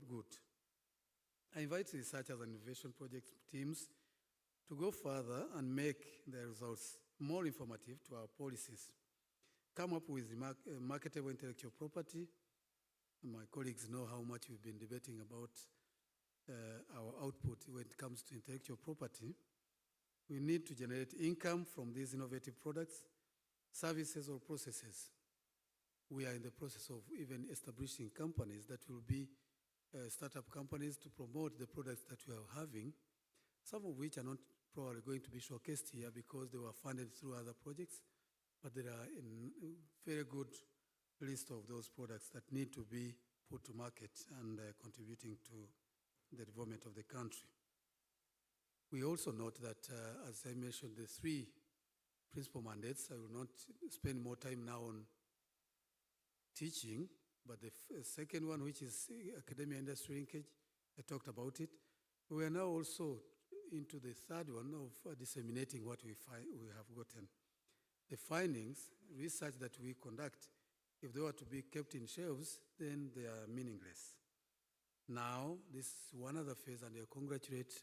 good. I invite researchers and innovation project teams to go further and make their results more informative to our policies. Come up with marketable intellectual property. My colleagues know how much we've been debating about our output when it comes to intellectual property. We need to generate income from these innovative products, services, or processes. We are in the process of even establishing companies that will be startup companies to promote the products that we are having, some of which are not probably going to be showcased here because they were funded through other projects, but there are a very good list of those products that need to be put to market and contributing to the development of the country. We also note that, as I mentioned, the three principal mandates, I will not spend more time now on teaching, but the second one, which is academia industry linkage, I talked about it. We are now also into the third one of disseminating what we have gotten. The findings, research that we conduct, if they were to be kept in shelves, then they are meaningless. Now, this is one other phase, and I congratulate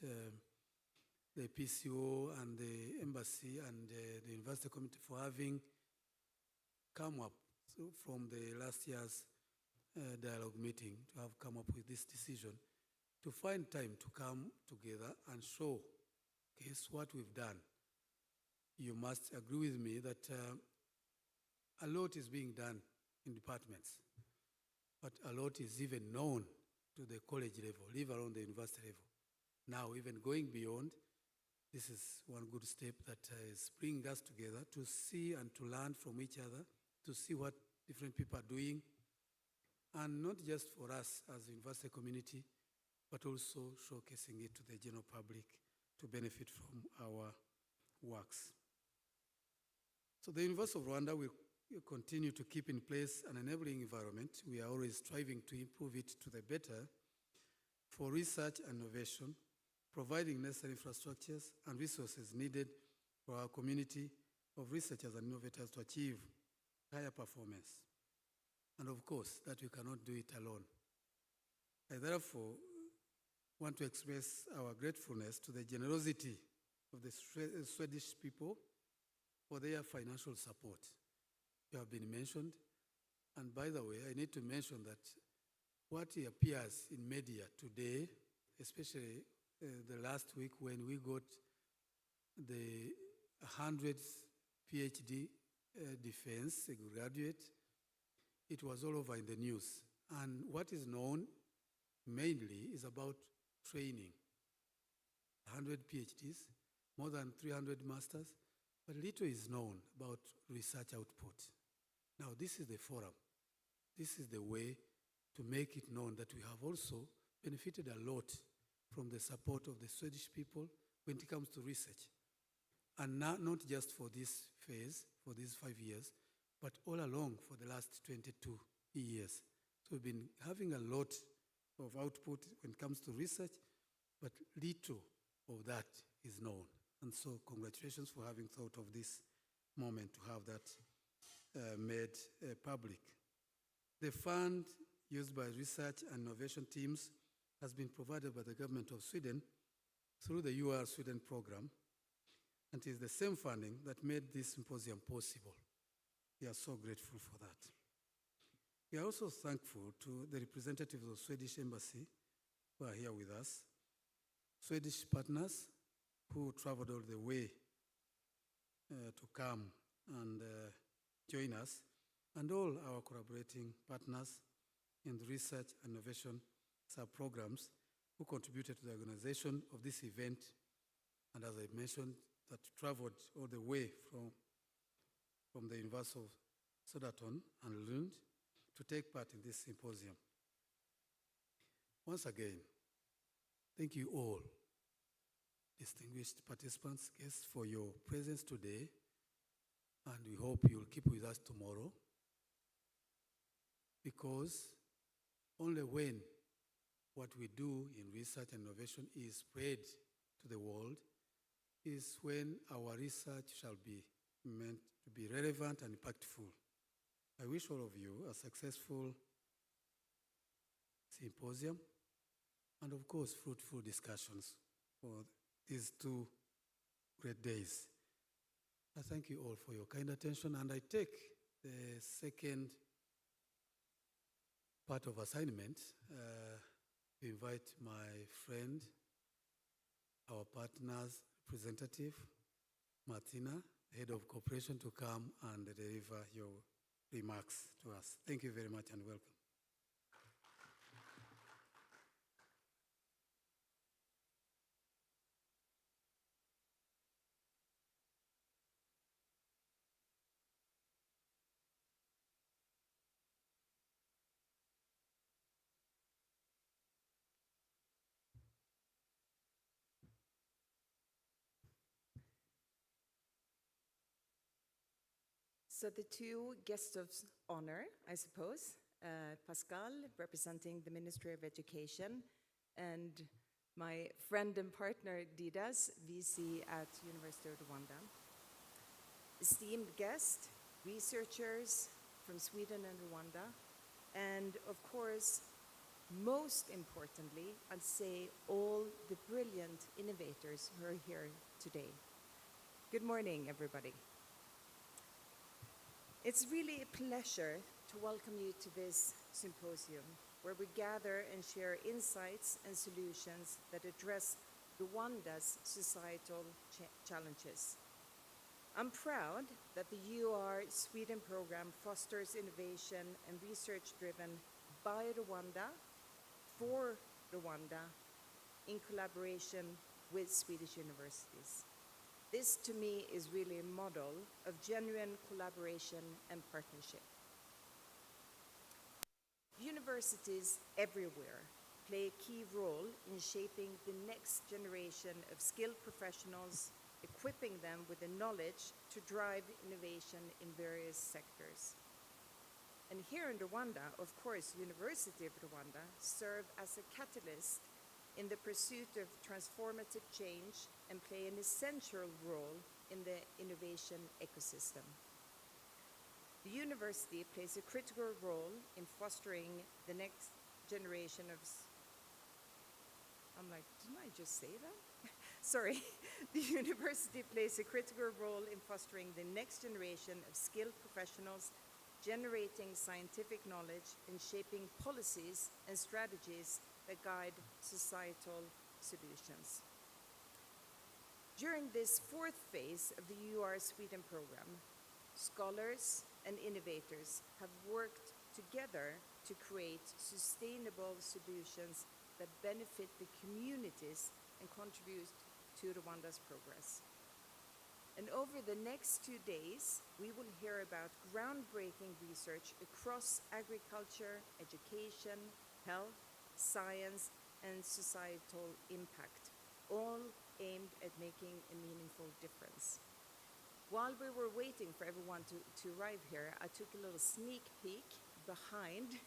the PCO and the embassy and the university committee for having come up from the last year's dialogue meeting to have come up with this decision to find time to come together and show, guess what we've done. You must agree with me that a lot is being done in departments, but a lot is even known to the college level, leave alone the university level. Now, even going beyond, this is one good step that is bringing us together to see and to learn from each other, to see what different people are doing, and not just for us as a university community, but also showcasing it to the general public to benefit from our works. So the University of Rwanda will continue to keep in place an enabling environment. We are always striving to improve it to the better for research and innovation, providing necessary infrastructures and resources needed for our community of researchers and innovators to achieve higher performance. And of course, that we cannot do it alone. I therefore want to express our gratefulness to the generosity of the Swedish people for their financial support. You have been mentioned, and by the way, I need to mention that what appears in media today, especially the last week when we got the 100th PhD defense graduate, it was all over in the news. And what is known mainly is about training. 100 PhDs, more than 300 masters, but little is known about research output. Now, this is the forum. This is the way to make it known that we have also benefited a lot from the support of the Swedish people when it comes to research. And not just for this phase, for these 5 years, but all along for the last 22 years. So we've been having a lot of output when it comes to research, but little of that is known. And so congratulations for having thought of this moment to have that made public. The fund used by research and innovation teams has been provided by the government of Sweden through the UR Sweden program, and it is the same funding that made this symposium possible. We are so grateful for that. We are also thankful to the representatives of the Swedish Embassy who are here with us, Swedish partners who traveled all the way to come and join us, and all our collaborating partners in the research and innovation sub-programs who contributed to the organization of this event, and as I mentioned, that traveled all the way from the University of Södertörn and Lund to take part in this symposium. Once again, thank you all, distinguished participants, guests, for your presence today, and we hope you will keep with us tomorrow, because only when what we do in research and innovation is spread to the world is when our research shall be meant to be relevant and impactful. I wish all of you a successful symposium and of course, fruitful discussions for these 2 great days. I thank you all for your kind attention, and I take the second part of assignment to invite my friend, our partner's representative, Martina, Head of Cooperation, to come and deliver your remarks to us. Thank you very much and welcome. So the 2 guests of honor, I suppose, Pascal, representing the Ministry of Education, and my friend and partner, Didas, VC at University of Rwanda. Esteemed guests, researchers from Sweden and Rwanda, and of course, most importantly, I'd say all the brilliant innovators who are here today. Good morning, everybody. It's really a pleasure to welcome you to this symposium, where we gather and share insights and solutions that address Rwanda's societal challenges. I'm proud that the UR Sweden program fosters innovation and research driven by Rwanda, for Rwanda, in collaboration with Swedish universities. This, to me, is really a model of genuine collaboration and partnership. Universities everywhere play a key role in shaping the next generation of skilled professionals, equipping them with the knowledge to drive innovation in various sectors. And here in Rwanda, of course, University of Rwanda serve as a catalyst in the pursuit of transformative change and play an essential role in the innovation ecosystem. The university plays a critical role in fostering the next generation of... I'm like, didn't I just say that? Sorry. The university plays a critical role in fostering the next generation of skilled professionals, generating scientific knowledge and shaping policies and strategies that guide societal solutions. During this 4th phase of the UR Sweden program, scholars and innovators have worked together to create sustainable solutions that benefit the communities and contribute to Rwanda's progress. And over the next 2 days, we will hear about groundbreaking research across agriculture, education, health, science, and societal impact, all aimed at making a meaningful difference. While we were waiting for everyone to arrive here, I took a little sneak peek behind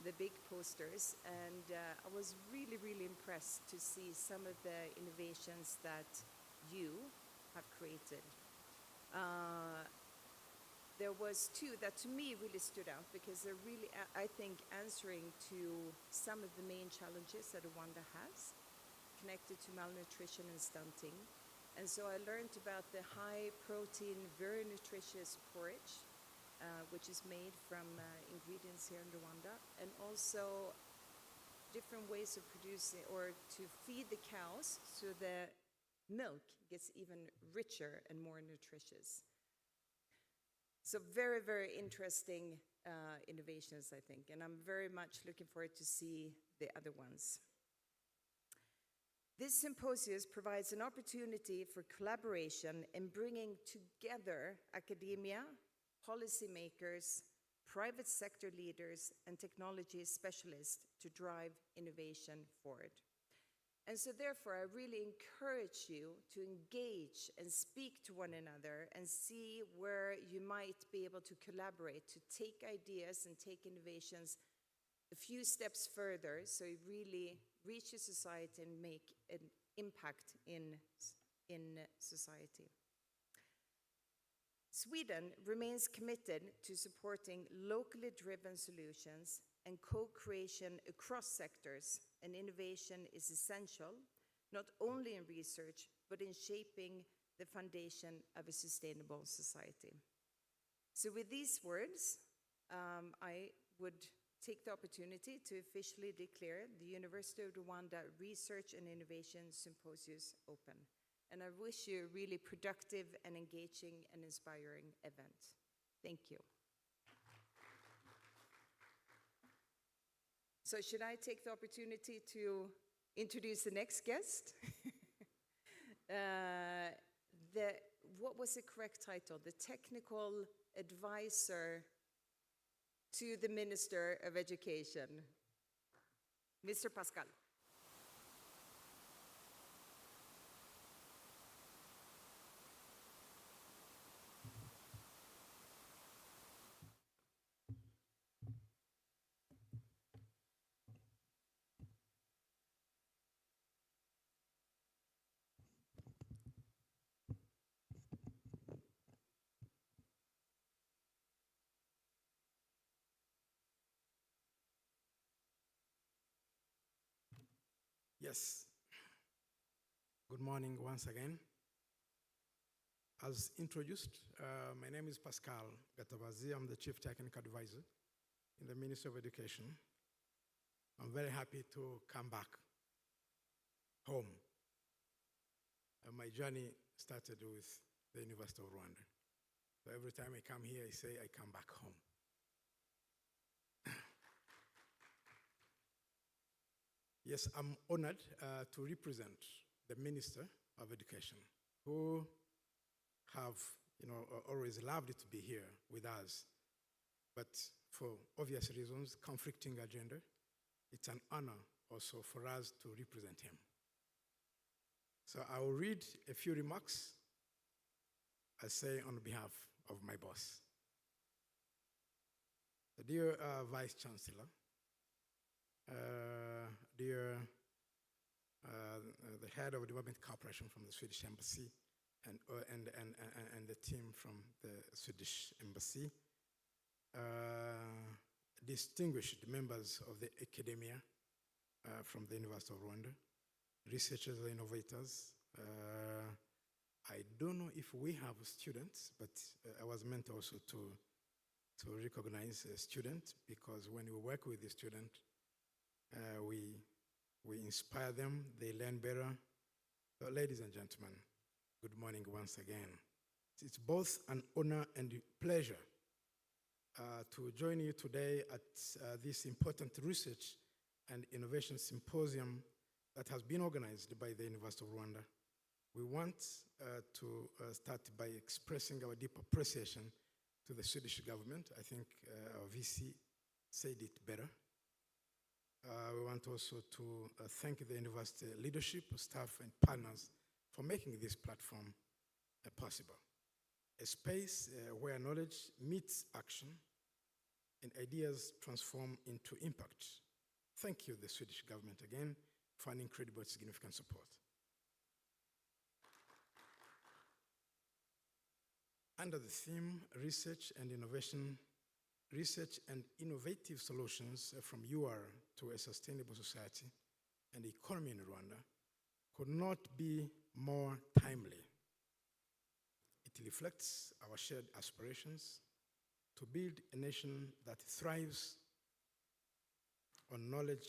the big posters, and I was really, really impressed to see some of the innovations that you have created. There was 2 that to me really stood out because they're really, I think, answering to some of the main challenges that Rwanda has connected to malnutrition and stunting. And so I learned about the high protein, very nutritious porridge, which is made from ingredients here in Rwanda, and also different ways of producing or to feed the cows so the milk gets even richer and more nutritious. So very, very interesting innovations, I think, and I'm very much looking forward to see the other ones. This symposium provides an opportunity for collaboration in bringing together academia, policymakers, private sector leaders, and technology specialists to drive innovation forward. And so therefore, I really encourage you to engage and speak to one another and see where you might be able to collaborate, to take ideas and take innovations a few steps further so you really reach a society and make an impact in society. Sweden remains committed to supporting locally driven solutions and co-creation across sectors and innovation is essential, not only in research, but in shaping the foundation of a sustainable society. So with these words, I would take the opportunity to officially declare the University of Rwanda Research and Innovation Symposium open. And I wish you a really productive and engaging and inspiring event. Thank you. So should I take the opportunity to introduce the next guest? What was the correct title? The technical advisor to the Minister of Education, Mr. Pascal. Yes. Good morning once again. As introduced, my name is Pascal Gatabazi. I'm the Chief Technical Advisor in the Ministry of Education. I'm very happy to come back home. My journey started with the University of Rwanda. So every time I come here, I say I come back home. Yes, I'm honored to represent the Minister of Education, who have, always loved to be here with us. But for obvious reasons, conflicting agenda, it's an honor also for us to represent him. So I will read a few remarks, I say on behalf of my boss. Dear Vice Chancellor, dear the head of development cooperation from the Swedish Embassy and the team from the Swedish Embassy, distinguished members of the academia from the University of Rwanda, researchers and innovators. I don't know if we have students, but I was meant also to recognize a student, because when we work with the student, we inspire them, they learn better. So, ladies and gentlemen, good morning once again. It's both an honor and a pleasure to join you today at this important research and innovation symposium that has been organized by the University of Rwanda. We want to start by expressing our deep appreciation to the Swedish government. I think our VC said it better. We want also to thank the university leadership, staff, and partners for making this platform possible. A space where knowledge meets action and ideas transform into impact. Thank you, the Swedish government, again, for an incredible, significant support. Under the theme, research and innovation, research and innovative solutions from UR to a sustainable society and economy in Rwanda could not be more timely. It reflects our shared aspirations to build a nation that thrives on knowledge,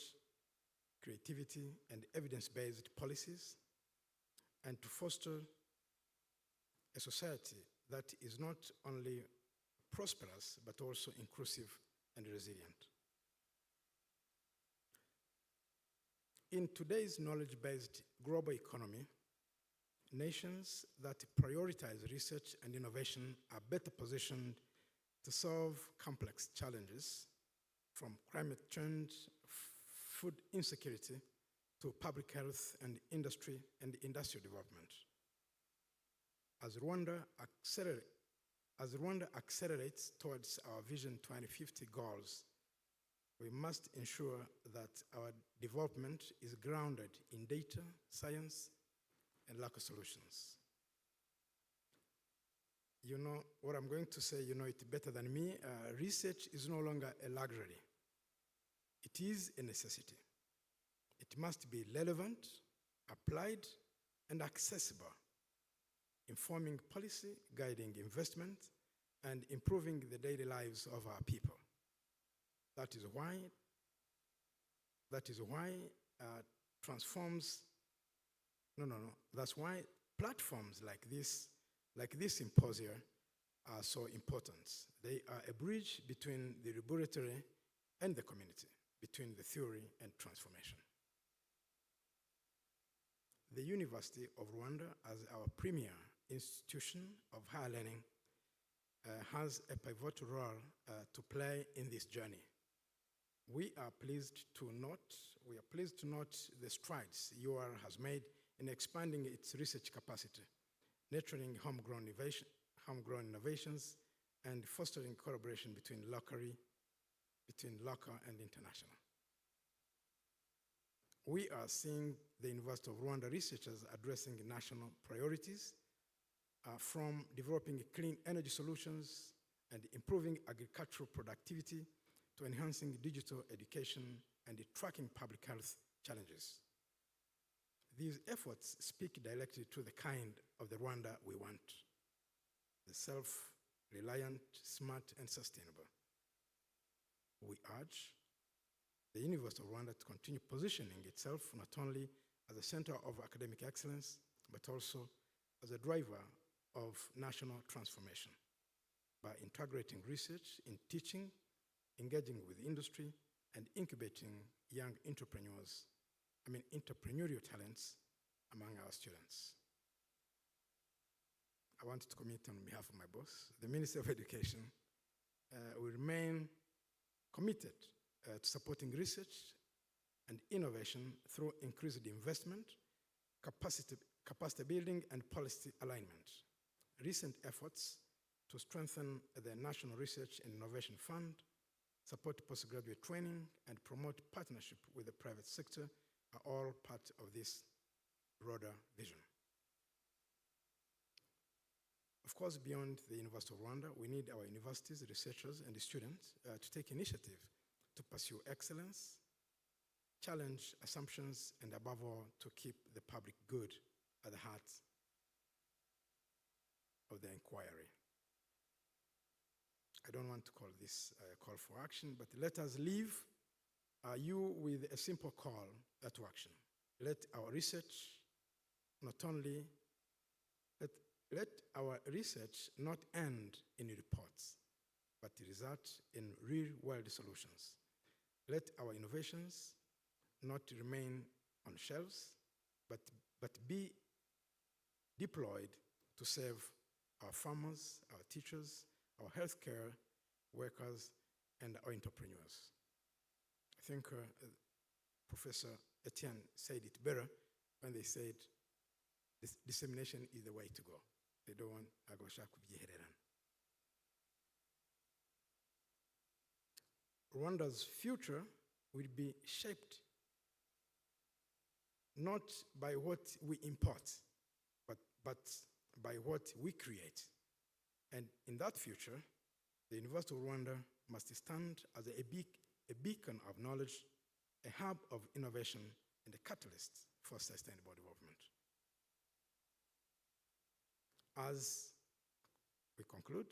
creativity, and evidence-based policies, and to foster a society that is not only prosperous, but also inclusive and resilient. In today's knowledge-based global economy, nations that prioritize research and innovation are better positioned to solve complex challenges, from climate change, food insecurity, to public health and industry and industrial development. As Rwanda accelerates towards our Vision 2050 goals, we must ensure that our development is grounded in data, science, and local solutions. You know what I'm going to say, you know it better than me. Research is no longer a luxury. It is a necessity. It must be relevant, applied, and accessible, informing policy, guiding investment, and improving the daily lives of our people. That is why that's why platforms like this symposia are so important. They are a bridge between the laboratory and the community, between the theory and transformation. The University of Rwanda, as our premier institution of higher learning, has a pivotal role to play in this journey. We are pleased to note the strides UR has made in expanding its research capacity, nurturing homegrown innovations, and fostering collaboration between local and international. We are seeing the University of Rwanda researchers addressing national priorities, from developing clean energy solutions and improving agricultural productivity to enhancing digital education and tracking public health challenges. These efforts speak directly to the kind of the Rwanda we want: the self-reliant, smart, and sustainable. We urge the University of Rwanda to continue positioning itself not only as a center of academic excellence, but also as a driver of national transformation by integrating research in teaching, engaging with industry, and incubating young entrepreneurial talents among our students. I want to commit on behalf of my boss, the Minister of Education, will remain committed to supporting research and innovation through increased investment, capacity building, and policy alignment. Recent efforts to strengthen the National Research and Innovation Fund, support postgraduate training, and promote partnership with the private sector are all part of this broader vision. Of course, beyond the University of Rwanda, we need our universities, researchers, and the students to take initiative to pursue excellence, challenge assumptions, and above all, to keep the public good at the heart of the inquiry. I don't want to call this a call for action, but let us leave you with a simple call to action. Let our research not end in reports, but result in real-world solutions. Let our innovations not remain on shelves, but be deployed to serve our farmers, our teachers, our healthcare workers, and our entrepreneurs. I think Professor Etienne said it better when they said dissemination is the way to go. They don't want agosha kubyihererana. Rwanda's future will be shaped not by what we import, but by what we create. And in that future, the University of Rwanda must stand as a beacon of knowledge, a hub of innovation, and a catalyst for sustainable development. As we conclude,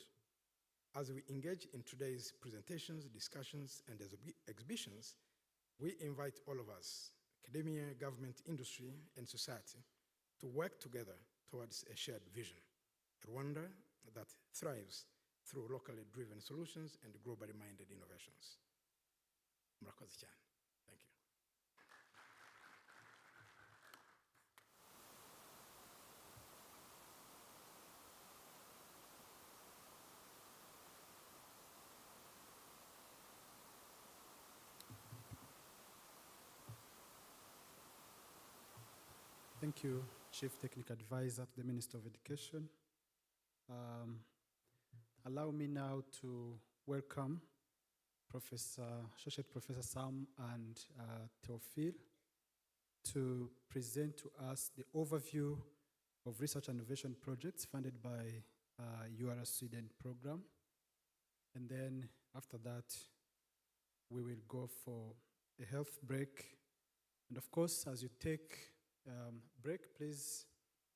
as we engage in today's presentations, discussions, and exhibitions, we invite all of us, academia, government, industry, and society, to work together towards a shared vision, a Rwanda that thrives through locally driven solutions and globally minded innovations. Murakoze cyane. Thank you. Thank you, Chief Technical Advisor to the Minister of Education. Allow me now to welcome Associate Professor Sam and Theophile to present to us the overview of research and innovation projects funded by UR Sweden program. And then after that, we will go for a health break. And of course, as you take break, please,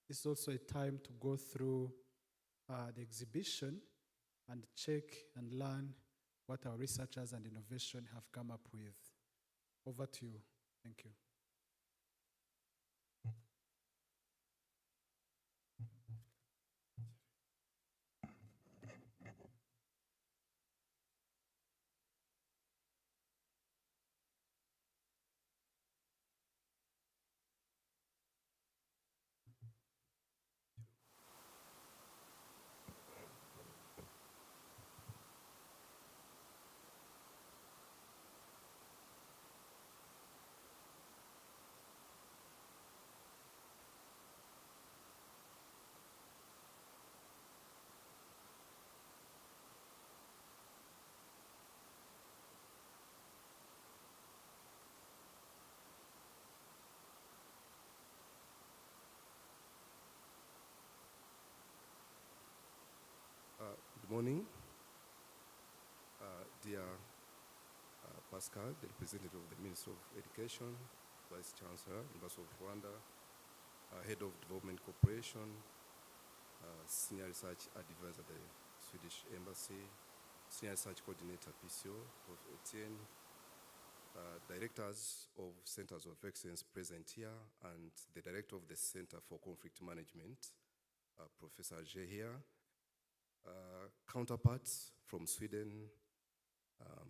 this is also a time to go through the exhibition and check and learn what our researchers and innovation have come up with. Over to you. Thank you. Good morning, dear Pascal, the representative of the Ministry of Education, Vice Chancellor, University of Rwanda, Head of Development Cooperation, Senior Research Advisor at the Swedish Embassy, Senior Research Coordinator PCO, Prof. Etienne, Directors of Centers of Excellence present here, and the Director of the Center for Conflict Management, Professor J here, counterparts from Sweden,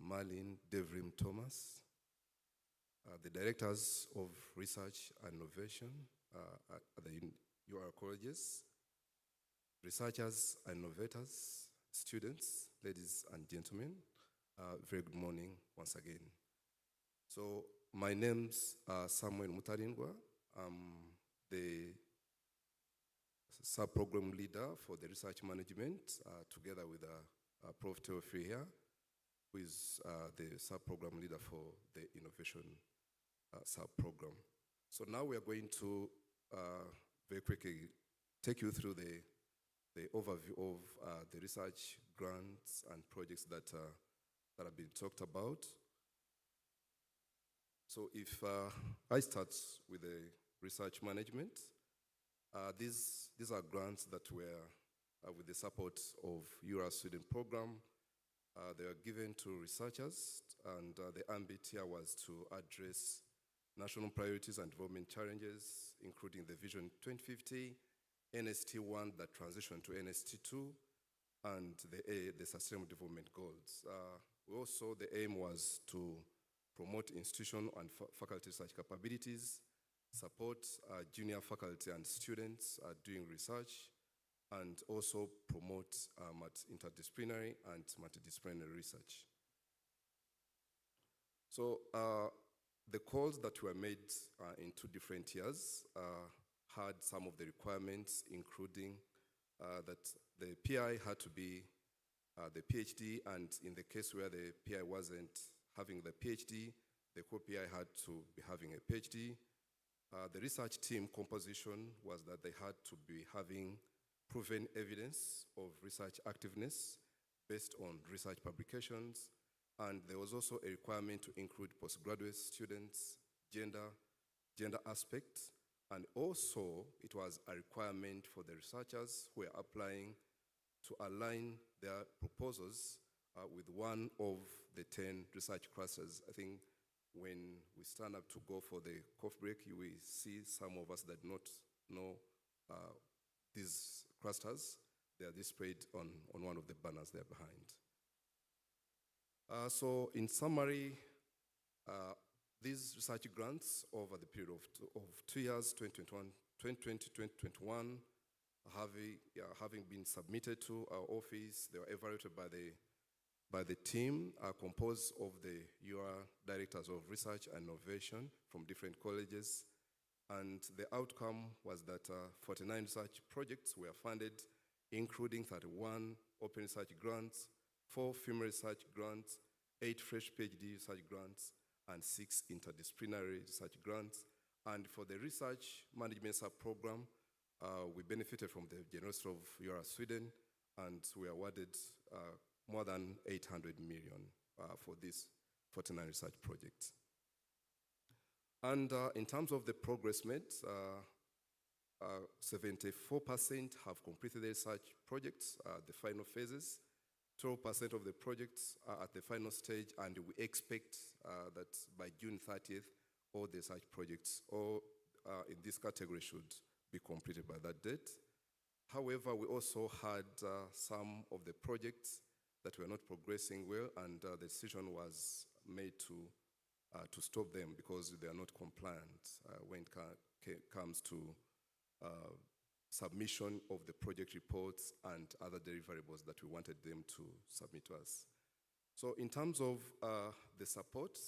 Marlin Devrim Thomas, the directors of research and innovation at the UR colleges, researchers and innovators, students, ladies and gentlemen, very good morning once again. So my name's Samuel Mutaringwa. I'm the sub-program leader for the research management, together with Prof. Teofil here, who is the sub-program leader for the innovation sub-program. So now we are going to very quickly take you through the overview of the research grants and projects that have been talked about. So if I start with the research management, these are grants that were with the support of UR Sweden program. They were given to researchers, and the ambit here was to address national priorities and development challenges, including the Vision 2050, NST1 that transitioned to NST2, and the Sustainable Development Goals. Also, the aim was to promote institutional and faculty research capabilities, support junior faculty and students doing research, and also promote interdisciplinary and multidisciplinary research. So the calls that were made in 2 different years had some of the requirements, including that the PI had to be the PhD, and in the case where the PI wasn't having the PhD, the co-PI had to be having a PhD. The research team composition was that they had to be having proven evidence of research activeness based on research publications, and there was also a requirement to include postgraduate students, gender aspects, and also it was a requirement for the researchers who were applying to align their proposals with one of the 10 research clusters. I think when we stand up to go for the coffee break, you will see some of us that do not know these clusters. They are displayed on one of the banners there behind. So in summary, these research grants over the period of 2 years, 2020-2021, having been submitted to our office, they were evaluated by the team composed of the UR directors of research and innovation from different colleges. And the outcome was that 49 research projects were funded, including 31 open research grants, 4 female research grants, 8 fresh PhD research grants, and 6 interdisciplinary research grants. And for the research management sub-program, we benefited from the generosity of UR Sweden, and we awarded more than 800 million for these 49 research projects. And in terms of the progress made, 74% have completed the research projects, the final phases. 12% of the projects are at the final stage, and we expect that by June 30th, all the research projects in this category should be completed by that date. However, we also had some of the projects that were not progressing well, and the decision was made to stop them because they are not compliant when it comes to submission of the project reports and other deliverables that we wanted them to submit to us. So in terms of the support,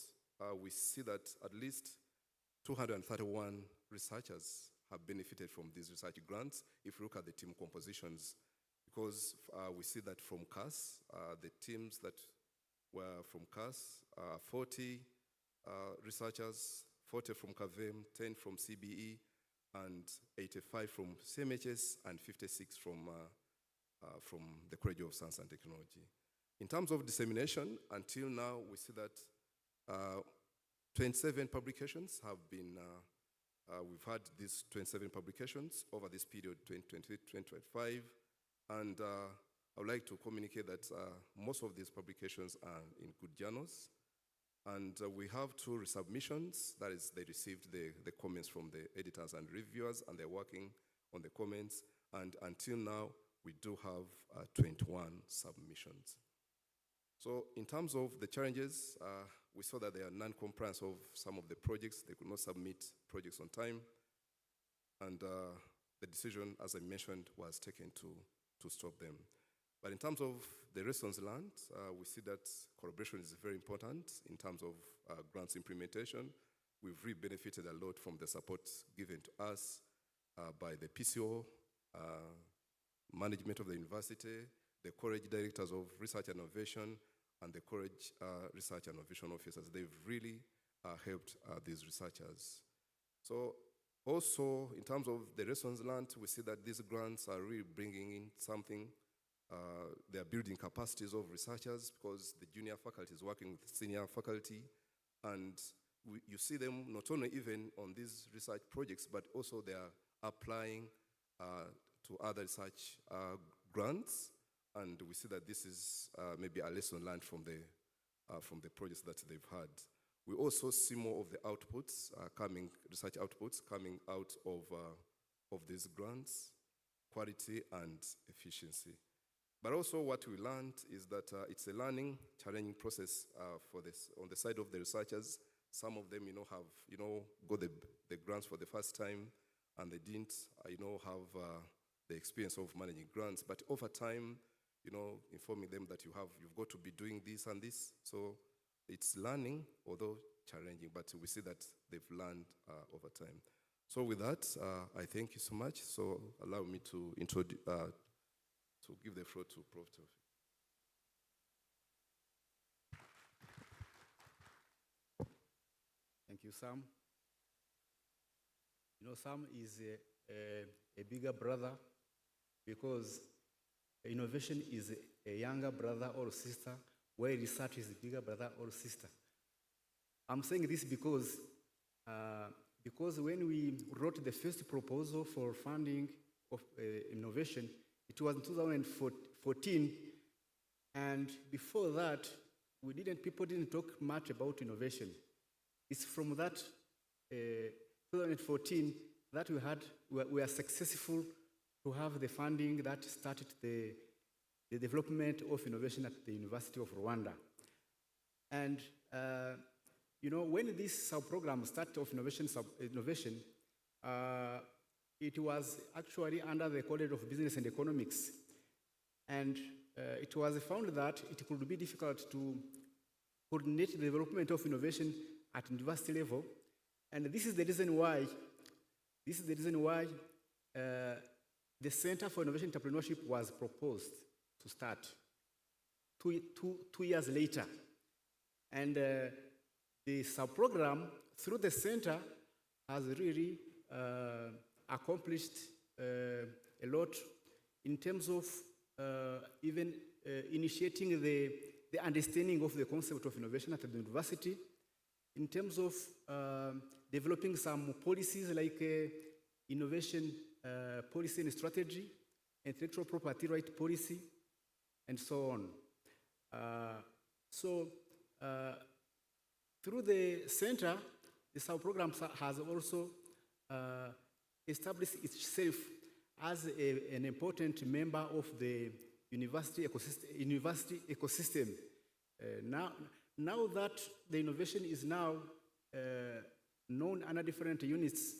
we see that at least 231 researchers have benefited from these research grants if you look at the team compositions, because we see that from CAS, the teams that were from CAS, 40 researchers, 40 from CAVEM, 10 from CBE, and 85 from CMHS, and 56 from the College of Science and Technology. In terms of dissemination, until now, we see that 27 publications have been, we've had these 27 publications over this period, 2020-2025, and I would like to communicate that most of these publications are in good journals. And we have 2 resubmissions, that is, they received the comments from the editors and reviewers, and they're working on the comments. And until now, we do have 21 submissions. So in terms of the challenges, we saw that there are non-compliance of some of the projects. They could not submit projects on time. And the decision, as I mentioned, was taken to stop them. But in terms of the lessons learned, we see that collaboration is very important in terms of grants implementation. We've really benefited a lot from the support given to us by the PCO, management of the university, the college directors of research and innovation, and the college research and innovation officers. They've really helped these researchers. So also, in terms of the lessons learned, we see that these grants are really bringing in something. They are building capacities of researchers because the junior faculty is working with senior faculty, and you see them not only even on these research projects, but also they are applying to other research grants, and we see that this is maybe a lesson learned from the projects that they've had. We also see more of the outputs research outputs coming out of these grants, quality and efficiency. But also what we learned is that it's a learning, challenging process for this on the side of the researchers. Some of them, have, got the grants for the first time, and they didn't, have the experience of managing grants. But over time, informing them that you've got to be doing this and this. So it's learning, although challenging, but we see that they've learned over time. So with that, I thank you so much. So allow me to introduce. To give the floor to Prof. Tofik. Thank you, Sam. Sam is a bigger brother because innovation is a younger brother or sister, where research is a bigger brother or sister. I'm saying this because when we wrote the first proposal for funding of innovation, it was in 2014, and before that, people didn't talk much about innovation. It's from that 2014 that we are successful to have the funding that started the development of innovation at the University of Rwanda. And when this sub-program started of innovation, it was actually under the College of Business and Economics. And it was found that it could be difficult to coordinate the development of innovation at university level. And this is the reason why the Center for Innovation Entrepreneurship was proposed to start two years later. And the sub-program through the center has really accomplished a lot in terms of even initiating the understanding of the concept of innovation at the university, in terms of developing some policies like innovation policy and strategy, intellectual property right policy, and so on. Through the center, the sub-program has also established itself as an important member of the university ecosystem. Now that the innovation is now known under different units,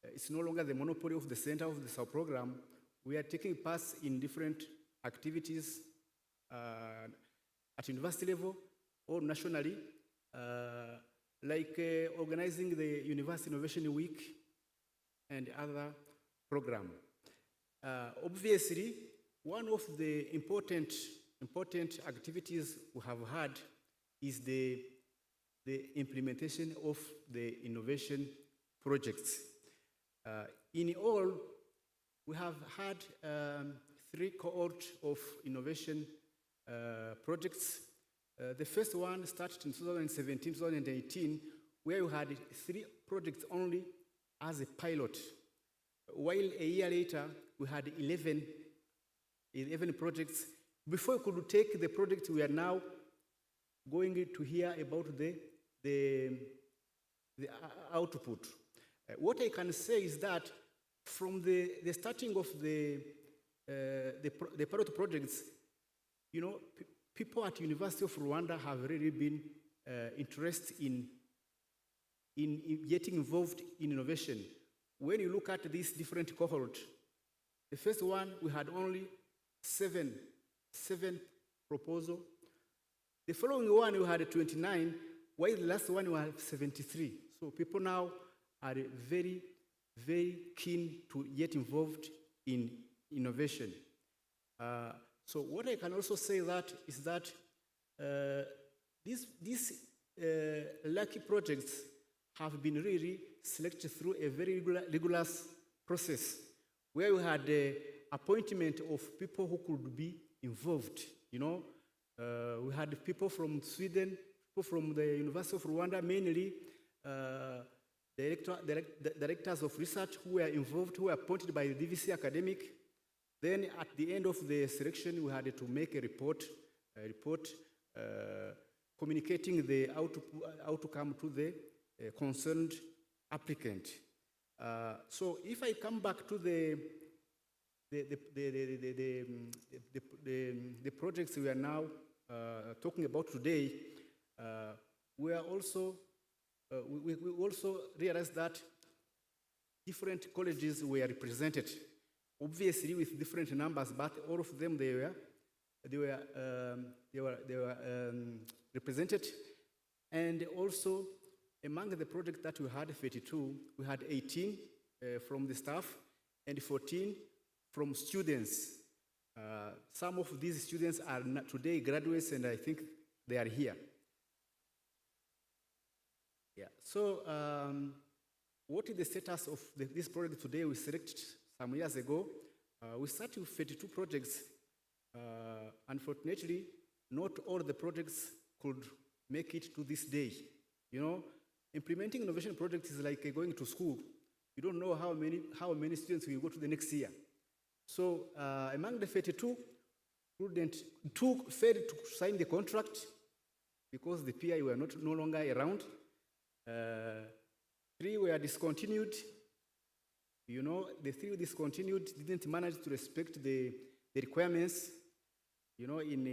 it's no longer the monopoly of the center of the sub-program. We are taking part in different activities at university level or nationally, like organizing the University Innovation Week and other programs. Obviously, one of the important activities we have had is the implementation of the innovation projects. In all, we have had 3 cohorts of innovation projects. The first one started in 2017, 2018, where we had 3 projects only as a pilot, while a year later we had 11 projects. Before we could take the project, we are now going to hear about the output. What I can say is that from the starting of the pilot projects, you know, people at University of Rwanda have really been interested in getting involved in innovation. When you look at these different cohorts, the first one, we had only seven proposals. The following one, we had 29, while the last one, we had 73. So people now are very, very keen to get involved in innovation. So what I can also say is that these lucky projects have been really selected through a very rigorous process, where we had the appointment of people who could be involved. You know, we had people from Sweden, people from the University of Rwanda, mainly directors of research who were involved, who were appointed by the DVC academic. Then at the end of the selection, we had to make a report communicating the outcome to the concerned applicant. So if I come back to the projects we are now talking about today, we also realized that different colleges were represented, obviously with different numbers, but all of them they were represented. And also among the projects that we had 32, we had 18 from the staff and 14 from students. Some of these students are today graduates, and I think they are here. Yeah. So what is the status of this project today? We selected some years ago. We started with 32 projects. Unfortunately, not all the projects could make it to this day. You know, implementing innovation projects is like going to school. You don't know how many students will go to the next year. So among the 32, two failed to sign the contract because the PI were no longer around. 3 were discontinued. You know, the 3 discontinued didn't manage to respect the requirements. You know, in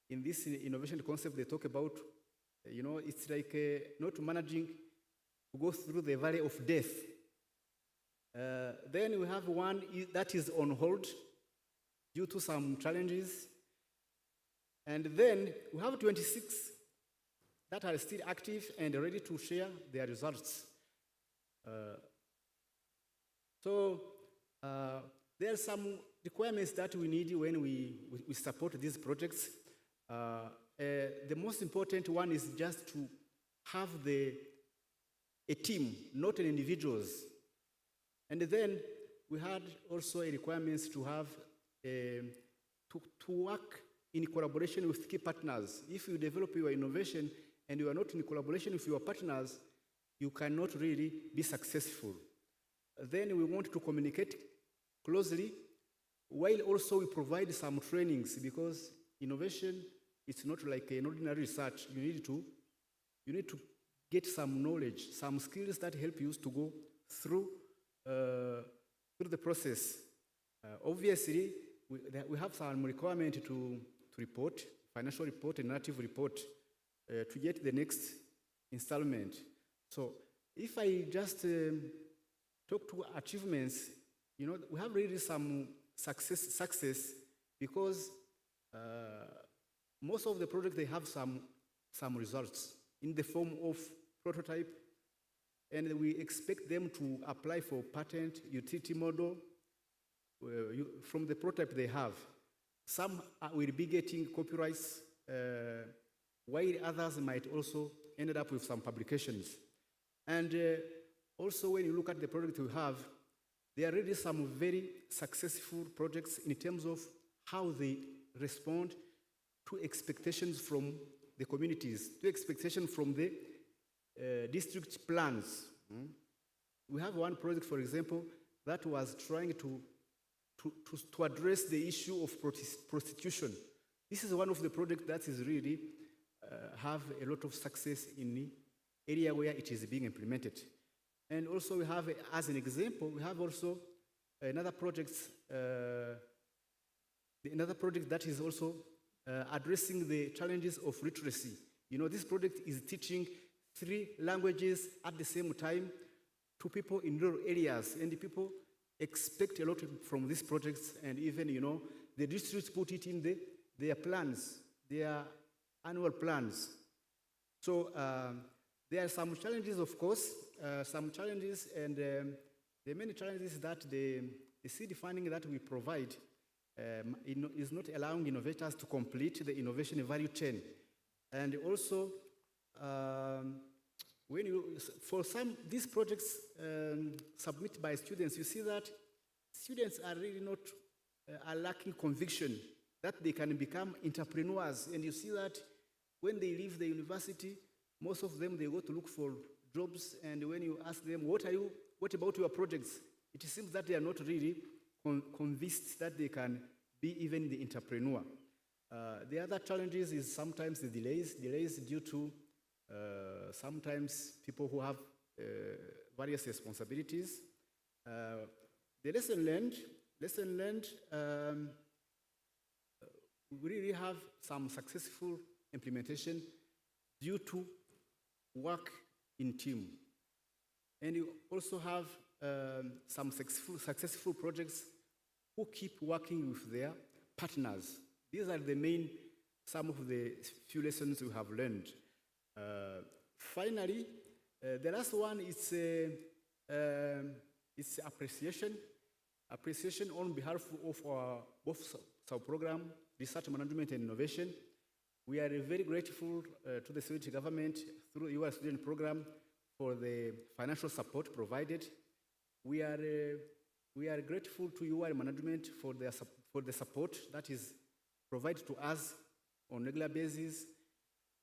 this innovation concept they talk about, you know, it's like not managing to go through the valley of death. Then we have 1 that is on hold due to some challenges. And then we have 26 that are still active and ready to share their results. So there are some requirements that we need when we support these projects. The most important one is just to have a team, not an individuals. And then we had also a requirements to have to work in collaboration with key partners. If you develop your innovation and you are not in collaboration with your partners, you cannot really be successful. Then we want to communicate closely, while also we provide some trainings, because innovation, it's not like an ordinary research. You need to get some knowledge, some skills that help you to go through the process. Obviously, we have some requirement to report, financial report and narrative report, to get the next installment. So if I just talk to achievements, we have really some success because most of the projects, they have some results in the form of prototype, and we expect them to apply for patent, utility model, from the prototype they have. Some will be getting copyrights, while others might also end up with some publications. And also, when you look at the project we have, there are really some very successful projects in terms of how they respond to expectations from the communities, to expectations from the district plans. We have one project, for example, that was trying to address the issue of prostitution. This is one of the projects that is really have a lot of success in the area where it is being implemented. And also we have, as an example, we have also another project that is also addressing the challenges of literacy. This project is teaching 3 languages at the same time to people in rural areas, and the people expect a lot from these projects, and even, the districts put it in their plans, their annual plans. So there are some challenges, of course, and the many challenges that the seed funding that we provide is not allowing innovators to complete the innovation value chain. And also, for these projects submitted by students, you see that students are really not, are lacking conviction that they can become entrepreneurs. And you see that when they leave the university, most of them, they go to look for jobs, and when you ask them, what about your projects? It seems that they are not really convinced that they can be even the entrepreneur. The other challenges is sometimes the delays due to sometimes people who have various responsibilities. The lesson learned, we really have some successful implementation due to work in team. And you also have some successful projects who keep working with their partners. These are some of the few lessons we have learned. Finally, the last one is appreciation. Appreciation on behalf of our both sub-program, Research Management and Innovation. We are very grateful to the Swedish government through your student program for the financial support provided. We are grateful to your management for the support that is provided to us on a regular basis.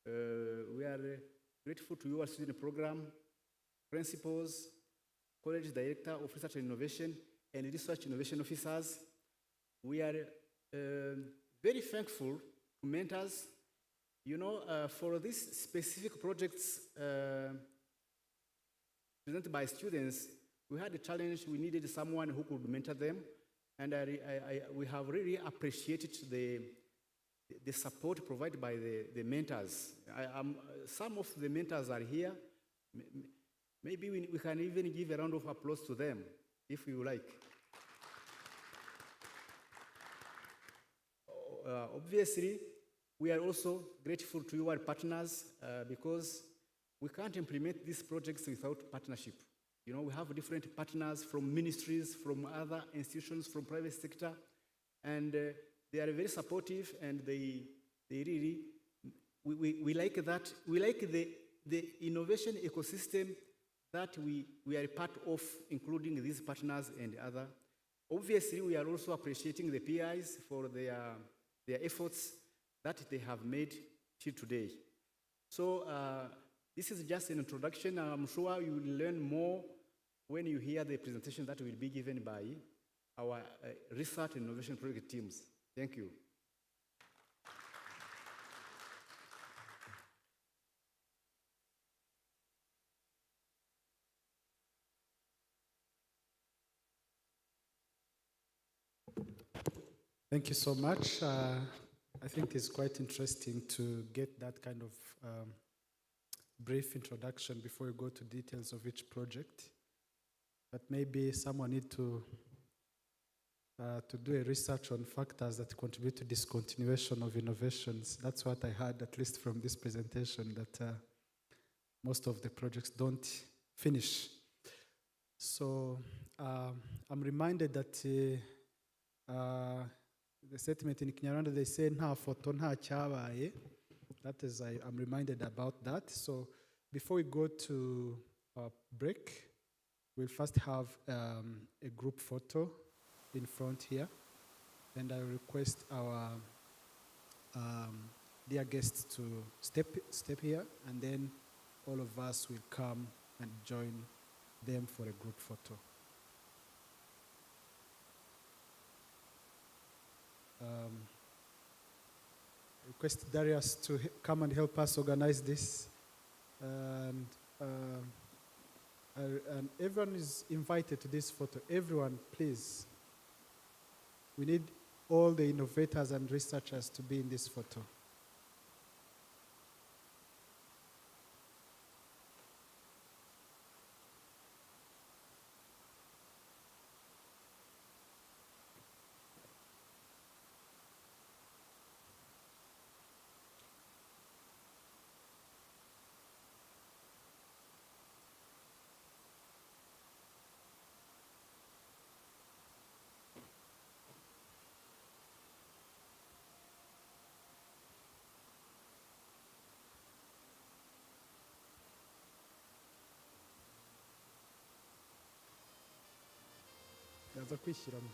We are grateful to your student program, principals, college director of research and innovation, and research innovation officers. We are very thankful to mentors. For these specific projects presented by students, we had a challenge. We needed someone who could mentor them, and we have really appreciated the support provided by the mentors. Some of the mentors are here. Maybe we can even give a round of applause to them, if you like. Obviously, we are also grateful to your partners because we can't implement these projects without partnership. We have different partners from ministries, from other institutions, from private sector, and they are very supportive, and they really, we like that. We like the innovation ecosystem that we are part of, including these partners and other. Obviously, we are also appreciating the PIs for their efforts that they have made till today. So this is just an introduction. I'm sure you will learn more when you hear the presentation that will be given by our research and innovation project teams. Thank you. Thank you so much. I think it's quite interesting to get that kind of brief introduction before we go to details of each project. But maybe someone need to do a research on factors that contribute to discontinuation of innovations. That's what I heard, at least from this presentation, that most of the projects don't finish. So I'm reminded that the statement in Kinyarwanda, they say, nta foto nta cyabaye. That is, I'm reminded about that. So before we go to break, we'll first have a group photo in front here. And I request our dear guests to step here, and then all of us will come and join them for a group photo. Request Darius to come and help us organize this. And everyone is invited to this photo. Everyone, please. We need all the innovators and researchers to be in this photo. Yaza kwishyiramo.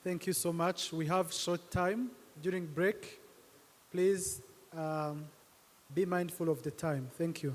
Thank you so much. We have short time during break. Please be mindful of the time. Thank you.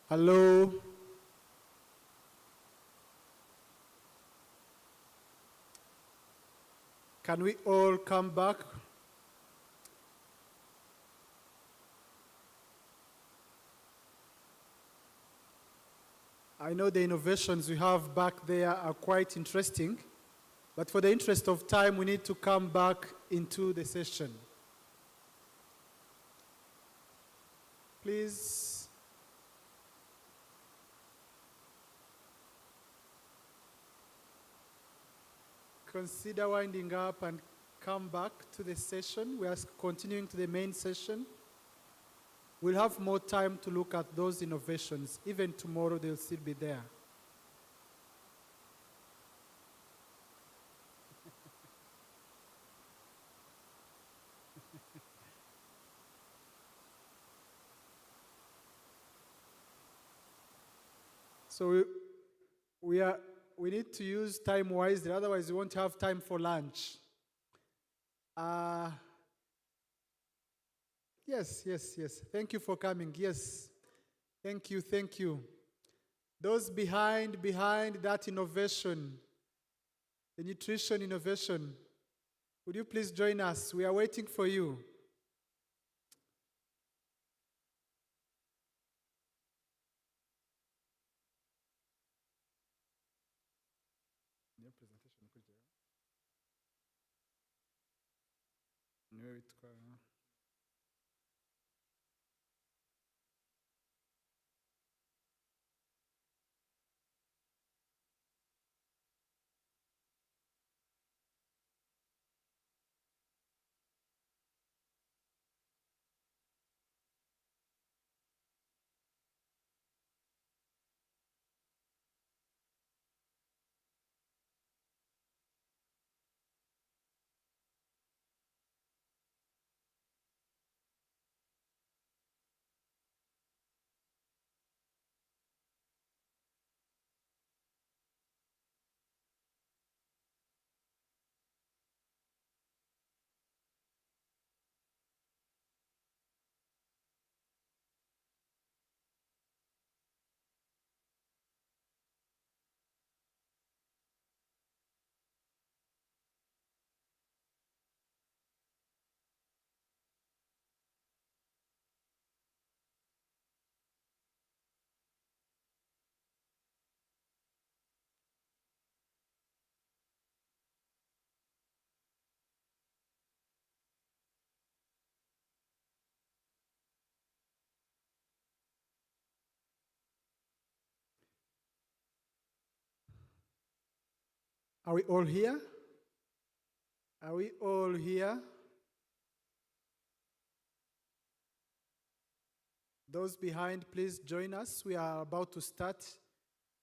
Hello. Can we all come back? I know the innovations we have back there are quite interesting, but for the interest of time, we need to come back into the session. Please. Consider winding up and come back to the session. We are continuing to the main session. We'll have more time to look at those innovations. Even tomorrow, they'll still be there. So we need to use time wisely, otherwise we won't have time for lunch. Yes. Thank you for coming. Yes. Thank you. Those behind that innovation, the nutrition innovation, would you please join us? We are waiting for you. Are we all here? Are we all here? Those behind, please join us. We are about to start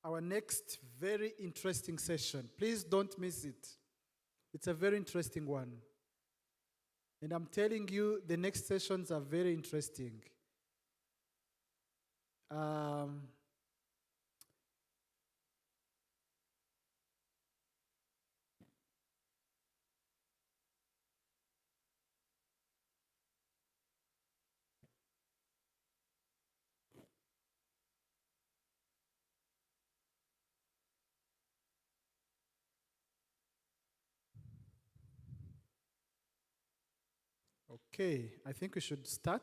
our next very interesting session. Please don't miss it. It's a very interesting one. And I'm telling you, the next sessions are very interesting. Okay, I think we should start.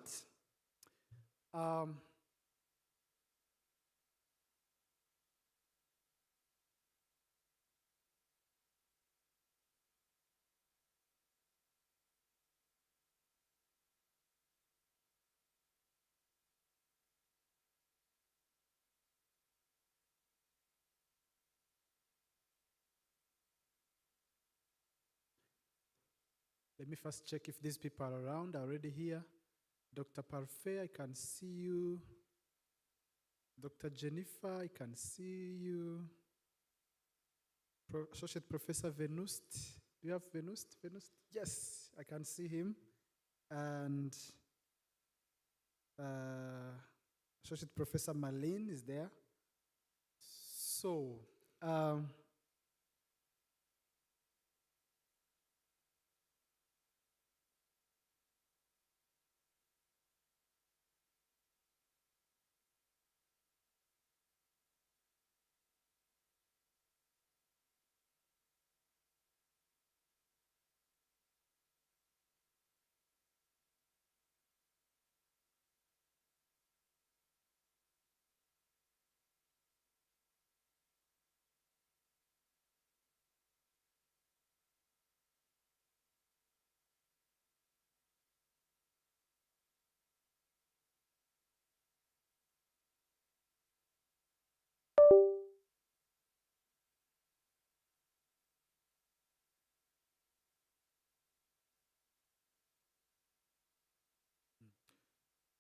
Let me first check if these people are around, are already here. Dr. Parfait, I can see you. Dr. Jennifer, I can see you. Associate Professor Venust. Do you have Venust? Yes, I can see him. And Associate Professor Malin is there. So,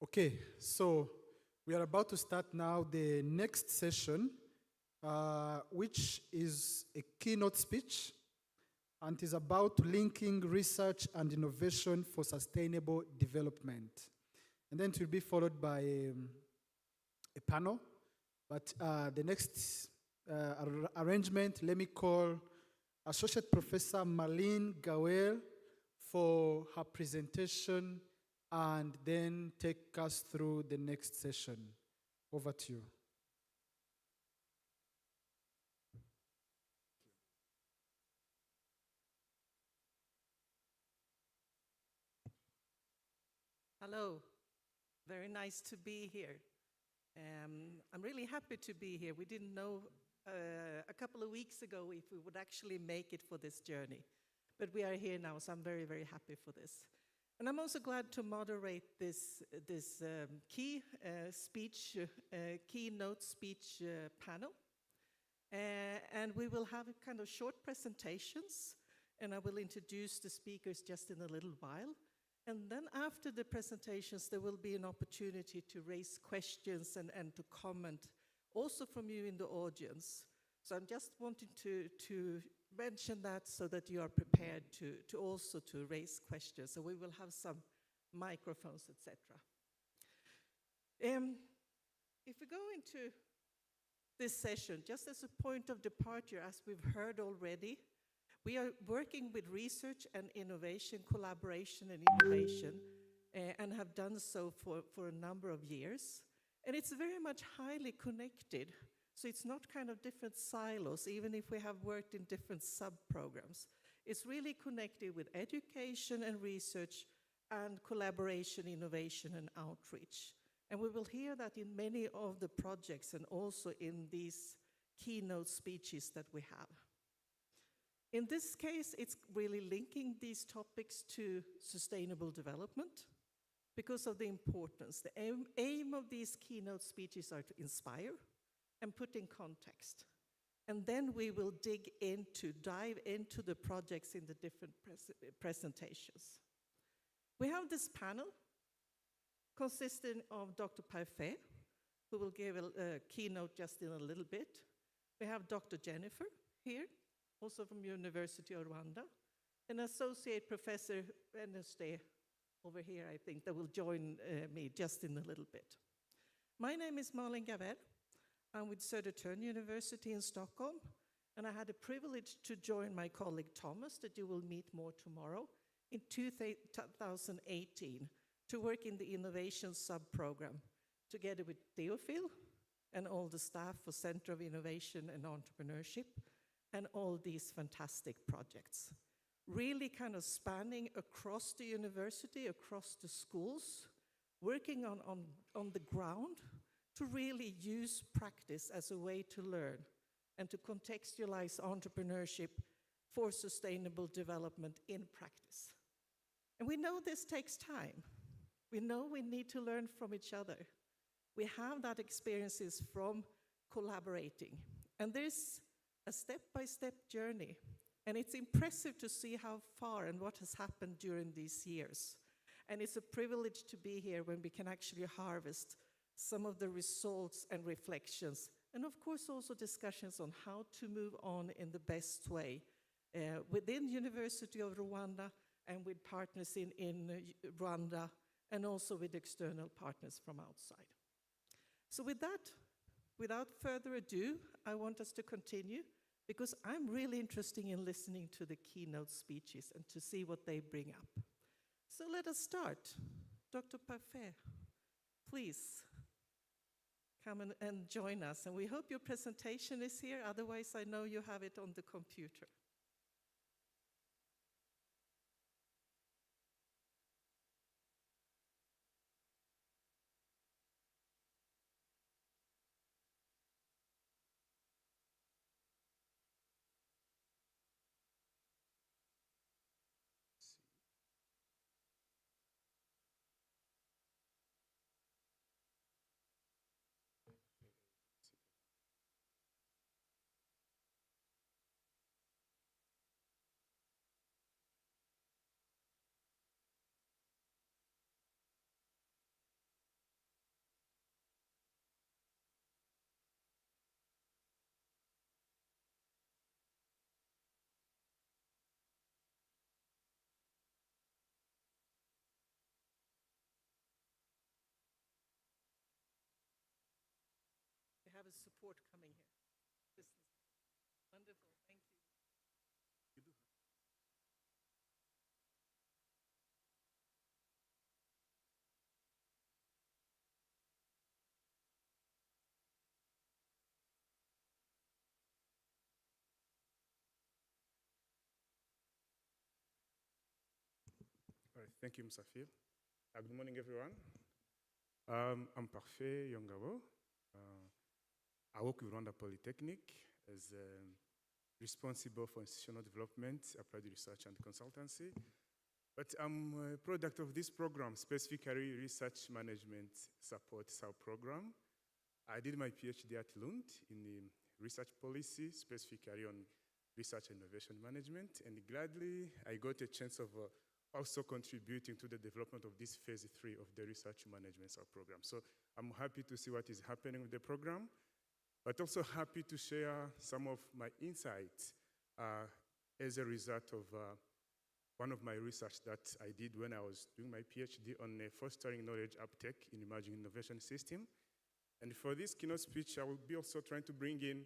Okay, so we are about to start now the next session, which is a keynote speech, and is about linking research and innovation for sustainable development. And then it will be followed by a panel. But the next arrangement, let me call Associate Professor Marlene Gawel for her presentation and then take us through the next session. Over to you. Hello, very nice to be here. I'm really happy to be here. We didn't know a couple of weeks ago if we would actually make it for this journey, but we are here now, so I'm very, very happy for this. And I'm also glad to moderate this keynote speech panel. And we will have kind of short presentations, and I will introduce the speakers just in a little while. And then after the presentations, there will be an opportunity to raise questions and to comment, also from you in the audience. So I'm just wanting to mention that so that you are prepared to also to raise questions. So we will have some microphones, etc. If we go into this session, just as a point of departure, as we've heard already, we are working with research and innovation, collaboration and innovation, and have done so for a number of years. And it's very much highly connected. So it's not kind of different silos, even if we have worked in different sub-programs. It's really connected with education and research and collaboration, innovation and outreach. And we will hear that in many of the projects and also in these keynote speeches that we have. In this case, it's really linking these topics to sustainable development because of the importance. The aim of these keynote speeches are to inspire and put in context. And then we will dive into the projects in the different presentations. We have this panel consisting of Dr. Parfait, who will give a keynote just in a little bit. We have Dr. Jennifer here, also from University of Rwanda, an associate professor, Wednesday, over here, I think, that will join me just in a little bit. My name is Malin Gavell. I'm with Södertörn University in Stockholm, and I had the privilege to join my colleague Thomas, that you will meet more tomorrow, in 2018, to work in the innovation sub-program, together with Theophil and all the staff for Center of Innovation and Entrepreneurship, and all these fantastic projects. Really kind of spanning across the university, across the schools, working on the ground to really use practice as a way to learn and to contextualize entrepreneurship for sustainable development in practice. And we know this takes time. We know we need to learn from each other. We have that experiences from collaborating. And there's a step-by-step journey. And it's impressive to see how far and what has happened during these years. And it's a privilege to be here when we can actually harvest some of the results and reflections. And of course also discussions on how to move on in the best way within University of Rwanda and with partners in Rwanda, and also with external partners from outside. So with that, without further ado, I want us to continue, because I'm really interested in listening to the keynote speeches and to see what they bring up. So let us start. Dr. Parfait, please come and join us. And we hope your presentation is here, otherwise I know you have it on the computer. the support coming here. This is wonderful. Thank you. All right, thank you, Musafir. Good morning, everyone. I'm Parfait Yongabo. I work with Rwanda Polytechnic as responsible for institutional development, applied research, and consultancy. But I'm a product of this program, specifically Research Management Support Sub-Program. I did my PhD at Lund in the research policy, specifically on research and innovation management, and gladly I got a chance of also contributing to the development of this phase 3 of the research management sub-program. So I'm happy to see what is happening with the program, but also happy to share some of my insights as a result of one of my research that I did when I was doing my PhD on fostering knowledge uptake in emerging innovation system. And for this keynote speech, I will be also trying to bring in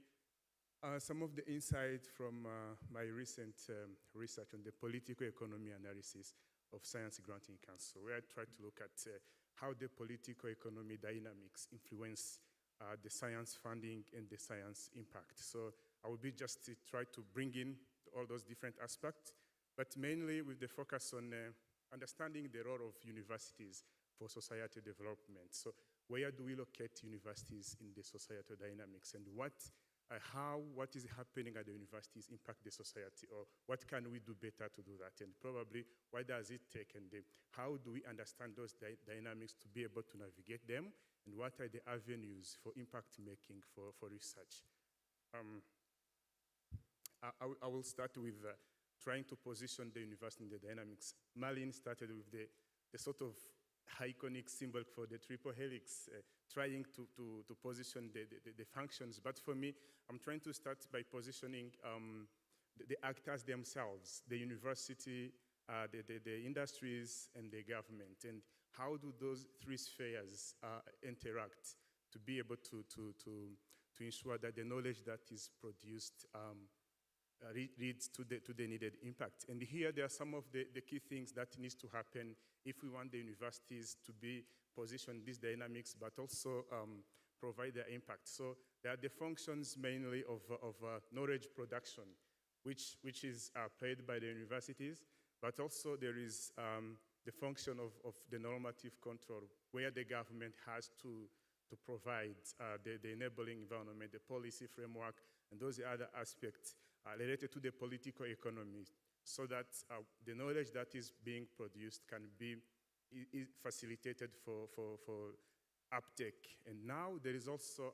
some of the insight from my recent research on the political economy analysis of Science Granting Council, where I tried to look at how the political economy dynamics influence the science funding and the science impact. So I will be just to try to bring in all those different aspects, but mainly with the focus on understanding the role of universities for societal development. So where do we locate universities in the societal dynamics, and what is happening at the universities impact the society, or what can we do better to do that, and probably what does it take, and how do we understand those dynamics to be able to navigate them, and what are the avenues for impact making for research. I will start with trying to position the university in the dynamics. Marlene started with the sort of iconic symbol for the triple helix, trying to position the functions. But for me, I'm trying to start by positioning the actors themselves, the university, the industries, and the government. And how do those three spheres interact to be able to ensure that the knowledge that is produced leads to the needed impact. And here there are some of the key things that needs to happen if we want the universities to be positioned these dynamics, but also provide their impact. So there are the functions mainly of knowledge production, which is paid by the universities, but also there is the function of the normative control, where the government has to provide the enabling environment, the policy framework, and those other aspects related to the political economy, so that the knowledge that is being produced can be facilitated for uptake. And now there is also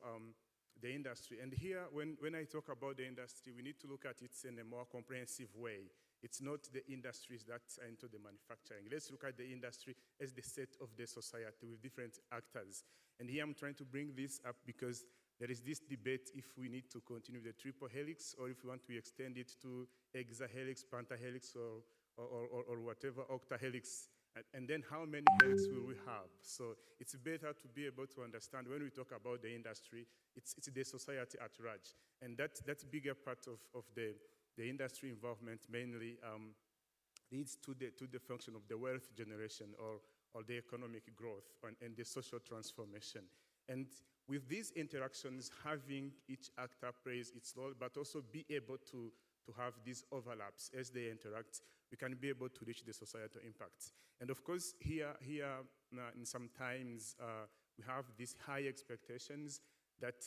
the industry. And here, when I talk about the industry, we need to look at it in a more comprehensive way. It's not the industries that are into the manufacturing. Let's look at the industry as the set of the society with different actors. And here I'm trying to bring this up because there is this debate if we need to continue the triple helix or if we want to extend it to hexahelix, pentahelix, or whatever, octahelix. And then how many helix will we have? So it's better to be able to understand when we talk about the industry, it's the society at large. And that bigger part of the industry involvement mainly leads to the function of the wealth generation or the economic growth and the social transformation. And with these interactions, having each actor plays its role, but also be able to have these overlaps as they interact, we can be able to reach the societal impacts. And of course, here in sometimes we have these high expectations that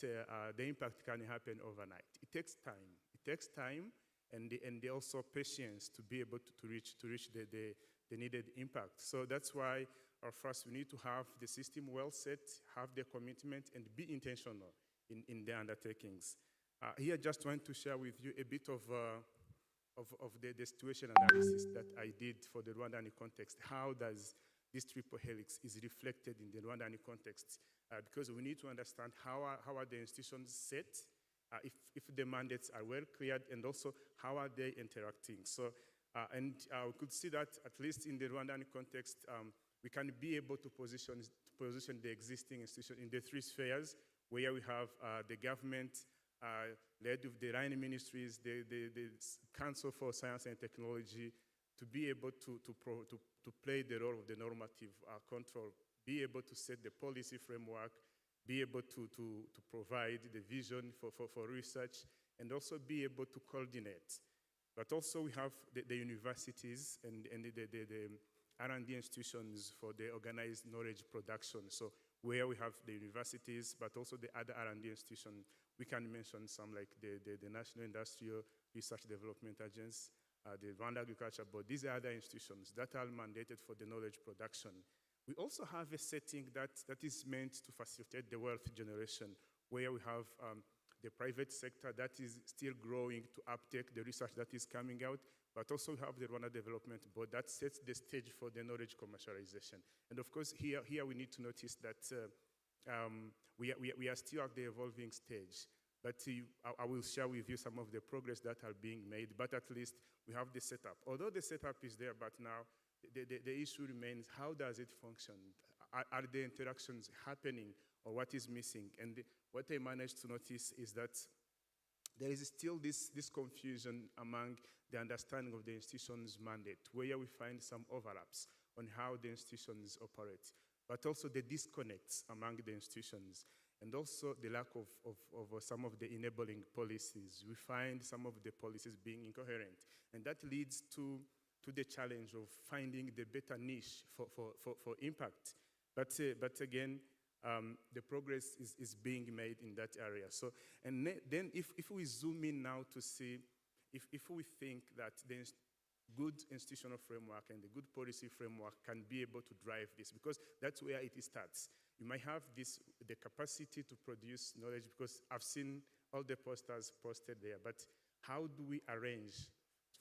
the impact can happen overnight. It takes time. It takes time and also patience to be able to reach the needed impact. So that's why first we need to have the system well set, have the commitment, and be intentional in the undertakings. Here, I just want to share with you a bit of the situation analysis that I did for the Rwandan context. How does this triple helix is reflected in the Rwandan context? Because we need to understand how are the institutions set, if the mandates are well cleared, and also how are they interacting. So, and we could see that at least in the Rwandan context, we can be able to position the existing institution in the three spheres, where we have the government led with the line ministries, the Council for Science and Technology, to be able to play the role of the normative control, be able to set the policy framework, be able to provide the vision for research, and also be able to coordinate. But also we have the universities and the R&D institutions for the organized knowledge production. So where we have the universities, but also the other R&D institutions. We can mention some like the National Industrial Research Development Agency, the Rwanda Agriculture Board. These are other institutions that are mandated for the knowledge production. We also have a setting that is meant to facilitate the wealth generation, where we have the private sector that is still growing to uptake the research that is coming out, but also we have the Rwanda Development Board that sets the stage for the knowledge commercialization. And of course, here we need to notice that we are still at the evolving stage. But I will share with you some of the progress that are being made, but at least we have the setup. Although the setup is there, but now the issue remains, how does it function? Are the interactions happening, or what is missing? And what I managed to notice is that there is still this confusion among the understanding of the institution's mandate, where we find some overlaps on how the institutions operate, but also the disconnects among the institutions, and also the lack of some of the enabling policies. We find some of the policies being incoherent, and that leads to the challenge of finding the better niche for impact. But again, the progress is being made in that area. So, and then if we zoom in now to see if we think that the good institutional framework and the good policy framework can be able to drive this, because that's where it starts. You might have the capacity to produce knowledge, because I've seen all the posters posted there, but how do we arrange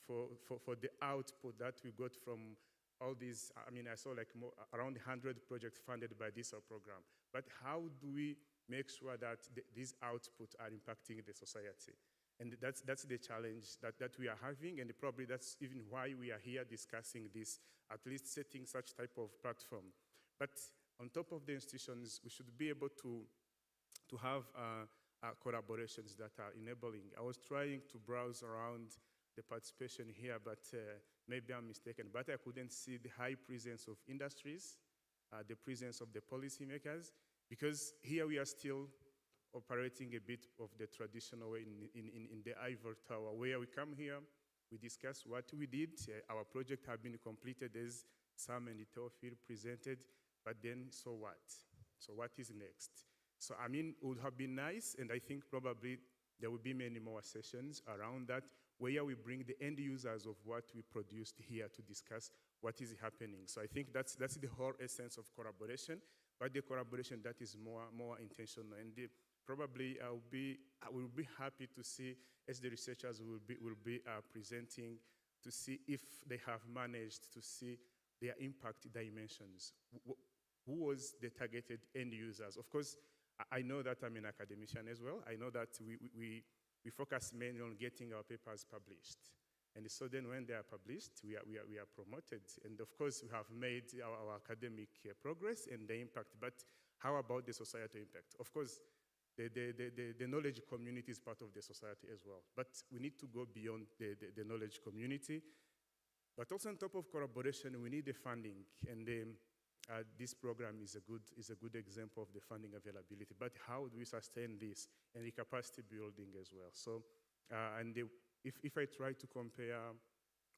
for the output that we got from all these? I mean, I saw like around 100 projects funded by this program, but how do we make sure that these outputs are impacting the society? And that's the challenge that we are having, and probably that's even why we are here discussing this, at least setting such type of platform. But on top of the institutions, we should be able to have collaborations that are enabling. I was trying to browse around the participation here, but maybe I'm mistaken, but I couldn't see the high presence of industries, the presence of the policymakers, because here we are still operating a bit of the traditional way in the Ivory Tower, where we come here, we discuss what we did. Our project have been completed as Sam and Theophile presented, but then so what? So what is next? So I mean, it would have been nice, and I think probably there will be many more sessions around that, where we bring the end users of what we produced here to discuss what is happening. So I think that's the whole essence of collaboration, but the collaboration that is more intentional. And probably I will be happy to see, as the researchers will be presenting, to see if they have managed to see their impact dimensions. Who was the targeted end users? Of course, I know that I'm an academician as well. I know that we focus mainly on getting our papers published. And so then when they are published, we are promoted. And of course, we have made our academic progress and the impact, but how about the societal impact? Of course, the knowledge community is part of the society as well, but we need to go beyond the knowledge community. But also on top of collaboration, we need the funding, and this program is a good example of the funding availability. But how do we sustain this, and the capacity building as well? So, if I try to compare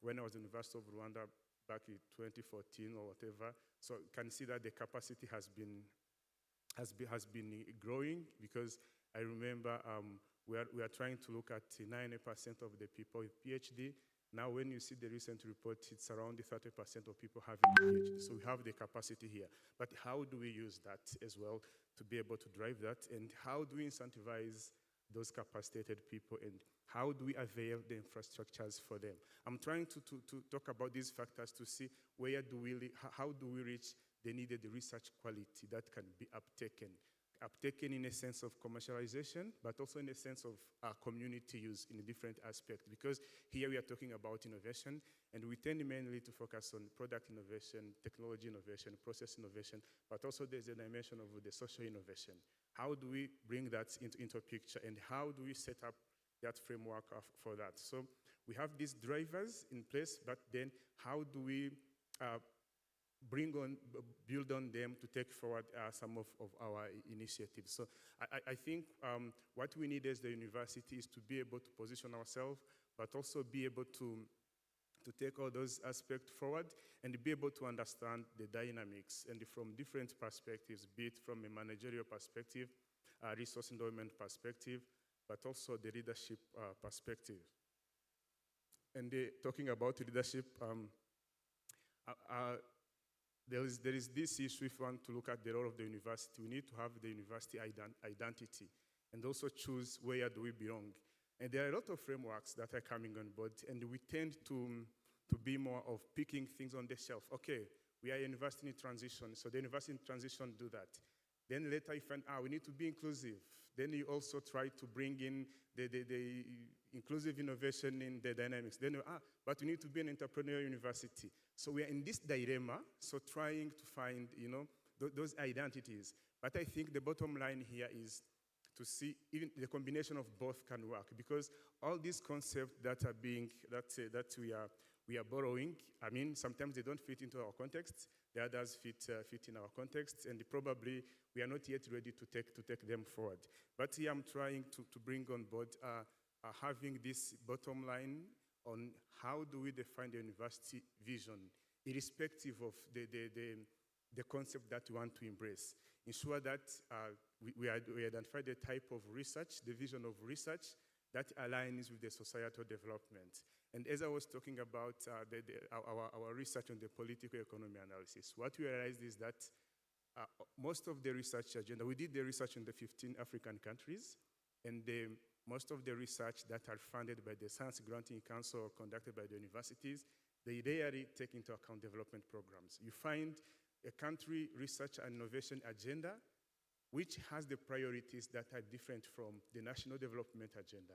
when I was at the University of Rwanda back in 2014 or whatever, so you can see that the capacity has been growing, because I remember we are trying to look at 90% of the people with PhD. Now, when you see the recent report, it's around 30% of people having PhD. So we have the capacity here. But how do we use that as well to be able to drive that? And how do we incentivize those capacitated people? And how do we avail the infrastructures for them? I'm trying to talk about these factors to see how do we reach the needed research quality that can be uptaken in a sense of commercialization, but also in a sense of community use in a different aspect. Because here we are talking about innovation, and we tend mainly to focus on product innovation, technology innovation, process innovation, but also there's a dimension of the social innovation. How do we bring that into a picture, and how do we set up that framework for that? So we have these drivers in place, but then how do we build on them to take forward some of our initiatives? So I think what we need as the university is to be able to position ourselves, but also be able to take all those aspects forward and be able to understand the dynamics and from different perspectives, be it from a managerial perspective, resource endowment perspective, but also the leadership perspective. And talking about leadership, there is this issue. If we want to look at the role of the university, we need to have the university identity and also choose where do we belong. And there are a lot of frameworks that are coming on board, and we tend to be more of picking things on the shelf. Okay, we are a university in transition, so the university in transition do that. Then later you find, we need to be inclusive. Then you also try to bring in the inclusive innovation in the dynamics. Then but we need to be an entrepreneurial university. So we are in this dilemma, so trying to find, those identities. But I think the bottom line here is to see even the combination of both can work, because all these concepts that are being, that we are borrowing, I mean, sometimes they don't fit into our context, the others fit in our context, and probably we are not yet ready to take them forward. But here I'm trying to bring on board having this bottom line on how do we define the university vision, irrespective of the concept that we want to embrace. Ensure that we identify the type of research, the vision of research that aligns with the societal development. And as I was talking about our research on the political economy analysis, what we realized is that most of the research agenda, we did the research in the 15 African countries, and most of the research that are funded by the Science Granting Council or conducted by the universities, they rarely take into account development programs. You find a country research and innovation agenda which has the priorities that are different from the national development agenda.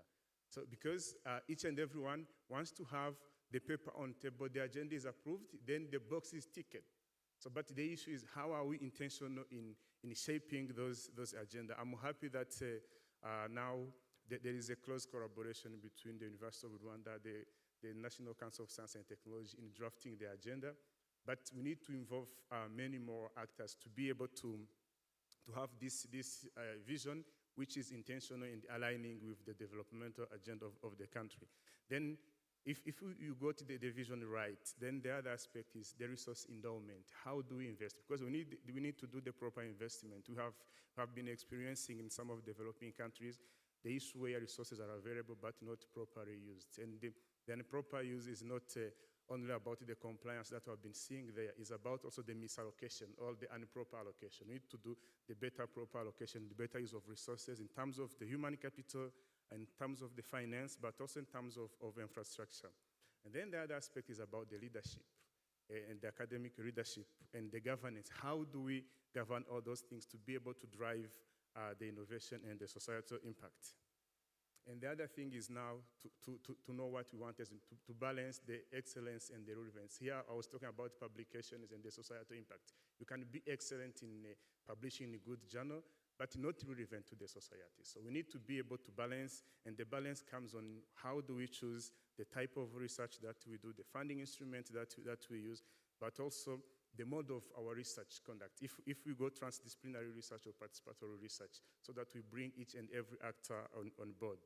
So because each and everyone wants to have the paper on table, the agenda is approved, then the box is ticked. So, but the issue is how are we intentional in shaping those agenda? I'm happy that now there is a close collaboration between the University of Rwanda, the National Council of Science and Technology in drafting the agenda. But we need to involve many more actors to be able to have this vision, which is intentional in aligning with the developmental agenda of the country. Then if you go to the vision right, then the other aspect is the resource endowment. How do we invest? Because we need to do the proper investment. We have been experiencing in some of the developing countries the issue where resources are available but not properly used. And then proper use is not only about the compliance that we have been seeing there, is about also the misallocation or the improper allocation. We need to do the better proper allocation, the better use of resources in terms of the human capital, in terms of the finance, but also in terms of infrastructure. And then the other aspect is about the leadership and the academic leadership and the governance. How do we govern all those things to be able to drive the innovation and the societal impact? And the other thing is now to know what we want is to balance the excellence and the relevance. Here I was talking about publications and the societal impact. You can be excellent in publishing a good journal, but not relevant to the society. So we need to be able to balance, and the balance comes on how do we choose the type of research that we do, the funding instrument that we use, but also the mode of our research conduct. If we go transdisciplinary research or participatory research, so that we bring each and every actor on board.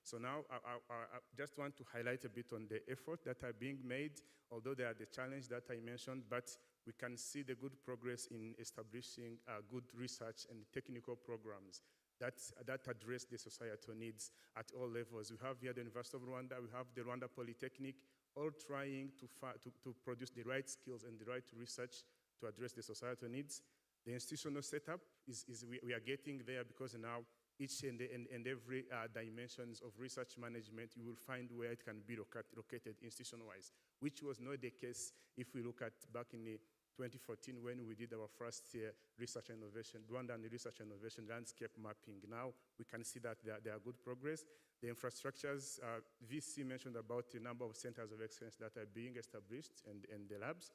So now I just want to highlight a bit on the effort that are being made, although there are the challenges that I mentioned, but we can see the good progress in establishing good research and technical programs that address the societal needs at all levels. We have here the University of Rwanda, we have the Rwanda Polytechnic, all trying to produce the right skills and the right research to address the societal needs. The institutional setup we are getting there, because now each and every dimensions of research management, you will find where it can be located institution-wise, which was not the case if we look at back in 2014 when we did our first research and innovation, Rwandan research and innovation landscape mapping. Now we can see that there are good progress. The infrastructures, VC mentioned about the number of centers of excellence that are being established and the labs.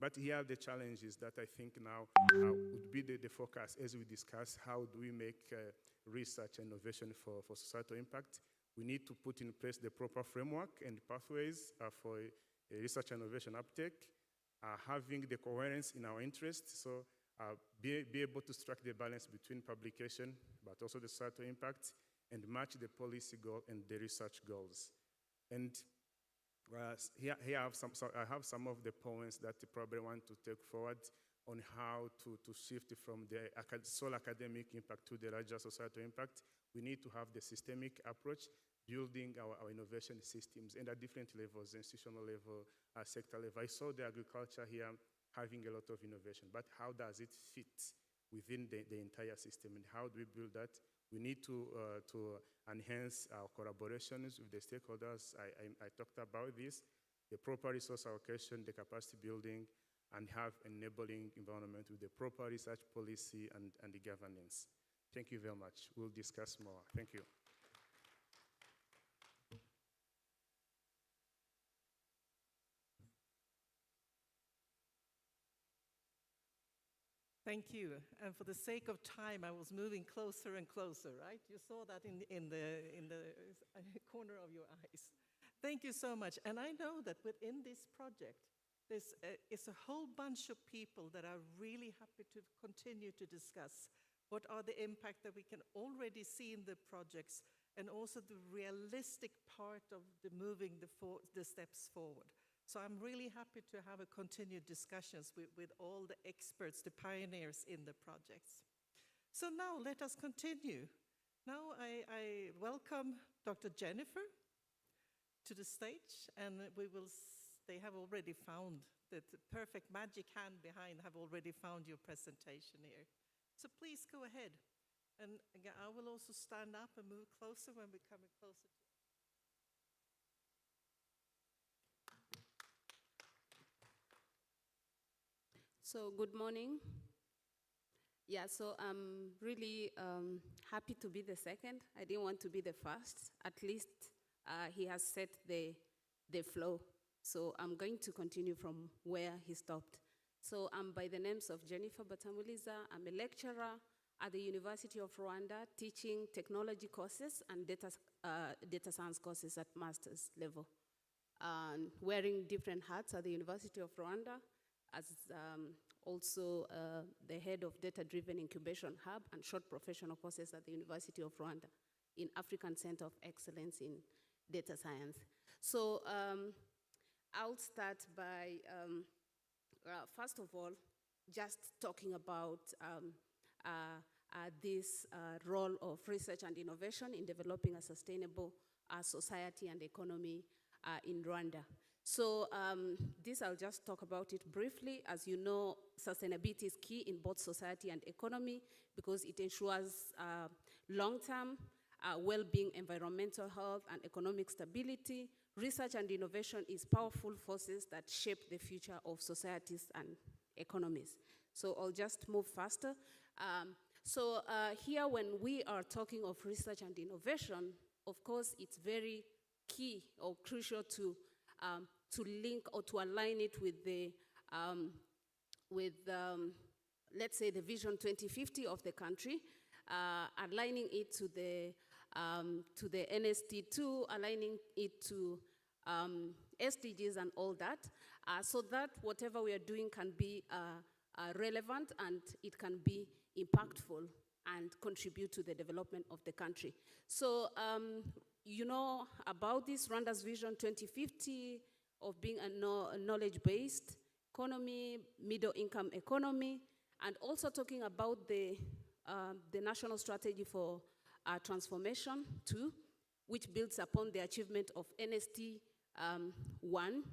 But here the challenge is that I think now would be the focus as we discuss how do we make research and innovation for societal impact. We need to put in place the proper framework and pathways for a research and innovation uptake, having the coherence in our interests, so be able to strike the balance between publication, but also the societal impact, and match the policy goal and the research goals. And here I have some of the points that I probably want to take forward on how to shift from the sole academic impact to the larger societal impact. We need to have the systemic approach, building our innovation systems, and at different levels, institutional level, sector level. I saw the agriculture here having a lot of innovation, but how does it fit within the entire system, and how do we build that? We need to enhance our collaborations with the stakeholders. I talked about this, the proper resource allocation, the capacity building, and have enabling environment with the proper research policy and the governance. Thank you very much. We'll discuss more. Thank you. Thank you. And for the sake of time, I was moving closer and closer, right? You saw that in the corner of your eyes. Thank you so much. And I know that within this project, it's a whole bunch of people that are really happy to continue to discuss what are the impact that we can already see in the projects, and also the realistic part of the moving the steps forward. So I'm really happy to have a continued discussions with all the experts, the pioneers in the projects. So now let us continue. Now I welcome Dr. Jennifer to the stage, and they have already found the perfect magic hand behind, have already found your presentation here. So please go ahead. And again, I will also stand up and move closer when we're coming closer to. So good morning. Yeah, so I'm really happy to be the second. I didn't want to be the first. At least he has set the flow. So I'm going to continue from where he stopped. So I'm by the names of Jennifer Batamuliza. I'm a lecturer at the University of Rwanda, teaching technology courses and data science courses at master's level. Wearing different hats at the University of Rwanda, as also the head of Data-Driven Incubation Hub and short professional courses at the University of Rwanda in African Center of Excellence in Data Science. So I'll start by, first of all, just talking about this role of research and innovation in developing a sustainable society and economy in Rwanda. So this, I'll just talk about it briefly. As you know, sustainability is key in both society and economy because it ensures long-term well-being, environmental health, and economic stability. Research and innovation is powerful forces that shape the future of societies and economies. So I'll just move faster. Here, when we are talking of research and innovation, of course, it's very key or crucial to link or to align it with the, let's say, the Vision 2050 of the country, aligning it to the NST2, aligning it to SDGs and all that, so that whatever we are doing can be relevant and it can be impactful and contribute to the development of the country. So you know about this Rwanda's Vision 2050 of being a knowledge-based economy, middle-income economy, and also talking about the National Strategy for Transformation 2, which builds upon the achievement of NST 1.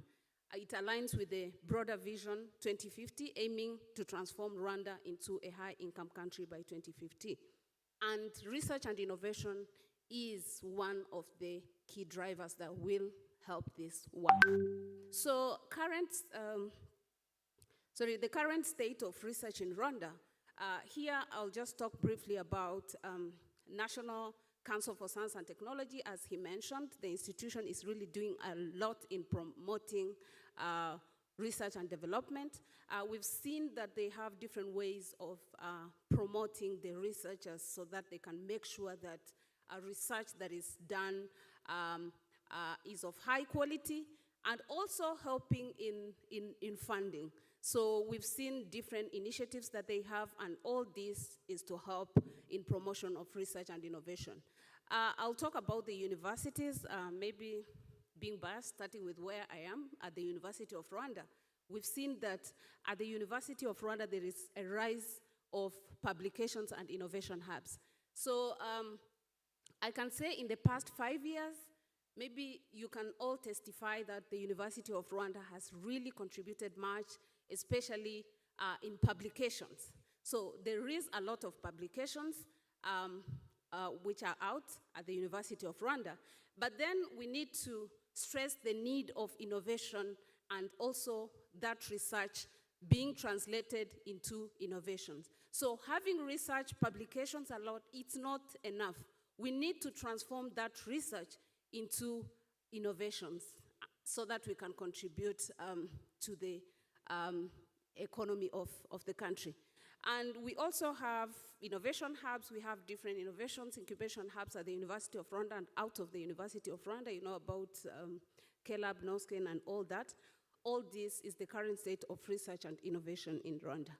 It aligns with the broader Vision 2050, aiming to transform Rwanda into a high-income country by 2050. And research and innovation is one of the key drivers that will help this work. So the current state of research in Rwanda, here I'll just talk briefly about National Council for Science and Technology. As he mentioned, the institution is really doing a lot in promoting research and development. We've seen that they have different ways of promoting the researchers so that they can make sure that research that is done is of high quality, and also helping in funding. So we've seen different initiatives that they have, and all this is to help in promotion of research and innovation. I'll talk about the universities, maybe being biased, starting with where I am, at the University of Rwanda. We've seen that at the University of Rwanda, there is a rise of publications and innovation hubs. So I can say in the past 5 years, maybe you can all testify that the University of Rwanda has really contributed much, especially in publications. So there is a lot of publications which are out at the University of Rwanda, but then we need to stress the need of innovation and also that research being translated into innovations. So having research publications a lot, it's not enough. We need to transform that research into innovations so that we can contribute to the economy of the country. And we also have innovation hubs. We have different innovations, incubation hubs at the University of Rwanda and out of the University of Rwanda. You know about KLab, NOSCAN, and all that. All this is the current state of research and innovation in Rwanda.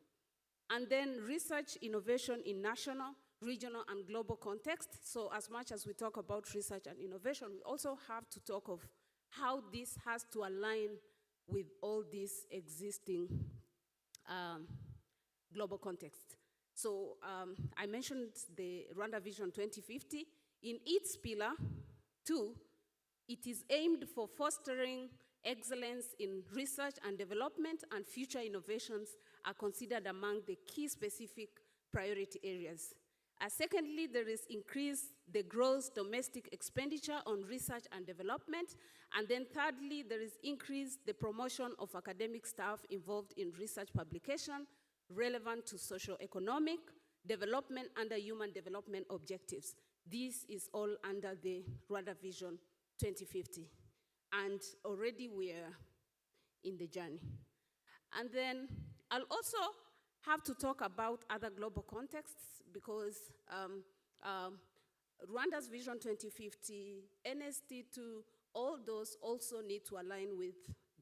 And then research innovation in national, regional, and global context. So as much as we talk about research and innovation, we also have to talk of how this has to align with all these existing global context. So I mentioned the Rwanda Vision 2050. In its pillar 2, it is aimed for fostering excellence in research and development, and future innovations are considered among the key specific priority areas. Secondly, there is increase the gross domestic expenditure on research and development. And then thirdly, there is increase the promotion of academic staff involved in research publication relevant to socio-economic development under human development objectives. This is all under the Rwanda Vision 2050. And already we are in the journey. And then I'll also have to talk about other global contexts, because Rwanda's Vision 2050, NST2, all those also need to align with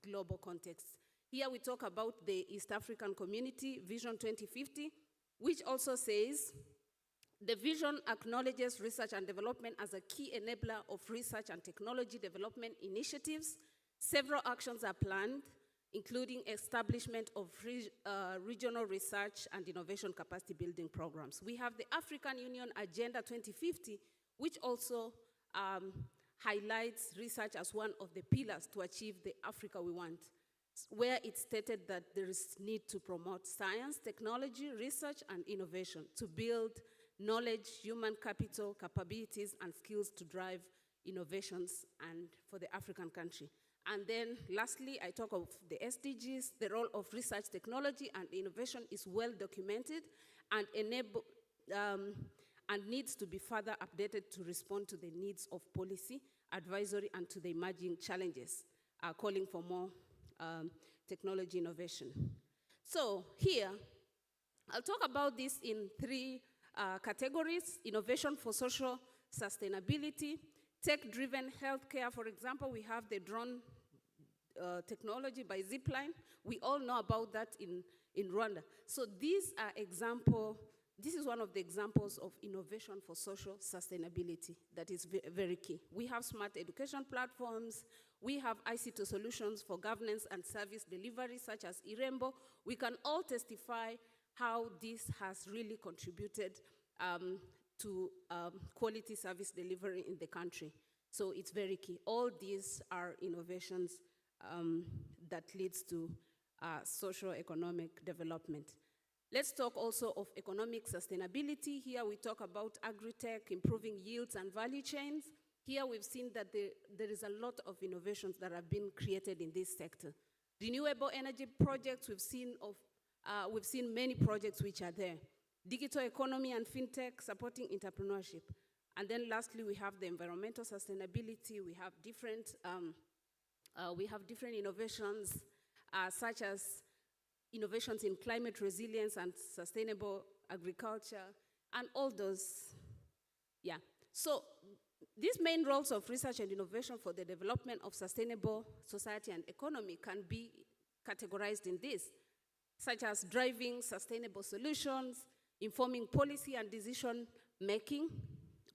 global contexts. Here we talk about the East African Community Vision 2050, which also says, the vision acknowledges research and development as a key enabler of research and technology development initiatives. Several actions are planned, including establishment of regional research and innovation capacity building programs. We have the African Union Agenda 2050, which also highlights research as one of the pillars to achieve the Africa we want, where it stated that there is need to promote science, technology, research, and innovation to build knowledge, human capital, capabilities, and skills to drive innovations and for the African country. And then lastly, I talk of the SDGs. The role of research, technology, and innovation is well documented and and needs to be further updated to respond to the needs of policy, advisory, and to the emerging challenges, calling for more technology innovation. So here, I'll talk about this in 3 categories: innovation for social sustainability, tech-driven healthcare. For example, we have the drone technology by Zipline. We all know about that in Rwanda. So these are examples. This is one of the examples of innovation for social sustainability that is very key. We have smart education platforms. We have ICT solutions for governance and service delivery, such as Irembo. We can all testify how this has really contributed to quality service delivery in the country. So it's very key. All these are innovations that leads to socio-economic development. Let's talk also of economic sustainability. Here we talk about agri-tech, improving yields and value chains. Here we've seen that there is a lot of innovations that have been created in this sector. Renewable energy projects, we've seen many projects which are there. Digital economy and fintech supporting entrepreneurship. And then lastly, we have the environmental sustainability. We have different innovations such as innovations in climate resilience and sustainable agriculture, and all those. Yeah. So these main roles of research and innovation for the development of sustainable society and economy can be categorized in this, such as driving sustainable solutions, informing policy and decision making,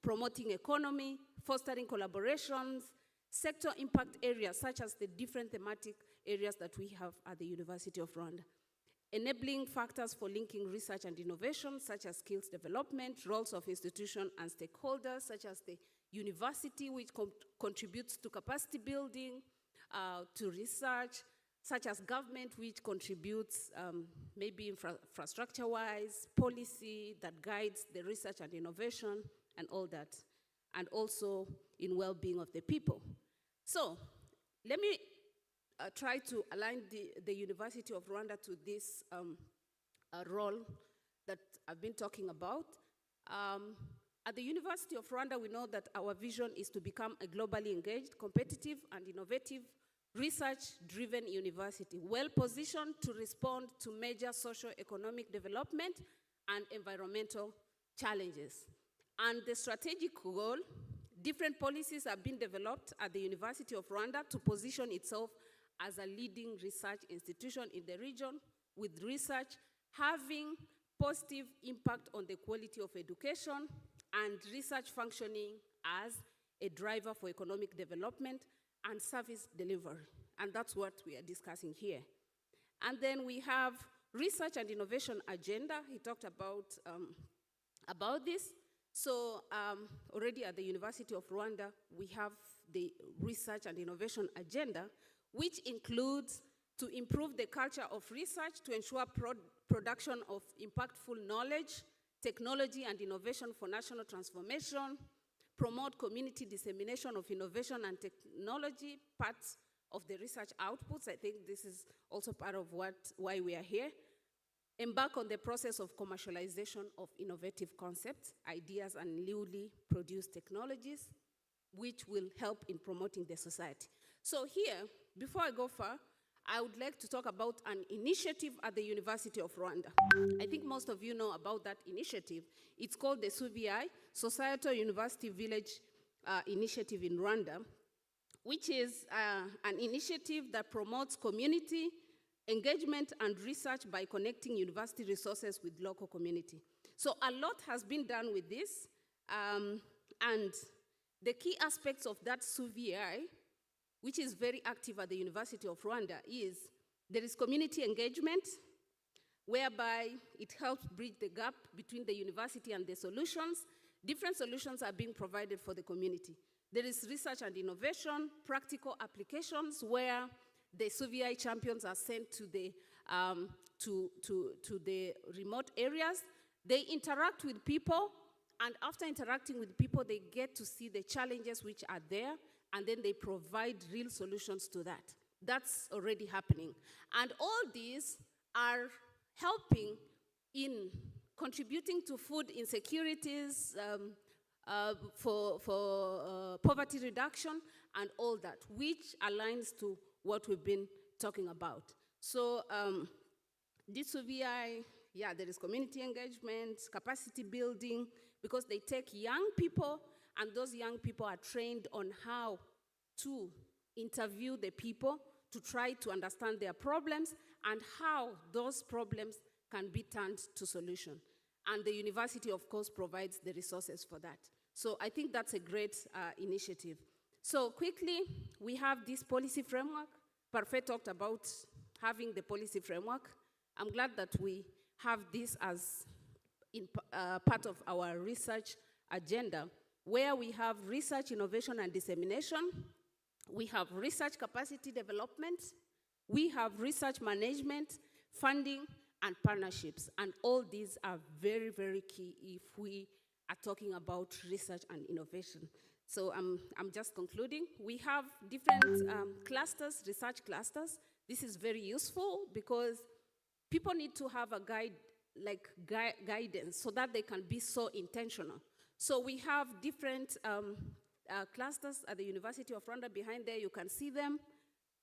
promoting economy, fostering collaborations, sector impact areas such as the different thematic areas that we have at the University of Rwanda, enabling factors for linking research and innovation such as skills development, roles of institution and stakeholders such as the university, which contributes to capacity building, to research, such as government, which contributes maybe infrastructure-wise, policy that guides the research and innovation and all that, and also in well-being of the people. So let me try to align the University of Rwanda to this role that I've been talking about. At the University of Rwanda, we know that our vision is to become a globally engaged, competitive, and innovative research-driven university, well-positioned to respond to major socio-economic development and environmental challenges. And the strategic goal, different policies have been developed at the University of Rwanda to position itself as a leading research institution in the region, with research having positive impact on the quality of education and research functioning as a driver for economic development and service delivery. And that's what we are discussing here. And then we have research and innovation agenda. He talked about this. So already at the University of Rwanda, we have the research and innovation agenda, which includes to improve the culture of research to ensure production of impactful knowledge, technology and innovation for national transformation, promote community dissemination of innovation and technology, parts of the research outputs. I think this is also part of why we are here. Embark on the process of commercialization of innovative concepts, ideas, and newly produced technologies, which will help in promoting the society. So here, before I go far, I would like to talk about an initiative at the University of Rwanda. I think most of you know about that initiative. It's called the SUVI, Societal University Village Initiative in Rwanda, which is an initiative that promotes community engagement and research by connecting university resources with local community. So a lot has been done with this, and the key aspects of that SUVI, which is very active at the University of Rwanda, is there is community engagement, whereby it helps bridge the gap between the university and the solutions. Different solutions are being provided for the community. There is research and innovation, practical applications, where the SUVI champions are sent to the remote areas. They interact with people, and after interacting with people, they get to see the challenges which are there, and then they provide real solutions to that. That's already happening. And all these are helping in contributing to food insecurities, for poverty reduction, and all that, which aligns to what we've been talking about. So this SUVI, yeah, there is community engagement, capacity building, because they take young people, and those young people are trained on how to interview the people to try to understand their problems and how those problems can be turned to solution. And the university, of course, provides the resources for that. So I think that's a great initiative. So quickly, we have this policy framework. Parfait talked about having the policy framework. I'm glad that we have this as part of our research agenda, where we have research, innovation, and dissemination. We have research capacity development. We have research management, funding, and partnerships. And all these are very, very key if we are talking about research and innovation. So I'm just concluding. We have different clusters, research clusters. This is very useful because people need to have a guidance so that they can be so intentional. So we have different clusters at the University of Rwanda. Behind there, you can see them.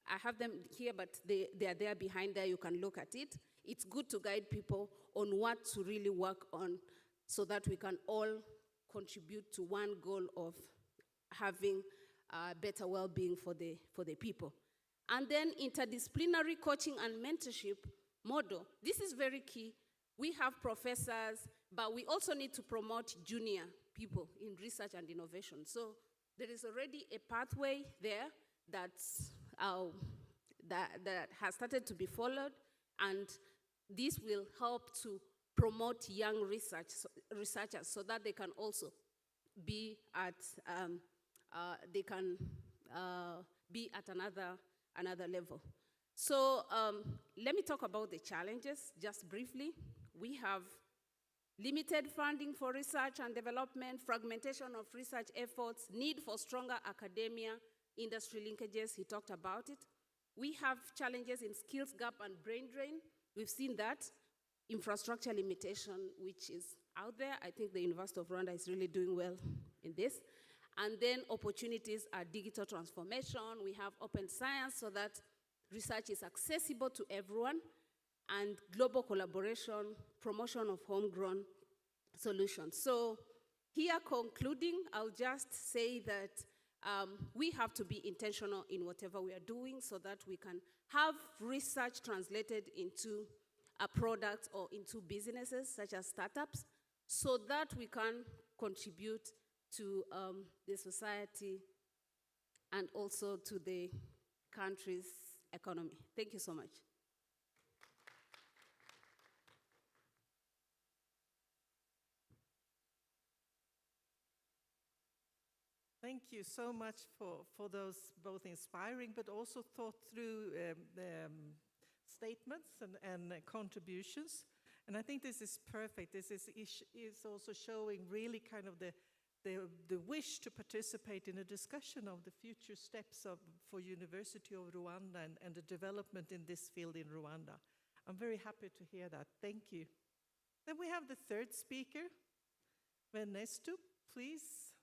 I have them here, but they are there behind there. You can look at it. It's good to guide people on what to really work on so that we can all contribute to one goal of having better well-being for the people. And then interdisciplinary coaching and mentorship model. This is very key. We have professors, but we also need to promote junior people in research and innovation. So there is already a pathway there that has started to be followed, and this will help to promote young researchers so that they can also be at another level. So let me talk about the challenges just briefly. We have limited funding for research and development, fragmentation of research efforts, need for stronger academia, industry linkages, he talked about it. We have challenges in skills gap and brain drain. We've seen that. Infrastructure limitation, which is out there. I think the University of Rwanda is really doing well in this. And then opportunities are digital transformation. We have open science so that research is accessible to everyone, and global collaboration, promotion of homegrown solutions. So here concluding, I'll just say that we have to be intentional in whatever we are doing so that we can have research translated into a product or into businesses such as startups so that we can contribute to the society and also to the country's economy. Thank you so much. Thank you so much for those both inspiring but also thought through statements and contributions. And I think this is perfect. This is also showing really kind of the wish to participate in a discussion of the future steps for University of Rwanda and the development in this field in Rwanda. I'm very happy to hear that. Thank you. Then we have the third speaker, Ernesto, please.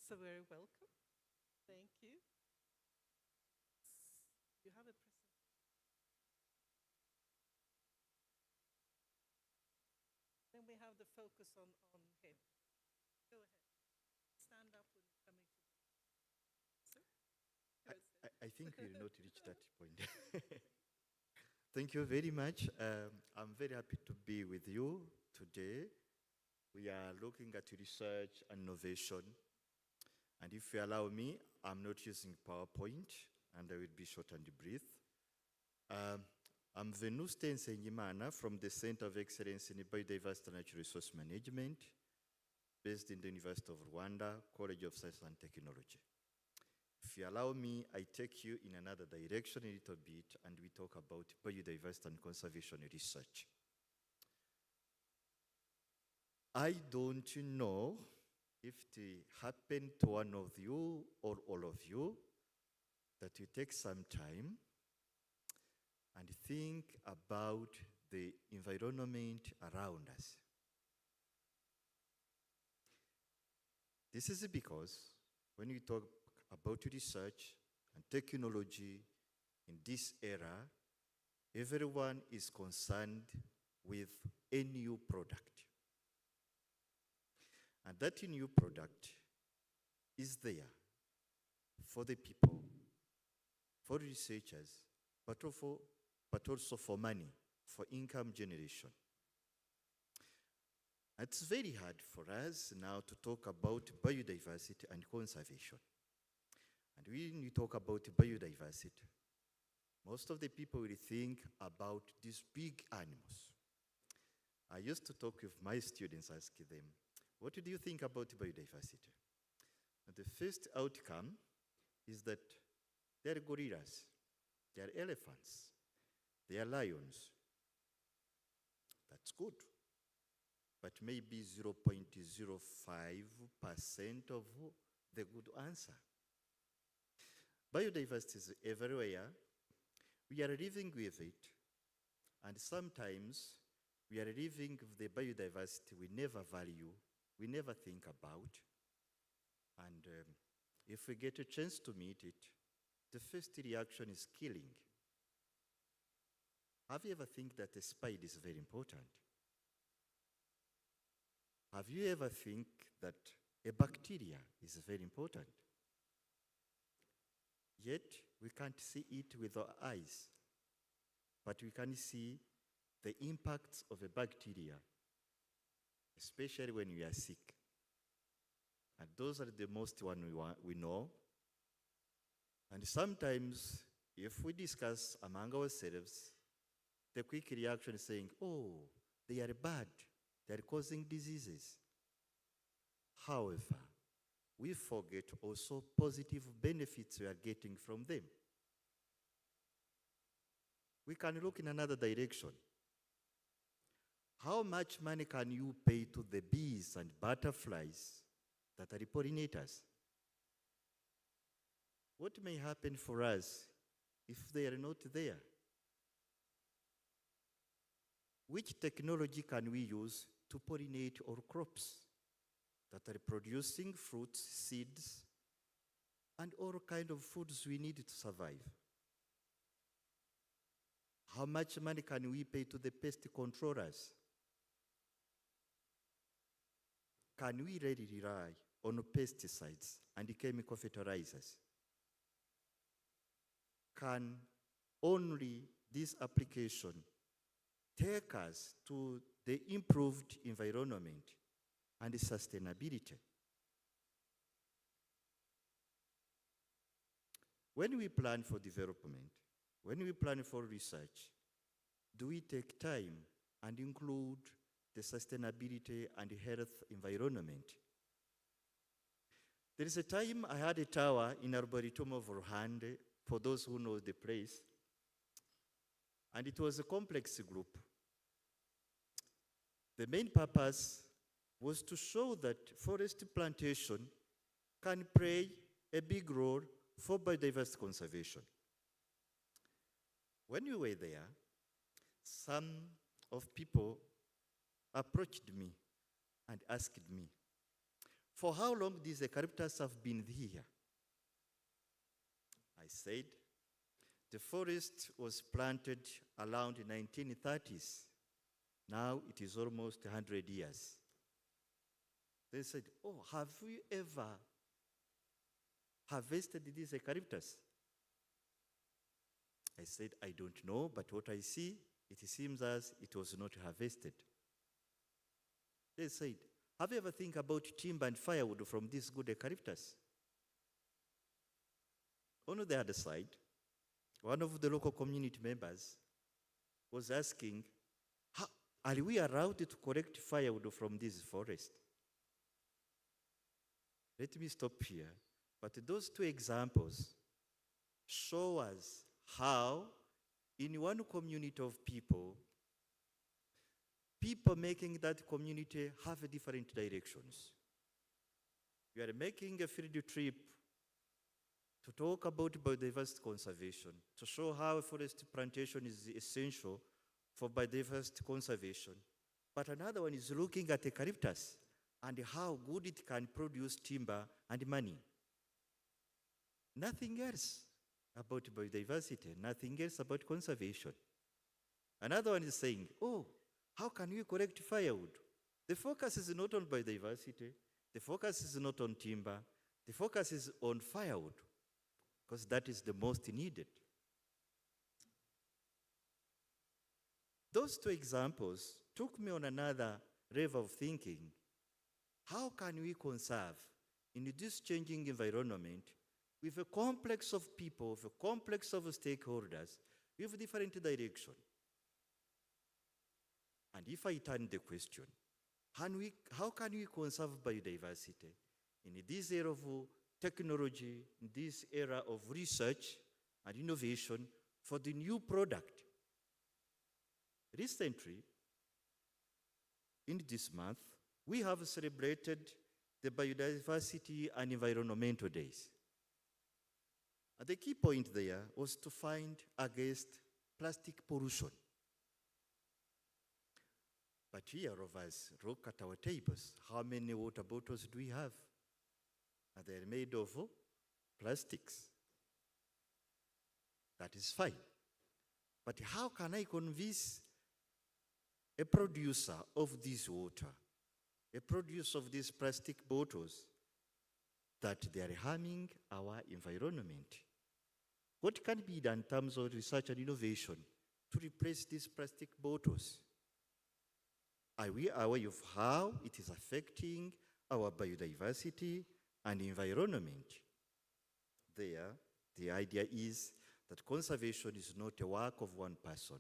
So very welcome. Thank you. You have a presentation. Then we have the focus on him. Go ahead. Stand up when you're coming to the... Sir? I think we'll not reach that point. Thank you very much. I'm very happy to be with you today. We are looking at research and innovation. And if you allow me, I'm not using PowerPoint, and I will be short and brief. I'm Venuste Nsengimana from the Center of Excellence in Biodiversity and Natural Resource Management, based in the University of Rwanda, College of Science and Technology. If you allow me, I take you in another direction a little bit, and we talk about biodiversity and conservation research. I don't know if it happened to one of you or all of you, that you take some time and think about the environment around us. This is because when we talk about research and technology in this era, everyone is concerned with a new product. And that new product is there for the people, for researchers, but also for money, for income generation. It's very hard for us now to talk about biodiversity and conservation. And when we talk about biodiversity, most of the people will think about these big animals. I used to talk with my students, asking them, what do you think about biodiversity? And the first outcome is that there are gorillas, there are elephants, there are lions. That's good. But maybe 0.05% of the good answer. Biodiversity is everywhere. We are living with it. And sometimes we are living with the biodiversity we never value, we never think about. And if we get a chance to meet it, the first reaction is killing. Have you ever think that a spider is very important? Have you ever think that a bacteria is very important? Yet we can't see it with our eyes, but we can see the impacts of a bacteria, especially when we are sick. And those are the most one we know. And sometimes, if we discuss among ourselves, the quick reaction is saying, oh, they are bad, they are causing diseases. However, we forget also positive benefits we are getting from them. We can look in another direction. How much money can you pay to the bees and butterflies that are pollinators? What may happen for us if they are not there? Which technology can we use to pollinate our crops that are producing fruits, seeds, and all kind of foods we need to survive? How much money can we pay to the pest controllers? Can we really rely on pesticides and chemical fertilizers? Can only this application take us to the improved environment and sustainability? When we plan for development, when we plan for research, do we take time and include the sustainability and health environment? There is a time I had a tower in Arboretum of Rohande, for those who know the place, and it was a complex group. The main purpose was to show that forest plantation can play a big role for biodiversity conservation. When we were there, some of people approached me and asked me, for how long these eucalyptus have been here? I said, the forest was planted around the 1930s. Now it is almost 100 years. They said, oh, have you ever harvested these eucalyptus? I said, I don't know, but what I see, it seems as it was not harvested. They said, have you ever think about timber and firewood from this good eucalyptus? On the other side, one of the local community members was asking, how are we allowed to collect firewood from this forest? Let me stop here. But those two examples show us how in one community of people, people making that community have different directions. We are making a field trip to talk about biodiversity conservation, to show how forest plantation is essential for biodiversity conservation. But another one is looking at eucalyptus and how good it can produce timber and money. Nothing else about biodiversity, nothing else about conservation. Another one is saying, oh, how can we collect firewood? The focus is not on biodiversity, the focus is not on timber, the focus is on firewood, because that is the most needed. Those two examples took me on another level of thinking. How can we conserve in this changing environment with a complex of people, with a complex of stakeholders, with different direction? And if I turn the question, how can we conserve biodiversity in this era of technology, in this era of research and innovation for the new product? Recently, in this month, we have celebrated the Biodiversity and Environmental Days. And the key point there was to find against plastic pollution. But here of us, look at our tables. How many water bottles do we have? And they're made of plastics. That is fine. But how can I convince a producer of this water, a producer of these plastic bottles, that they are harming our environment? What can be done in terms of research and innovation to replace these plastic bottles? Are we aware of how it is affecting our biodiversity and environment? There, the idea is that conservation is not a work of one person.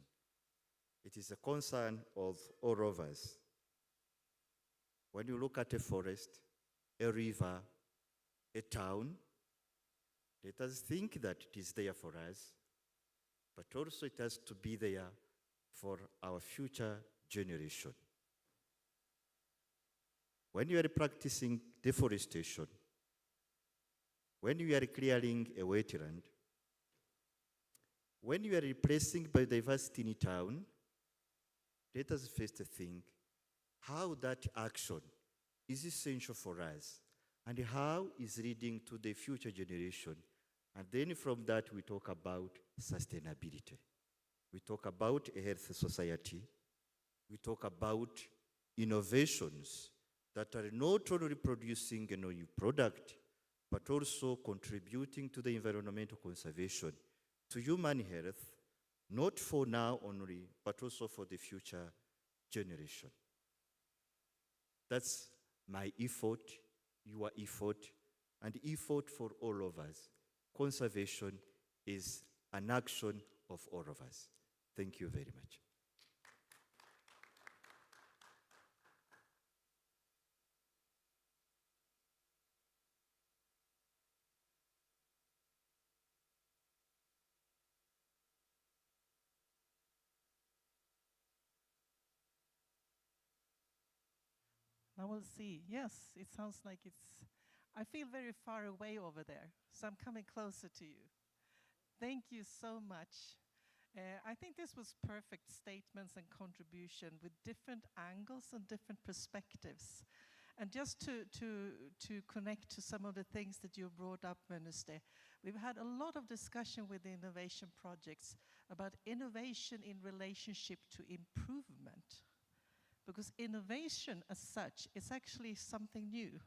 It is a concern of all of us. When you look at a forest, a river, a town, let us think that it is there for us, but also it has to be there for our future generation. When you are practicing deforestation, when you are clearing a wetland, when you are replacing biodiversity in a town, let us first think how that action is essential for us and how is leading to the future generation. And then from that, we talk about sustainability. We talk about a healthy society. We talk about innovations that are not only producing a new product, but also contributing to the environmental conservation, to human health, not for now only, but also for the future generation. That's my effort, your effort, and effort for all of us. Conservation is an action of all of us. Thank you very much. Now we'll see. Yes, it sounds like it's, I feel very far away over there, so I'm coming closer to you. Thank you so much. I think this was perfect statements and contribution with different angles and different perspectives. And just to connect to some of the things that you brought up, Minister, we've had a lot of discussion with the innovation projects about innovation in relationship to improvement. Because innovation as such is actually something new.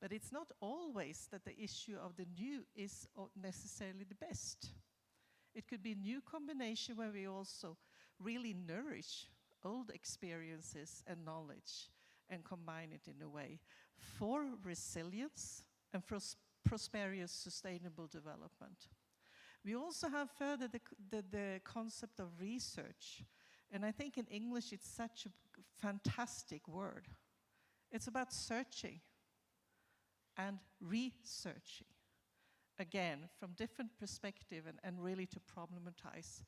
But it's not always that the issue of the new is necessarily the best. It could be a new combination where we also really nourish old experiences and knowledge and combine it in a way for resilience and for prosperous sustainable development. We also have further the concept of research. And I think in English it's such a fantastic word. It's about searching and researching. Again, from different perspective and really to problematize.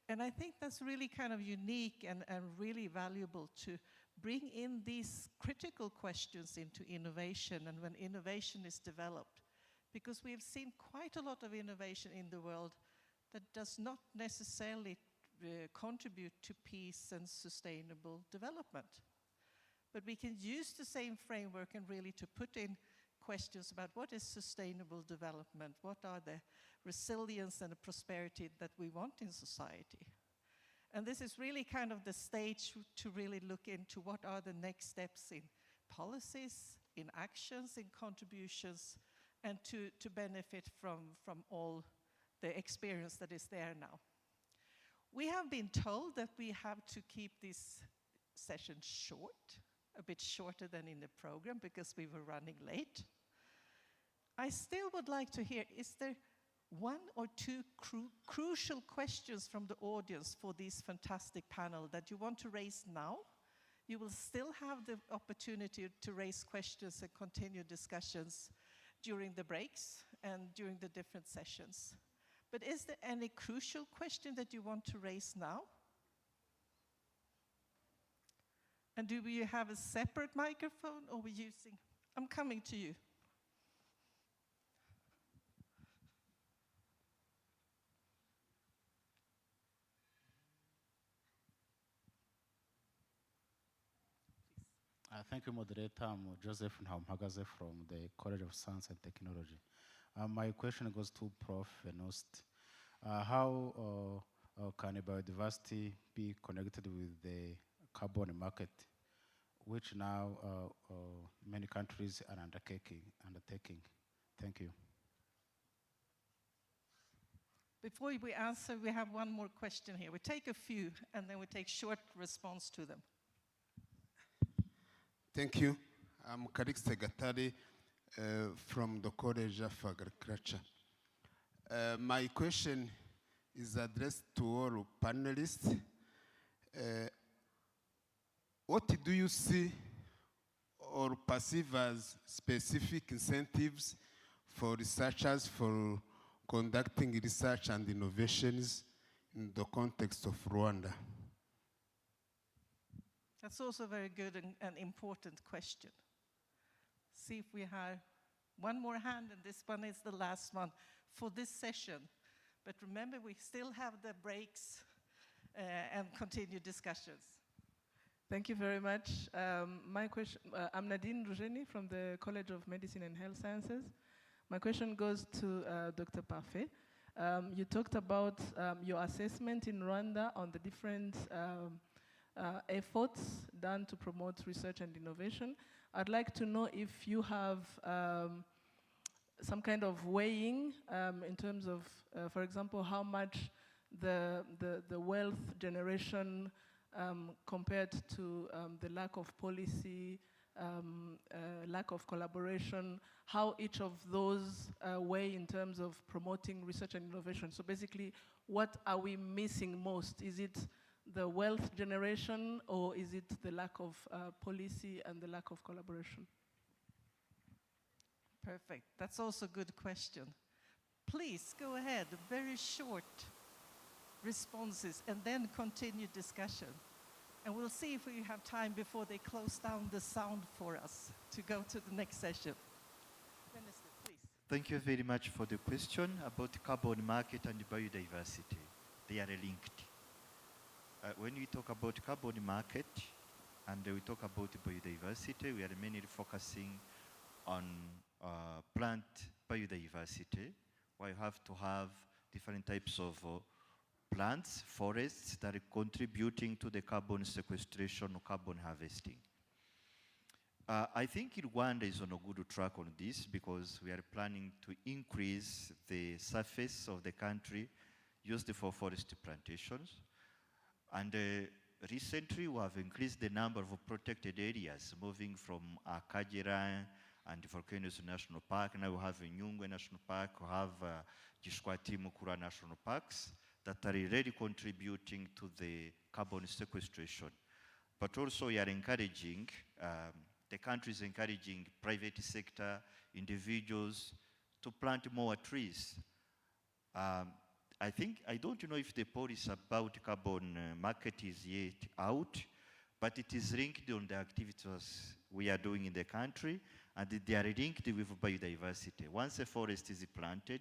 And I think that's really kind of unique and really valuable to bring in these critical questions into innovation and when innovation is developed. Because we've seen quite a lot of innovation in the world that does not necessarily contribute to peace and sustainable development. But we can use the same framework and really to put in questions about what is sustainable development, what are the resilience and the prosperity that we want in society. And this is really kind of the stage to really look into what are the next steps in policies, in actions, in contributions, and to benefit from all the experience that is there now. We have been told that we have to keep this session short, a bit shorter than in the program because we were running late. I still would like to hear, is there one or two crucial questions from the audience for this fantastic panel that you want to raise now? You will still have the opportunity to raise questions and continue discussions during the breaks and during the different sessions. But is there any crucial question that you want to raise now? And do we have a separate microphone or are we using? I'm coming to you. Thank you, moderator. I'm Joseph Nhaumhagaze from the College of Science and Technology. My question goes to Prof. Venost. How can biodiversity be connected with the carbon market, which now many countries are undertaking? Thank you. Before we answer, we have one more question here. We take a few, and then we take short response to them. Thank you. I'm Karik Segatari from the College of Agriculture. My question is addressed to all panelists. What do you see or perceive as specific incentives for researchers for conducting research and innovations in the context of Rwanda? That's also a very good and important question. See if we have one more hand, and this one is the last one for this session. But remember, we still have the breaks and continued discussions. Thank you very much. My question, I'm Nadine Rujeni from the College of Medicine and Health Sciences. My question goes to Dr. Parfait. You talked about your assessment in Rwanda on the different efforts done to promote research and innovation. I'd like to know if you have some kind of weighing in terms of, for example, how much the wealth generation compared to the lack of policy, lack of collaboration, how each of those weigh in terms of promoting research and innovation. So basically, what are we missing most? Is it the wealth generation, or is it the lack of policy and the lack of collaboration? Perfect. That's also a good question. Please go ahead, very short responses, and then continue discussion. And we'll see if we have time before they close down the sound for us to go to the next session. Minister, please. Thank you very much for the question about carbon market and biodiversity. They are linked. When we talk about carbon market and we talk about biodiversity, we are mainly focusing on plant biodiversity, where you have to have different types of plants, forests that are contributing to the carbon sequestration or carbon harvesting. I think Rwanda is on a good track on this because we are planning to increase the surface of the country used for forest plantations. And recently we have increased the number of protected areas, moving from Akagera and Volcanoes National Park. Now we have Nyungwe National Park, we have Gishwati Mukura National Parks that are already contributing to the carbon sequestration. But also we are encouraging, the country is encouraging private sector, individuals to plant more trees. I don't know if the policy about carbon market is yet out, but it is linked on the activities we are doing in the country, and they are linked with biodiversity. Once a forest is planted,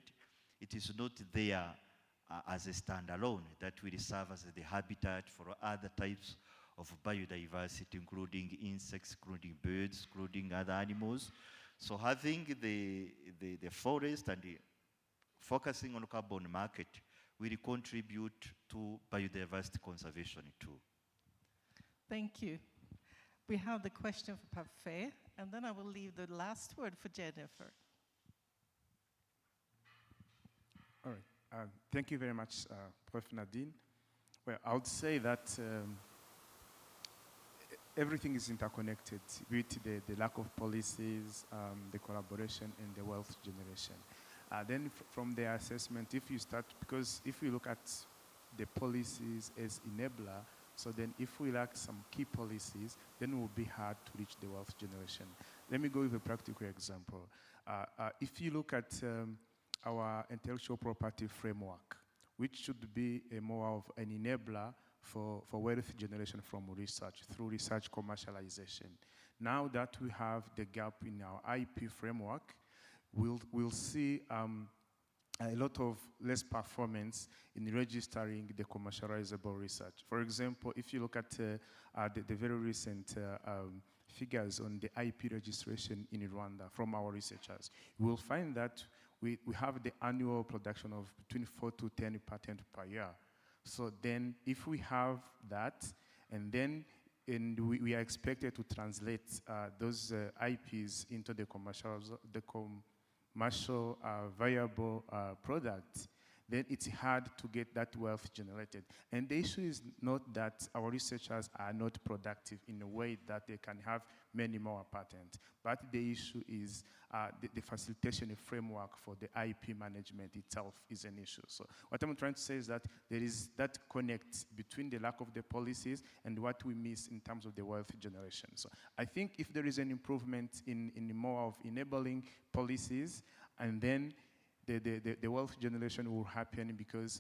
it is not there as a standalone. That will serve as the habitat for other types of biodiversity, including insects, including birds, including other animals. So having the forest and focusing on carbon market will contribute to biodiversity conservation too. Thank you. We have the question for Parfait, and then I will leave the last word for Jennifer. All right. Thank you very much, Prof. Nadine. Well, I would say that everything is interconnected with the lack of policies, the collaboration, and the wealth generation. Then from the assessment, if you start, because if we look at the policies as enabler, so then if we lack some key policies, then it will be hard to reach the wealth generation. Let me go with a practical example. If you look at our intellectual property framework, which should be more of an enabler for wealth generation from research, through research commercialization. Now that we have the gap in our IP framework, we'll see a lot of less performance in registering the commercializable research. For example, if you look at the very recent figures on the IP registration in Rwanda from our researchers, you will find that we have the annual production of between 4 to 10 patents per year. So then if we have that, and then we are expected to translate those IPs into the commercial viable product, then it's hard to get that wealth generated. And the issue is not that our researchers are not productive in a way that they can have many more patents, but the issue is the facilitation framework for the IP management itself is an issue. So what I'm trying to say is that there is that connect between the lack of the policies and what we miss in terms of the wealth generation. So I think if there is an improvement in more of enabling policies, and then the wealth generation will happen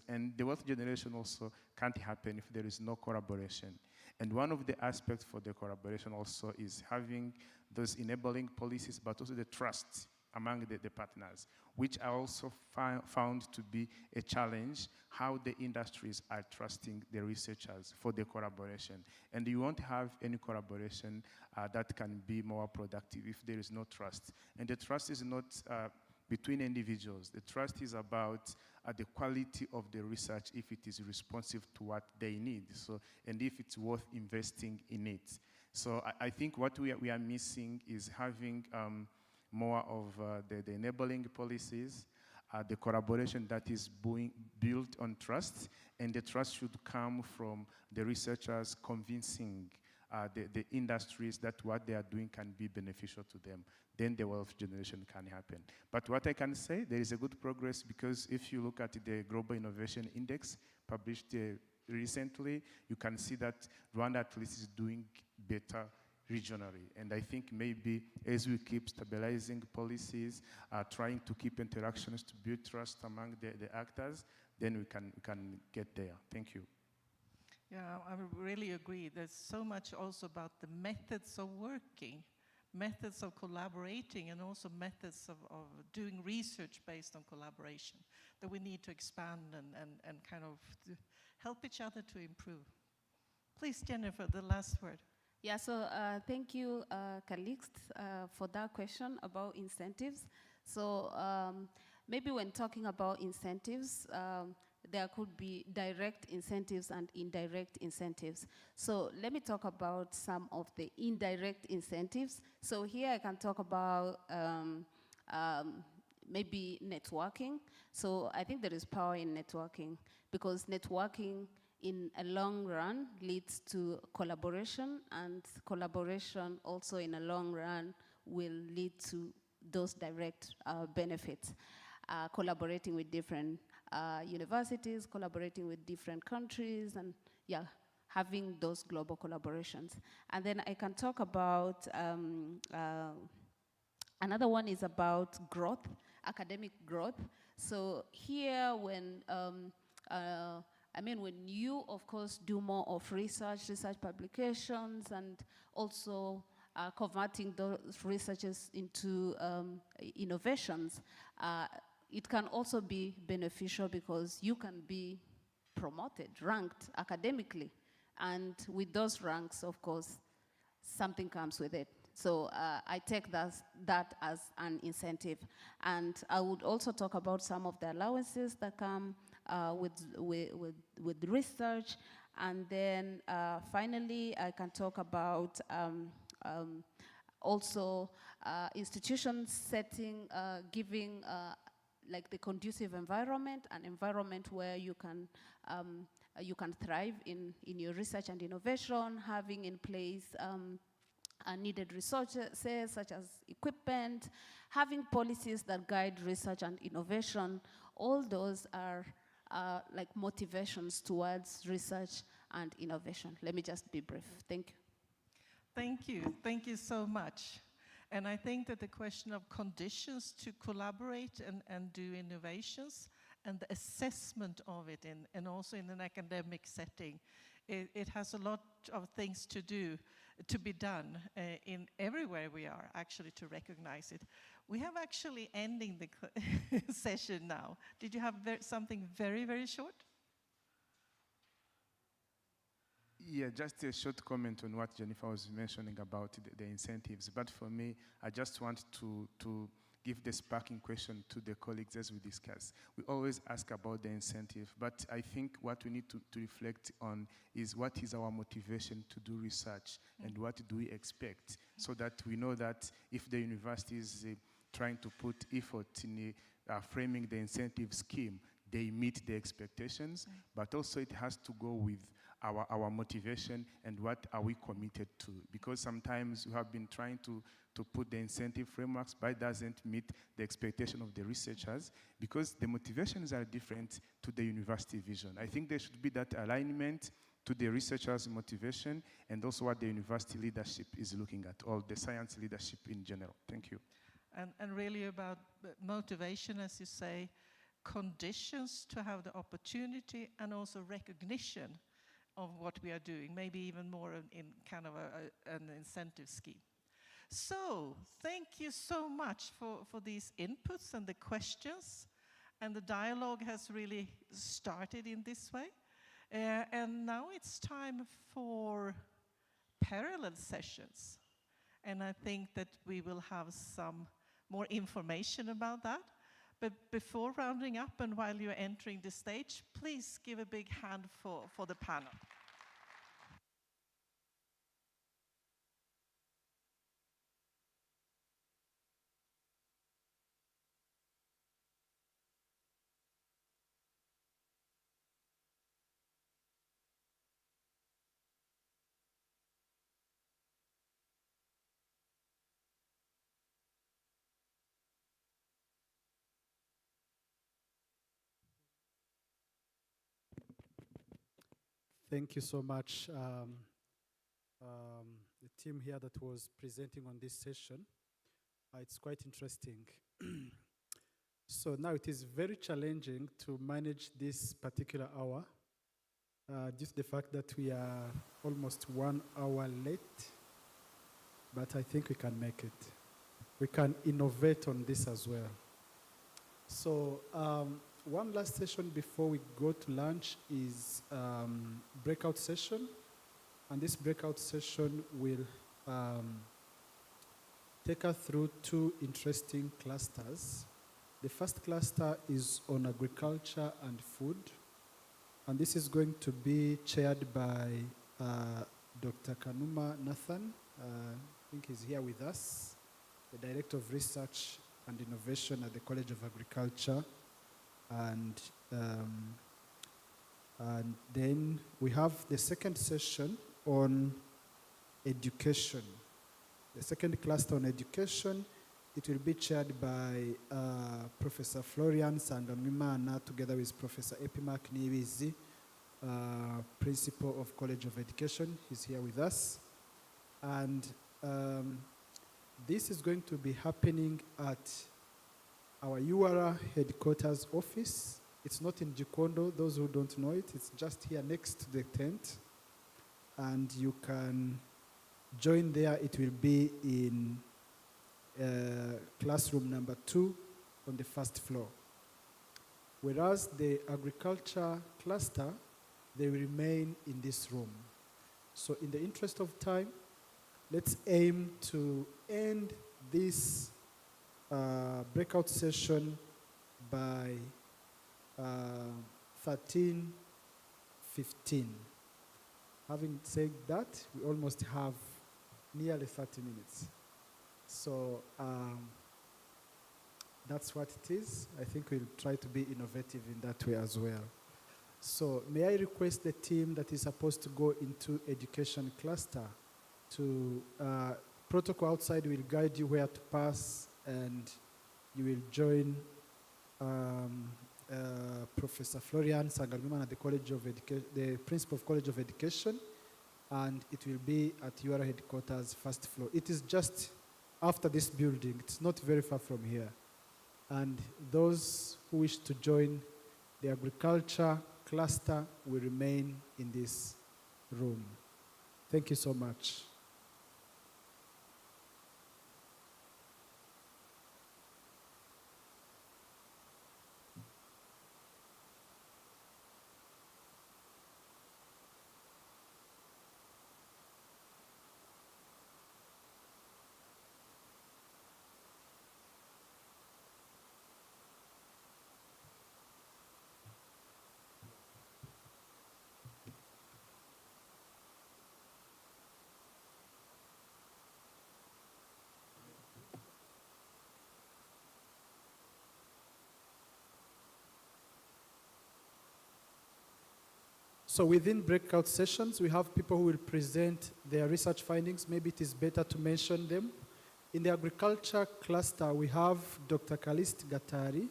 and the wealth generation also can't happen if there is no collaboration. And one of the aspects for the collaboration also is having those enabling policies, but also the trust among the partners, which I also found to be a challenge, how the industries are trusting the researchers for the collaboration. And you won't have any collaboration that can be more productive if there is no trust. And the trust is not between individuals. The trust is about the quality of the research, if it is responsive to what they need, and if it's worth investing in it. So I think what we are missing is having more of the enabling policies, the collaboration that is built on trust, and the trust should come from the researchers convincing the industries that what they are doing can be beneficial to them. Then the wealth generation can happen. But what I can say, there is a good progress, because if you look at the Global Innovation Index published recently, you can see that Rwanda at least is doing better regionally. And I think maybe as we keep stabilizing policies, trying to keep interactions to build trust among the actors, then we can get there. Thank you. Yeah, I really agree. There's so much also about the methods of working, methods of collaborating, and also methods of doing research based on collaboration that we need to expand and kind of help each other to improve. Please, Jennifer, the last word. Yeah, so thank you, Calixte, for that question about incentives. So maybe when talking about incentives, there could be direct incentives and indirect incentives. So let me talk about some of the indirect incentives. So here I can talk about maybe networking. So I think there is power in networking, because networking in a long run leads to collaboration, and collaboration also in a long run will lead to those direct benefits. Collaborating with different universities, collaborating with different countries, and yeah, having those global collaborations. And then I can talk about, another one is about growth, academic growth. So here when, when you, of course, do more of research publications, and also converting those researches into innovations, it can also be beneficial, because you can be promoted, ranked academically. And with those ranks, of course, something comes with it. So I take that as an incentive. And I would also talk about some of the allowances that come with research. And then finally, I can talk about also institutions setting, giving like the conducive environment, an environment where you can thrive in your research and innovation, having in place needed resources such as equipment, having policies that guide research and innovation. All those are like motivations towards research and innovation. Let me just be brief. Thank you. Thank you. Thank you so much. And I think that the question of conditions to collaborate and do innovations, and the assessment of it, and also in an academic setting, it has a lot of things to be done in everywhere we are, actually, to recognize it. We have actually ending the session now. Did you have something very, very short? Yeah, just a short comment on what Jennifer was mentioning about the incentives. But for me, I just want to give the sparking question to the colleagues as we discuss. We always ask about the incentive, but I think what we need to reflect on is what is our motivation to do research and what do we expect, so that we know that if the university is trying to put effort in framing the incentive scheme, they meet the expectations, but also it has to go with our motivation and what are we committed to. Because sometimes we have been trying to put the incentive frameworks, but it doesn't meet the expectation of the researchers because the motivations are different to the university vision. I think there should be that alignment to the researchers' motivation and also what the university leadership is looking at, or the science leadership in general. Thank you. And really about motivation, as you say, conditions to have the opportunity and also recognition of what we are doing, maybe even more in kind of an incentive scheme. So, thank you so much for these inputs and the questions. And the dialogue has really started in this way. And now it's time for parallel sessions. And I think that we will have some more information about that. But before rounding up and while you're entering the stage, please give a big hand for the panel. Thank you so much, the team here that was presenting on this session. It's quite interesting. So now it is very challenging to manage this particular hour due to the fact that we are almost 1 hour late, but I think we can make it. We can innovate on this as well. So one last session before we go to lunch is breakout session. And this breakout session will take us through 2 interesting clusters. The first cluster is on agriculture and food. And this is going to be chaired by Dr. Kanuma Nathan. I think he's here with us, the Director of Research and Innovation at the College of Agriculture. And then we have the second session on education. The second cluster on education, it will be chaired by Professor Florian Sangamimana together with Professor Epimark Niwizi, Principal of College of Education. He's here with us. And this is going to be happening at our URA headquarters office. It's not in Gikondo, those who don't know it, it's just here next to the tent. And you can join there. It will be in classroom number 2 on the first floor. Whereas the agriculture cluster, they will remain in this room. So in the interest of time, let's aim to end this breakout session by 13:15. Having said that, we almost have nearly 30 minutes. So that's what it is. I think we'll try to be innovative in that way as well. So may I request the team that is supposed to go into education cluster to, protocol outside will guide you where to pass, and you will join Professor Florian Sangarmiman at the College of Education, the Principal of College of Education, and it will be at URA headquarters, first floor. It is just after this building. It's not very far from here. And those who wish to join the agriculture cluster will remain in this room. Thank you so much. So within breakout sessions, we have people who will present their research findings. Maybe it is better to mention them. In the agriculture cluster, we have Dr. Kalist Gatari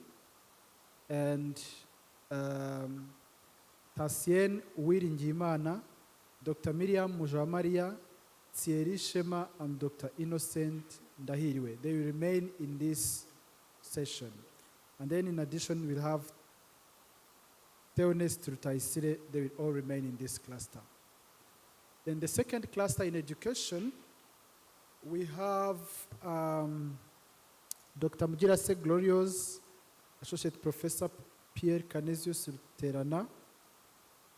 and Tassien Uwiringiyimana, Dr. Miriam Mujawamariya, Thierry Shema, and Dr. Innocent Ndahiriwe. They will remain in this session. And then in addition, we'll have Theonest Rutaisire. They will all remain in this cluster. Then the second cluster in education, we have Dr. Mugirase Glorious, Associate Professor Pierre Canesius Ruterana,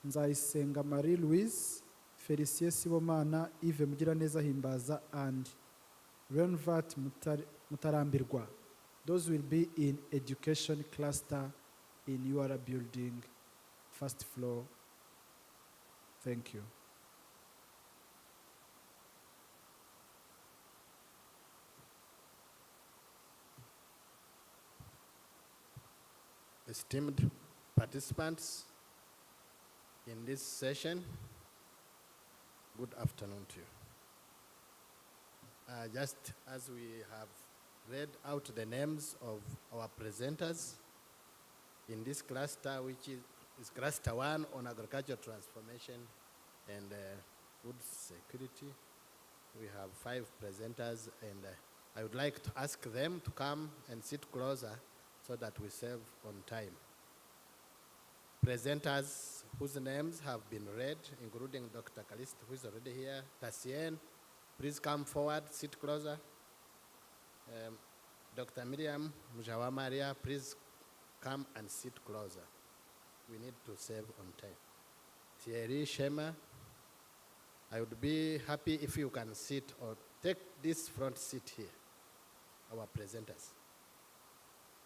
Nzayisenga Marie-Louise, Felicien Sibomana, Yves Mugiraneza Himbaza, and Renvat Mutarambirwa. Those will be in education cluster in UR building, first floor. Thank you. Esteemed participants in this session, good afternoon to you. Just as we have read out the names of our presenters in this cluster, which is cluster 1 on agricultural transformation and food security, we have 5 presenters, and I would like to ask them to come and sit closer so that we save on time. Presenters whose names have been read, including Dr. Kalist, who is already here, Tassien, please come forward, sit closer. Dr. Miriam Mujawamariya, please come and sit closer. We need to save on time. Thierry Shema, I would be happy if you can sit or take this front seat here, our presenters.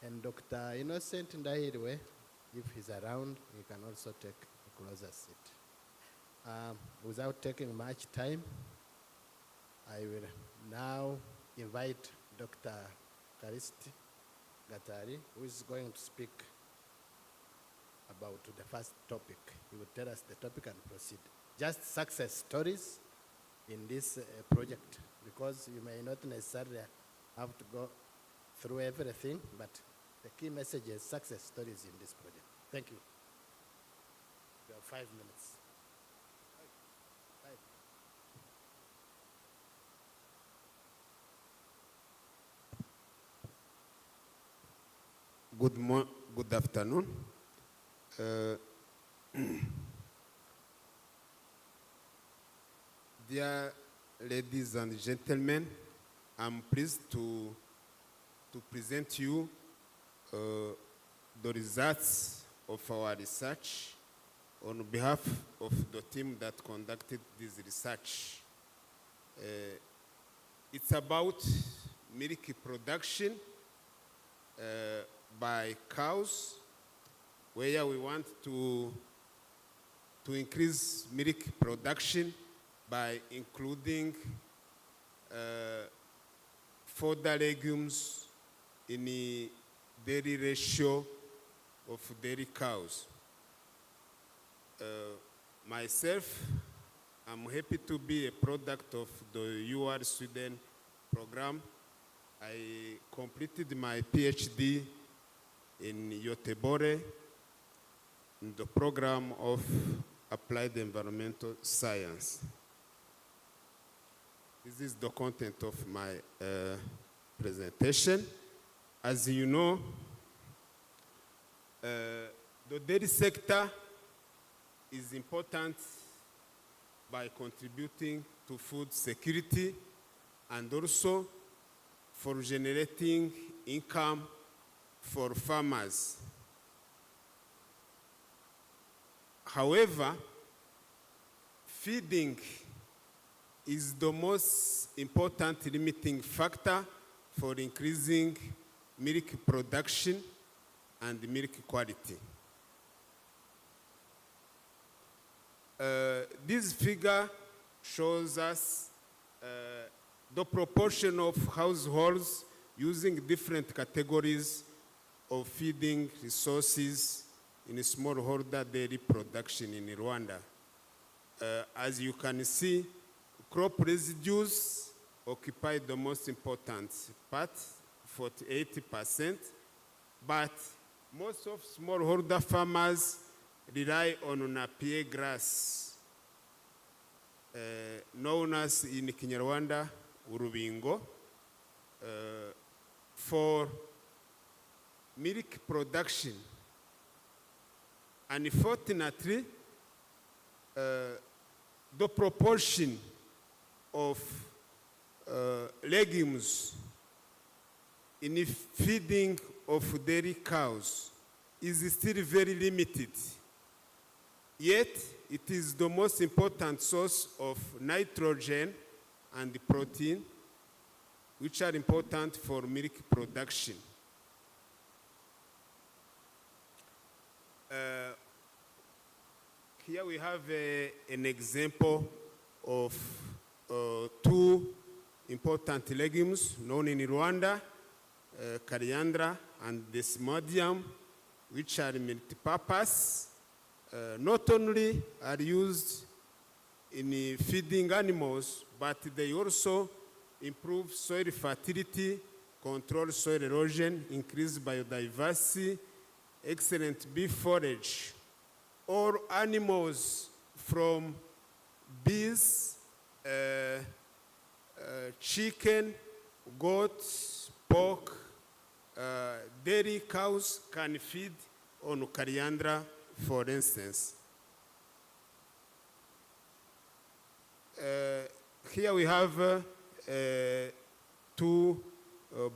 And Dr. Innocent Ndahiriwe, if he's around, he can also take a closer seat. Without taking much time, I will now invite Dr. Kalist Gatari, who is going to speak about the first topic. He will tell us the topic and proceed. Just success stories in this project, because you may not necessarily have to go through everything, but the key message is success stories in this project. Thank you. You have 5 minutes. Good afternoon. Dear ladies and gentlemen, I'm pleased to present you the results of our research on behalf of the team that conducted this research. It's about milk production by cows, where we want to increase milk production by including fodder legumes in the dairy ratio of dairy cows. Myself, I'm happy to be a product of the UR Sweden program. I completed my PhD in Göteborg in the program of Applied Environmental Science. This is the content of my presentation. As you know, the dairy sector is important by contributing to food security and also for generating income for farmers. However, feeding is the most important limiting factor for increasing milk production and milk quality. This figure shows us the proportion of households using different categories of feeding resources in smallholder dairy production in Rwanda. As you can see, crop residues occupy the most important part, 48%, but most of smallholder farmers rely on Napier grass, known as in Kinyarwanda, urubingo, for milk production. Unfortunately, the proportion of legumes in the feeding of dairy cows is still very limited. Yet, it is the most important source of nitrogen and protein, which are important for milk production. Here we have an example of two important legumes known in Rwanda, coriander and the Symposium, which are multi-purpose. Not only are used in feeding animals, but they also improve soil fertility, control soil erosion, increase biodiversity, excellent bee forage. All animals from bees, chicken, goats, pork, dairy cows can feed on coriander, for instance. Here we have two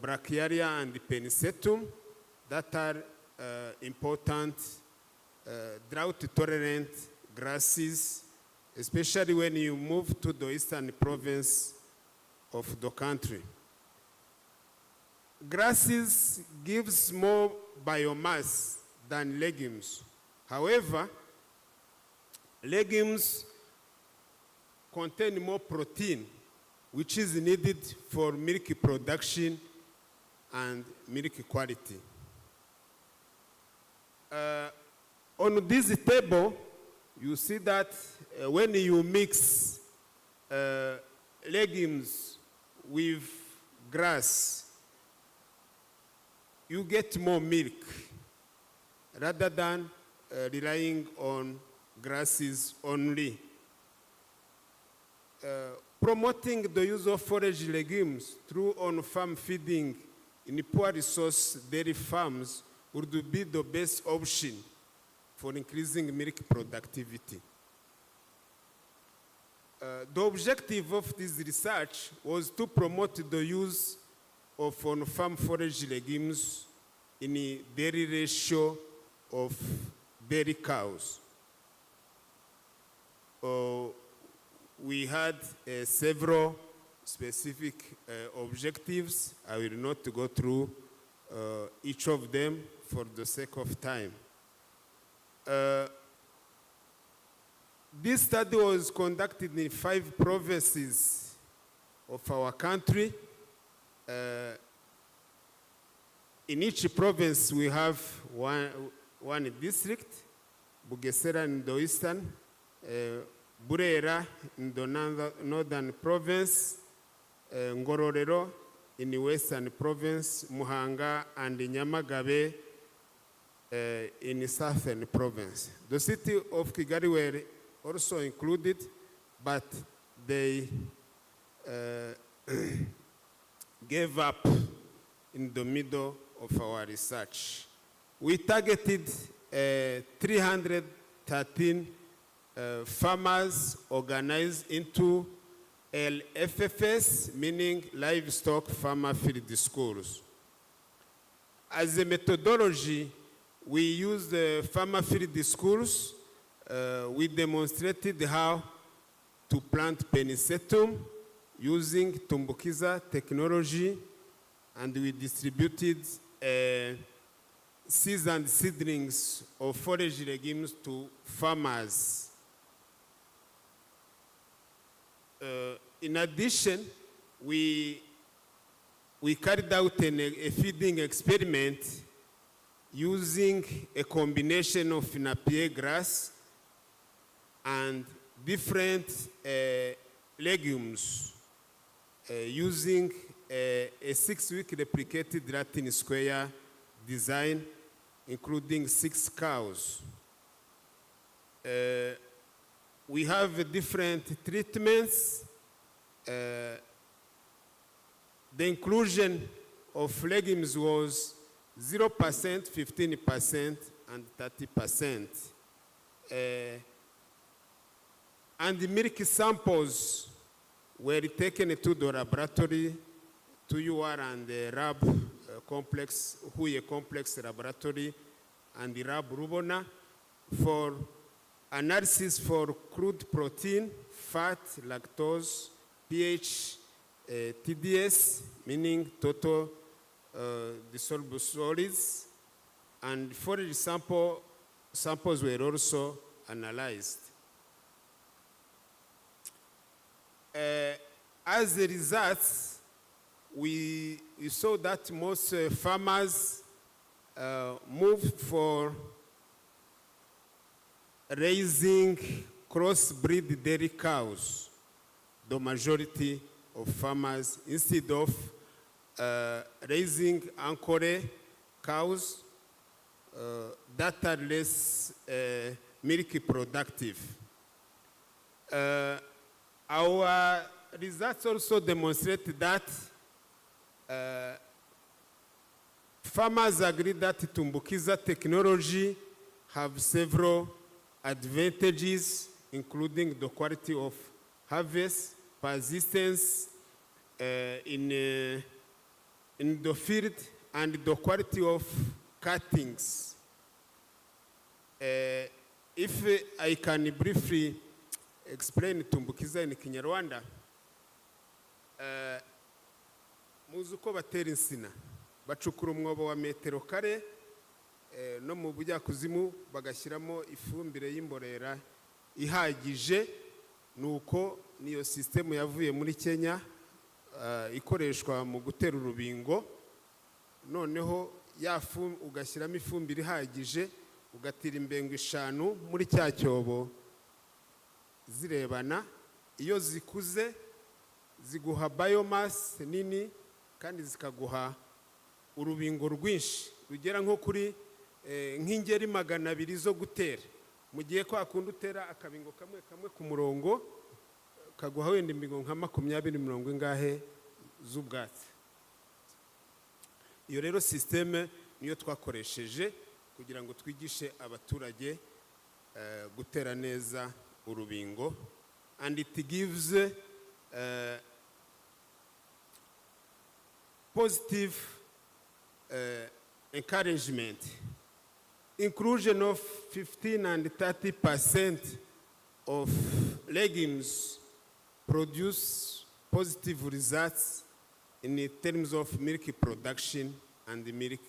Brachiaria and Pennisetum that are important drought-tolerant grasses, especially when you move to the eastern province of the country. Grasses gives more biomass than legumes. However, legumes contain more protein, which is needed for milk production and milk quality. On this table, you see that when you mix legumes with grass, you get more milk rather than relying on grasses only. Promoting the use of forage legumes through on-farm feeding in poor resource dairy farms would be the best option for increasing milk productivity. The objective of this research was to promote the use of on-farm forage legumes in a dairy ratio of dairy cows. We had several specific objectives. I will not go through each of them for the sake of time. This study was conducted in 5 provinces of our country. In each province, we have one district, Bugesera in the eastern, Burera in the northern province, Ngororero in the western province, Muhanga and Nyamagabe in the southern province. The city of Kigali were also included, but they gave up in the middle of our research. We targeted 313 farmers organized into LFFS, meaning Livestock Farmer Field Schools. As a methodology, we used the farmer field schools. We demonstrated how to plant Pennisetum using Tumbukiza technology, and we distributed seeds and seedlings of forage legumes to farmers. In addition, we carried out a feeding experiment using a combination of Napier grass and different legumes using a 6-week replicated Latin square design, including 6 cows. We have different treatments. The inclusion of legumes was 0%, 15%, and 30%. And the milk samples were taken to the laboratory, to UR and the RAB complex, Huye complex laboratory, and the RAB Rubona for analysis for crude protein, fat, lactose, pH, TDS, meaning total dissolvable solids, and forage samples were also analyzed. As a result, we saw that most farmers moved for raising crossbreed dairy cows, the majority of farmers, instead of raising Ankore cows that are less milk productive. Our results also demonstrate that farmers agree that Tumbukiza technology have several advantages, including the quality of harvest, persistence in the field, and the quality of cuttings. If I can briefly explain Tumbukiza in Kinyarwanda, muzi uko batera insina, bacukura umwobo wa metero kare, no mu bujyakuzimu bagashyiramo ifumbire y'imborera ihagije, nuko niyo system yavuye muri Kenya ikoreshwa mu gutera urubingo, noneho ugashyiramo ifumbire ihagije, ugatira imbengo 5 muri cya cyobo zirebana, iyo zikuze ziguha biomass nini kandi zikaguha urubingo rwinshi rugera nko kuri nk'ingeri 200 zo gutera, mu gihe kwa kundi utera akabingo kamwe kamwe ku murongo kaguha wenda imbingo nka 20 ingahe z'ubwatsi. Iyo rero systeme niyo twakoresheje kugira ngo twigishe abaturage gutera neza urubingo, and it gives positive encouragement. Inclusion of 15 and 30% of legumes produce positive results in terms of milk production and milk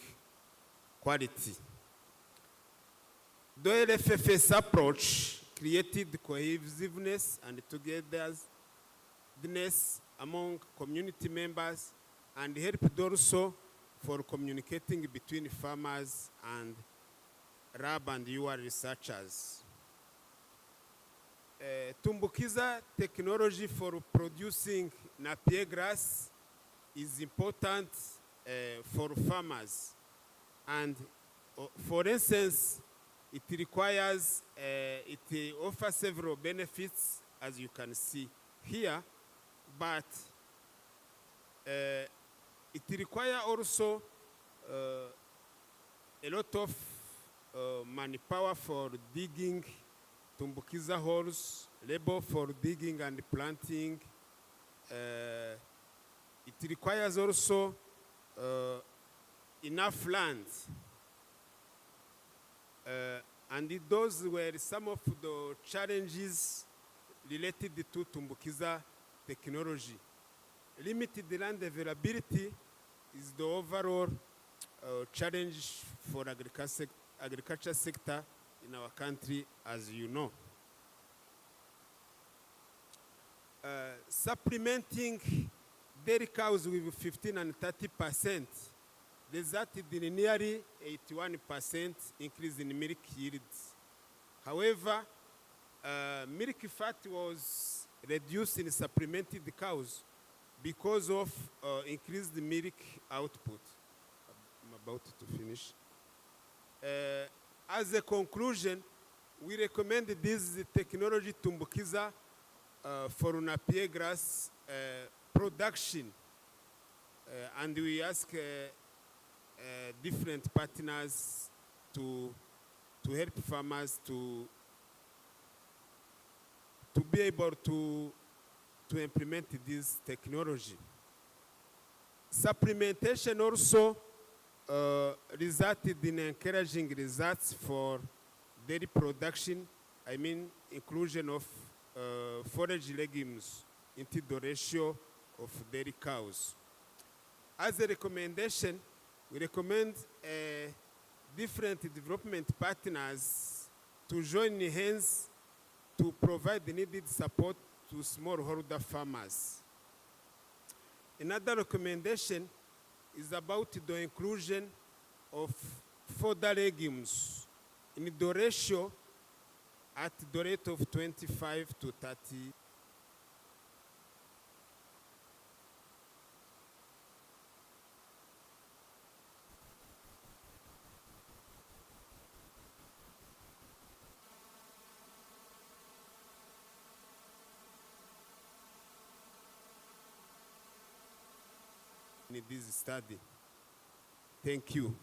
quality. The LFFS approach created cohesiveness and togetherness among community members and helped also for communicating between farmers and RAB and UR researchers. Tumbukiza technology for producing Napier grass is important for farmers, and for instance, it requires, it offers several benefits, as you can see here, but it requires also a lot of manpower for digging Tumbukiza holes, labor for digging and planting. It requires also enough land. And those were some of the challenges related to Tumbukiza technology. Limited land availability is the overall challenge for agriculture sector in our country, as you know. Supplementing dairy cows with 15 and 30% resulted in a nearly 81% increase in milk yields. However, milk fat was reduced in supplemented cows because of increased milk output. I'm about to finish. As a conclusion, we recommend this technology to Mbukiza for napier grass production. And we ask different partners to help farmers to be able to implement this technology. Supplementation also resulted in encouraging results for dairy production, I mean inclusion of forage legumes into the ratio of dairy cows. As a recommendation, we recommend different development partners to join hands to provide the needed support to smallholder farmers. Another recommendation is about the inclusion of fodder legumes in the ratio at the rate of 25 to 30. In this study. Thank you.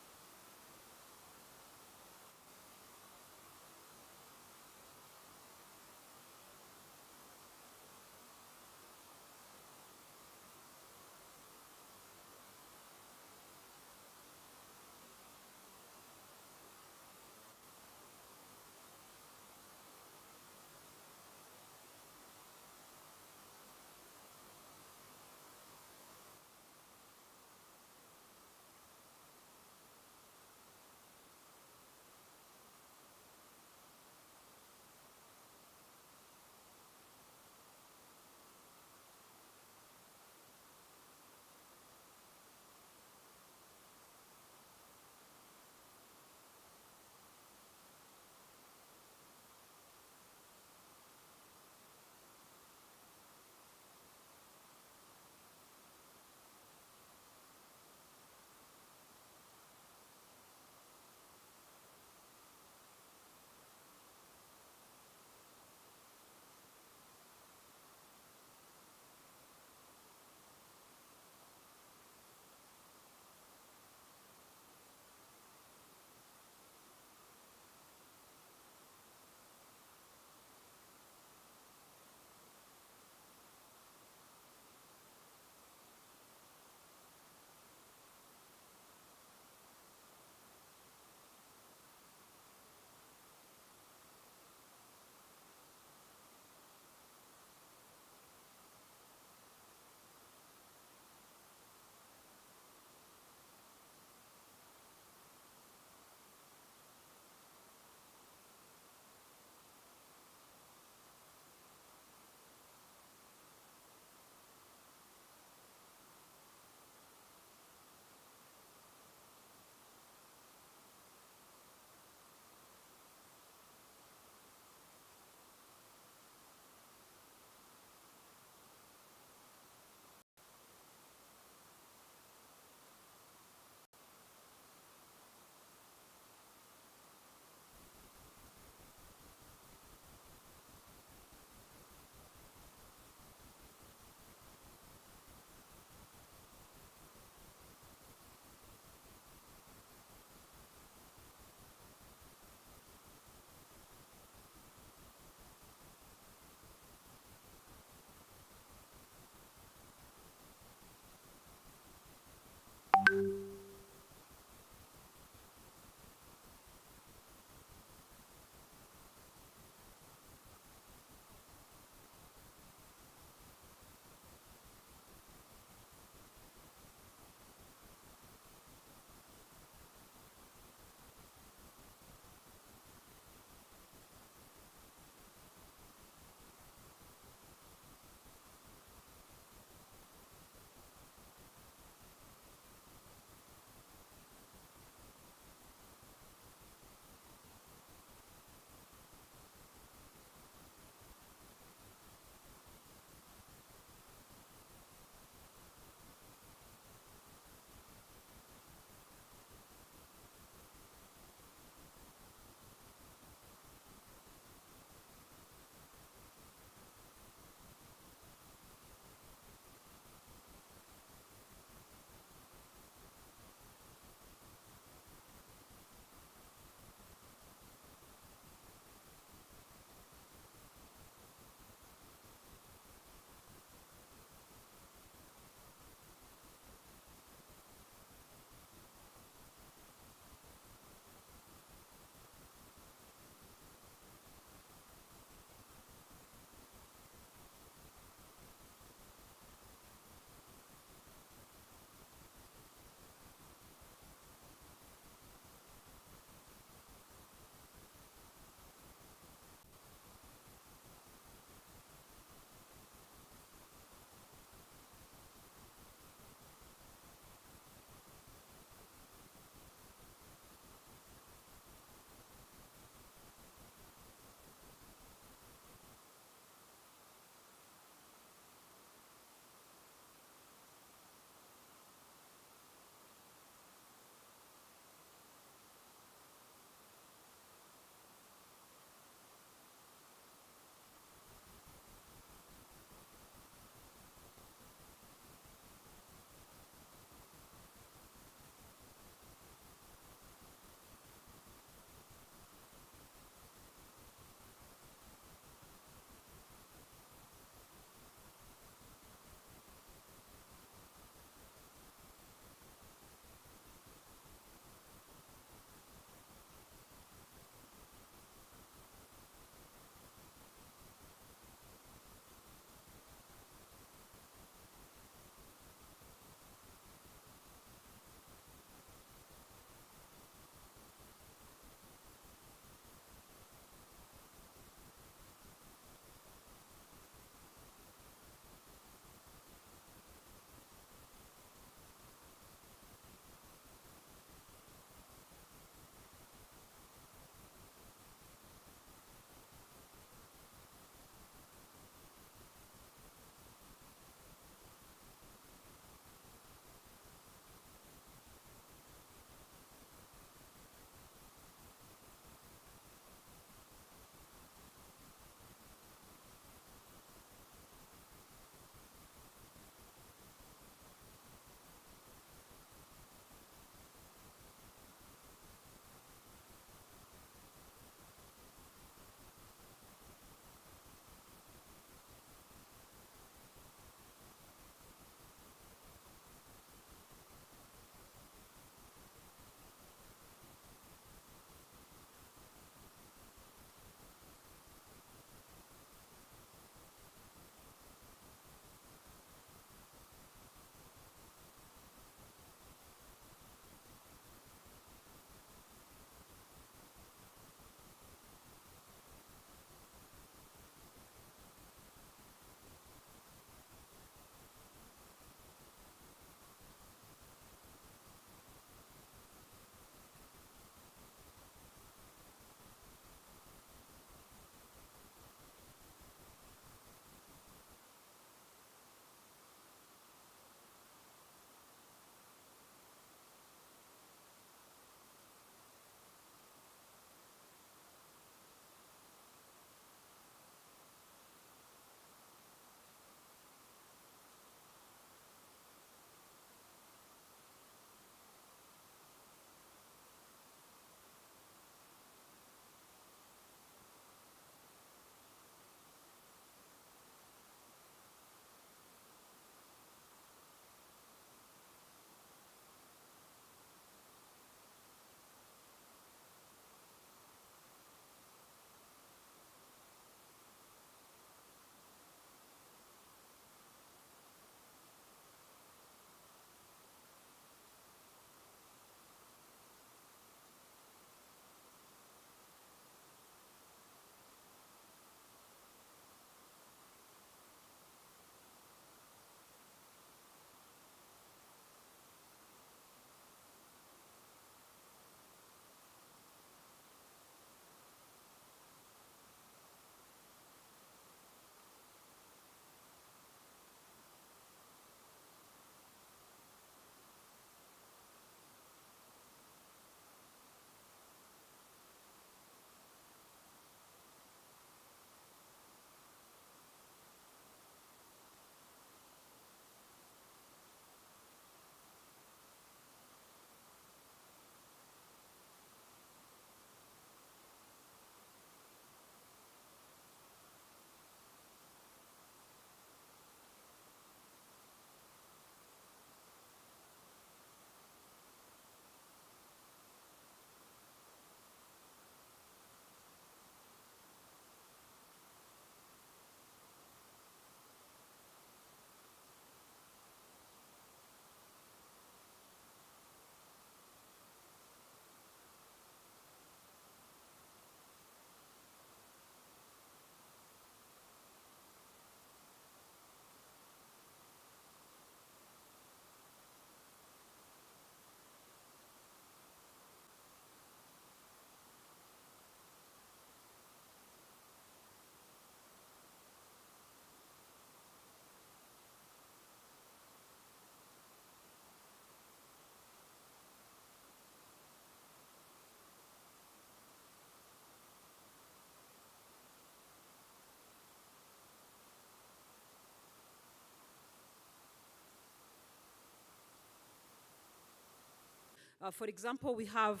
For example, we have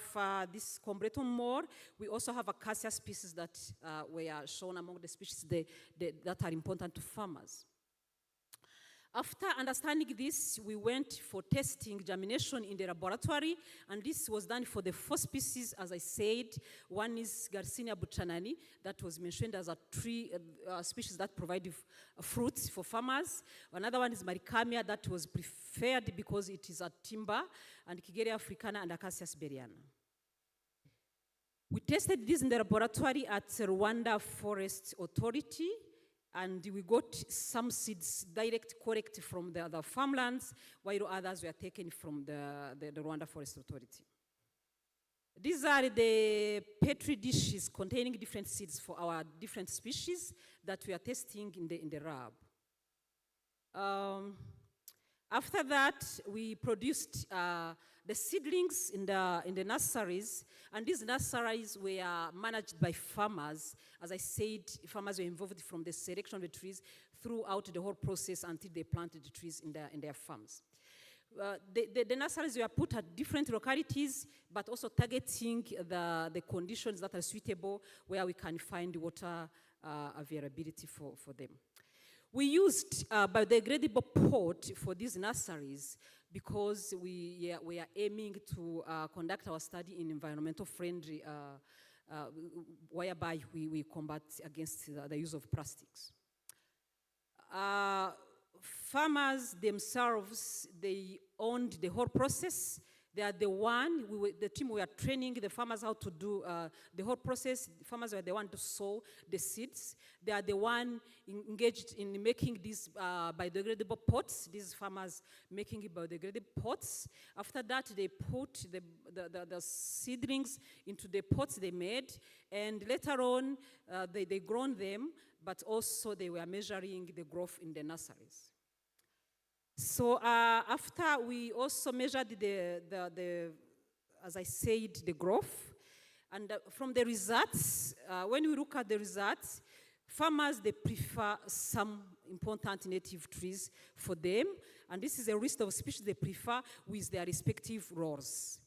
this Combreton more. We also have acacia species that were shown among the species that are important to farmers. After understanding this, we went for testing germination in the laboratory, and this was done for the 4 species, as I said. One is Garcinia buchanani, that was mentioned as a tree species that provide fruits for farmers. Another one is Maricamia, that was preferred because it is a timber, and Kigeria africana and Acacia siberiana. We tested this in the laboratory at Rwanda Forest Authority, and we got some seeds direct correct from the other farmlands, while others were taken from the Rwanda Forest Authority. These are the petri dishes containing different seeds for our different species that we are testing in the lab. After that, we produced the seedlings in the nurseries, and these nurseries were managed by farmers. As I said, farmers were involved from the selection of the trees throughout the whole process until they planted the trees in their farms. The nurseries were put at different localities, but also targeting the conditions that are suitable where we can find water availability for them. We used biodegradable pot for these nurseries because we are aiming to conduct our study in environmental friendly, whereby we combat against the use of plastics. Farmers themselves, they owned the whole process. They are the team were training the farmers how to do the whole process. The farmers were the one to sow the seeds. They are the one engaged in making these biodegradable pots. These farmers making biodegradable pots. After that, they put the seedlings into the pots they made, and later on, they grown them, but also they were measuring the growth in the nurseries. So after we also measured as I said, the growth, and from the results, when we look at the results, farmers, they prefer some important native trees for them, and this is a list of species they prefer with their respective roles.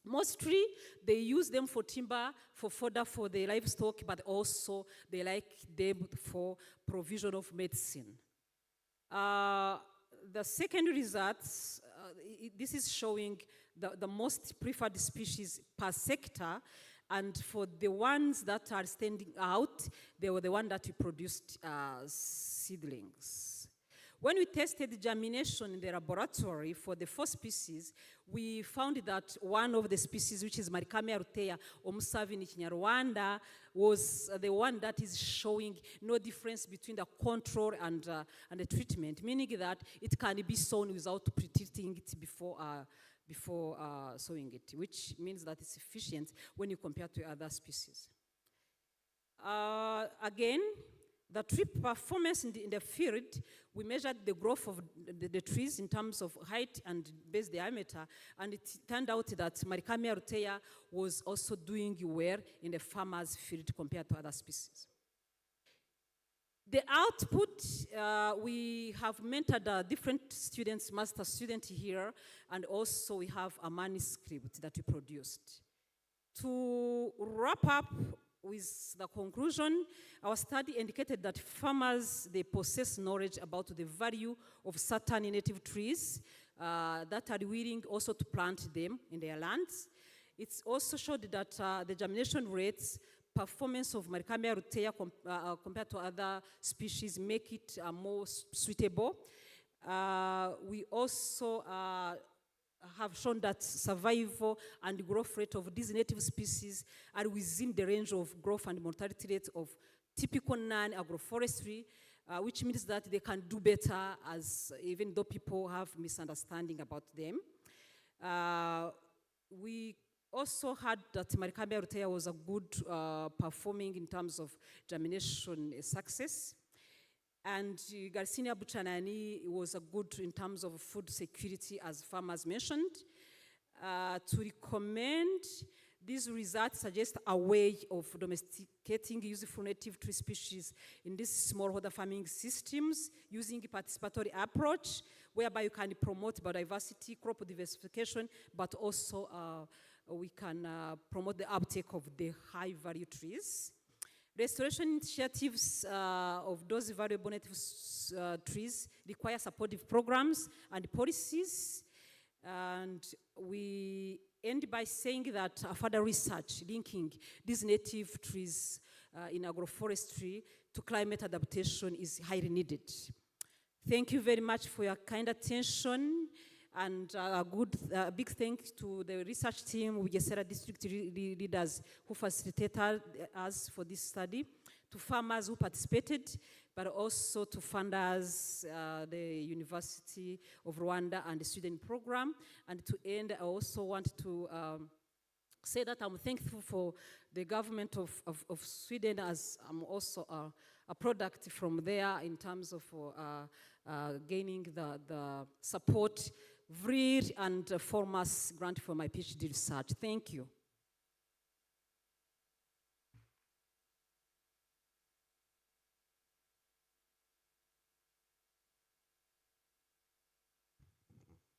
Mostly, they use them for timber, for fodder for the livestock, but also they like them for provision of medicine. The second results, this is showing the most preferred species per sector, and for the ones that are standing out, they were the ones that we produced seedlings. When we tested germination in the laboratory for the 4 species, we found that one of the species, which is Maricamia rutea omusavi in Kinyarwanda, was the one that is showing no difference between the control and the treatment, meaning that it can be sown without pre-treating it before sowing it, which means that it's efficient when you compare to other species. Again, the tree performance in the field, we measured the growth of the trees in terms of height and base diameter, and it turned out that Maricamia rutea was also doing well in the farmer's field compared to other species. The output, we have mentored different students, master students here, and also we have a manuscript that we produced. To wrap up with the conclusion, our study indicated that farmers, they possess knowledge about the value of certain native trees that are willing also to plant them in their lands. It's also showed that the germination rates, performance of Maricamia rutea compared to other species make it more suitable. We also have shown that survival and growth rate of these native species are within the range of growth and mortality rate of typical non-agroforestry, which means that they can do better, as even though people have misunderstanding about them. We also had that Maricamia rutea was a good performing in terms of germination success. And Garcinia buchanani was a good in terms of food security, as farmers mentioned. To recommend, These results suggest a way of domesticating useful native tree species in these smallholder farming systems using a participatory approach, whereby you can promote biodiversity, crop diversification, but also we can promote the uptake of the high-value trees. Restoration initiatives of those valuable native trees require supportive programs and policies. And we end by saying that further research linking these native trees in agroforestry to climate adaptation is highly needed. Thank you very much for your kind attention, and a big thanks to the research team, Wigesera district leaders who facilitated us for this study, to farmers who participated, but also to funders, the University of Rwanda and the student program. And to end, I also want to say that I'm thankful for the government of Sweden, as I'm also a product from there in terms of gaining the support, VRIR and FORMAS grant for my PhD research. Thank you.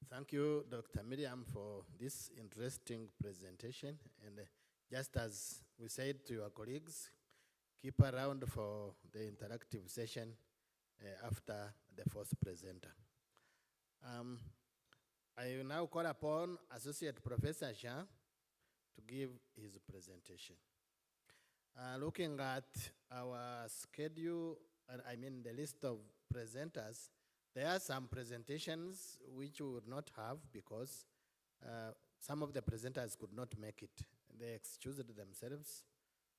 Thank you, Dr. Miriam, for this interesting presentation. And just as we said to your colleagues, keep around for the interactive session after the first presenter. I will now call upon Associate Professor Jean to give his presentation. Looking at our schedule, I mean the list of presenters, there are some presentations which we would not have because some of the presenters could not make it. They excused themselves.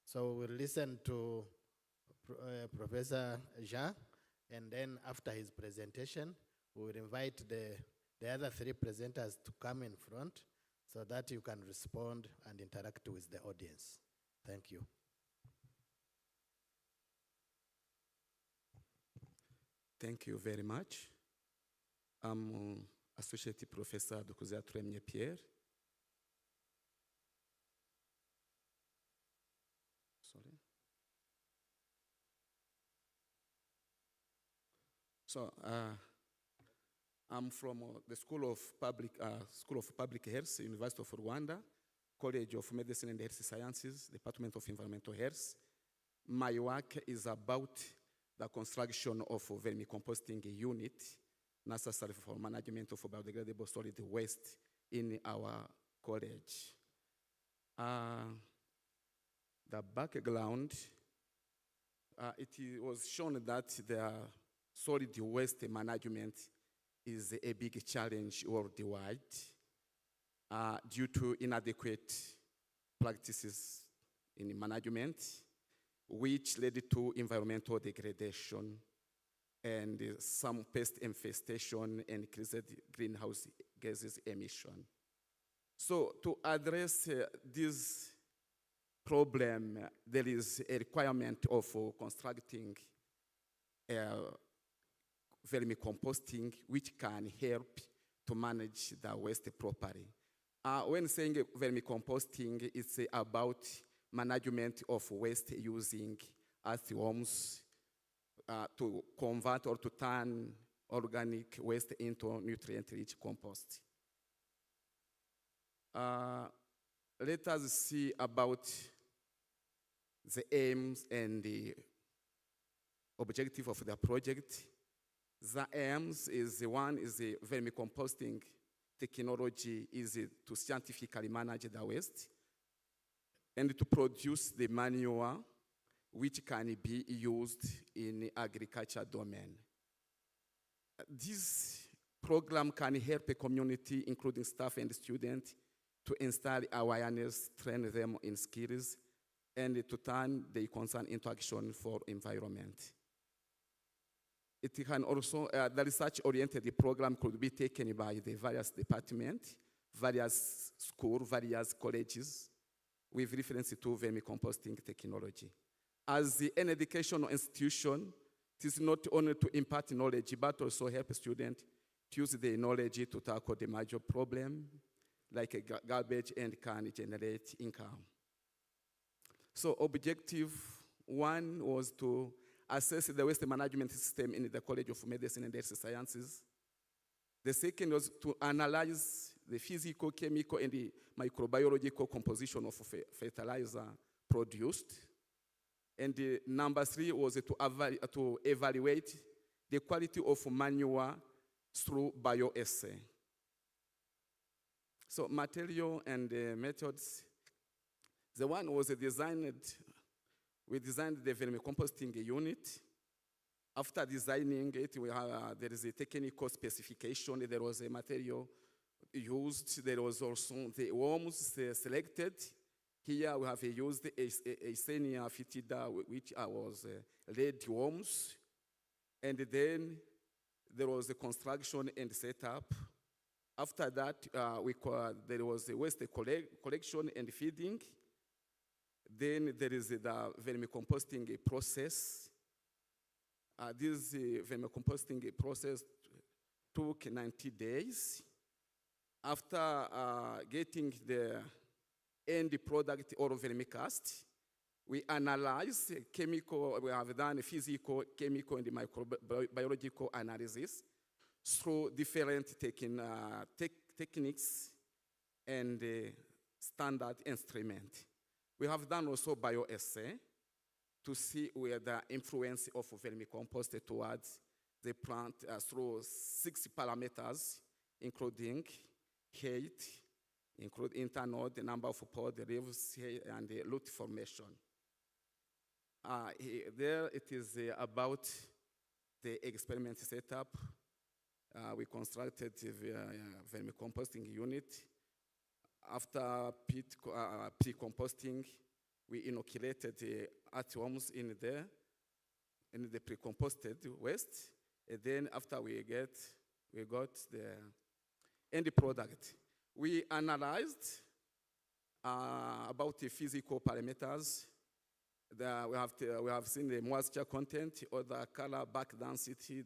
So we'll listen to Professor Jean, and then after his presentation, we will invite the other three presenters to come in front so that you can respond and interact with the audience. Thank you. Thank you very much. I'm Associate Professor Dr. Turemye Pierre. Sorry. So I'm from the School of Public Health, University of Rwanda, College of Medicine and Health Sciences, Department of Environmental Health. My work is about the construction of a vermicomposting unit necessary for management of biodegradable solid waste in our college. The background, it was shown that the solid waste management is a big challenge worldwide due to inadequate practices in management, which led to environmental degradation and some pest infestation and increased greenhouse gases emission. So to address this problem, there is a requirement of constructing vermicomposting, which can help to manage the waste properly. When saying vermicomposting, it's about management of waste using earthworms to convert or to turn organic waste into nutrient-rich compost. Let us see about the aims and the objective of the project. The aims is the vermicomposting technology is to scientifically manage the waste and to produce the manure which can be used in the agriculture domain. This program can help a community, including staff and students, to install awareness, train them in skills, and to turn their concern into action for environment. It can also, the research-oriented program could be taken by the various departments, various schools, various colleges, with reference to vermicomposting technology. As an educational institution, it is not only to impart knowledge, but also help students to use their knowledge to tackle the major problem, like a garbage and can generate income. So objective one was to assess the waste management system in the College of Medicine and Health Sciences. The second was to analyze the physical, chemical, and the microbiological composition of fertilizer produced. And the number three was to evaluate the quality of manure through bioassay. So material and methods. The one was we designed the vermicomposting unit. After designing it, there is a technical specification. There was a material used. There was also the worms selected. Here we have used a senior fitted, which was lead worms. And then there was the construction and setup. After that, there was a waste collection and feeding. Then there is the vermicomposting process. This vermicomposting process took 90 days. After getting the end product or vermicast, we analyze chemical, we have done physical, chemical, and microbiological analysis through different techniques and standard instrument. We have done also bioassay to see where the influence of vermicompost towards the plant through 6 parameters, including height, include internode, the number of pod, the leaves, and the root formation. There it is about the experiment setup. We constructed a vermicomposting unit. After pre-composting, we inoculated the earthworms in there, in the pre-composted waste. And then after we got the end product. We analyzed about the physical parameters. We have seen the moisture content, or the color, back density,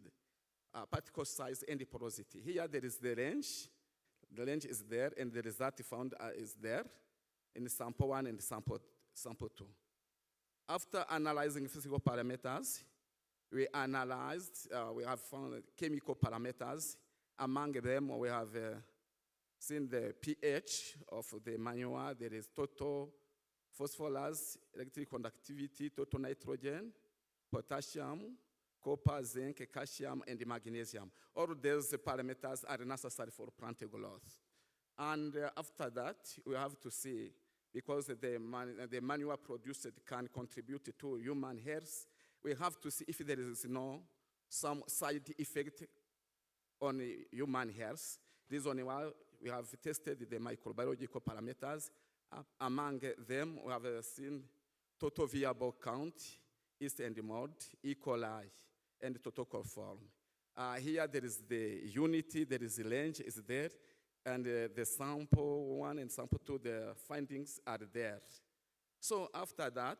particle size, and the porosity. Here there is the range. The range is there, and the result found is there in sample 1 and sample 2. After analyzing physical parameters, we have found chemical parameters. Among them, we have seen the pH of the manure. There is total phosphorus, electric conductivity, total nitrogen, potassium, copper, zinc, calcium, and magnesium. All these parameters are necessary for plant growth. And after that, we have to see, because the manure produced can contribute to human health, we have to see if there is some side effect on human health. This is only why we have tested the microbiological parameters. Among them, we have seen total viable count, yeast and mold, E. coli, and total coliform. Here there is the unity, there is the range is there, and the sample 1 and sample 2, the findings are there. So after that,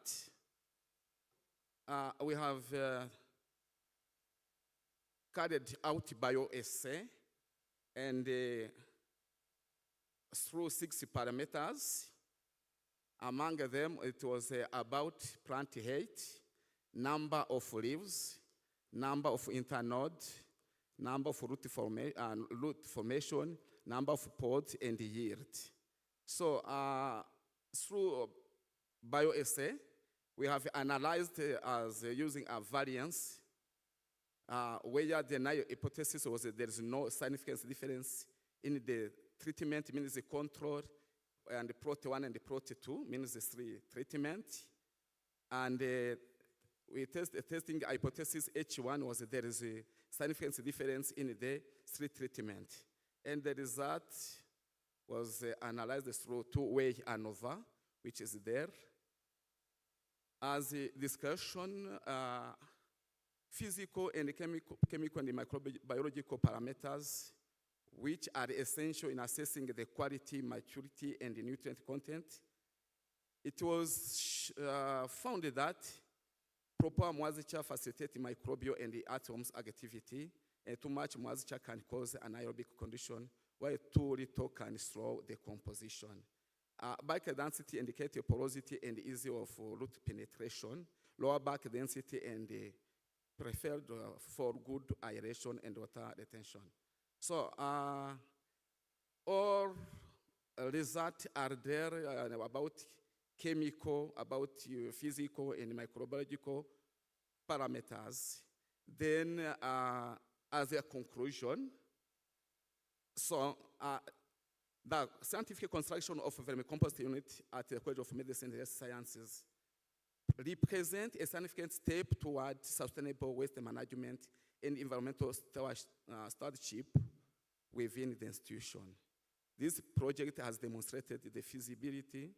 we have carried out bioassay, and through 6 parameters. Among them, it was about plant height, number of leaves, number of internode, number of root formation, number of pods, and yield. So through bioassay, we have analyzed as using a variance where the null hypothesis was that there is no significant difference in the treatment, means the control, and the Prot 1 and the Prot 2, means the 3 treatment. And we testing hypothesis H1 was that there is a significant difference in the 3 treatment. And the result was analyzed through 2-way ANOVA, which is there. As a discussion, physical and chemical and microbiological parameters, which are essential in assessing the quality, maturity, and the nutrient content. It was found that proper moisture facilitates microbial and the atoms activity, and too much moisture can cause anaerobic condition where too little can slow the composition. Back density indicates porosity and ease of root penetration, lower back density and preferred for good aeration and water retention. So all results are there about chemical, about physical and microbiological parameters. Then as a conclusion, so the scientific construction of a vermicompost unit at the College of Medicine and Health Sciences represent a significant step toward sustainable waste management and environmental stewardship within the institution. This project has demonstrated the feasibility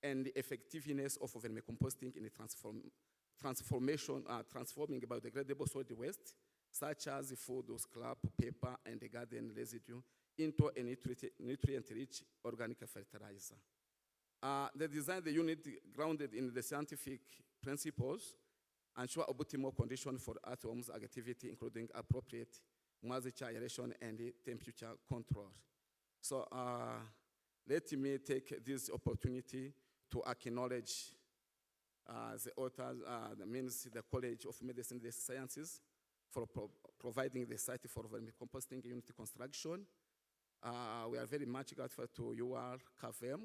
and effectiveness of vermicomposting in transforming biodegradable solid waste, such as food, scrap, paper, and garden residue, into a nutrient-rich organic fertilizer. They designed the unit grounded in the scientific principles, ensure optimal conditions for atoms activity, including appropriate moisture aeration and temperature control. So let me take this opportunity to acknowledge the authors, that means the College of Medicine and Sciences, for providing the site for vermicomposting unit construction. We are very much grateful to UR CAVEM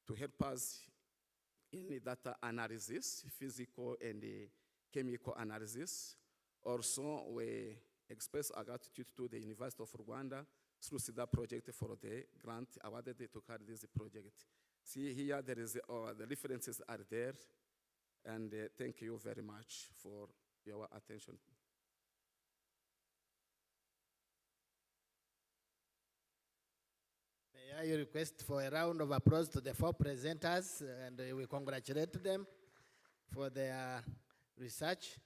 to help us in data analysis, physical and chemical analysis. Also, we express our gratitude to the University of Rwanda through SIDA project for the grant awarded to carry this project. See here, there is the references are there, and thank you very much for your attention. May I request for a round of applause to the 4 presenters, and we congratulate them for their research.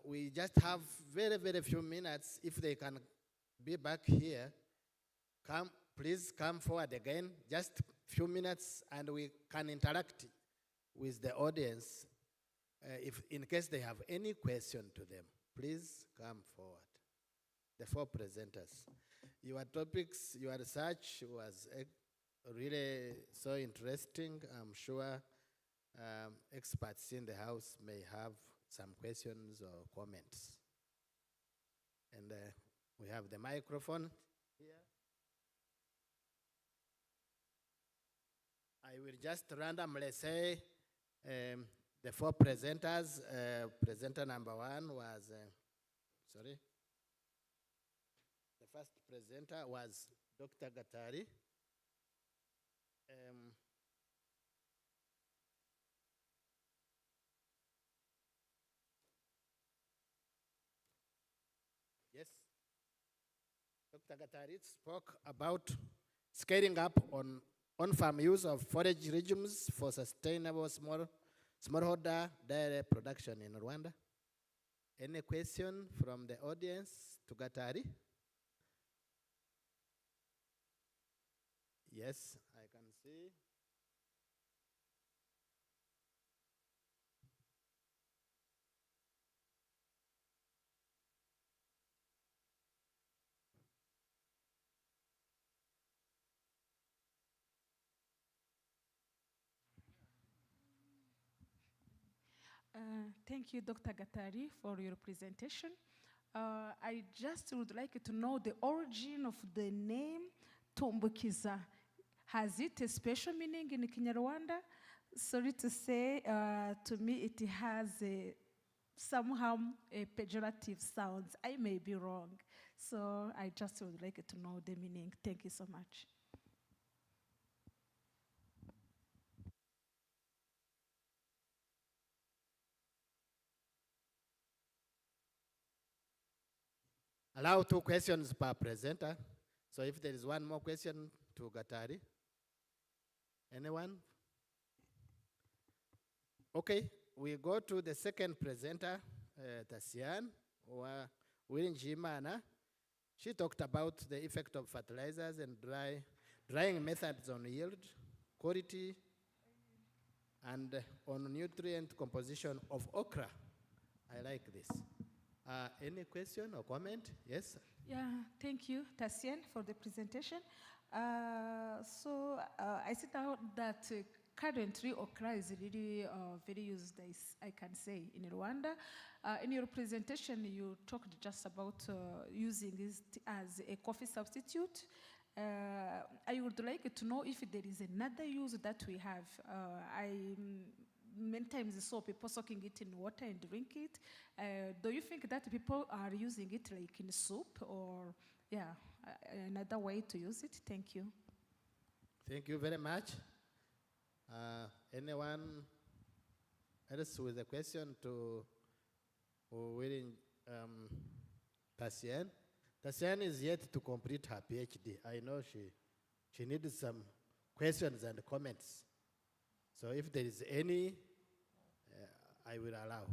We just have very, very few minutes. If they can be back here, please come forward again, just a few minutes, and we can interact with the audience. If in case they have any question to them, please come forward. The 4 presenters. Your topics, your research was really so interesting. I'm sure experts in the house may have some questions or comments. And we have the microphone here. I will just randomly say the 4 presenters. Presenter number 1 was, sorry. The first presenter was Dr. Gatari. Yes. Dr. Gatari spoke about scaling up on-farm use of forage regimes for sustainable smallholder dairy production in Rwanda. Any question from the audience to Gatari? Yes, I can see. Thank you, Dr. Gatari, for your presentation. I just would like to know the origin of the name Tumbukiza. Has it a special meaning in Kinyarwanda? Sorry to say, to me it has somehow a pejorative sound. I may be wrong. So I just would like to know the meaning. Thank you so much. Allow 2 questions per presenter. So if there is one more question to Gatari. Anyone? Okay, we go to the second presenter, Tasian Wirinjimana. She talked about the effect of fertilizers and drying methods on yield, quality, and on nutrient composition of okra. I like this. Any question or comment? Yes? Yeah, thank you, Tassien, for the presentation. I see now that currently okra is really very used, I can say, in Rwanda. In your presentation, you talked just about using it as a coffee substitute. I would like to know if there is another use that we have. Many times I saw people soaking it in water and drink it. Do you think that people are using it like in soup or, yeah, another way to use it? Thank you. Thank you very much. Anyone else with a question to Willing Tassien? Tassien is yet to complete her PhD. I know she needs some questions and comments. So if there is any, I will allow.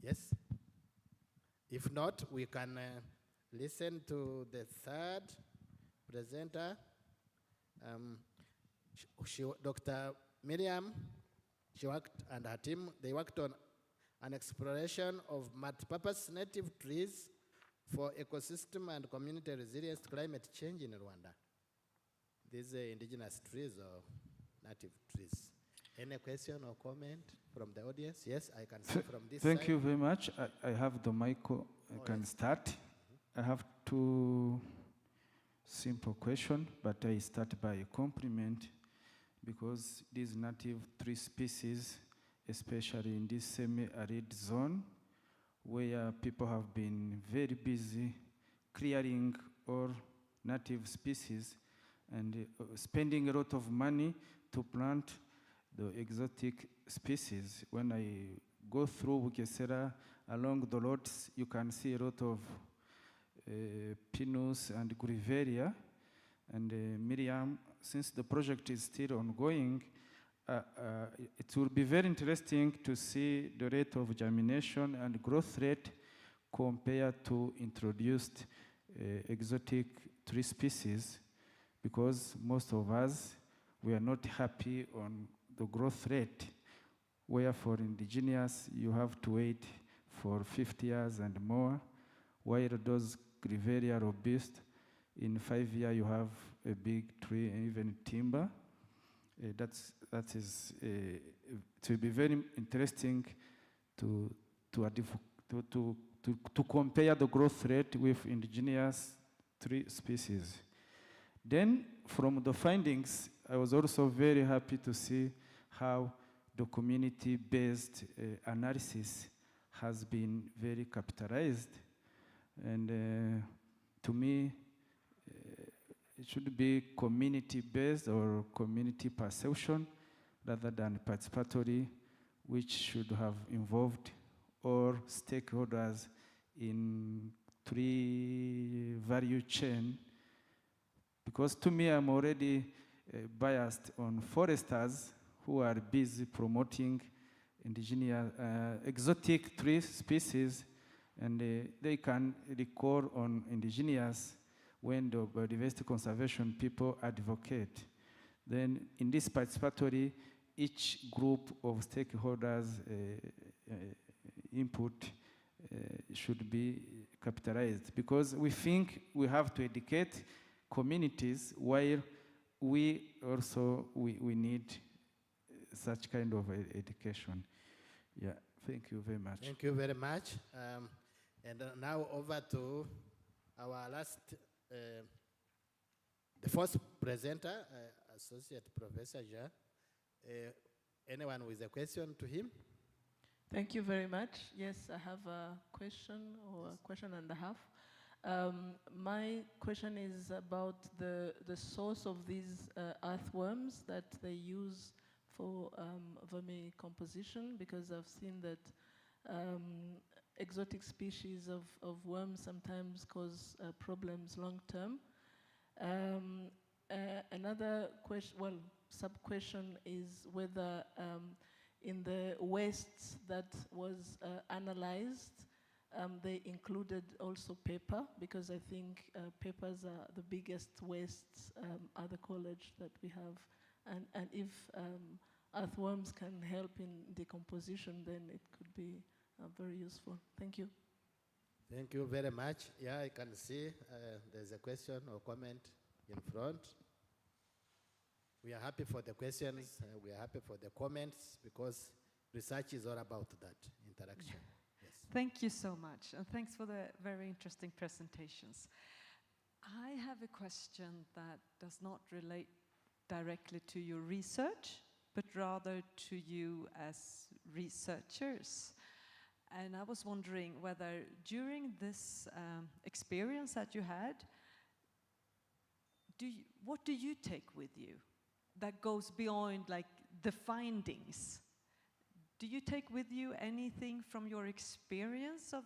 Yes? If not, we can listen to the third presenter. Dr. Miriam, she worked, and her team, they worked on an exploration of multipurpose native trees for ecosystem and community resilience to climate change in Rwanda. These are indigenous trees or native trees. Any question or comment from the audience? Yes, I can see from this Thank side. you very much. I have the mic. I can start. I have two simple questions, but I start by a compliment because these native tree species, especially in this semi-arid zone, where people have been very busy clearing all native species and spending a lot of money to plant the exotic species. When I go through Bugesera, along the roads, you can see a lot of Pinus and Grevillea. And Miriam, since the project is still ongoing, it will be very interesting to see the rate of germination and growth rate compared to introduced exotic tree species, because most of us, we are not happy on the growth rate, where for indigenous, you have to wait for 50 years and more, while those Grevillea robust, in 5 years you have a big tree and even timber. It will be very interesting to compare the growth rate with indigenous tree species. Then, from the findings, I was also very happy to see how the community-based analysis has been very capitalized. And to me, it should be community-based or community perception rather than participatory, which should have involved all stakeholders in tree value chain. Because to me, I'm already biased on foresters who are busy promoting indigenous, exotic tree species, and they can record on indigenous when the biodiversity conservation people advocate. Then in this participatory, each group of stakeholders input should be capitalized, because we think we have to educate communities while we also we need such kind of education. Yeah, thank you very much. Thank you very much. And now over to our last, the first presenter, Associate Professor Jean. Anyone with a question to him? Thank you very much. Yes, I have a question or a question and a half. My question is about the source of these earthworms that they use for vermicomposition, because I've seen that exotic species of worms sometimes cause problems long term. Another question, well, sub-question is whether in the wastes that was analyzed, they included also paper, because I think papers are the biggest wastes at the college that we have. And if earthworms can help in decomposition, then it could be very useful. Thank you. Thank you very much. Yeah, I can see there's a question or comment in front. We are happy for the questions. We are happy for the comments because research is all about that interaction. Yes. Thank you so much, and thanks for the very interesting presentations. I have a question that does not relate directly to your research, but rather to you as researchers. And I was wondering whether during this experience that you had, what do you take with you that goes beyond like the findings? Do you take with you anything from your experience of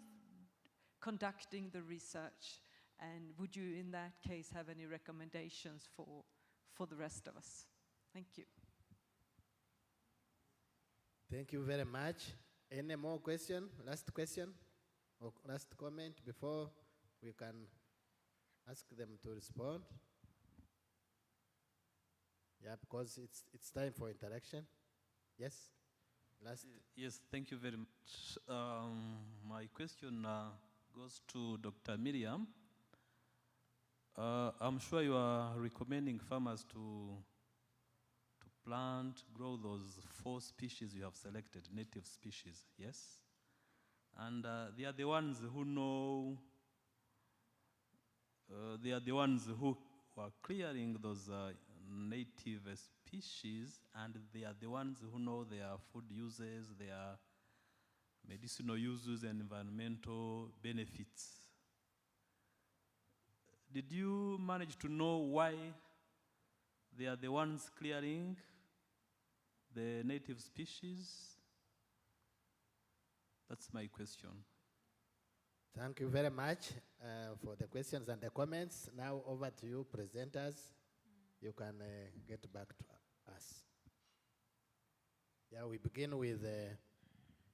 conducting the research? And would you, in that case, have any recommendations for the rest of us? Thank you. Thank you very much. Any more question? Last question or last comment before we can ask them to respond? Yeah, because it's time for interaction. Yes? Last. Yes, thank you very much. My question goes to Dr. Miriam. I'm sure you are recommending farmers to plant, grow those 4 species you have selected, native species, yes? And they are the ones who know, they are the ones who are clearing those native species, and they are the ones who know their food uses, their medicinal uses, and environmental benefits. Did you manage to know why they are the ones clearing the native species? That's my question. Thank you very much for the questions and the comments. Now over to you, presenters. You can get back to us. Yeah, we begin with,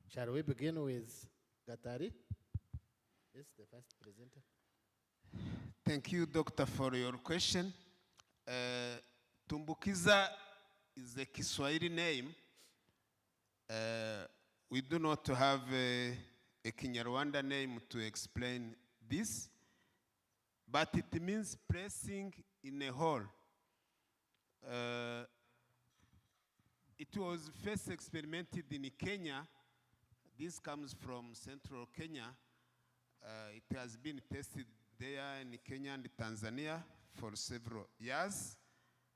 shall we begin with Gatari? Yes, the first presenter. Thank you, Doctor, for your question. Tumbukiza is a Kiswahili name. We do not have a Kinyarwanda name to explain this, but it means pressing in a hole. It was first experimented in Kenya. This comes from central Kenya. It has been tested there in Kenya and Tanzania for several years.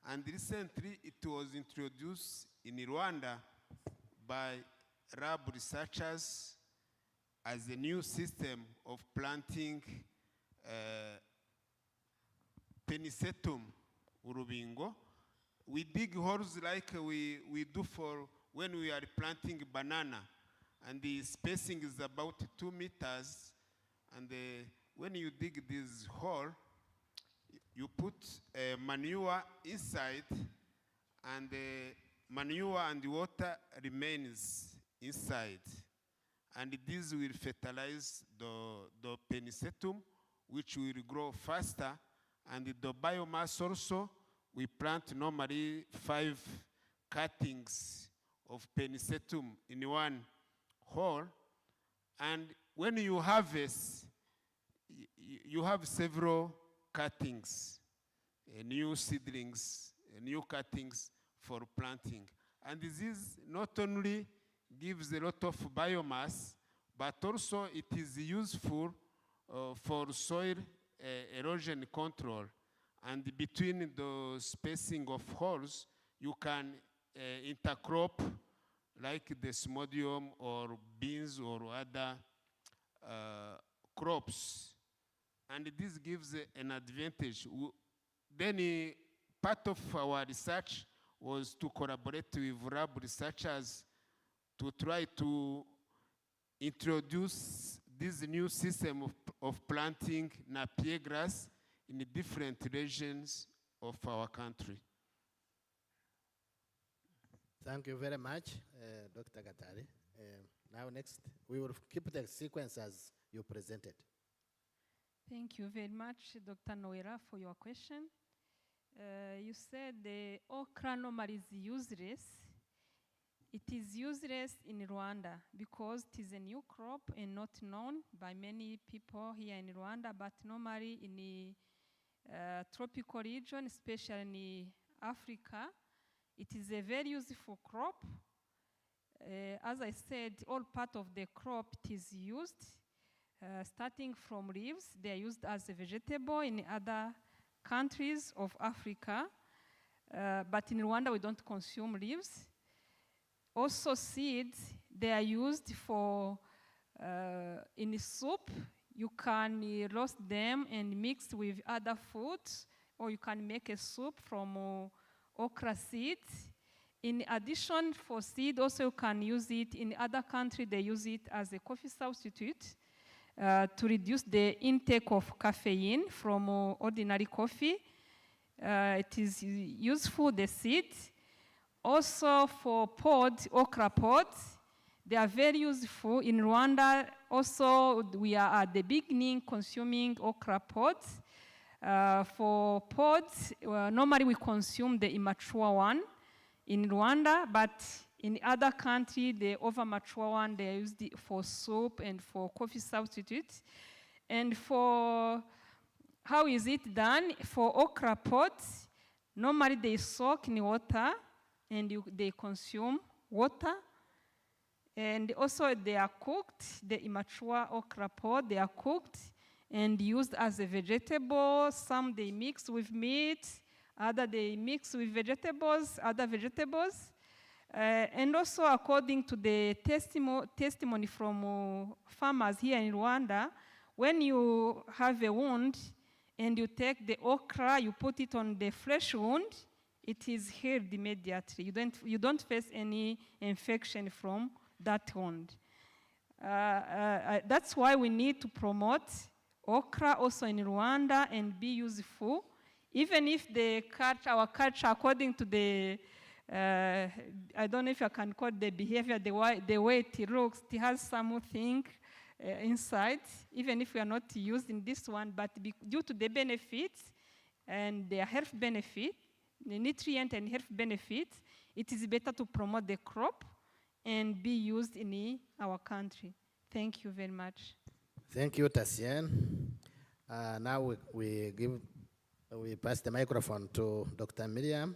And recently it was introduced in Rwanda by lab researchers as a new system of planting Penicetum urubingo. We dig holes like we do for when we are planting banana. And the spacing is about 2 meters. And when you dig this hole, you put manure inside, and the manure and water remains inside. And this will fertilize the Penicetum, which will grow faster. And the biomass also, we plant normally 5 cuttings of Penicetum in one hole. And when you harvest, you have several cuttings, new seedlings, new cuttings for planting. And this not only gives a lot of biomass, but also it is useful for soil erosion control. And between the spacing of holes, you can intercrop like the Symposium or beans or other crops. And this gives an advantage. Then part of our research was to collaborate with lab researchers to try to introduce this new system of planting Napier grass in different regions of our country. Thank you very much, Dr. Gatari. Now next, we will keep the sequence as you presented. Thank you very much, Dr. Noira, for your question. You said the okra normally is useless it is useless in Rwanda because it is a new crop and not known by many people here in Rwanda, but normally in the tropical region, especially in Africa, it is a very useful crop. As I said, all part of the crop it is used, starting from leaves. They are used as a vegetable in other countries of Africa, but in Rwanda we don't consume leaves. Also seeds, they are used for, in soup, you can roast them and mix with other foods, or you can make a soup from okra seeds. In addition, for seed, also you can use it. In other countries, they use it as a coffee substitute to reduce the intake of caffeine from ordinary coffee. It is useful, the seed. Also for pods, okra pods, they are very useful. In Rwanda, also we are at the beginning consuming okra pods. For pods, normally we consume the immature one in Rwanda, but in other countries, the over-mature one, they are used for soup and for coffee substitutes. And for how is it done? For okra pods, normally they soak in water and they consume water. And also they are cooked, the immature okra pod, they are cooked and used as a vegetable. Some they mix with meat, other they mix with vegetables, other vegetables. And also according to the testimony from farmers here in Rwanda, when you have a wound and you take the okra, you put it on the flesh wound, it is healed immediately. You don't face any infection from that wound. That's why we need to promote okra also in Rwanda and be useful. Even if our culture, according to the, I don't know if I can call the behavior, the way it looks, it has something inside, even if we are not using this one, but due to the benefits and their health benefit, the nutrient and health benefits, it is better to promote the crop and be used in our country. Thank you very much. Thank you, Tassien. Now we pass the microphone to Dr. Miriam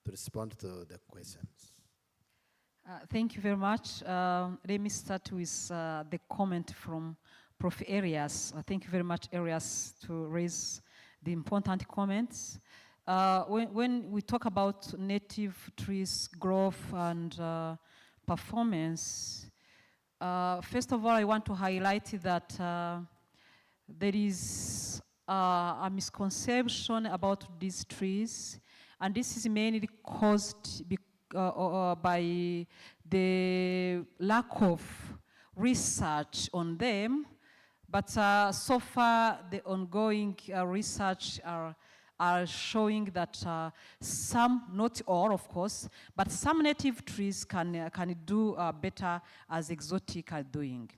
to respond to the questions. Thank you very much. Let me start with the comment from Prof. Arias. Thank you very much, Arias, to raise the important comments. When we talk about native trees growth and performance, first of all, I want to highlight that there is a misconception about these trees, and this is mainly caused by the lack of research on them. But so far, the ongoing research are showing that some, not all of course, but some native trees can do better as exotic are doing.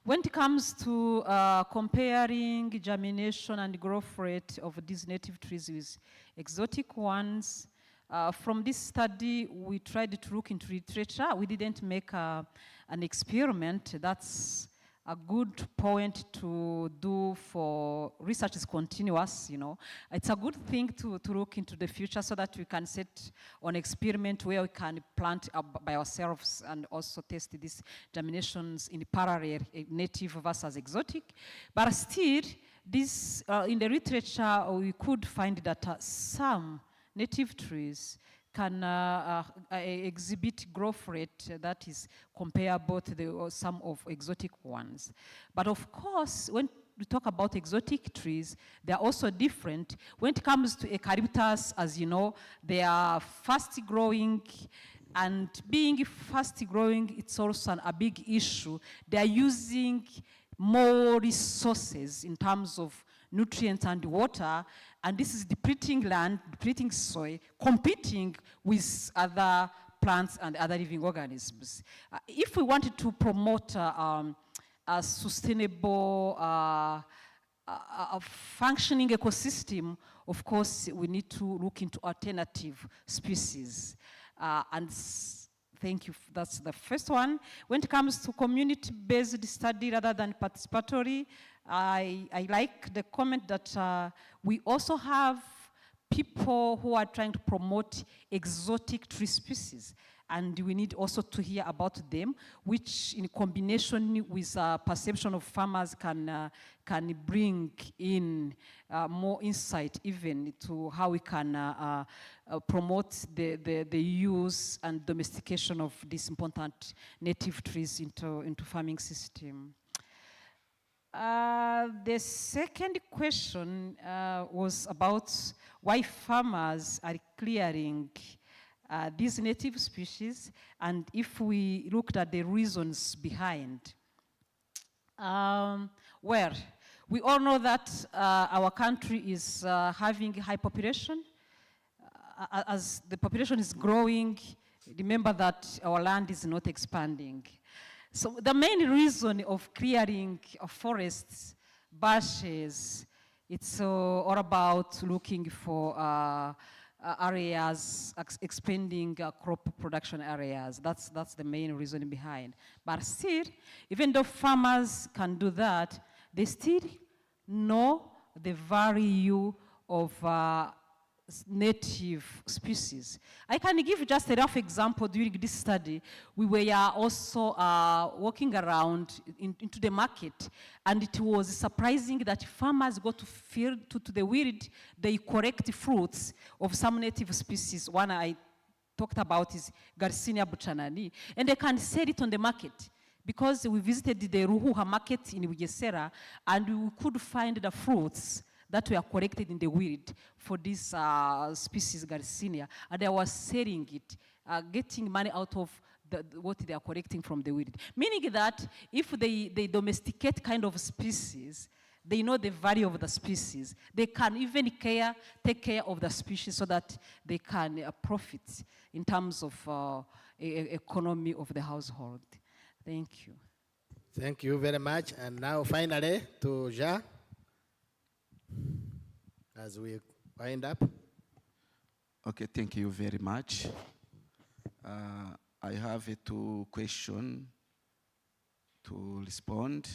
When it comes to comparing germination and growth rate of these native trees with exotic ones, from this study, we tried to look into literature. We didn't make an experiment. That's a good point to do for research is continuous, you know. It's a good thing to look into the future so that we can set on experiment where we can plant by ourselves and also test these germinations in parallel, native versus exotic. But still, this, in the literature, we could find that some native trees can exhibit growth rate that is comparable to some of exotic ones. But of course, when we talk about exotic trees, they are also different. When it comes to eucalyptus, as you know, they are fast growing, and being fast growing, it's also a big issue. They are using more resources in terms of nutrients and water, and this is depleting land, depleting soil, competing with other plants and other living organisms. If we wanted to promote a sustainable, a functioning ecosystem, of course, we need to look into alternative species. Thank you. That's the first one. When it comes to community-based study rather than participatory, I like the comment that we also have people who are trying to promote exotic tree species. And we need also to hear about them, which in combination with perception of farmers can bring in more insight even to how we can promote the use and domestication of these important native trees into farming system. The second question was about why farmers are clearing these native species, and if we looked at the reasons behind. Well, we all know that our country is having high population. As the population is growing, remember that our land is not expanding. So the main reason of clearing of forests, bushes, it's all about looking for areas, expanding crop production areas. That's the main reason behind. But still, even though farmers can do that, they still know the value of native species. I can give just a rough example. During this study, we were also walking around into the market, and it was surprising that farmers go to field to the field, they collect fruits of some native species. One I talked about is Garcinia buchanani, and they can sell it on the market. Because we visited the Ruhuha market in Bugesera, and we could find the fruits that were collected in the wild for this species Garcinia, and they were selling it, getting money out of what they are collecting from the wild. Meaning that if they domesticate kind of species, they know the value of the species. They can even take care of the species so that they can profit in terms of economy of the household. Thank you. Thank you very much. And now finally to Ja, as we wind up. Okay, thank you very much. I have two questions to respond.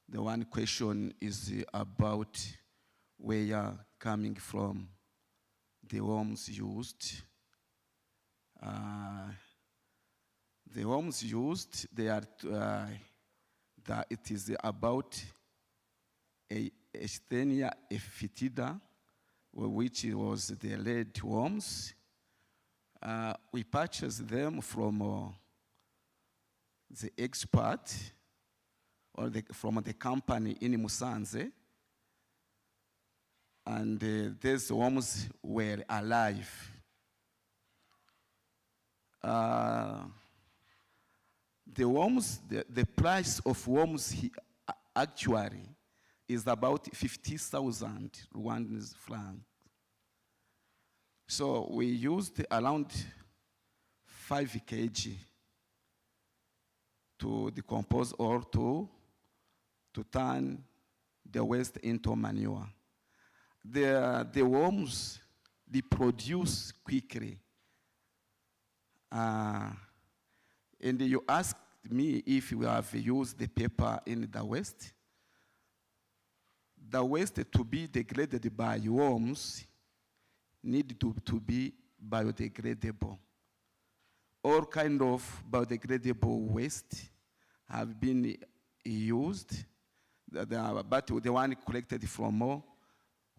The one question is about where coming from the worms used. The worms used, they are that it is about a Eschenia ephytida, which was the lead worms. We purchased them from the expert or from the company in Musanze, and these worms were alive. The worms, the price of worms actually is about 50,000 Rwandan francs. So we used around 5 kg to decompose or to turn the waste into manure. The worms, they produce quickly. And you asked me if we have used the paper in the waste. The waste to be degraded by worms need to be biodegradable. All kind of biodegradable waste have been used, but the one collected from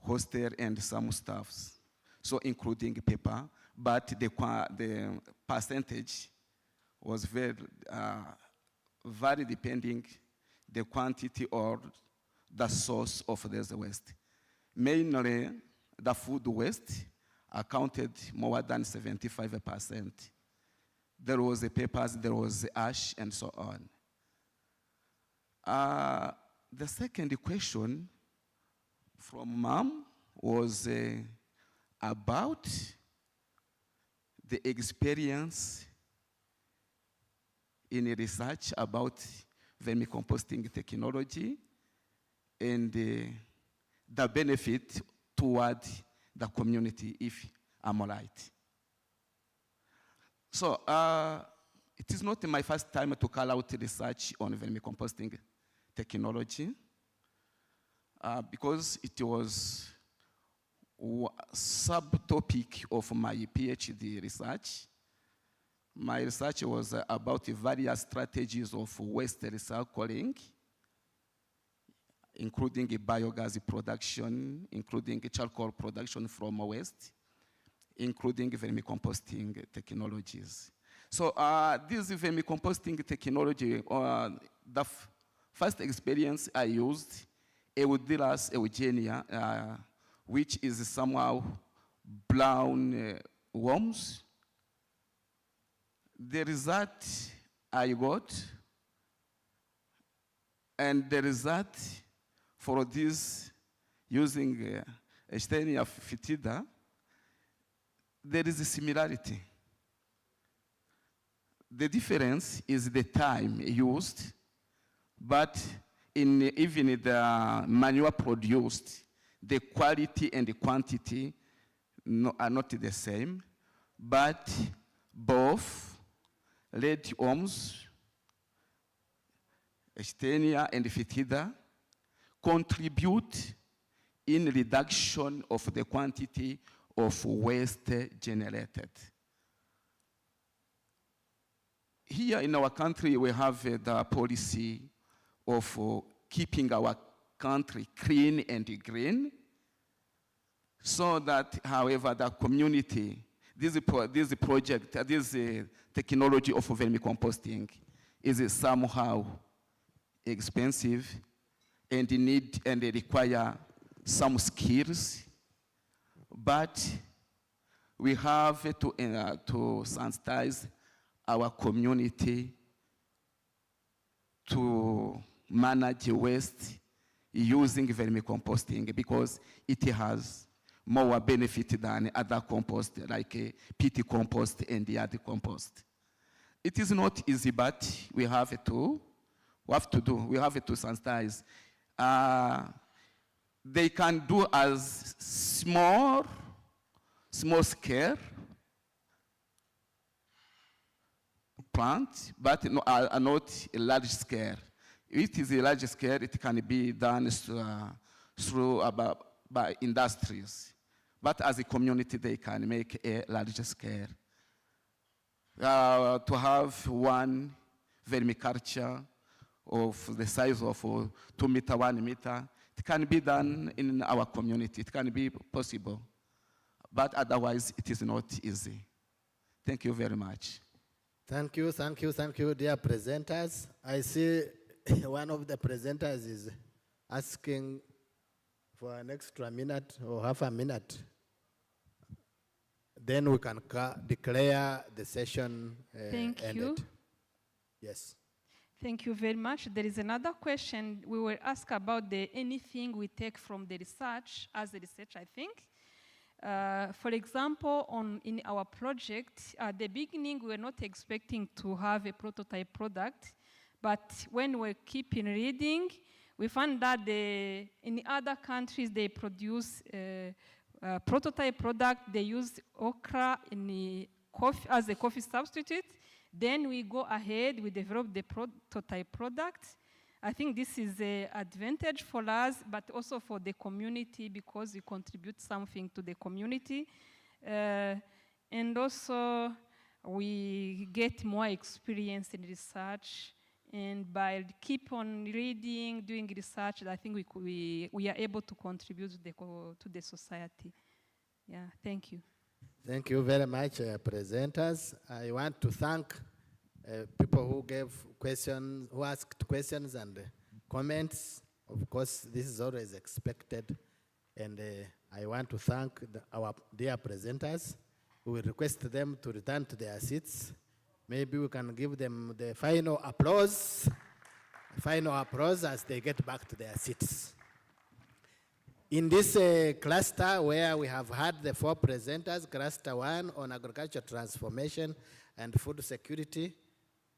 hostel and some stuffs, so including paper, but the percentage was very depending the quantity or the source of this waste. Mainly, the food waste accounted more than 75%. There was the papers, there was the ash, and so on. The second question from Mom was about the experience in research about vermicomposting technology and the benefit toward the community, if I'm right. So it is not my first time to call out research on vermicomposting technology because it was a subtopic of my PhD research. My research was about the various strategies of waste recycling, including biogas production, including charcoal production from waste, including vermicomposting technologies. So this vermicomposting technology, the first experience I used, Eudilas eugenia, which is somehow brown worms. The result I got, and the result for this using Echtenia fetida, there is a similarity. The difference is the time used, but even the manure produced, the quality and the quantity are not the same, but both red worms, Echtenia and fetida, contribute in reduction of the quantity of waste generated. Here in our country, we have the policy of keeping our country clean and green, so that, however, the community, this technology of vermicomposting is somehow expensive and need and require some skills, but we have to sensitize our community to manage waste using vermicomposting because it has more benefit than other compost like peat compost and the other compost. It is not easy, but we have to sensitize. They can do as small scale plant, but not a large scale. If it is a large scale, it can be done through by industries. But as a community, they can make a large scale. To have one vermiculture of the size of 2 meter, 1 meter, it can be done in our community. It can be possible. But otherwise, it is not easy. Thank you very much. Thank you, dear presenters. I see one of the presenters is asking for an extra minute or half a minute. Then we can declare the session Thank ended. you. Yes. Thank you very much. There is another question. We were asked about anything we take from the research as a research, I think. For example, in our project, at the beginning, we were not expecting to have a prototype product, but when we're keeping reading, we found that in other countries, they produce prototype product. They use okra in coffee as a coffee substitute. Then we go ahead, we develop the prototype product. I think this is an advantage for us, but also for the community because we contribute something to the community. And also, we get more experience in research. And by keep on reading, doing research, I think we are able to contribute to the society. Yeah, thank you. Thank you very much, presenters. I want to thank people who gave questions, who asked questions and comments. Of course, this is always expected. And I want to thank our dear presenters. We will request them to return to their seats. Maybe we can give them the final applause as they get back to their seats. In this cluster where we have had the 4 presenters, cluster 1 on agricultural transformation and food security,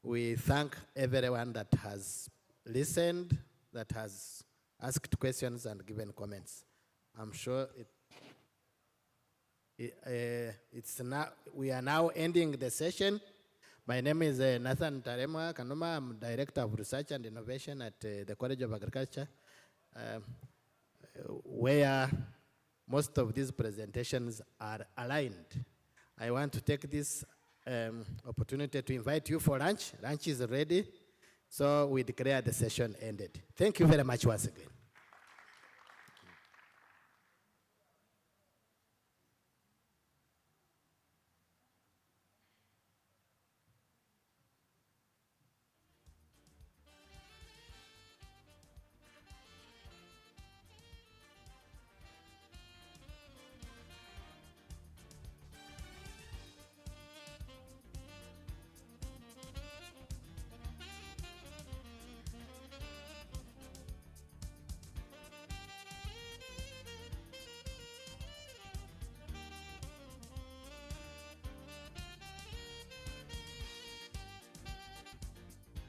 we thank everyone that has listened, that has asked questions and given comments. I'm sure We are now ending the session. My name is Nathan Tarema Kanuma. I'm Director of Research and Innovation at the College of Agriculture, where most of these presentations are aligned. I want to take this opportunity to invite you for lunch. Lunch is ready, so we declare the session ended. Thank you very much once again.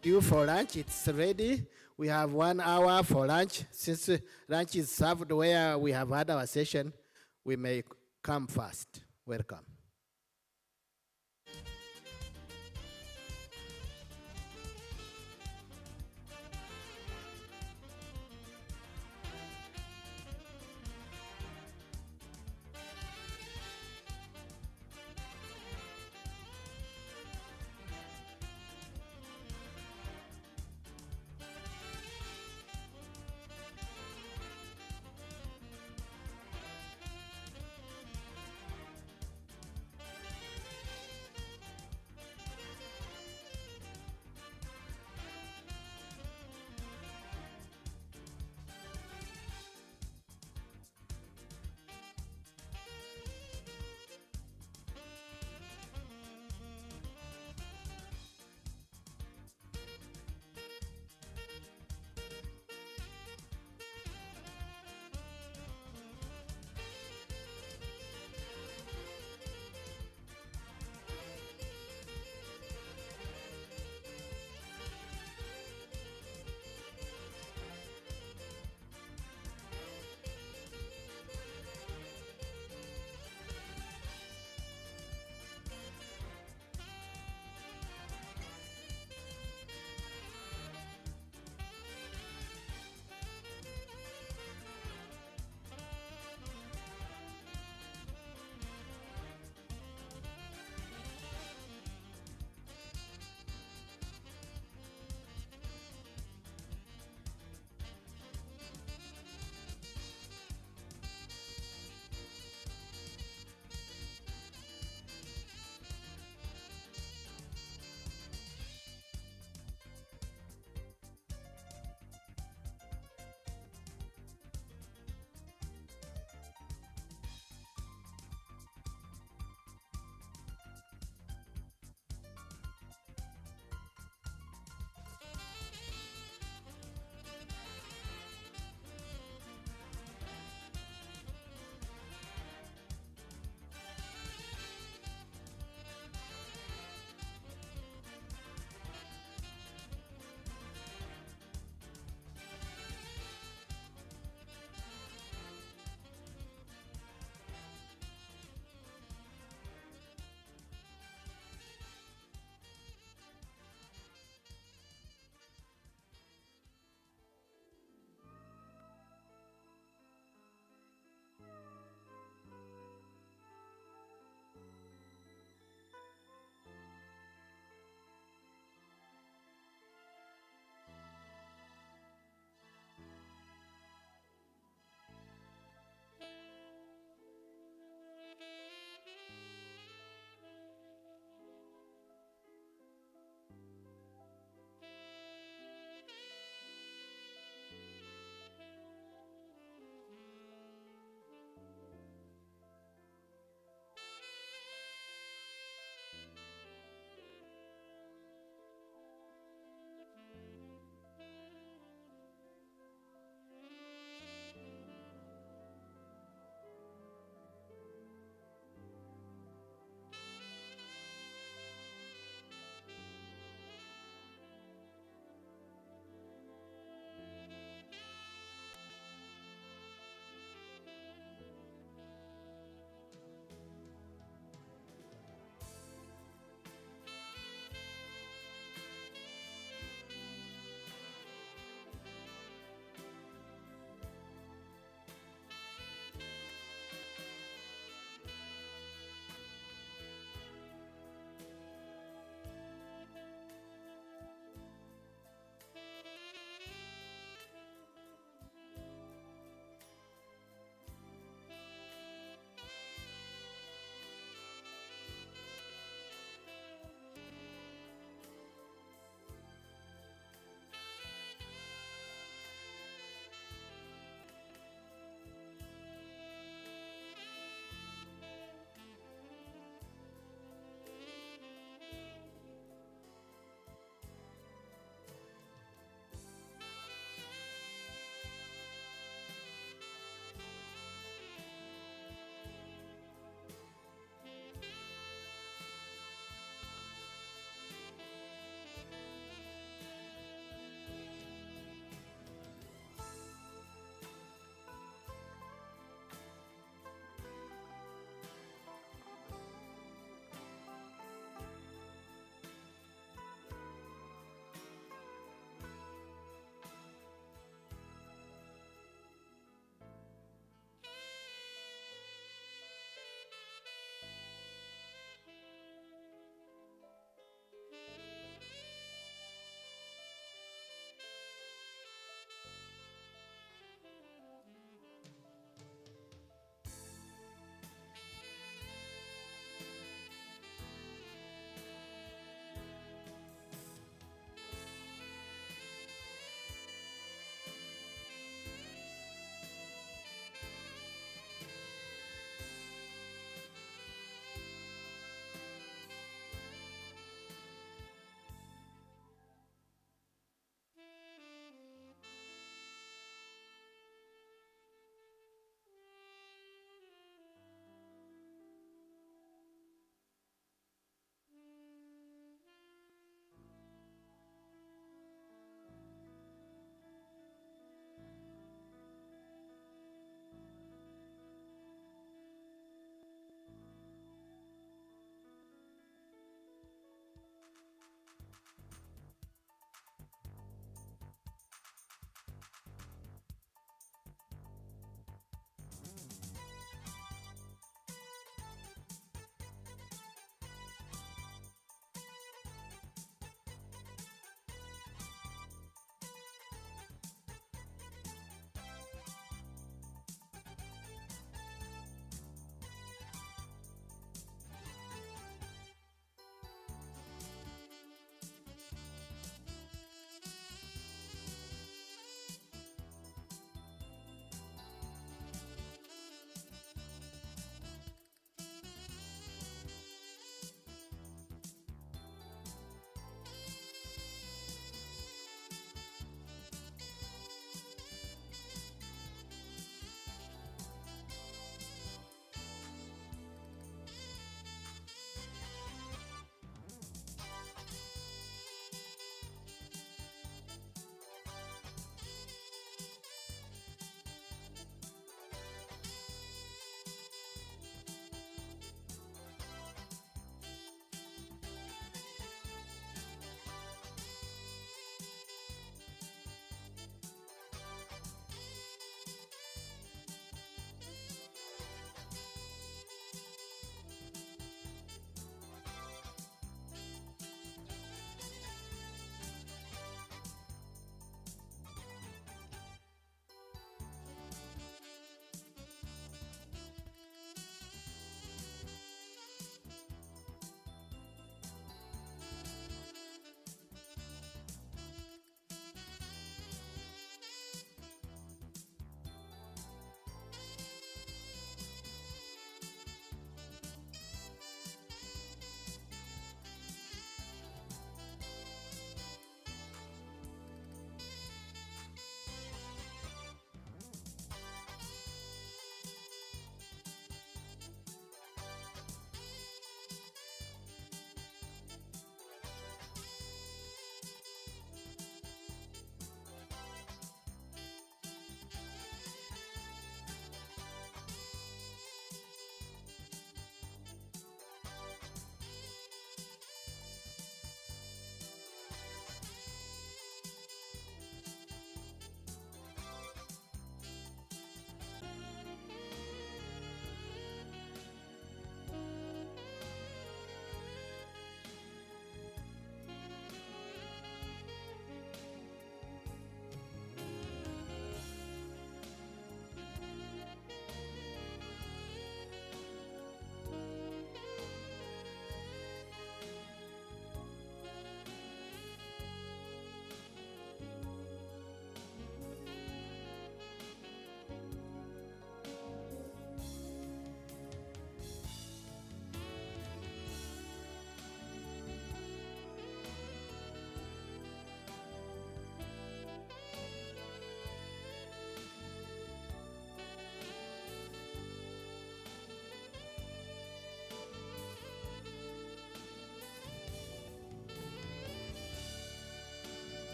You for lunch, it's ready. We have 1 hour for lunch. Since lunch is served where we have had our session, we may come fast. Welcome.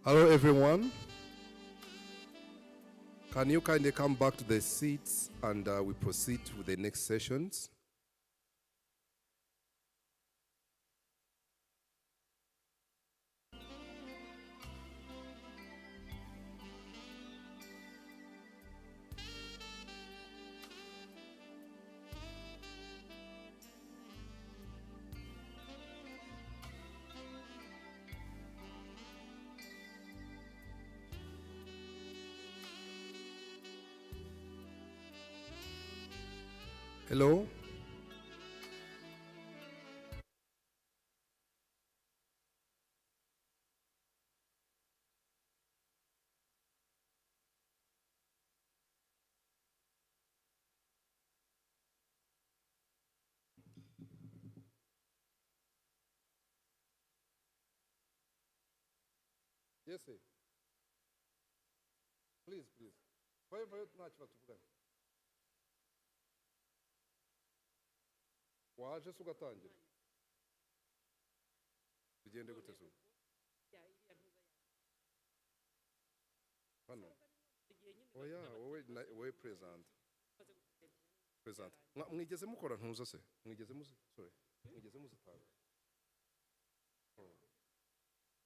Hello, everyone. Can you kindly come back to the seats and we proceed with the next sessions? Hello? Yes, sir. Please, please. Waje se ugatangira bigende gute se hano oya wowe present mwigeze mukora ntuza se mwigeze muzitanga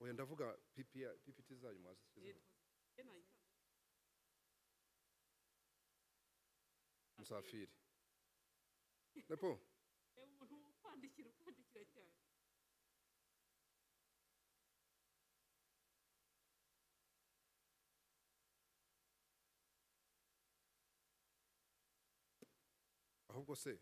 oya ndavuga PPT zanyu mwazisize musafiri nepo ahubwo se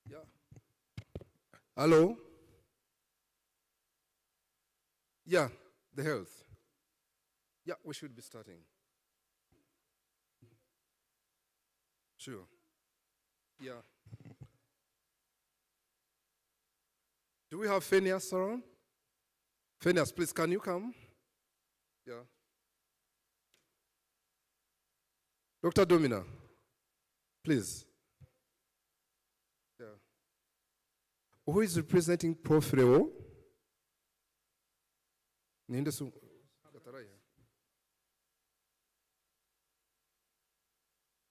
yeah. Hello? Yeah, the health. Yeah, we should be starting. Sure. Yeah. Do we have Phineas around? Phineas, please, can you come? Yeah. Dr. Domina, please. Yeah. Who is representing Prof. Reo?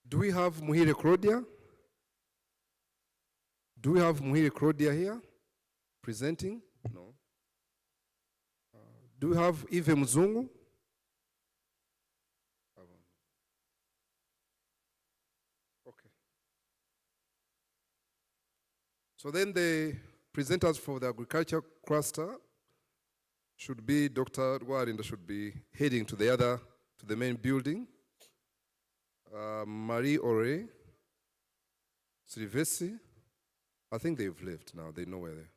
Do we have Muhire Claudia? Do we have Muhire Claudia here presenting? No. Do we have Eve Mzungu? Okay. So then the presenters for the agriculture cluster should be Dr. Warinda should be heading to the main building. Marie Ore, Silvesi, I think they've left now. They know where they are.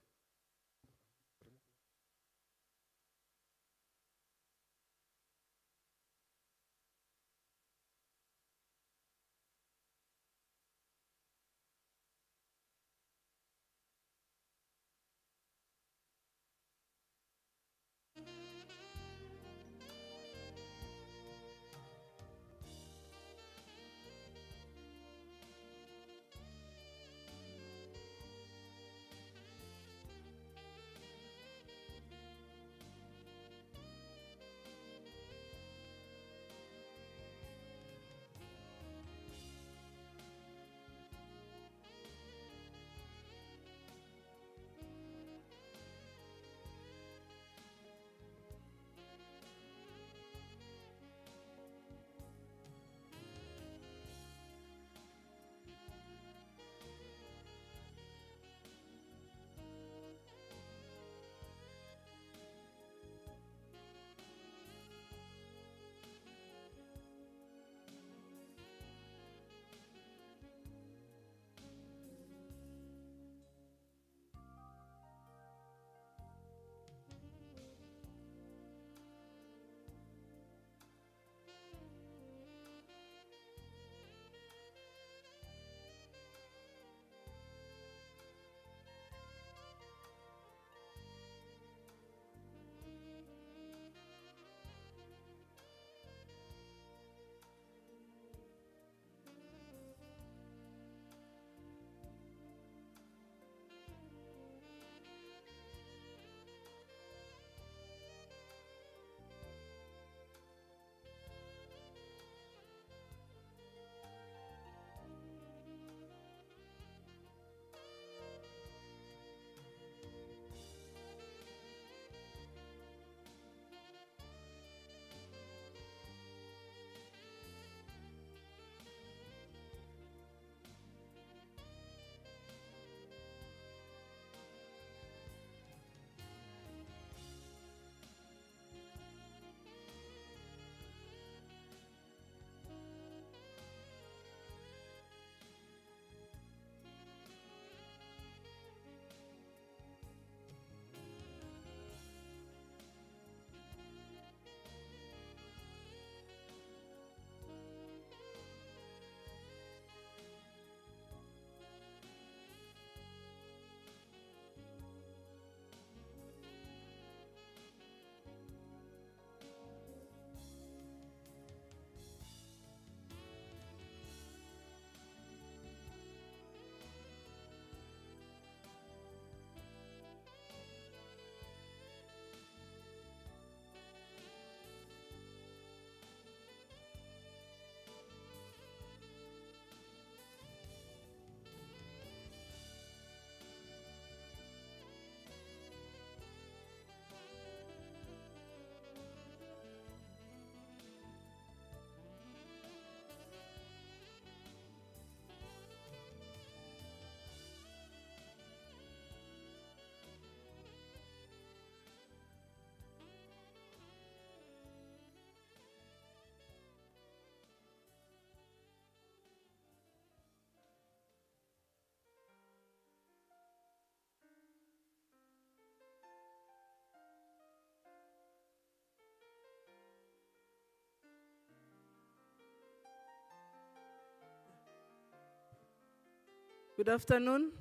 Good afternoon.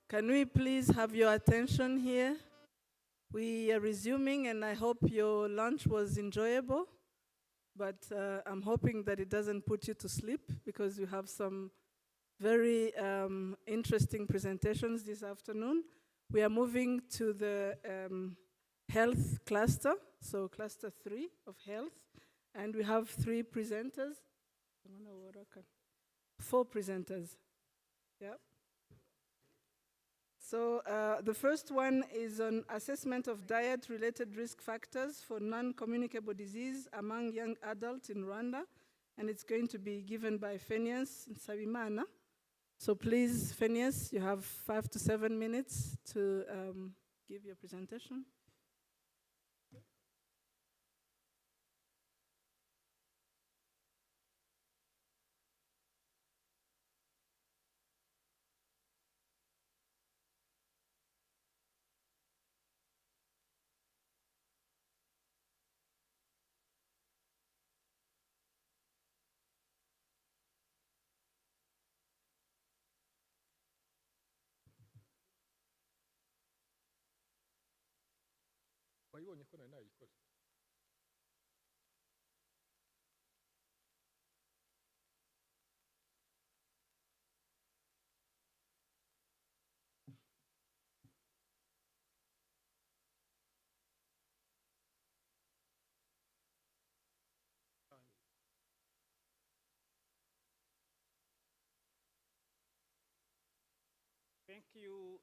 Can we please have your attention here? We are resuming, and I hope your lunch was enjoyable, but I'm hoping that it doesn't put you to sleep, because you have some very interesting presentations this afternoon. We are moving to the health cluster, so cluster 3 of health, and we have 3 presenters. 4 presenters. Yeah. So the first one is on assessment of diet-related risk factors for non-communicable disease among young adults in Rwanda, and it's going to be given by Phineas Nsabimana. So please, Phineas, you have 5 to 7 minutes to give your presentation. Thank you.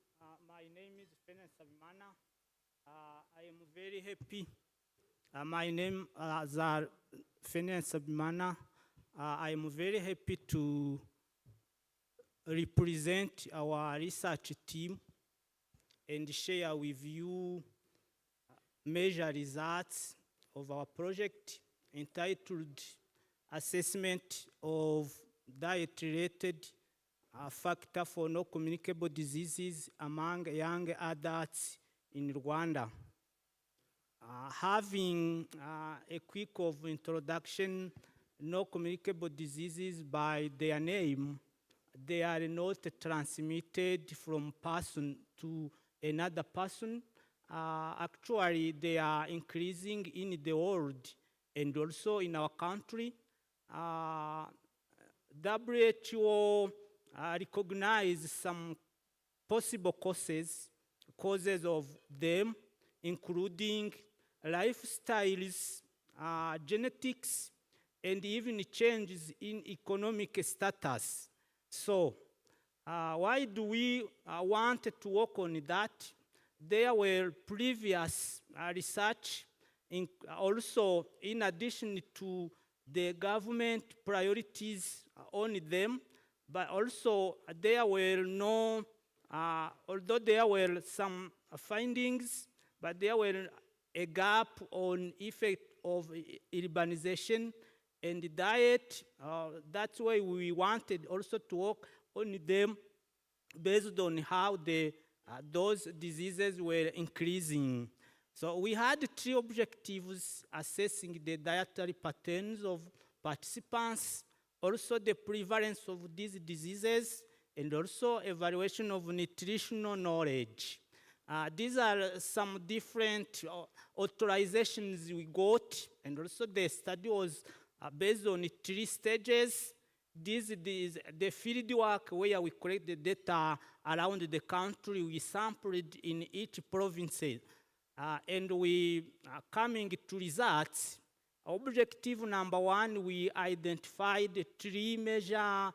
My name is Phineas Nsabimana. I am very happy. My name is Phineas Nsabimana. I am very happy to represent our research team and share with you major results of our project entitled Assessment of Diet-Related Factor for Non-Communicable Diseases Among Young Adults in Rwanda. Having a quick of introduction, non-communicable diseases by their name, they are not transmitted from person to another person. Actually, they are increasing in the world and also in our country. WHO recognize some possible causes of them, including lifestyles, genetics, and even changes in economic status. So, why do we want to work on that? There were previous research, also in addition to the government priorities on them, but also there were no, although there were some findings, but there were a gap on effect of urbanization and diet. That's why we wanted also to work on them based on how those diseases were increasing. So we had 3 objectives: assessing the dietary patterns of participants, also the prevalence of these diseases, and also evaluation of nutritional knowledge. These are some different authorizations we got, and also the study was based on 3 stages. This is the field work where we collect the data around the country. We sampled in each province, and we are coming to results. Objective number 1, we identified 3 major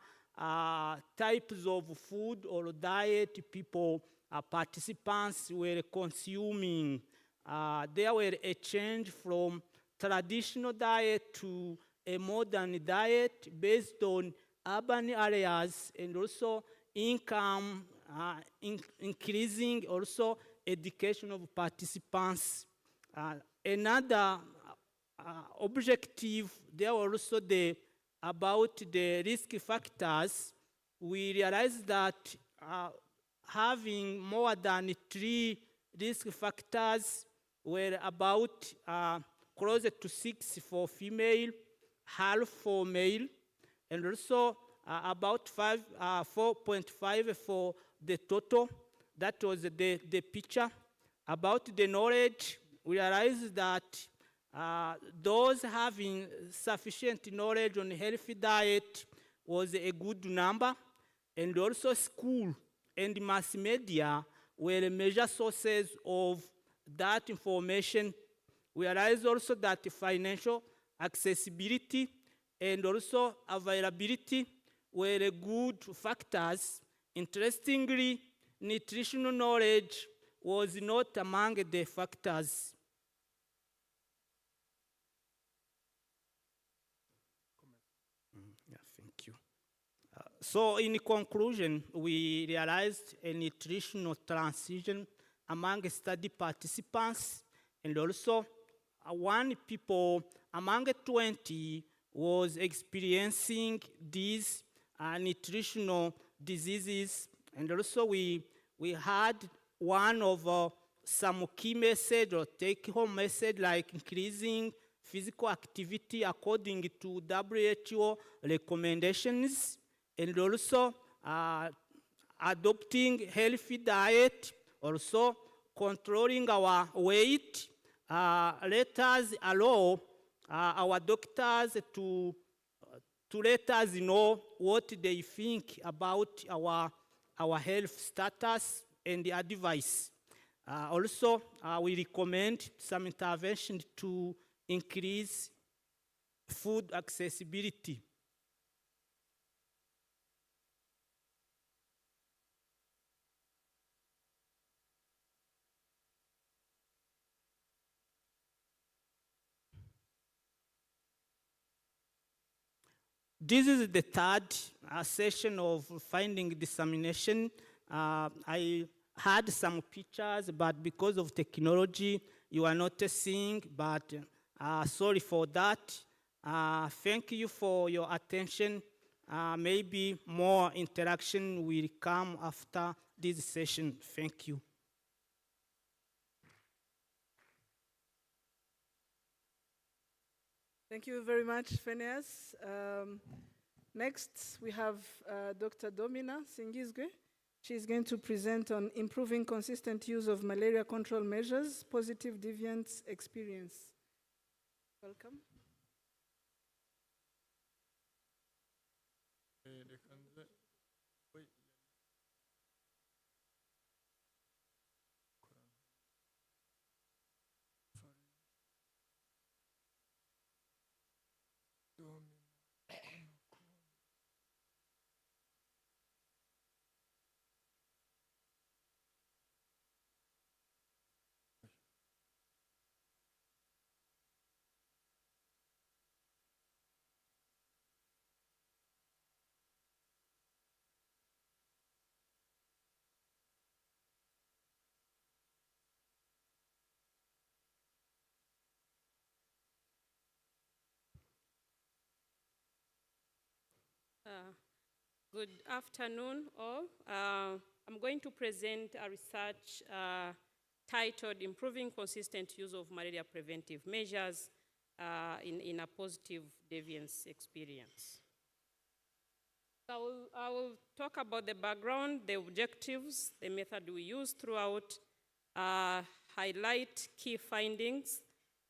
types of food or diet people, participants were consuming. There were a change from traditional diet to a modern diet based on urban areas, and also income increasing, also education of participants. Another objective, there were also about the risk factors. We realized that having more than 3 risk factors were about closer to 6 for female, half for male, and also about 4.5 for the total. That was the picture. About the knowledge, we realized that those having sufficient knowledge on healthy diet was a good number, and also school and mass media were major sources of that information. We realized also that financial accessibility and also availability were good factors. Interestingly, nutritional knowledge was not among the factors. Yeah, thank you. So in conclusion, we realized a nutritional transition among study participants, and also one people among 20 was experiencing these nutritional diseases. And also we had one of some key message or take-home message like increasing physical activity according to WHO recommendations, and also adopting healthy diet, also controlling our weight. Let us allow our doctors to let us know what they think about our health status and the advice. Also, we recommend some intervention to increase food accessibility. This is the third session of finding dissemination. I had some pictures, but because of technology, you are not seeing, but sorry for that. Thank you for your attention. Maybe more interaction will come after this session. Thank you. Thank you very much, Phineas. Next, we have Dr. Domina Singizwe. She's going to present on improving consistent use of malaria control measures, positive deviance experience. Welcome. Good afternoon, all. I'm going to present a research titled Improving Consistent Use of Malaria Preventive Measures in a Positive Deviance Experience. So I will talk about the background, the objectives, the method we use throughout, highlight key findings,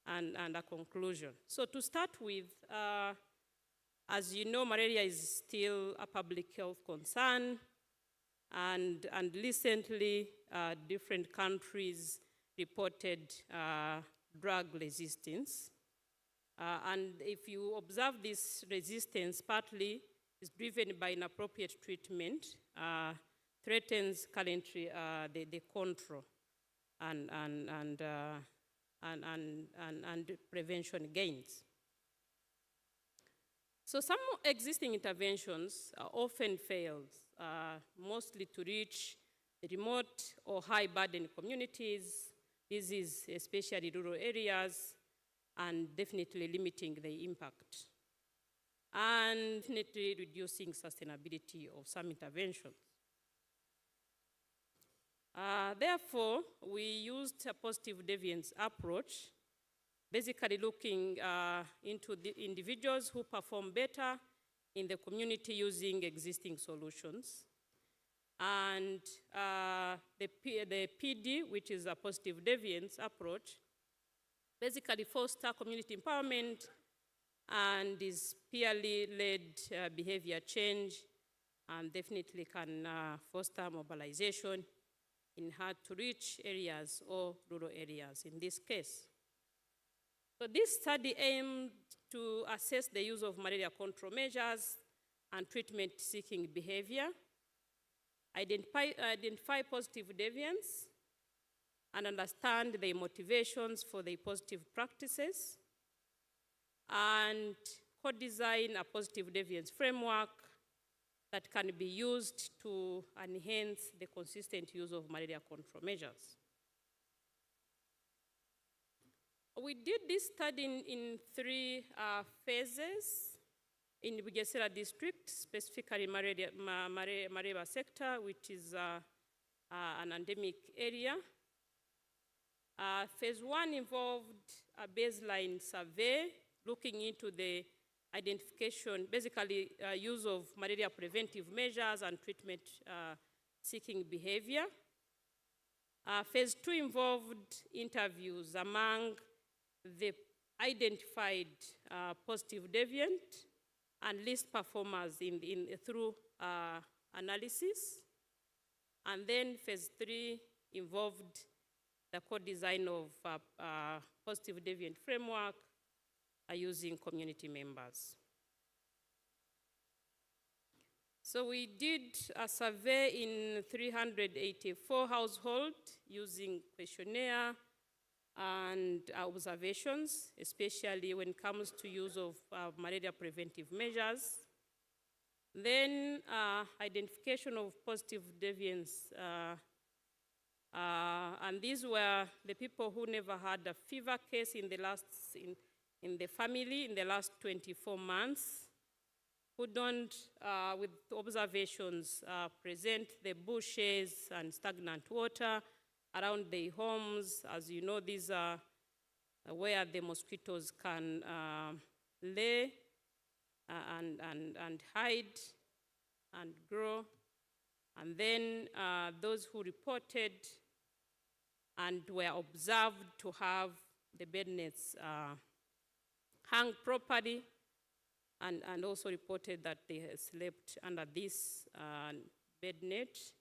and a conclusion. So to start with, as you know, malaria is still a public health concern, and recently different countries reported drug resistance. And if you observe this resistance, partly is driven by inappropriate treatment, threatens currently the control and prevention gains. So some existing interventions often fail, mostly to reach remote or high burden communities. This is especially rural areas, and definitely limiting the impact, and definitely reducing sustainability of some interventions. Therefore, we used a positive deviance approach basically looking into the individuals who perform better in the community using existing solutions. And the PD, which is a positive deviance approach, basically foster community empowerment and is peerly led behavior change, and definitely can foster mobilization in hard to reach areas or rural areas in this case. So this study aimed to assess the use of malaria control measures and treatment seeking behavior, identify positive deviance, and understand their motivations for their positive practices, and co-design a positive deviance framework that can be used to enhance the consistent use of malaria control measures. We did this study in three phases in Bugesera district, specifically Mareba sector, which is an endemic area. Phase one involved a baseline survey looking into the identification, basically use of malaria preventive measures and treatment seeking behavior. Phase two involved interviews among the identified positive deviant and least performers through analysis. And then phase three involved the co-design of positive deviant framework using community members. So we did a survey in 384 households using questionnaire and observations, especially when it comes to use of malaria preventive measures. Then identification of positive deviance, and these were the people who never had a fever case in the family in the last 24 months, who don't, with observations, present the bushes and stagnant water around their homes. As you know, these are where the mosquitoes can lay and hide and grow. And then those who reported and were observed to have the bed nets hung properly, and also reported that they had slept under this bed net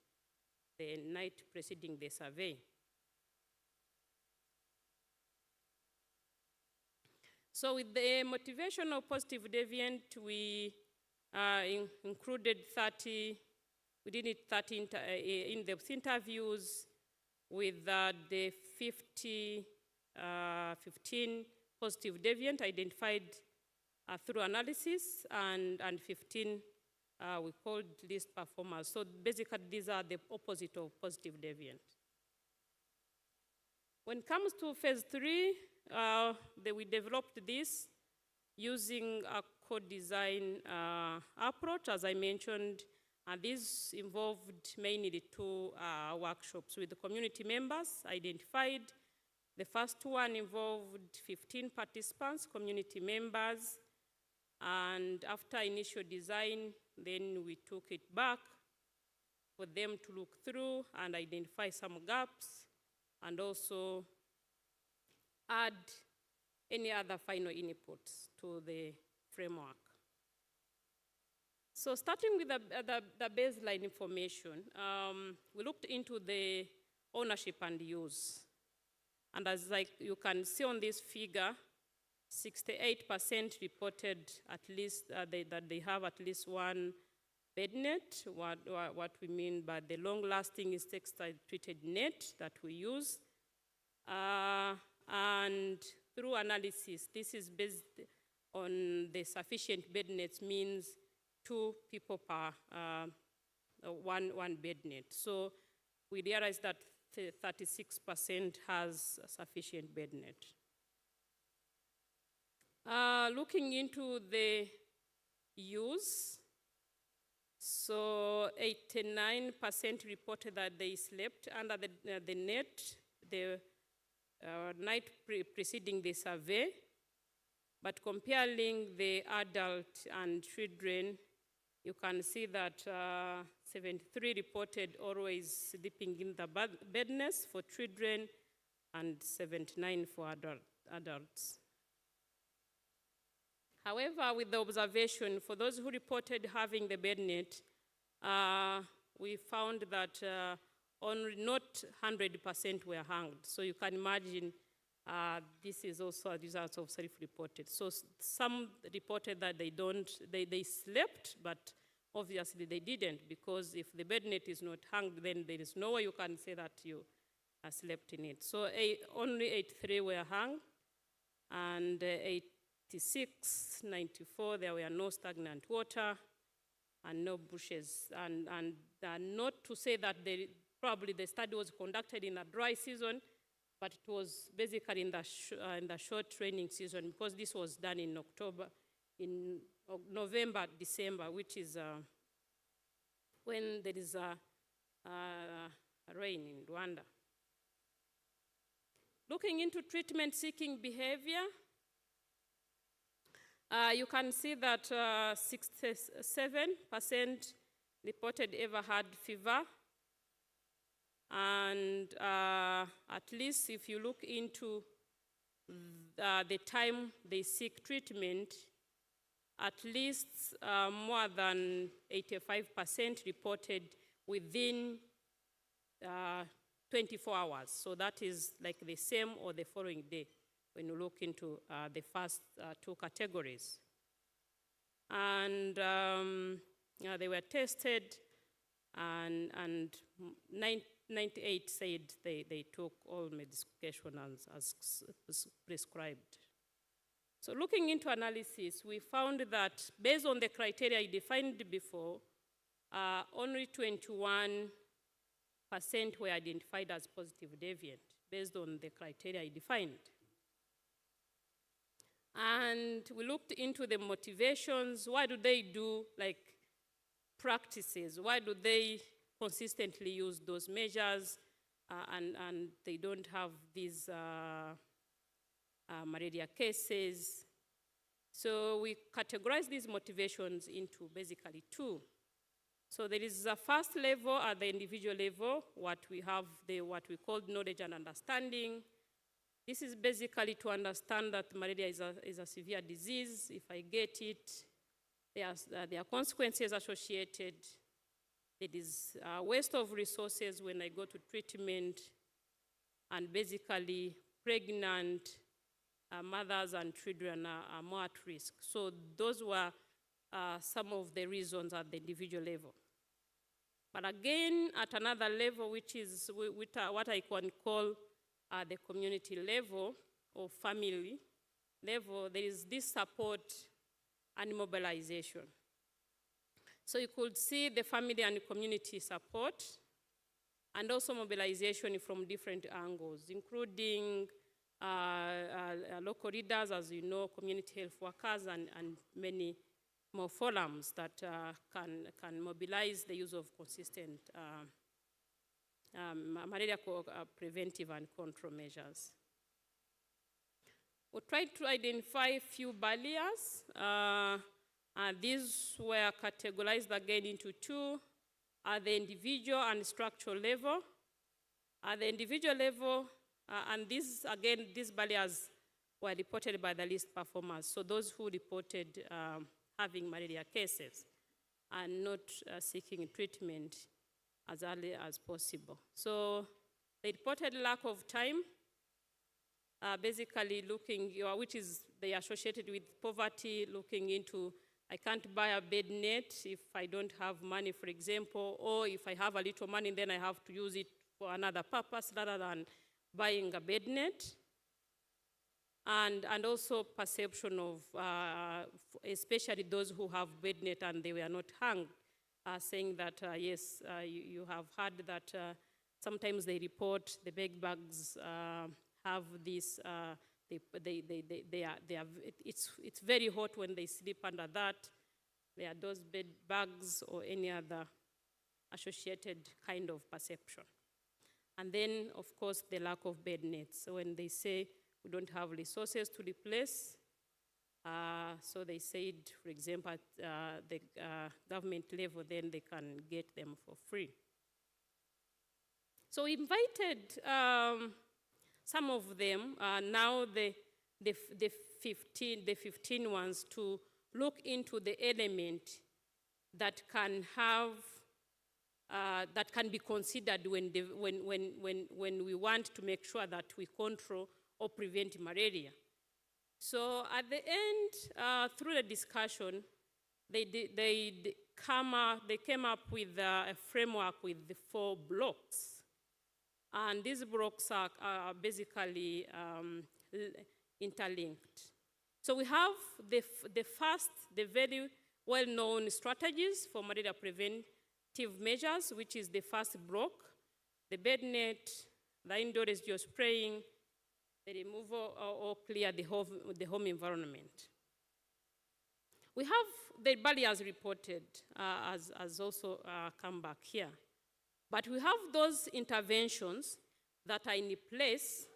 the night preceding the survey. So with the motivation of positive deviant, we included 30, we did it 30 in-depth interviews with the 15 positive deviant identified through analysis, and 15 we called least performers. So basically these are the opposite of positive deviant. When it comes to phase three, we developed this using a co-design approach, as I mentioned, and this involved mainly two workshops with the community members identified. The first one involved 15 participants, community members, and after initial design, then we took it back for them to look through and identify some gaps, and also add any other final inputs to the framework. So starting with the baseline information, we looked into the ownership and use. And as you can see on this figure, 68% reported at least that they have at least one bed net. What we mean by the long-lasting insecticide-treated net that we use. And through analysis, this is based on the sufficient bed nets, means 2 people per one bed net. So we realized that 36% has a sufficient bed net. Looking into the use, so 89% reported that they slept under the net. The night preceding the survey, but comparing the adult and children, you can see that 73 reported always sleeping in the bedness for children and 79 for adults. However, with the observation, for those who reported having the bednet, we found that only not 100% were hanged. So you can imagine this is also a result of self-reported. So some reported that they slept, but obviously they didn't, because if the bednet is not hung, then there is no way you can say that you slept in it. So only 83 were hung, and 86, 94, there were no stagnant water and no bushes. And not to say that probably the study was conducted in a dry season, but it was basically in the short training season, because this was done in November, December, which is when there is rain in Rwanda. Looking into treatment-seeking behavior, you can see that 67% reported ever had fever. And at least if you look into the time they seek treatment, at least more than 85% reported within 24 hours. So that is like the same or the following day when you look into the first two categories. And they were tested, and 98 said they took all medication as prescribed. So looking into analysis, we found that based on the criteria I defined before, only 21% were identified as positive deviant based on the criteria I defined. And we looked into the motivations. Why do they do like practices? Why do they consistently use those measures and they don't have these malaria cases? So we categorize these motivations into basically two. So there is a first level at the individual level, what we call knowledge and understanding. This is basically to understand that malaria is a severe disease. If I get it, there are consequences associated. There is a waste of resources when I go to treatment, and basically pregnant mothers and children are more at risk. So those were some of the reasons at the individual level. But again, at another level, which is what I can call the community level or family level, there is this support and mobilization. So you could see the family and community support, and also mobilization from different angles, including local leaders, as you know, community health workers, and many more forums that can mobilize the use of consistent malaria preventive and control measures. We tried to identify a few barriers. And these were categorized again into two, at the individual and structural level. At the individual level, and these barriers were reported by the list performers, so those who reported having malaria cases and not seeking treatment as early as possible. So they reported lack of time, basically looking, which is they associated with poverty, looking into I can't buy a bed net if I don't have money, for example, or if I have a little money, then I have to use it for another purpose rather than buying a bed net. And also perception of, especially those who have bed net and they were not hung, saying that, yes, you have heard that sometimes they report the bed bugs have this, it's very hot when they sleep under that. There are those bed bugs or any other associated kind of perception. And then, of course, the lack of bed nets. So when they say we don't have resources to replace, so they said, for example, at the government level, then they can get them for free. So we invited some of them, now the 15 ones, to look into the element that can have, that can be considered when we want to make sure that we control or prevent malaria. So at the end, through the discussion, they came up with a framework with the 4 blocks. And these blocks are basically interlinked. So we have the first, the very well-known strategies for malaria preventive measures, which is the first block, the bed net, the indoor residual spraying, the removal or clear the home environment. We have the barriers reported as also come back here. But we have those interventions that are in place,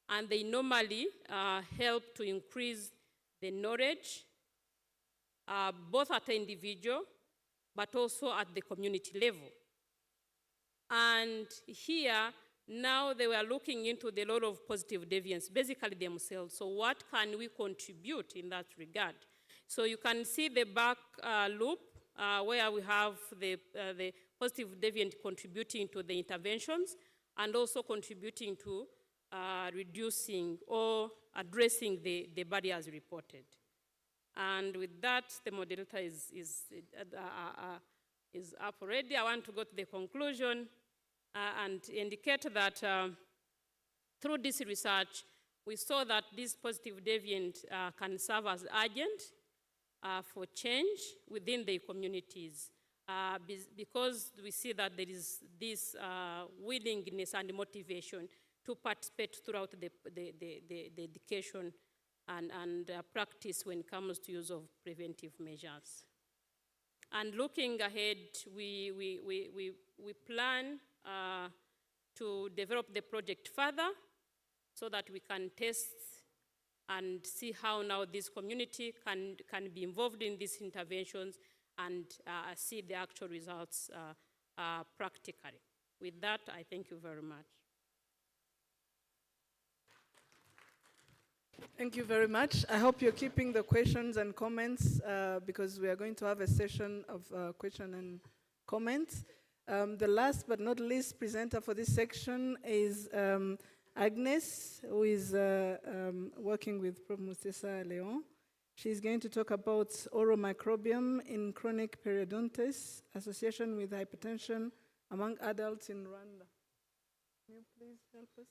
and they normally help to increase the knowledge, both at the individual, but also at the community level. And here, now they were looking into the role of positive deviance, basically themselves. So what can we contribute in that regard? So you can see the back loop where we have the positive deviant contributing to the interventions and also contributing to reducing or addressing the barriers reported. And with that, the moderator is up already. I want to go to the conclusion and indicate that through this research, we saw that this positive deviant can serve as agent for change within the communities because we see that there is this willingness and motivation to participate throughout the education and practice when it comes to use of preventive measures. And looking ahead, we plan to develop the project further so that we can test and see how now this community can be involved in these interventions and see the actual results practically. With that, I thank you very much. Thank you very much. I hope you're keeping the questions and comments because we are going to have a session of question and comments. The last but not least presenter for this section is Agnes, who is working with Prof. Mustesa Leon. She's going to talk about oral microbiome in chronic periodontitis, association with hypertension among adults in Rwanda. Can you please help us?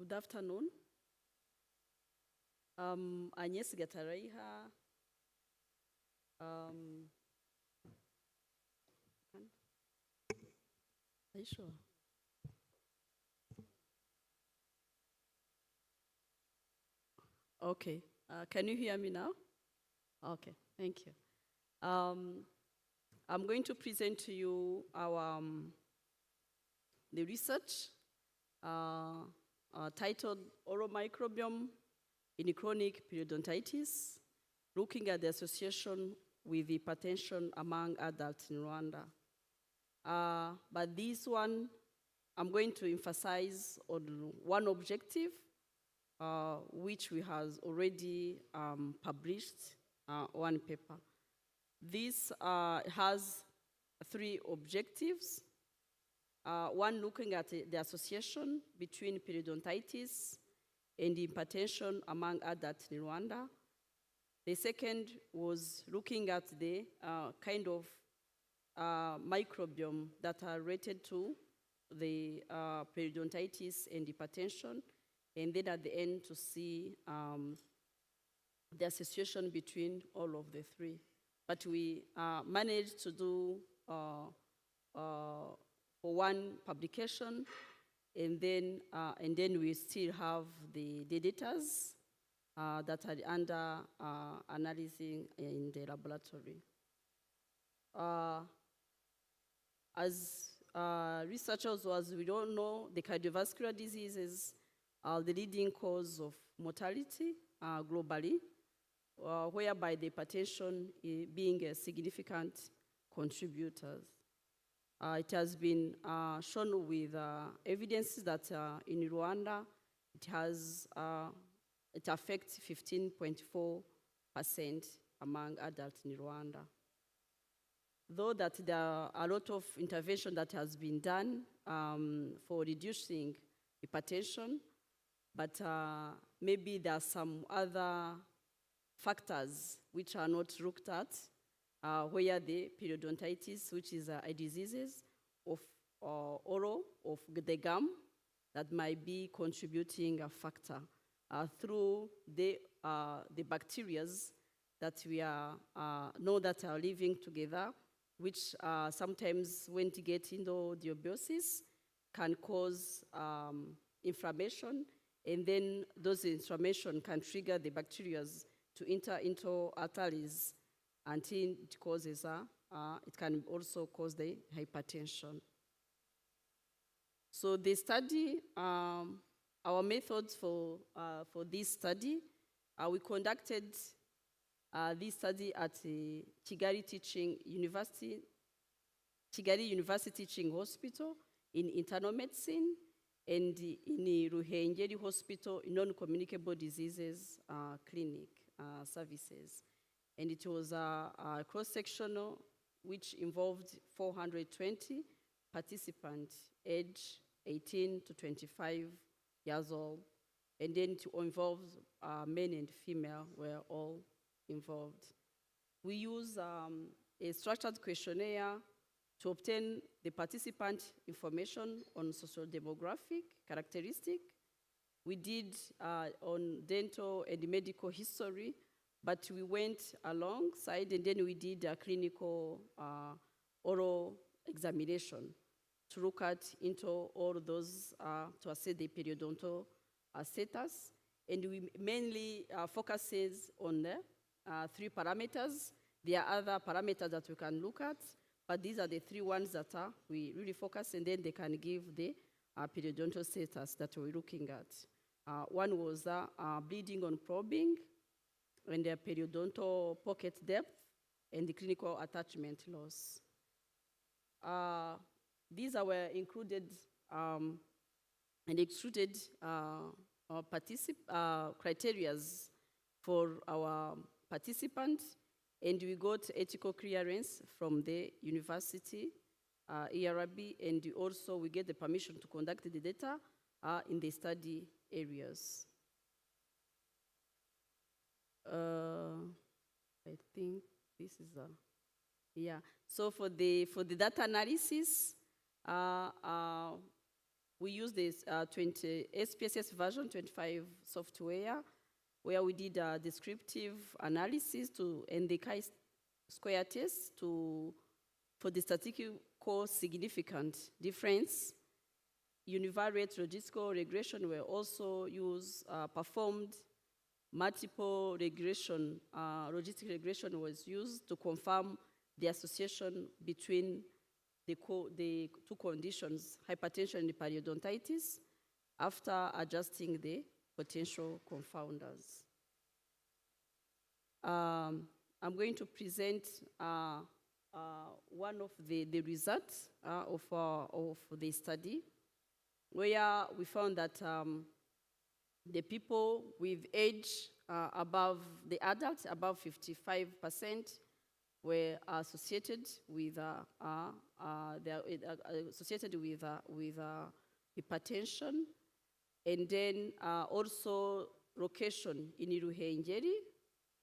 Good afternoon. Agnes Gataraiha. Are you sure? Okay. Can you hear me now? Okay, thank you. I'm going to present to you our the research titled Oral Microbiome in Chronic Periodontitis, looking at the association with hypertension among adults in Rwanda. But this one, I'm going to emphasize on one objective, which we have already published one paper. This has three objectives. One, looking at the association between periodontitis and hypertension among adults in Rwanda. The second was looking at the kind of microbiome that are related to the periodontitis and hypertension, and then at the end to see the association between all of the three. But we managed to do for one publication, and then we still have the data that are under analyzing in the laboratory. As researchers, as we don't know, the cardiovascular diseases are the leading cause of mortality globally, whereby the hypertension being a significant contributor. It has been shown with evidence that in Rwanda, it affects 15.4% among adults in Rwanda. Though that there are a lot of intervention that has been done for reducing hypertension, but maybe there are some other factors which are not looked at, where the periodontitis, which is a disease of oral, of the gum, that might be contributing a factor through the bacteria that we know that are living together, which sometimes when to get into the dysbiosis can cause inflammation, and then those inflammation can trigger the bacteria to enter into arteries until it causes it can also cause the hypertension. So the study, our methods for this study, we conducted this study at the Kigali University Teaching Hospital in internal medicine, and in Ruhengeri Hospital in non-communicable diseases clinic services. And it was a cross-sectional which involved 420 participants, age 18 to 25 years old, and then to involve men and female were all involved. We use a structured questionnaire to obtain the participant information on social demographic characteristic. We did on dental and medical history, but we went alongside, and then we did a clinical oral examination to look at into all those to assess the periodontal status. And we mainly focuses on the three parameters. There are other parameters that we can look at, but these are the three ones that we really focus, and then they can give the periodontal status that we're looking at. One was bleeding on probing, and the periodontal pocket depth, and the clinical attachment loss. These were included and excluded criteria for our participants, and we got ethical clearance from the university, ERB, and also we get the permission to conduct the data in the study areas. I think this is yeah. So for the data analysis, we use this SPSS version 25 software, where we did a descriptive analysis and the chi-square test for the statistical significant difference. Univariate logistical regression were also used, performed. Multiple regression, logistic regression was used to confirm the association between the two conditions, hypertension and periodontitis, after adjusting the potential confounders. I'm going to present one of the results of the study, where we found that the people with age above the adults, above 55%, were associated with hypertension, and then also location in Ruhengeri.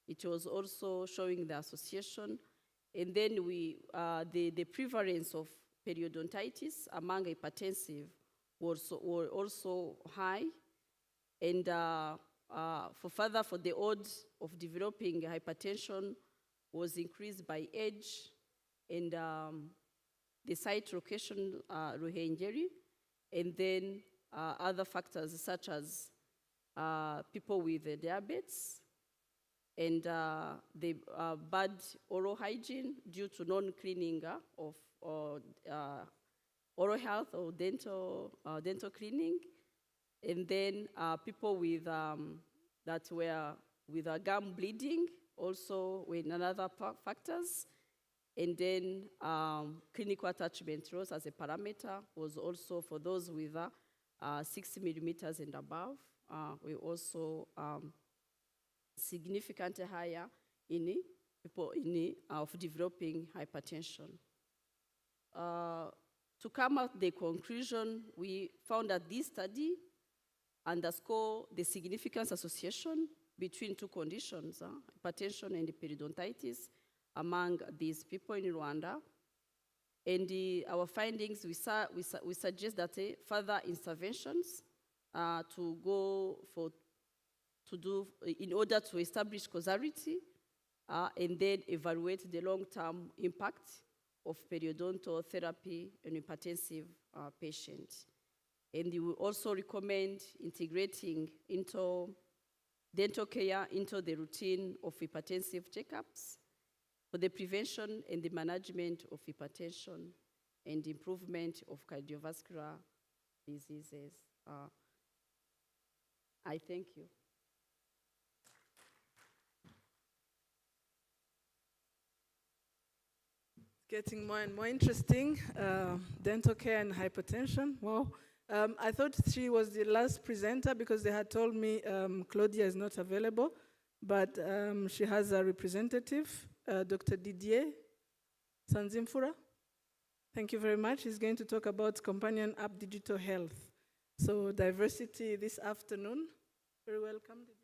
It was also showing the association, and then the prevalence of periodontitis among hypertensive were also high, and for the odds of developing hypertension was increased by age, and the site location, Ruhengeri, and then other factors such as people with diabetes, and the bad oral hygiene due to non-cleaning of oral health or dental cleaning, and then people with that were with gum bleeding also with another factors, and then clinical attachment loss as a parameter was also for those with 6 millimeters and above. We also significantly higher in people of developing hypertension. To come out the conclusion, we found that this study underscore the significant association between two conditions, hypertension and periodontitis, among these people in Rwanda. And our findings, we suggest that further interventions in order to establish causality and then evaluate the long-term impact of periodontal therapy in hypertensive patients. And we will also recommend integrating into dental care into the routine of hypertensive checkups for the prevention and the management of hypertension and improvement of cardiovascular diseases. I thank you. Getting more and more interesting, dental care and hypertension. Wow. I thought she was the last presenter because they had told me Claudia is not available, but she has a representative, Dr. Didier Sanzimfura. Thank you very much. He's going to talk about companion app digital health. So diversity this afternoon. Very welcome, Didier.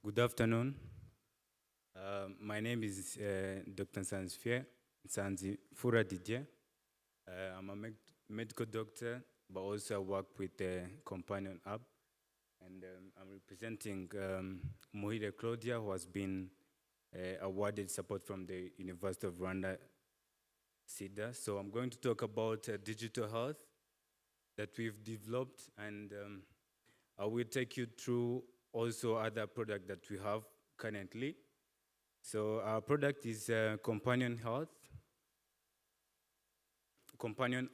Good afternoon. My name is Dr. Sanzimfura Didier. I'm a medical doctor, but also I work with the companion app. And I'm representing Muhire Claudia, who has been awarded support from the University of Rwanda, SIDA. So I'm going to talk about digital health that we've developed, and I will take you through also other product that we have currently. So our product is companion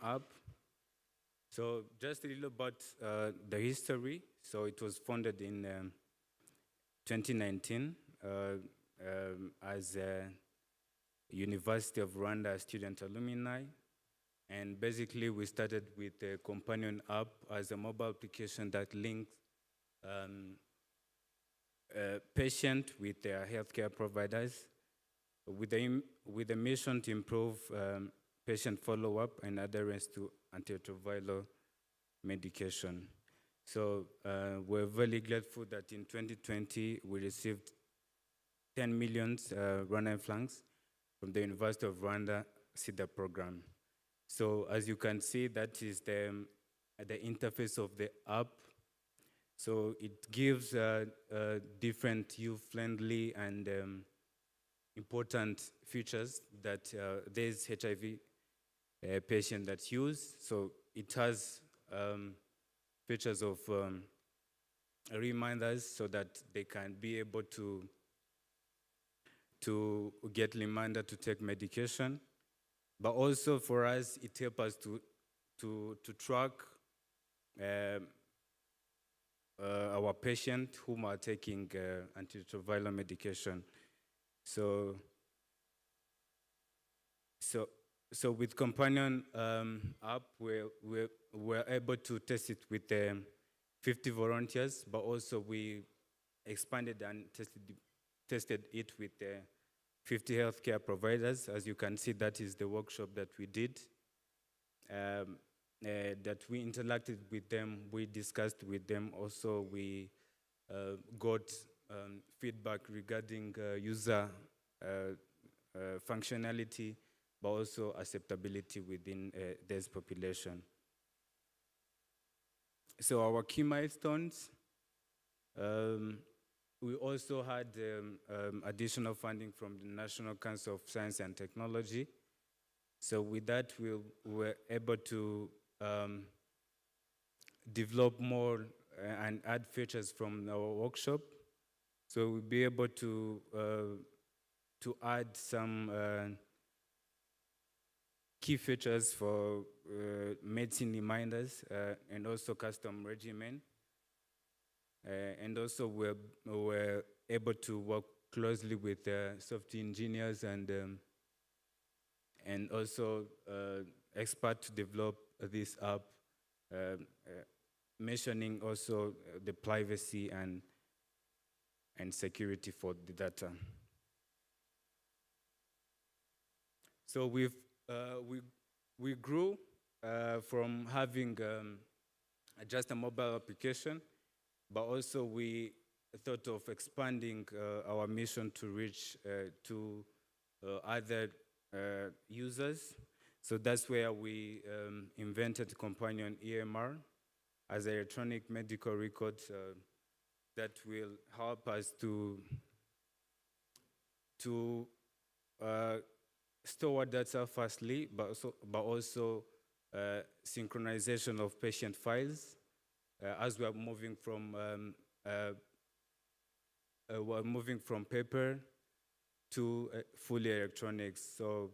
app. So just a little about the history. So it was founded in 2019 as a University of Rwanda student alumni. And basically we started with a companion app as a mobile application that links patient with their healthcare providers with the mission to improve patient follow-up and adherence to antiretroviral medication. So we're very grateful that in 2020 we received 10 million Rwandan francs from the University of Rwanda SIDA program. So as you can see, that is the interface of the app. So it gives different youth-friendly and important features that there's HIV patient that use. So it has features of reminders so that they can be able to get reminder to take medication. But also for us, it helps us to track our patient whom are taking antiretroviral medication. So with Companion app, we're able to test it with 50 volunteers, but also we expanded and tested it with 50 healthcare providers. As you can see, that is the workshop that we did, that we interacted with them, we discussed with them. Also, we got feedback regarding user functionality, but also acceptability within this population. So our key milestones, we also had additional funding from the National Council of Science and Technology. So with that, we were able to develop more and add features from our workshop. So we'll be able to add some key features for medicine reminders and also custom regimen. And also we're able to work closely with software engineers and also experts to develop this app, mentioning also the privacy and security for the data. So we grew from having just a mobile application, but also we thought of expanding our mission to reach to other users. So that's where we invented Companion EMR as an electronic medical record that will help us to store data fastly, but also synchronization of patient files as we are moving from paper to fully electronics. So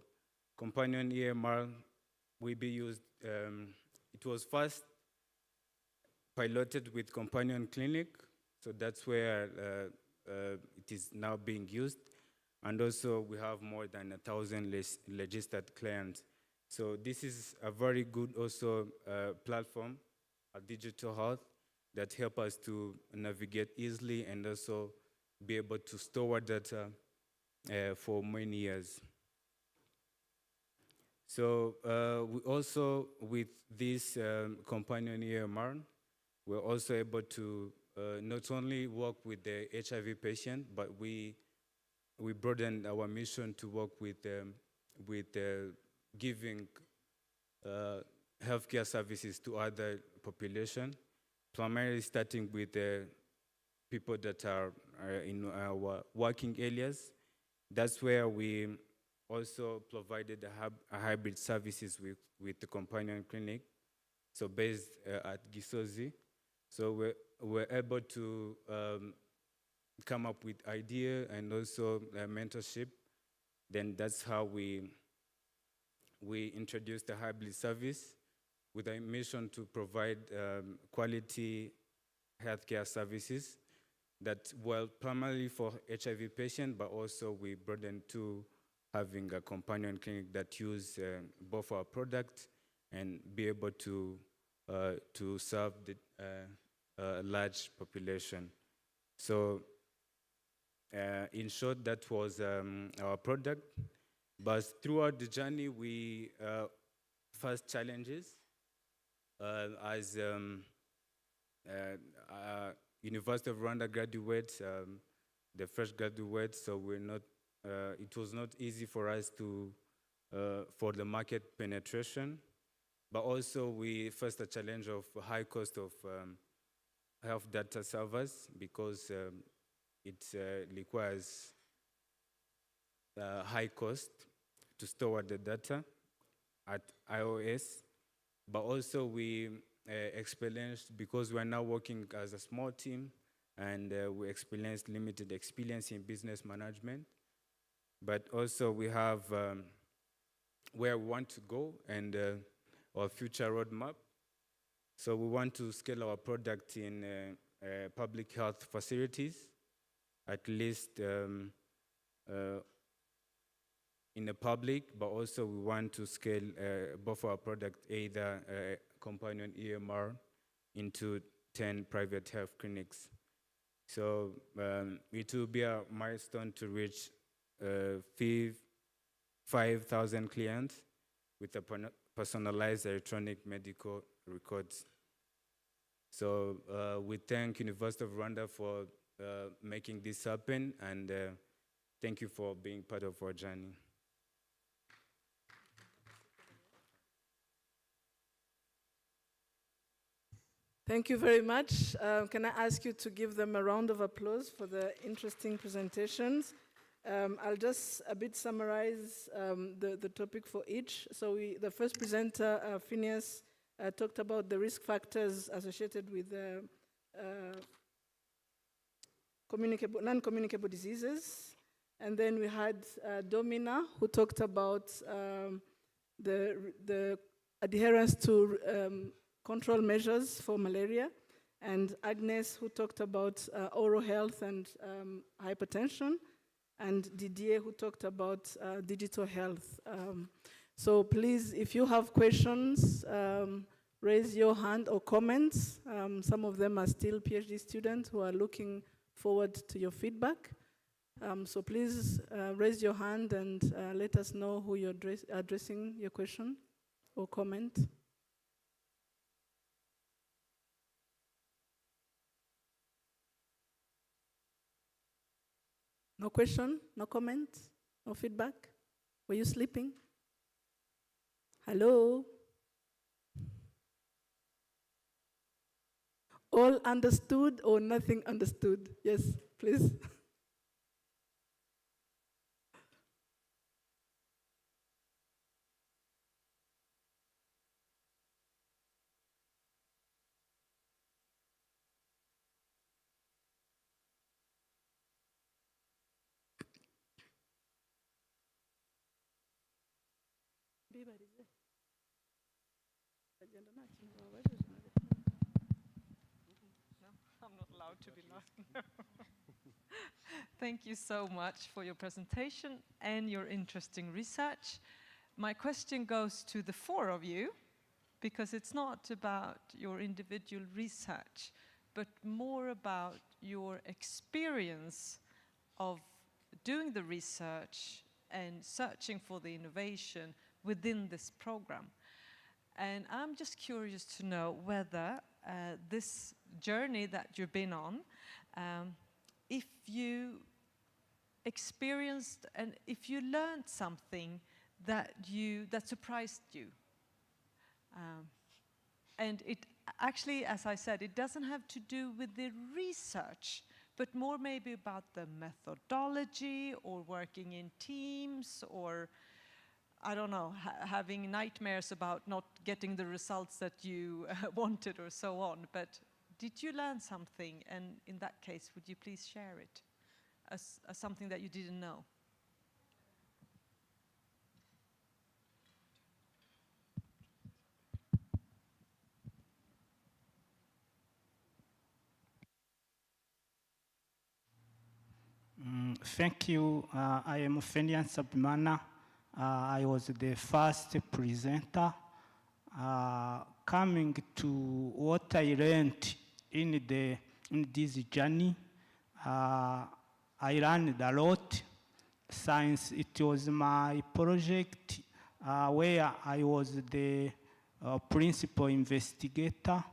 Companion EMR will be used. It was first piloted with Companion Clinic, so that's where it is now being used. And also we have more than 1,000 registered clients. So this is a very good also platform, a digital health, that help us to navigate easily and also be able to store data for many years. So we also, with this Companion EMR, we're also able to not only work with the HIV patient, but we broadened our mission to work with giving healthcare services to other population, primarily starting with people that are in our working areas. That's where we also provided a hybrid services with the Companion Clinic, so based at Gisozi. So we're able to come up with idea and also mentorship. Then that's how we introduced the hybrid service with a mission to provide quality healthcare services that were primarily for HIV patients, but also we broadened to having a Companion Clinic that use both our product and be able to serve the large population. So in short, that was our product. But throughout the journey, we faced challenges as University of Rwanda graduates, the fresh graduates, so we're not, it was not easy for us to, for the market penetration, but also we faced a challenge of high cost of have data servers because it requires high cost to store the data at iOS. But also we experienced, because we're now working as a small team, and we experienced limited experience in business management. But also we have where we want to go and our future roadmap. So we want to scale our product in public health facilities, at least in the public, but also we want to scale both our product, either companion EMR, into 10 private health clinics. So it will be a milestone to reach 5,000 clients with a personalized electronic medical records. So we thank University of Rwanda for making this happen, and thank you for being part of our journey. Thank you very much. Can I ask you to give them a round of applause for the interesting presentations? I'll just a bit summarize the topic for each. So the first presenter, Phineas, talked about the risk factors associated with non-communicable diseases. And then we had Domina, who talked about the adherence to control measures for malaria, and Agnes, who talked about oral health and hypertension, and Didier, who talked about digital health. So please, if you have questions, raise your hand or comments. Some of them are still PhD students who are looking forward to your feedback. So please raise your hand and let us know who you're addressing your question or comment. No question, no comment, no feedback? Were you sleeping? Hello? All understood or nothing understood? Yes, please. I'm not allowed to be loud. Thank you so much for your presentation and your interesting research. My question goes to the four of you, because it's not about your individual research, but more about your experience of doing the research and searching for the innovation within this program. And I'm just curious to know whether this journey that you've been on, if you experienced and if you learned something that surprised you. And it actually, as I said, it doesn't have to do with the research, but more maybe about the methodology or working in teams, or I don't know, having nightmares about not getting the results that you wanted or so on. But did you learn something? And in that case, would you please share it as something that you didn't know? Thank you. I am Phineas Sabimana. I was the first presenter. Coming to what I learned in this journey, I learned a lot. Since it was my project where I was the principal investigator.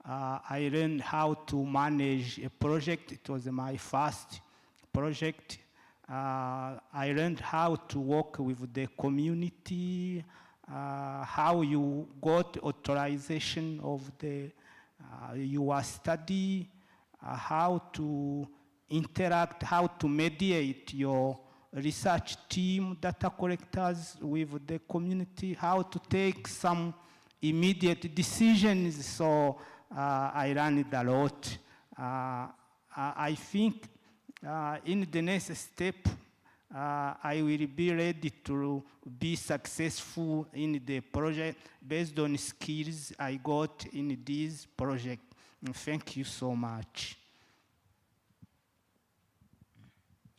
I learned how to manage a project. It was my first project. I learned how to work with the community, how you got authorization of the your study, how to interact, how to mediate your research team, data collectors with the community, how to take some immediate decisions. So I learned a lot. I think in the next step, I will be ready to be successful in the project based on skills I got in this project. And thank you so much.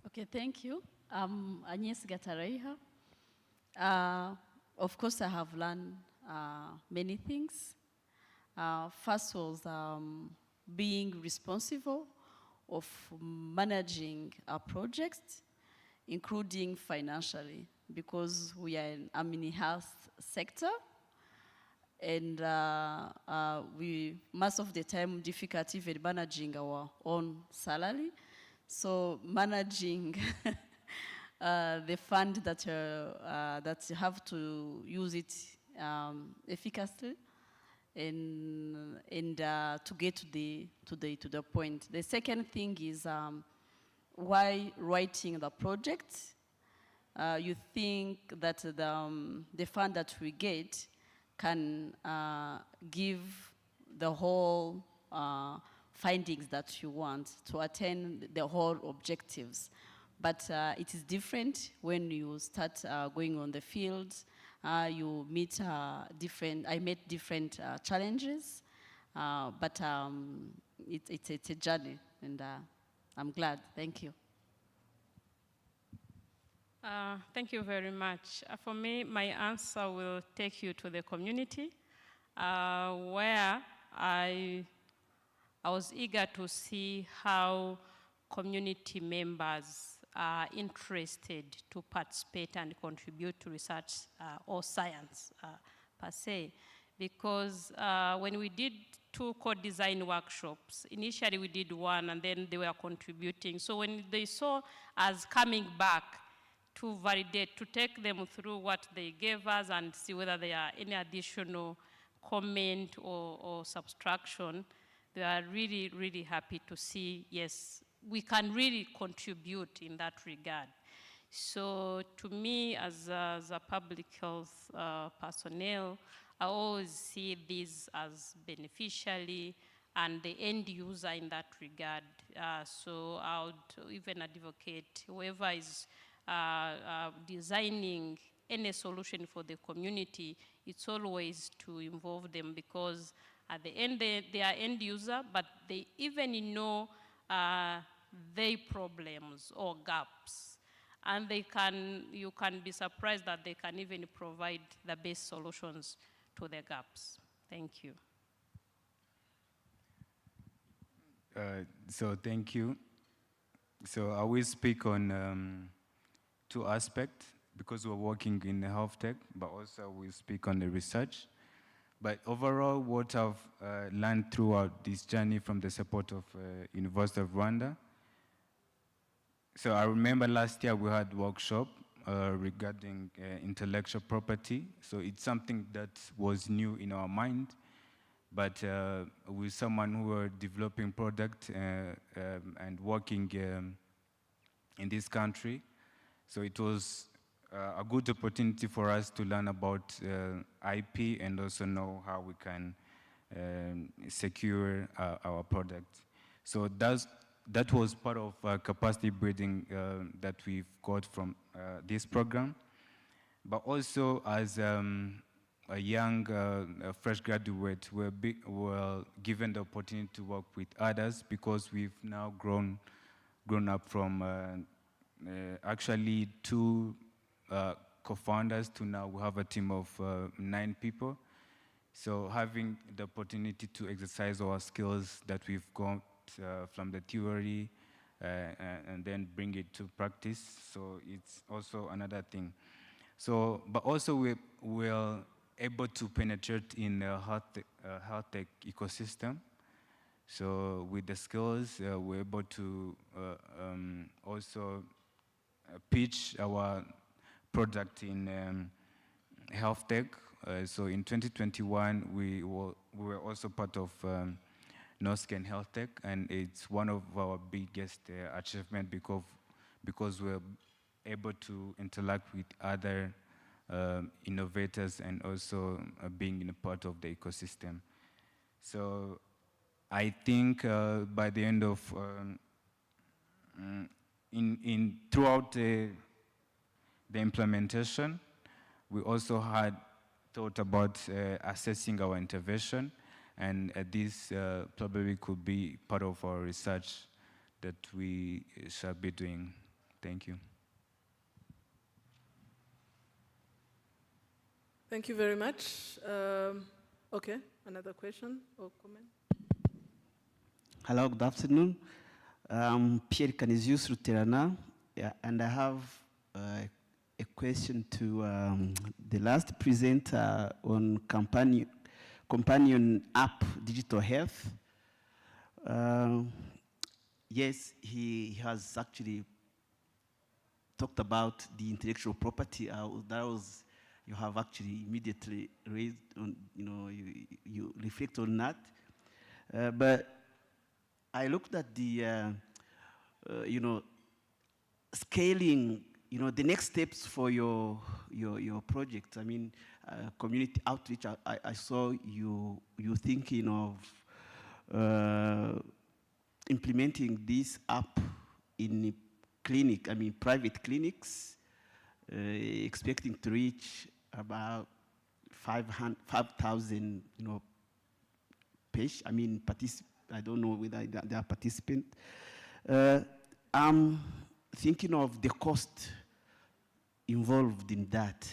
Okay, thank you. I'm Agnes Gatareiha. Of course, I have learned many things. First was being responsible of managing a project, including financially, because I'm in the health sector, and we most of the time difficult even managing our own salary. So managing the fund that you have to use it efficacely and to get to the point. The second thing is why writing the project. You think that the fund that we get can give the whole findings that you want to attain the whole objectives. But it is different when you start going on the field. You meet I met different challenges, but it's a journey, and I'm glad. Thank you. Thank you very much. For me, my answer will take you to the community, where I was eager to see how community members are interested to participate and contribute to research or science per se. Because when we did 2 co-design workshops, initially we did 1 and then they were contributing. So when they saw us coming back to validate, to take them through what they gave us and see whether there are any additional comment or subtraction, they are really, really happy to see, yes, we can really contribute in that regard. So to me, as a public health personnel, I always see this as beneficially and the end user in that regard. So I would even advocate whoever is designing any solution for the community, it's always to involve them, because at the end they are end user, but they even know their problems or gaps. And you can be surprised that they can even provide the best solutions to the gaps. Thank you. So thank you. So I will speak on 2 aspects, because we're working in health tech, but also we'll speak on the research. But overall, what I've learned throughout this journey from the support of University of Rwanda. So I remember last year we had a workshop regarding intellectual property. So it's something that was new in our mind, but with someone who were developing product and working in this country. So it was a good opportunity for us to learn about IP and also know how we can secure our product. So that was part of capacity building that we've got from this program. But also as a young fresh graduate, we're given the opportunity to work with others, because we've now grown up from actually 2 co-founders to now we have a team of 9 people. So having the opportunity to exercise our skills that we've got from the theory and then bring it to practice. So it's also another thing. So, but also we're able to penetrate in the health tech ecosystem. So with the skills, we're able to also pitch our product in health tech So in 2021, we were also part of Noscan Health Tech, and it's one of our biggest achievement because we're able to interact with other innovators and also being in a part of the ecosystem. So I think by the end of throughout the implementation, we also had thought about assessing our intervention, and this probably could be part of our research that we shall be doing. Thank you. Thank you very much. Okay, another question or comment? Hello, good afternoon. Pierre Canisius Ruterana, and I have a question to the last presenter on companion app digital health. Yes, he has actually talked about the intellectual property. You have actually immediately raised on, you reflect on that. But I looked at the, scaling, the next steps for your project. I mean, community outreach. I saw you thinking of implementing this app in private clinics, expecting to reach about 5,000, I don't know whether they are participants. I'm thinking of the cost involved in that.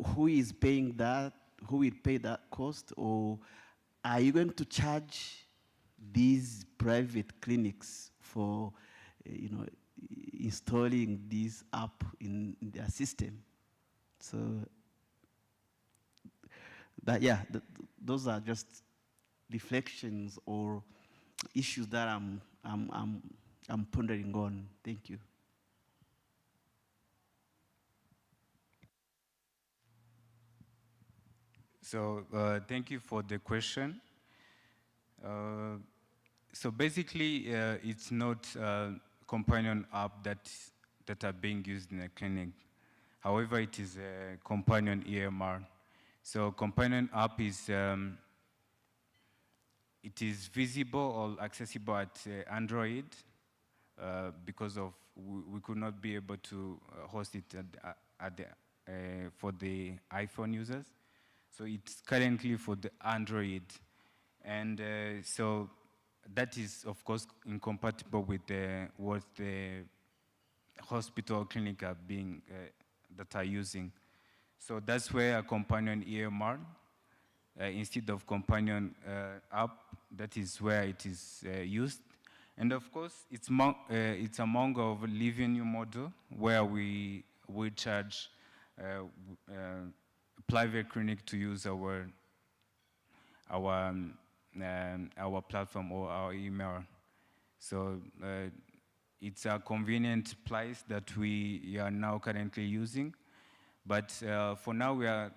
Who is paying that? Who will pay that cost? Or are you going to charge these private clinics for, installing this app in their system? So, those are just reflections or issues that I'm pondering on. Thank you. So thank you for the question. So basically, it's not a companion app that are being used in a clinic. However, it is a companion EMR. So companion app is it is visible or accessible at Android because of we could not be able to host it for the iPhone users. So it's currently for the Android. And so that is, of course, incompatible with what the hospital clinic are that are using. So that's where a companion EMR, instead of companion app, that is where it is used. And of course, it's among of a living new model where we charge private clinic to use our platform or our email. So it's a convenient price that we are now currently using. But for now, we are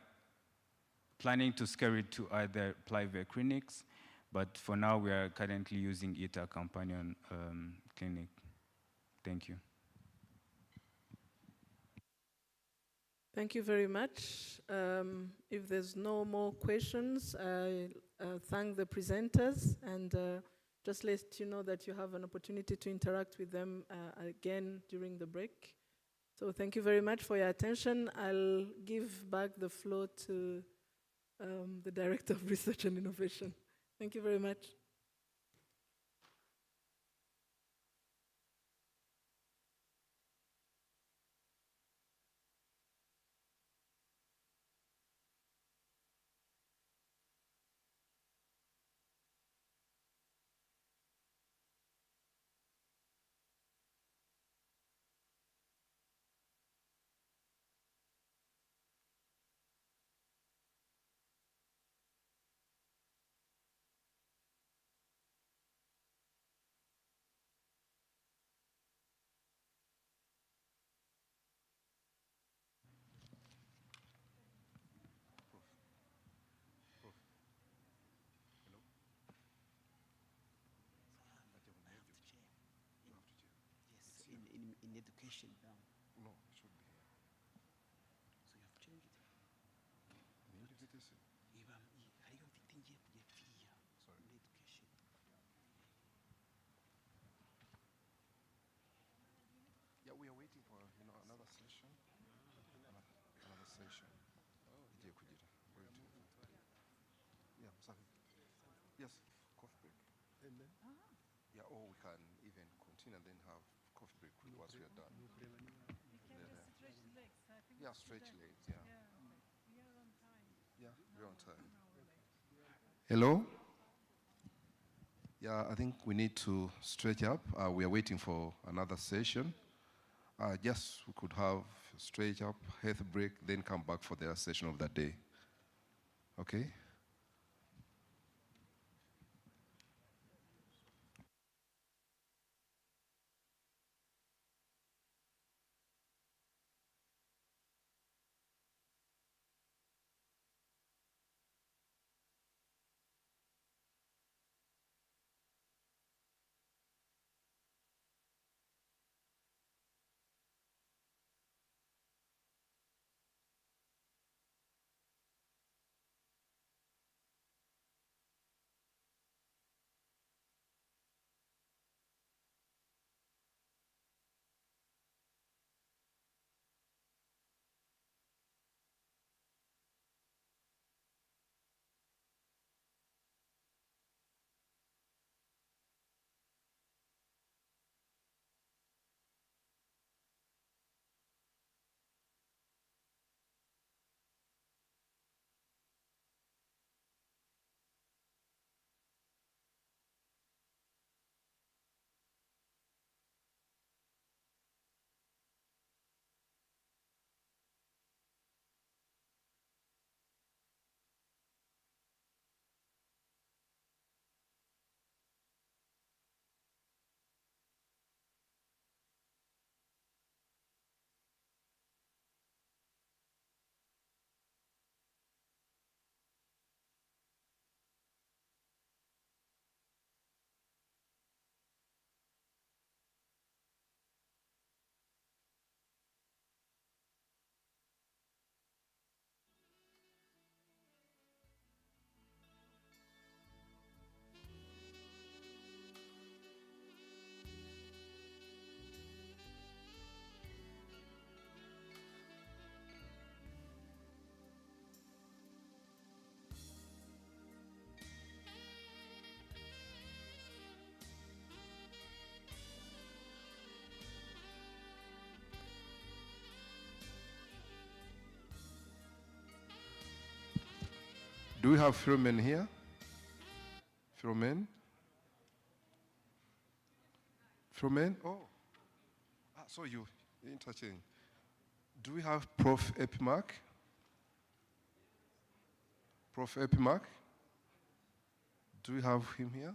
planning to scale it to other private clinics. But for now, we are currently using it as a companion clinic. Thank you. Thank you very much. If there's no more questions, I thank the presenters and just let you know that you have an opportunity to interact with them again during the break. So thank you very much for your attention. I'll give back the floor to the Director of Research and Innovation. Thank you very much. education down. No, it should be here. So you have changed it. Hariyo mfite ngiye kujya fiya muri education. Yeah, we are waiting for another session. Another session. Igiye kugira. Yeah, sorry. Yes, coffee break. And then? Yeah, or we can even continue and then have coffee break once we are done. We can just stretch legs. I think Yeah, it's stretch today. legs, yeah. We are on time. Yeah, we're on time. Hello? Yeah, I think we need to stretch up. We are waiting for another session. Just we could have stretch up, health break, then come back for the session of that day. Okay? Do we have Philomene here? Philomene? Philomene? Oh. So you interchange. Do we have Prof. Epimark? Prof. Epimark? Do we have him here?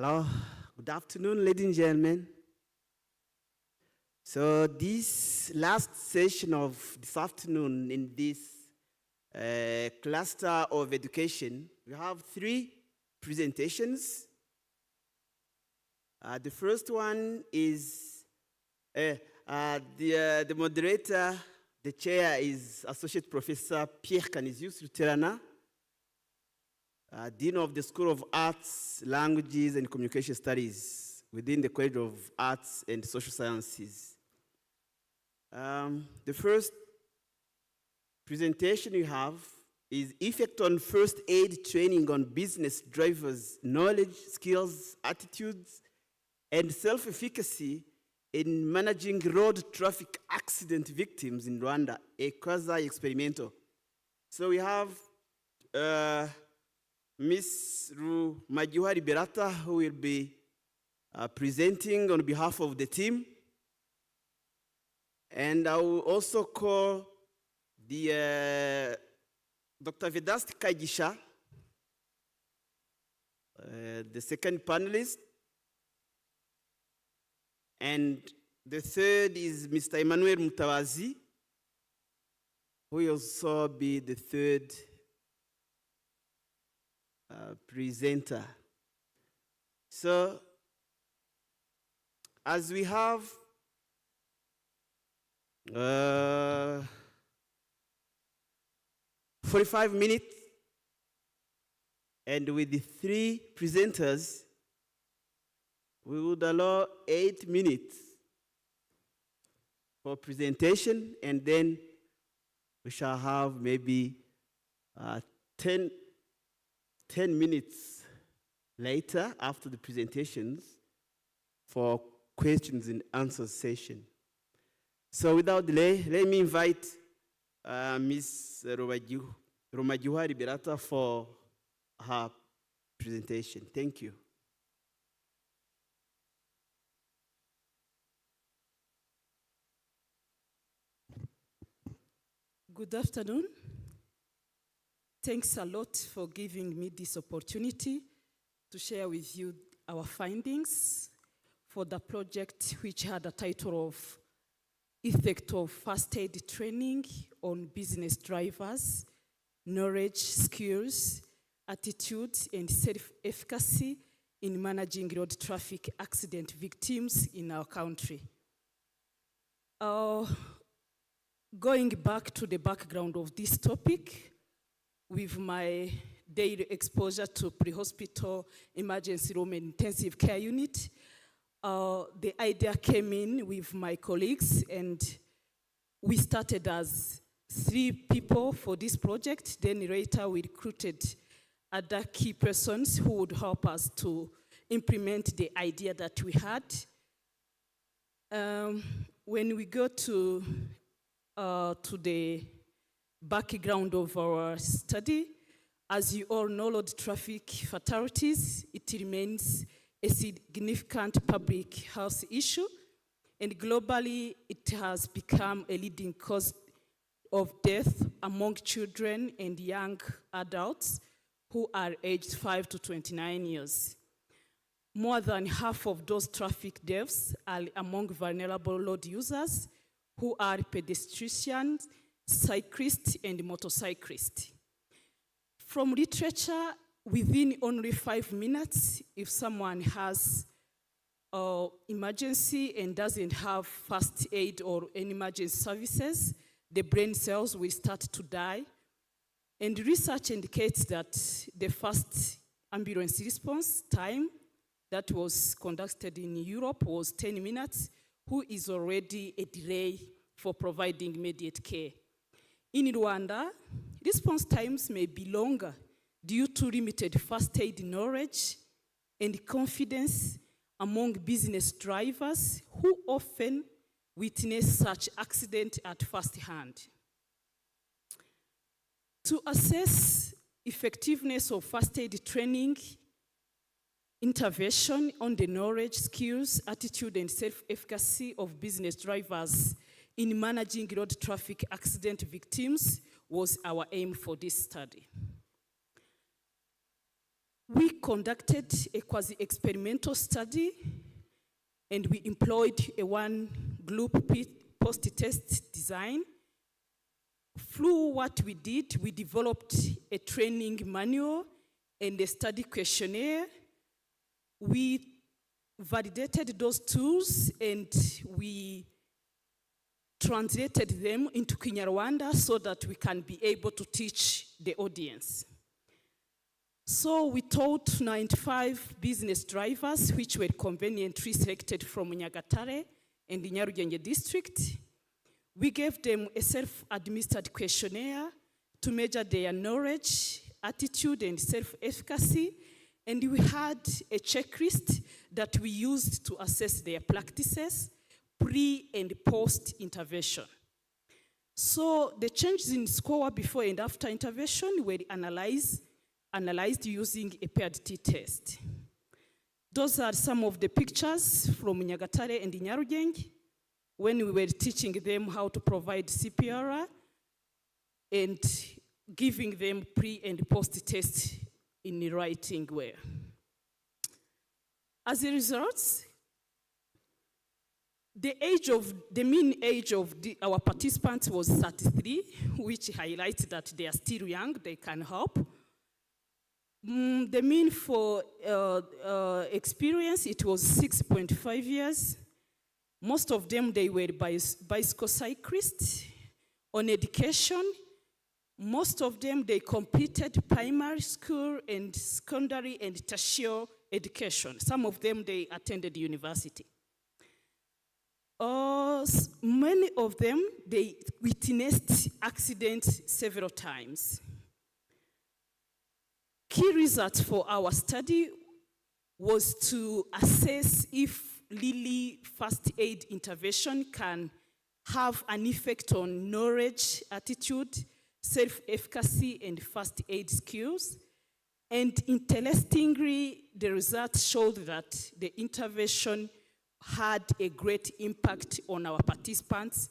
Hello, good afternoon, ladies and gentlemen. So this last session of this afternoon in this cluster of education, we have 3 presentations. The first one is the moderator, the chair is Associate Professor Pierre Canisius Ruterana, Dean of the School of Arts, Languages and Communication Studies within the College of Arts and Social Sciences. The first presentation we have is Effect on First Aid Training on Business Drivers' Knowledge, Skills, Attitudes, and Self-Efficacy in Managing Road Traffic Accident Victims in Rwanda, a quasi-experimental. So we have Ms. Rumagiwari Berata, who will be presenting on behalf of the team. And I will also call the Dr. Vedast Kagisha, the second panelist. And the third is Mr. Emmanuel Mutawazi, who will also be the third presenter. So, as we have 45 minutes, and with the 3 presenters, we would allow 8 minutes for presentation, and then we shall have maybe 10 minutes later after the presentations for questions and answers session. So without delay, let me invite Ms. Rumagiwari Berata for her presentation. Thank you. Good afternoon. Thanks a lot for giving me this opportunity to share with you our findings for the project which had a title of Effect of First Aid Training on Business Drivers, Knowledge, Skills, Attitude, and Self-Efficacy in Managing Road Traffic Accident Victims in our country. Going back to the background of this topic, with my daily exposure to pre-hospital emergency room and intensive care unit, the idea came in with my colleagues, and we started as 3 people for this project. Then later we recruited other key persons who would help us to implement the idea that we had. When we go to the background of our study, as you all know, road traffic fatalities, it remains a significant public health issue, and globally it has become a leading cause of death among children and young adults who are aged 5 to 29 years. More than half of those traffic deaths are among vulnerable road users who are pedestrians, cyclists, and motorcyclists. From literature, within only 5 minutes, if someone has emergency and doesn't have first aid or any emergency services, the brain cells will start to die. And research indicates that the first ambulance response time that was conducted in Europe was 10 minutes, who is already a delay for providing immediate care. In Rwanda, response times may be longer due to limited first aid knowledge and confidence among business drivers who often witness such accidents at first hand. To assess effectiveness of first aid training, intervention on the knowledge, skills, attitude, and self-efficacy of business drivers in managing road traffic accident victims was our aim for this study. We conducted a quasi-experimental study, and we employed a one-group post-test design. Through what we did, we developed a training manual and a study questionnaire. We validated those tools and we translated them into Kinyarwanda so that we can be able to teach the audience. So we taught 95 business drivers, which were conveniently selected from Nyagatare and the Nyarugenge district. We gave them a self-administered questionnaire to measure their knowledge, attitude, and self-efficacy. And we had a checklist that we used to assess their practices, pre and post intervention. So the changes in score before and after intervention were analyzed using a paired t-test. Those are some of the pictures from Nyagatare and Nyarugenge when we were teaching them how to provide CPR and giving them pre and post test in the writing way. As a result, the mean age of our participants was 33, which highlights that they are still young, they can help. The mean for experience, it was 6.5 years. Most of them, they were bicycle cyclists. On education, most of them, they completed primary school and secondary and tertiary education. Some of them, they attended university. Many of them, they witnessed accidents several times. Key results for our study was to assess if really first aid intervention can have an effect on knowledge, attitude, self-efficacy, and first aid skills. And interestingly, the results showed that the intervention had a great impact on our participants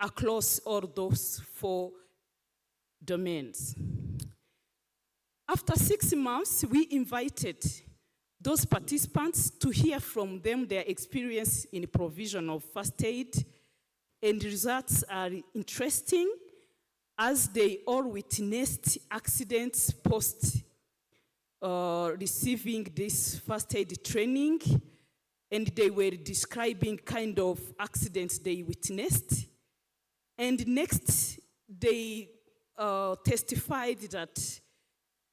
across all those 4 domains. After 6 months, we invited those participants to hear from them their experience in provision of first aid, and the results are interesting as they all witnessed accidents post receiving this first aid training, and they were describing kind of accidents they witnessed. And next, they testified that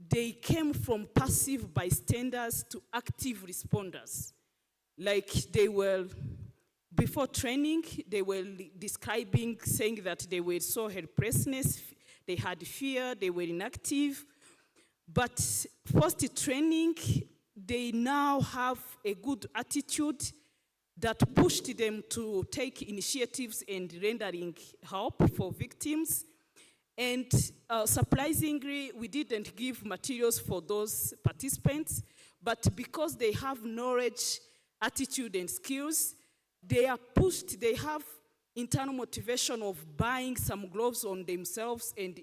they came from passive bystanders to active responders. Like they were, before training, they were describing, saying that they were so helplessness, they had fear, they were inactive. But post-training, they now have a good attitude that pushed them to take initiatives and rendering help for victims. And surprisingly, we didn't give materials for those participants, but because they have knowledge, attitude, and skills, they are pushed, they have internal motivation of buying some gloves on themselves and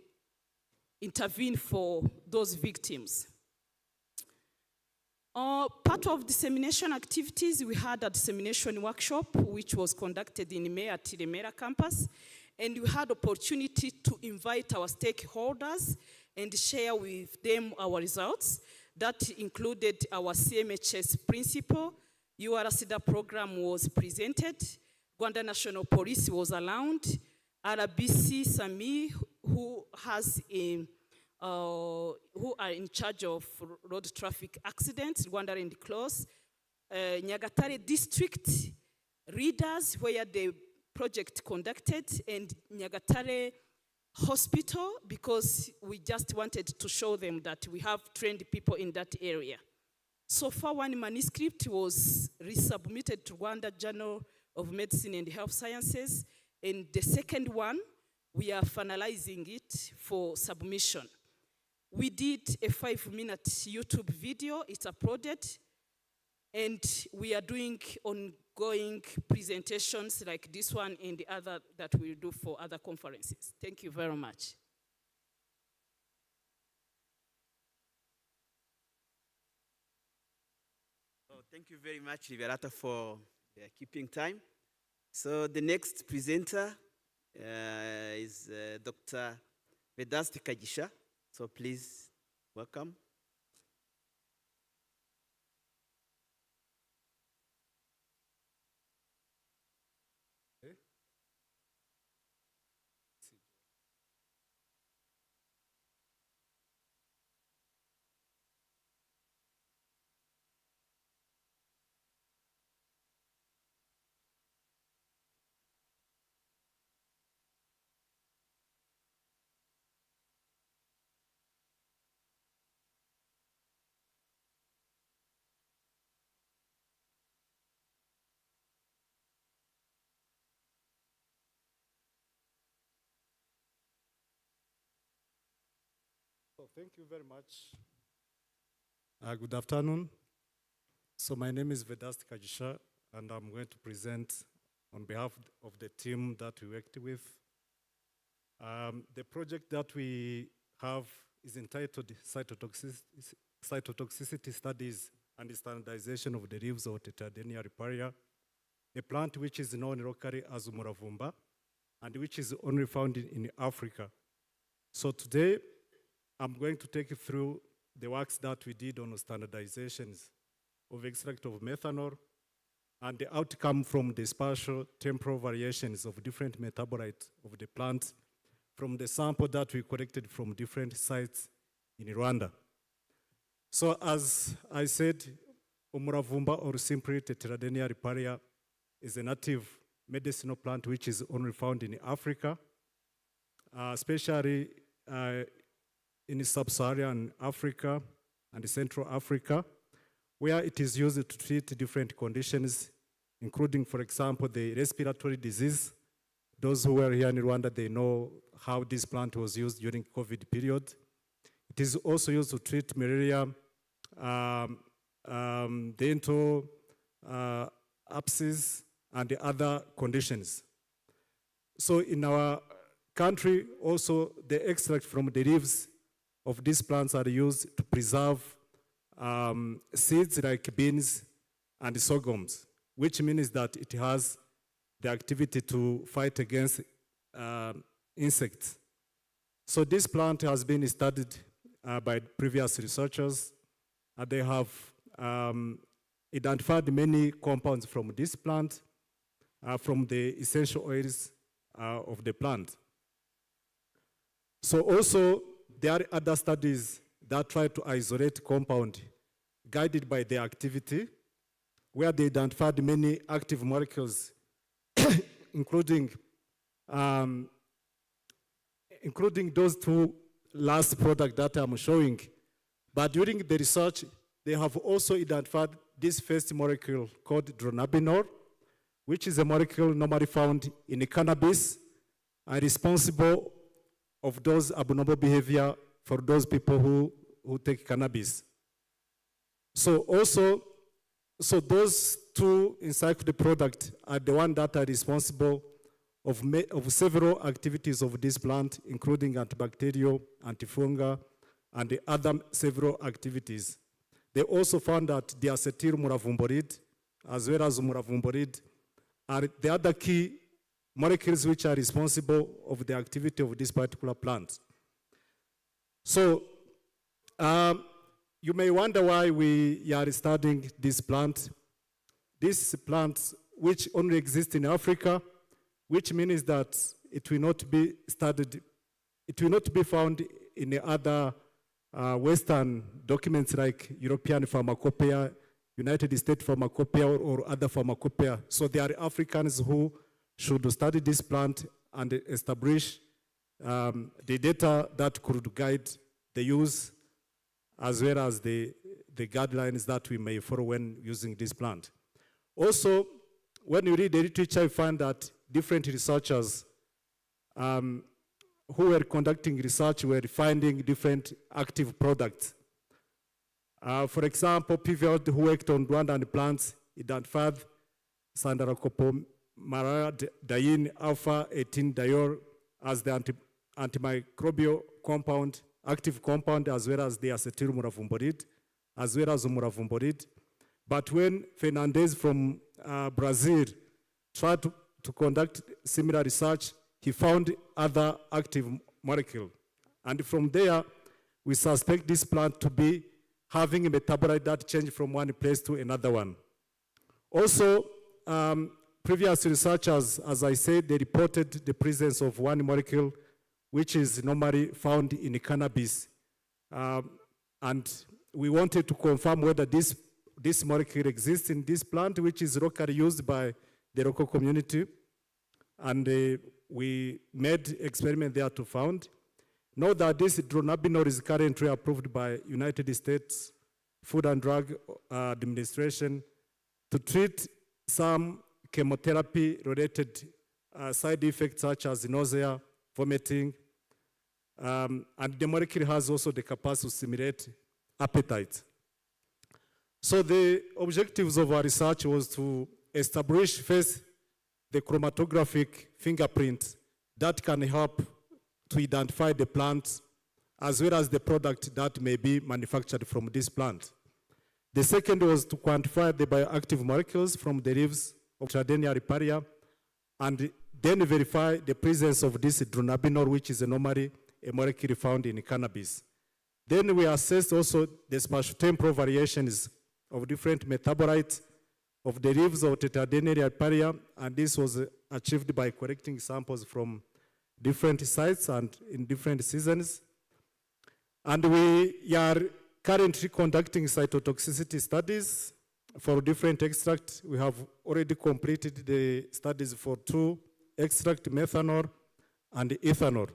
intervene for those victims. Part of dissemination activities, we had a dissemination workshop, which was conducted in May at the Mera campus. And we had opportunity to invite our stakeholders and share with them our results. That included our CMHS principle, URSIDA program was presented, Rwanda National Police was allowed, RBC SAMI, who are in charge of road traffic accidents, Rwanda Red Cross, Nyagatare district readers, where the project conducted, and Nyagatare Hospital, because we just wanted to show them that we have trained people in that area. So far, one manuscript was resubmitted to Rwanda Journal of Medicine and Health Sciences, and the second one, we are finalizing it for submission. We did a 5-minute YouTube video, it's uploaded, and we are doing ongoing presentations like this one and the other that we'll do for other conferences. Thank you very much. Thank you very much, Liberata, for keeping time. So the next presenter is Dr. Vedasti Kajisha. So please welcome. So thank you very much. Good afternoon. So my name is Vedasti Kajisha, and I'm going to present on behalf of the team that we worked with. The project that we have is entitled Cytotoxicity Studies and Standardization of the Leaves of Tetradenia riparia, a plant which is known locally as umuravumba and which is only found in Africa. So today, I'm going to take you through the works that we did on standardizations of extract of methanol and the outcome from the spatial temporal variations of different metabolites of the plant from the sample that we collected from different sites in Rwanda. So as I said, umuravumba, or simply Tetradenia riparia, is a native medicinal plant which is only found in Africa, especially in sub-Saharan Africa and Central Africa, where it is used to treat different conditions, including, for example, the respiratory disease. Those who were here in Rwanda, they know how this plant was used during COVID period. It is also used to treat malaria, dental abscess, and the other conditions. So in our country, also, the extract from the leaves of these plants are used to preserve seeds like beans and sorghums, which means that it has the activity to fight against insects. So this plant has been studied by previous researchers, and they have identified many compounds from this plant, from the essential oils of the plant. So also, there are other studies that try to isolate compound guided by their activity, where they identified many active molecules, including those two last products that I'm showing. But during the research, they have also identified this first molecule called dronabinol, which is a molecule normally found in the cannabis and responsible of those abnormal behavior for those people who take cannabis. So also, those two encyclopedic products are the ones that are responsible of several activities of this plant, including antibacterial, antifungal, and the other several activities. They also found that the acetyl muravumboride, as well as muravumboride, are the other key molecules which are responsible of the activity of this particular plant. So you may wonder why we are studying this plant. This plant, which only exists in Africa, which means that it will not be studied, it will not be found in the other Western documents like European Pharmacopoeia, United States Pharmacopoeia, or other pharmacopoeia. So there are Africans who should study this plant and establish the data that could guide the use, as well as the guidelines that we may follow when using this plant. Also, when you read the literature, you find that different researchers who were conducting research were finding different active products. For example, Pivot, who worked on Rwandan plants, identified sandaracopomaradigine alpha-18 diol as the antimicrobial compound, active compound, as well as the acetyl muravumboride, as well as muravumboride. But when Fernandez from Brazil tried to conduct similar research, he found other active molecule. And from there, we suspect this plant to be having a metabolite that changed from one place to another one. Also, previous researchers, as I said, they reported the presence of one molecule which is normally found in cannabis. And we wanted to confirm whether this molecule exists in this plant, which is locally used by the local community. And we made experiment there to find. Know that this dronabinol is currently approved by United States Food and Drug Administration to treat some chemotherapy-related side effects such as nausea, vomiting, and the molecule has also the capacity to stimulate appetite. So the objectives of our research was to establish first the chromatographic fingerprint that can help to identify the plant as well as the product that may be manufactured from this plant. The second was to quantify the bioactive molecules from the leaves of Tridenia riparia and then verify the presence of this dronabinol, which is normally a molecule found in cannabis. Then we assessed also the spatial-temporal variations of different metabolites of the leaves of Tridenia riparia, and this was achieved by collecting samples from different sites and in different seasons. And we are currently conducting cytotoxicity studies for different extracts. We have already completed the studies for 2 extracts, methanol and ethanol.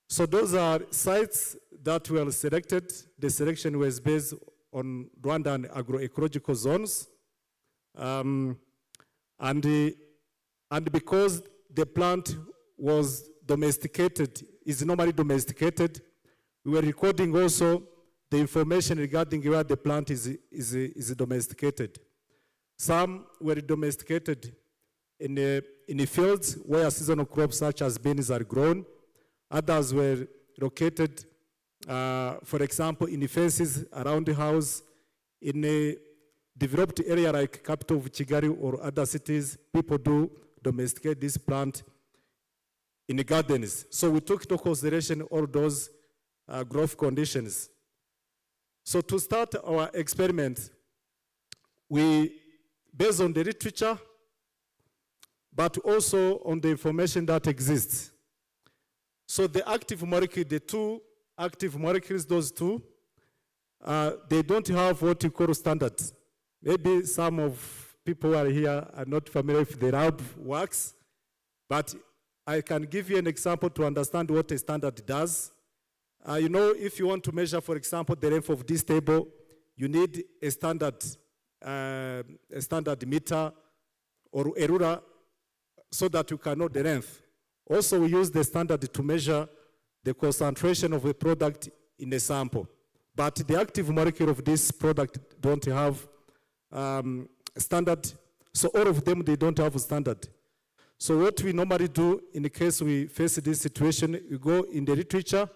So those are sites that were selected. The selection was based on Rwandan agroecological zones. And because the plant was domesticated, is normally domesticated, we were recording also the information regarding where the plant is domesticated. Some were domesticated in the fields where seasonal crops such as beans are grown. Others were located, for example, in the fences around the house. In a developed area like capital of Kigali or other cities, people do domesticate this plant in the gardens. So we took into consideration all those growth conditions. So to start our experiment, we, based on the literature, but also on the information that exists. So the active molecule, the 2 active molecules, those 2, they don't have what you call standards. Maybe some of people who are here are not familiar with the lab works, but I can give you an example to understand what a standard does. You know, if you want to measure, for example, the length of this table, you need a standard meter or a ruler so that you can know the length. Also, we use the standard to measure the concentration of a product in a sample. But the active molecule of this product don't have standard, so all of them, they don't have a standard. So what we normally do in the case we face this situation, we go in the literature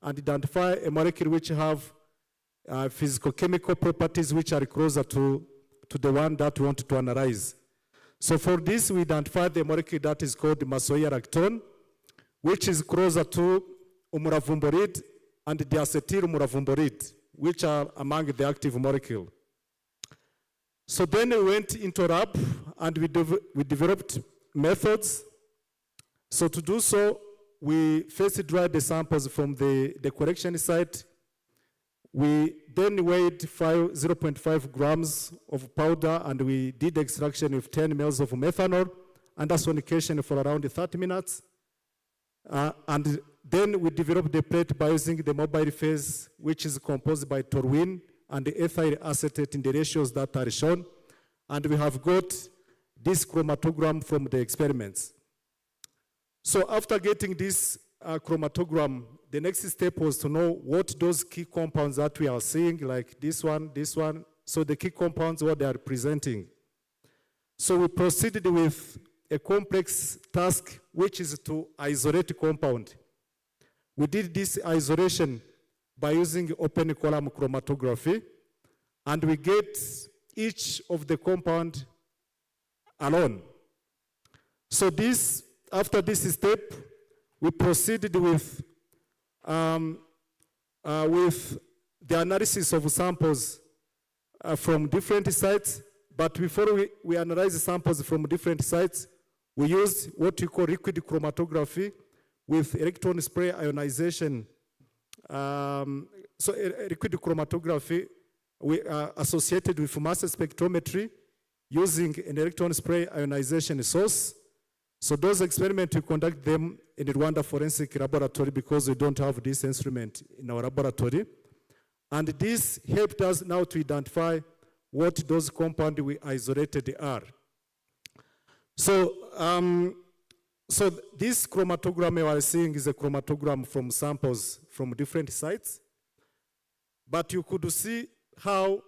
and identify a molecule which have physical-chemical properties which are closer to the one that we want to analyze. So for this, we identify the molecule that is called masoia-lactone, which is closer to umuravumboride and the acetyl-umuravumboride, which are among the active molecule. So then we went into lab and we developed methods. So to do so, we first dried the samples from the collection site. We then weighed 0.5 grams of powder and we did extraction with 10 mL of methanol under sonication for around 30 minutes. And then we developed the plate by using the mobile phase, which is composed by toluene and the ethyl acetate in the ratios that are shown. And we have got this chromatogram from the experiments. So after getting this chromatogram, the next step was to know what those key compounds that we are seeing, like this one, so the key compounds, what they are presenting. So we proceeded with a complex task, which is to isolate a compound. We did this isolation by using open column chromatography, and we get each of the compound alone. So this, after this step, we proceeded with the analysis of samples from different sites. But before we analyze the samples from different sites, we used what we call liquid chromatography with electron spray ionization. Liquid chromatography we associated with mass spectrometry using an electron spray ionization source. So those experiments, we conduct them in the Rwanda Forensic Laboratory because we don't have this instrument in our laboratory. And this helped us now to identify what those compounds we isolated are. So, this chromatogram you are seeing is a chromatogram from samples from different sites. But you could see how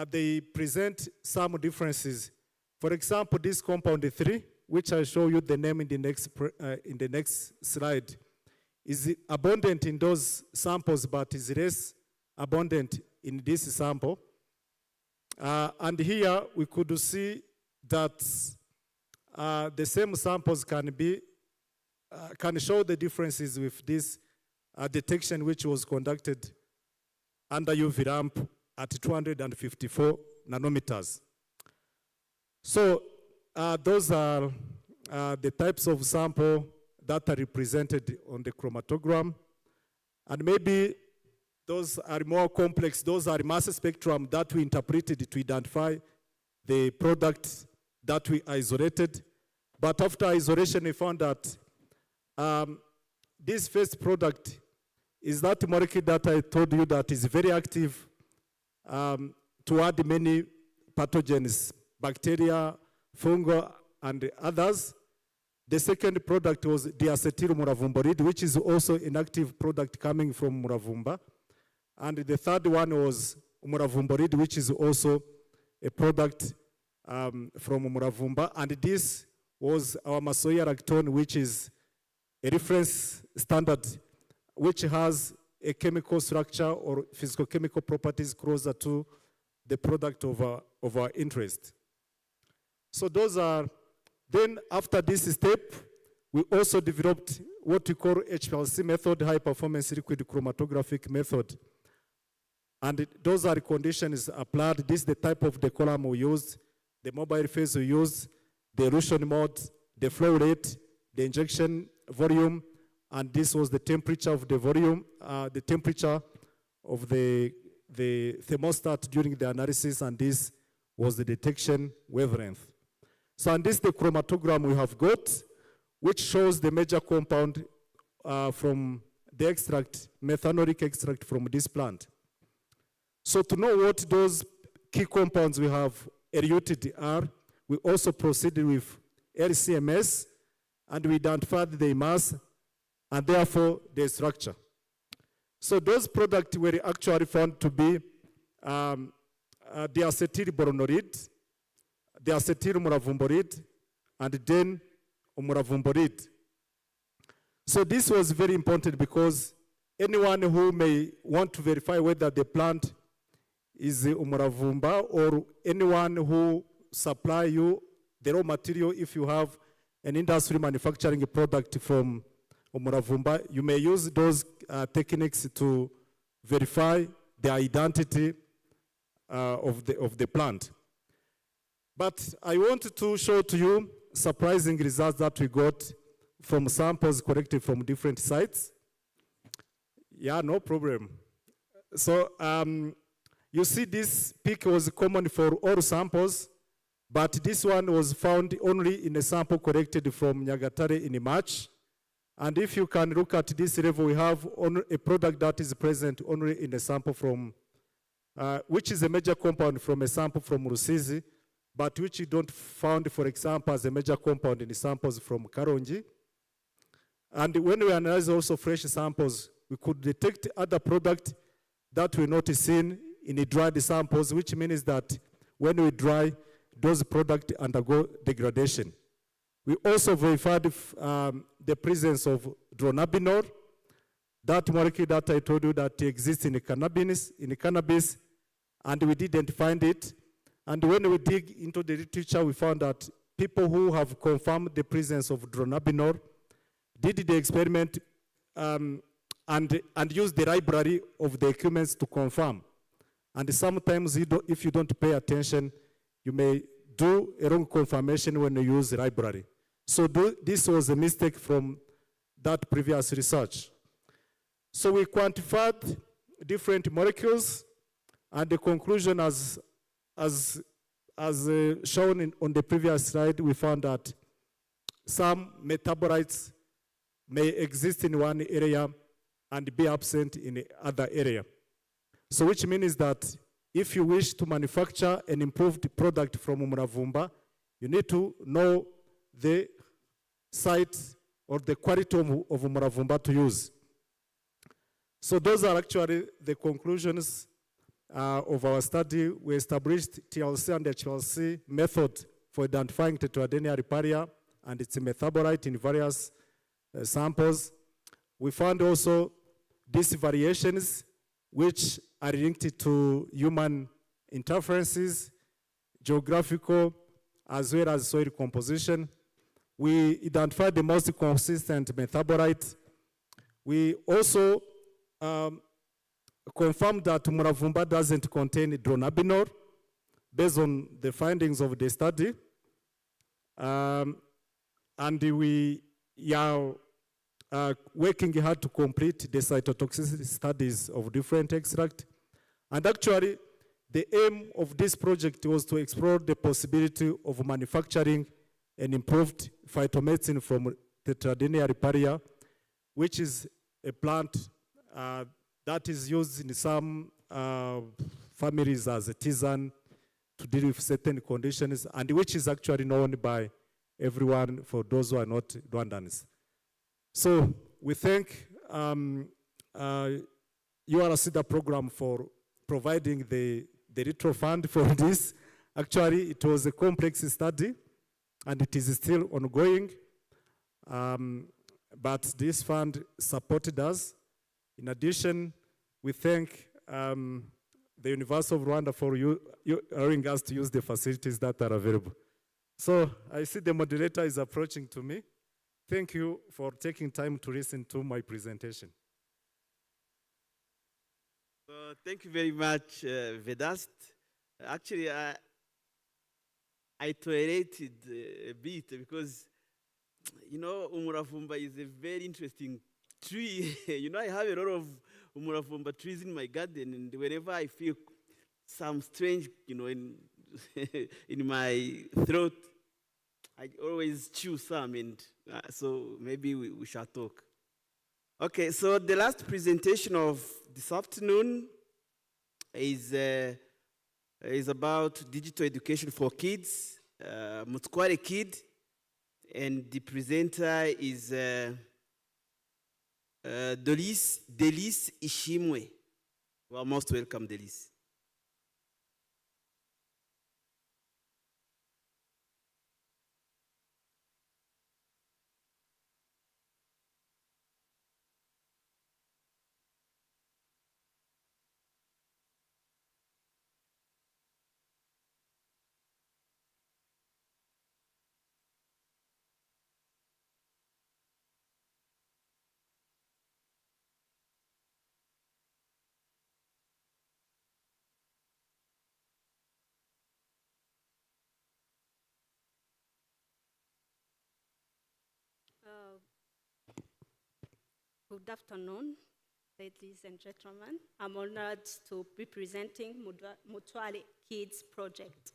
they present some differences. For example, this compound 3, which I'll show you the name in the next slide, is abundant in those samples, but is less abundant in this sample. And here we could see that the same samples can show the differences with this detection which was conducted under UV lamp at 254 nanometers. So those are the types of sample that are represented on the chromatogram. And maybe those are more complex. Those are mass spectrum that we interpreted to identify the product that we isolated. But after isolation, we found that this first product is that molecule that I told you that is very active to add many pathogens, bacteria, fungi, and others. The second product was diacetyl muravumboride, which is also an active product coming from muravumba. And the third one was muravumboride, which is also a product from muravumba. And this was our Masoya lactone, which is a reference standard, which has a chemical structure or physicochemical properties closer to the product of our interest. So those are, then after this step, we also developed what we call HPLC method, high performance liquid chromatographic method. And those are conditions applied. This is the type of the column we used, the mobile phase we used, the elution mode, the flow rate, the injection volume, and this was the temperature of the volume, the temperature of the thermostat during the analysis, and this was the detection wavelength. So, and this is the chromatogram we have got, which shows the major compound from the extract, methanolic extract from this plant. So to know what those key compounds we have eluted are, we also proceeded with LCMS, and we identified the mass and therefore the structure. So those products were actually found to be diacetyl boronolide, diacetyl muravumboride, and then muravumboride. So this was very important because anyone who may want to verify whether the plant is umuravumba, or anyone who supply you the raw material, if you have an industry manufacturing a product from umuravumba, you may use those techniques to verify the identity of the plant. But I want to show to you surprising results that we got from samples collected from different sites. Yeah, no problem. So you see this peak was common for all samples, but this one was found only in a sample collected from Nyagatare in March. And if you can look at this level, we have a product that is present only in a sample from, which is a major compound from a sample from Rusizi, but which you don't found, for example, as a major compound in the samples from Karongi. And when we analyze also fresh samples, we could detect other products that were not seen in the dried samples, which means that when we dry, those products undergo degradation. We also verified the presence of dronabinol, that molecule that I told you that exists in the cannabis, and we didn't find it. And when we dig into the literature, we found that people who have confirmed the presence of dronabinol did the experiment and use the library of the equipment to confirm. And sometimes if you don't pay attention, you may do a wrong confirmation when you use the library. So this was a mistake from that previous research. So we quantified different molecules, and the conclusion as shown on the previous slide, we found that some metabolites may exist in one area and be absent in the other area. So which means that if you wish to manufacture an improved product from umuravumba, you need to know the site or the quality of umuravumba to use. So those are actually the conclusions of our study. We established TLC and HLC method for identifying tetradenea riparia and its metabolite in various samples. We found also these variations which are linked to human interferences, geographical, as well as soil composition. We identified the most consistent metabolite. We also confirmed that umuravumba doesn't contain dronabinol based on the findings of the study. And we are working hard to complete the cytotoxicity studies of different extracts. And actually, the aim of this project was to explore the possibility of manufacturing an improved phytomedicine from Tetradenea riparia, which is a plant that is used in some families as a tisane to deal with certain conditions, and which is actually known by everyone for those who are not Rwandans. So we thank URCIDA program for providing the retro fund for this. Actually, it was a complex study, and it is still ongoing. But this fund supported us. In addition, we thank the University of Rwanda for allowing us to use the facilities that are available. So I see the moderator is approaching to me. Thank you for taking time to listen to my presentation. Thank you very much, Vedast. Actually, I tolerated a bit because, you know, umuravumba is a very interesting tree. You know, I have a lot of umuravumba trees in my garden, and whenever I feel some strange, you know, in in my throat, I always chew some, and so maybe we shall talk. Okay, so the last presentation of this afternoon is about digital education for kids, Mutkware Kid, and the presenter is Delis Ishimwe. You are most welcome, Delis. Good afternoon, ladies and gentlemen. I'm honored to be presenting Mutwale Kids Project.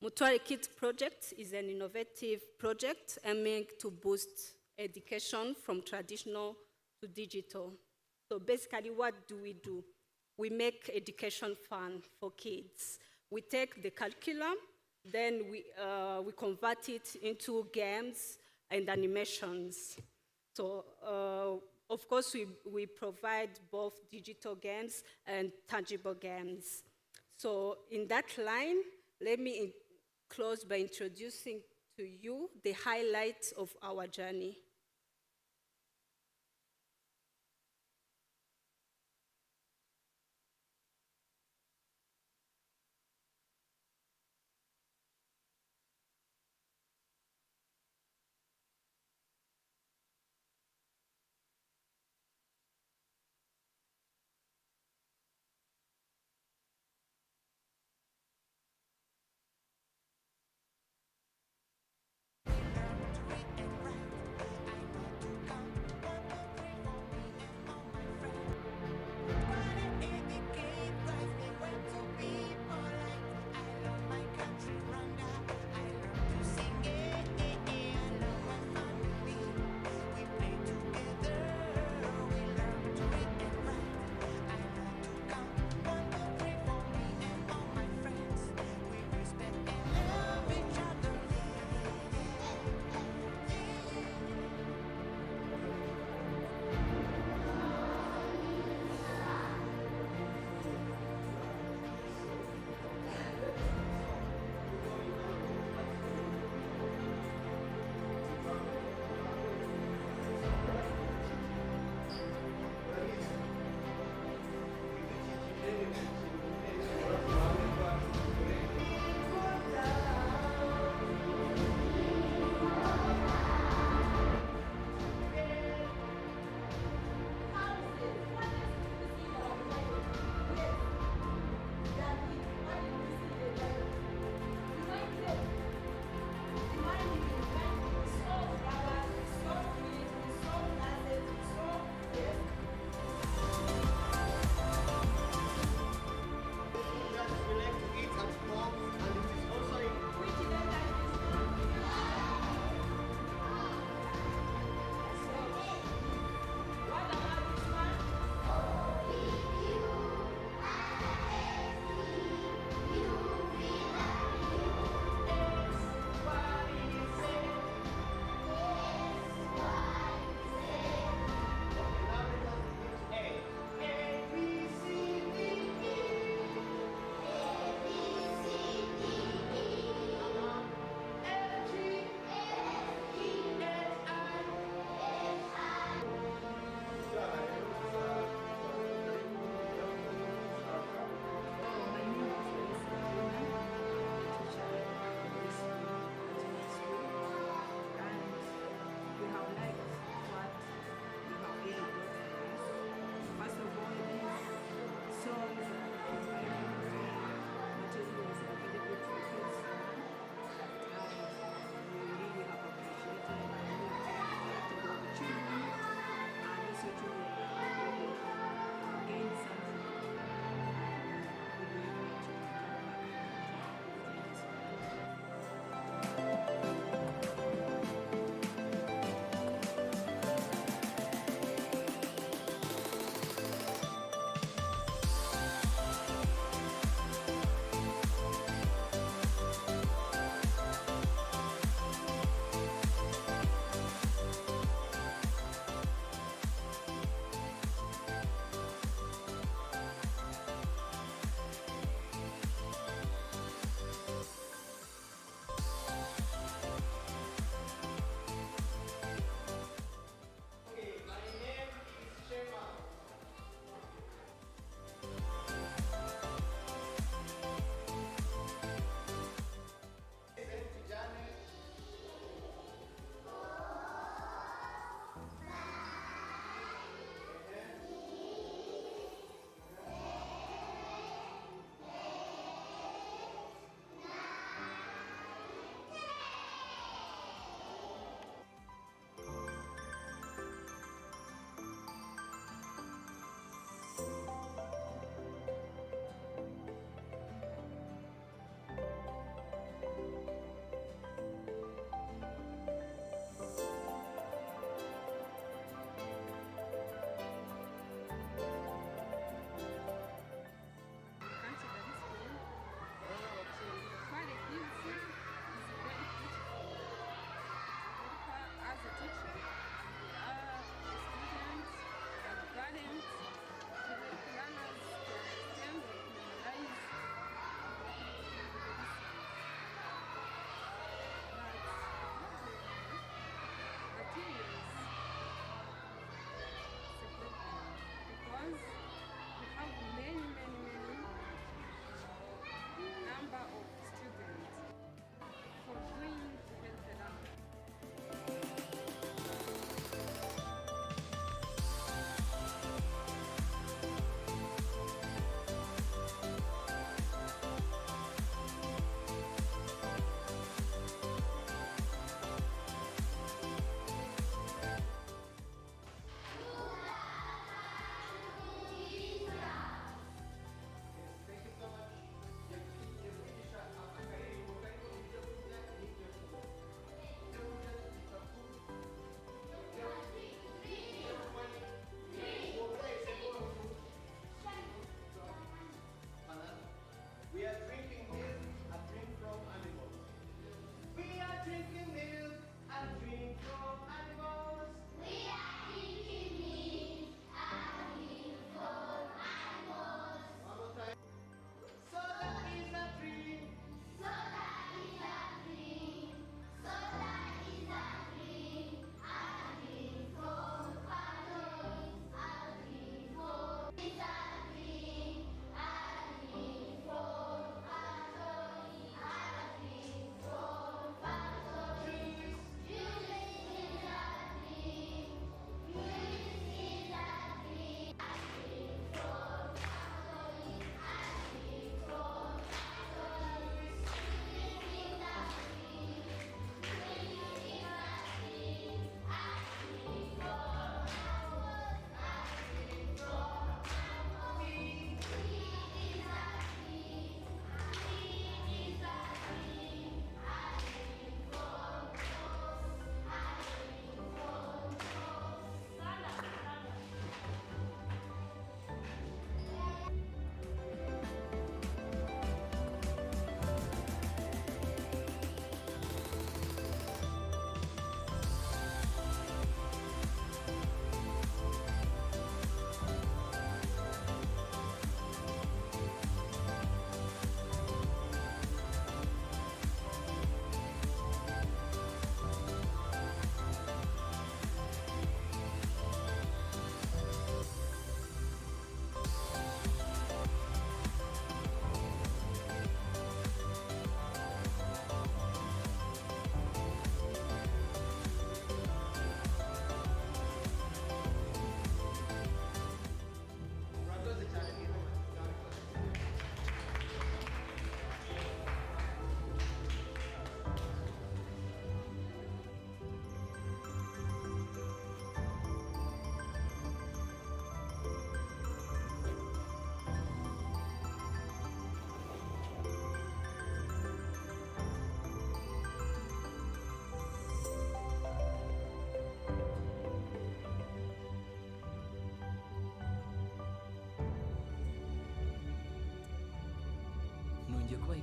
Mutwale Kids Project is an innovative project aiming to boost education from traditional to digital. So basically, what do? We make education fun for kids. We take the curriculum, then we convert it into games and animations. So, of course, we provide both digital games and tangible games. So in that line, let me close by introducing to you the highlights of our journey.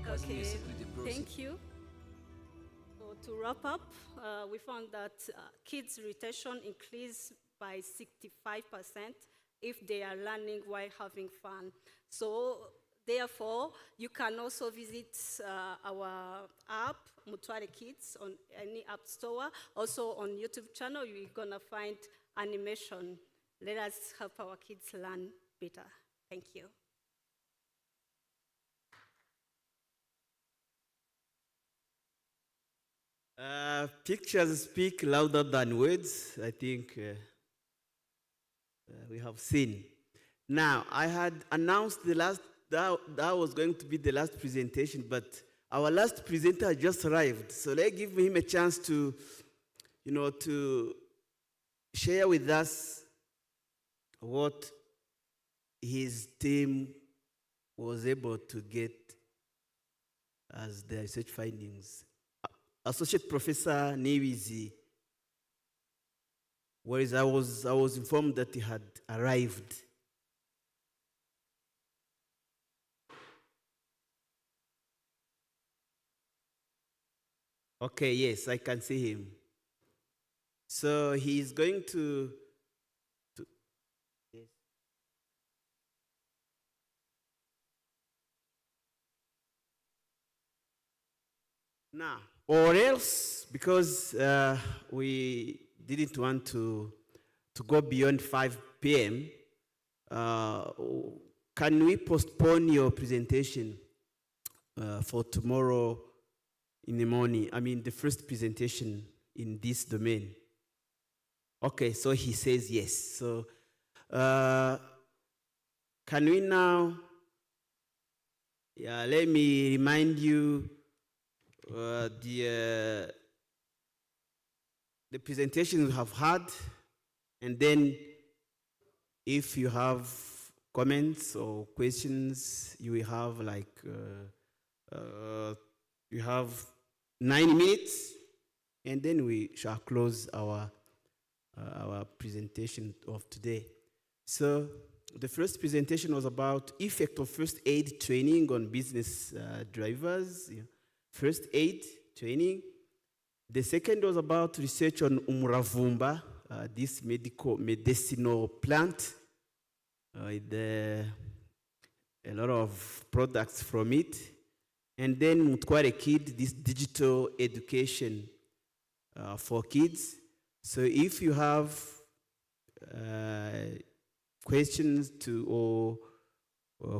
Okay, thank you. So to wrap up, we found that kids' retention increased by 65% if they are learning while having fun. So therefore, you can also visit our app, Mutware Kids, on any app store. Also on YouTube channel, you're gonna find animation. Let us help our kids learn better. Thank you. Pictures speak louder than words, I think we have seen. Now, I had announced that was going to be the last presentation, but our last presenter just arrived. So let's give him a chance to, to share with us what his team was able to get as their research findings. Associate Professor Niwizi, whereas I was informed that he had arrived. Okay, yes, I can see him. So he's going to yes. Now, or else, because we didn't want to go beyond 5 p.m., can we postpone your presentation for tomorrow in the morning? I mean, the first presentation in this domain. Okay, so he says yes. So can we now, let me remind you the presentations we have had, and then if you have comments or questions, you will have you have 9 minutes, and then we shall close our presentation of today. So the first presentation was about effect of first aid training on business drivers, first aid training. The second was about research on umuravumba, this medicinal plant, with a lot of products from it. And then Mutware Kid, this digital education for kids. So if you have questions or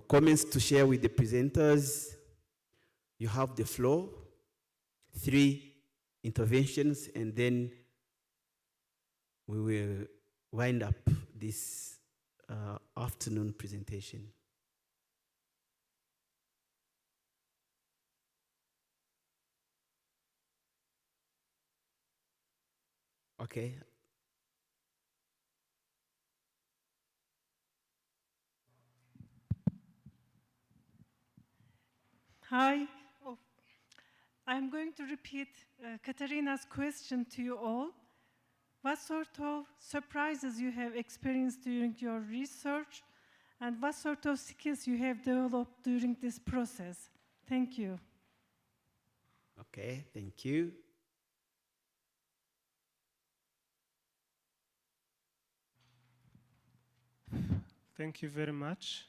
comments to share with the presenters, you have the floor. 3 interventions, and then we will wind up this afternoon presentation. Okay. Hi. I'm going to repeat Katarina's question to you all. What sort of surprises you have experienced during your research, and what sort of skills you have developed during this process? Thank you. Okay, thank you. Thank you very much.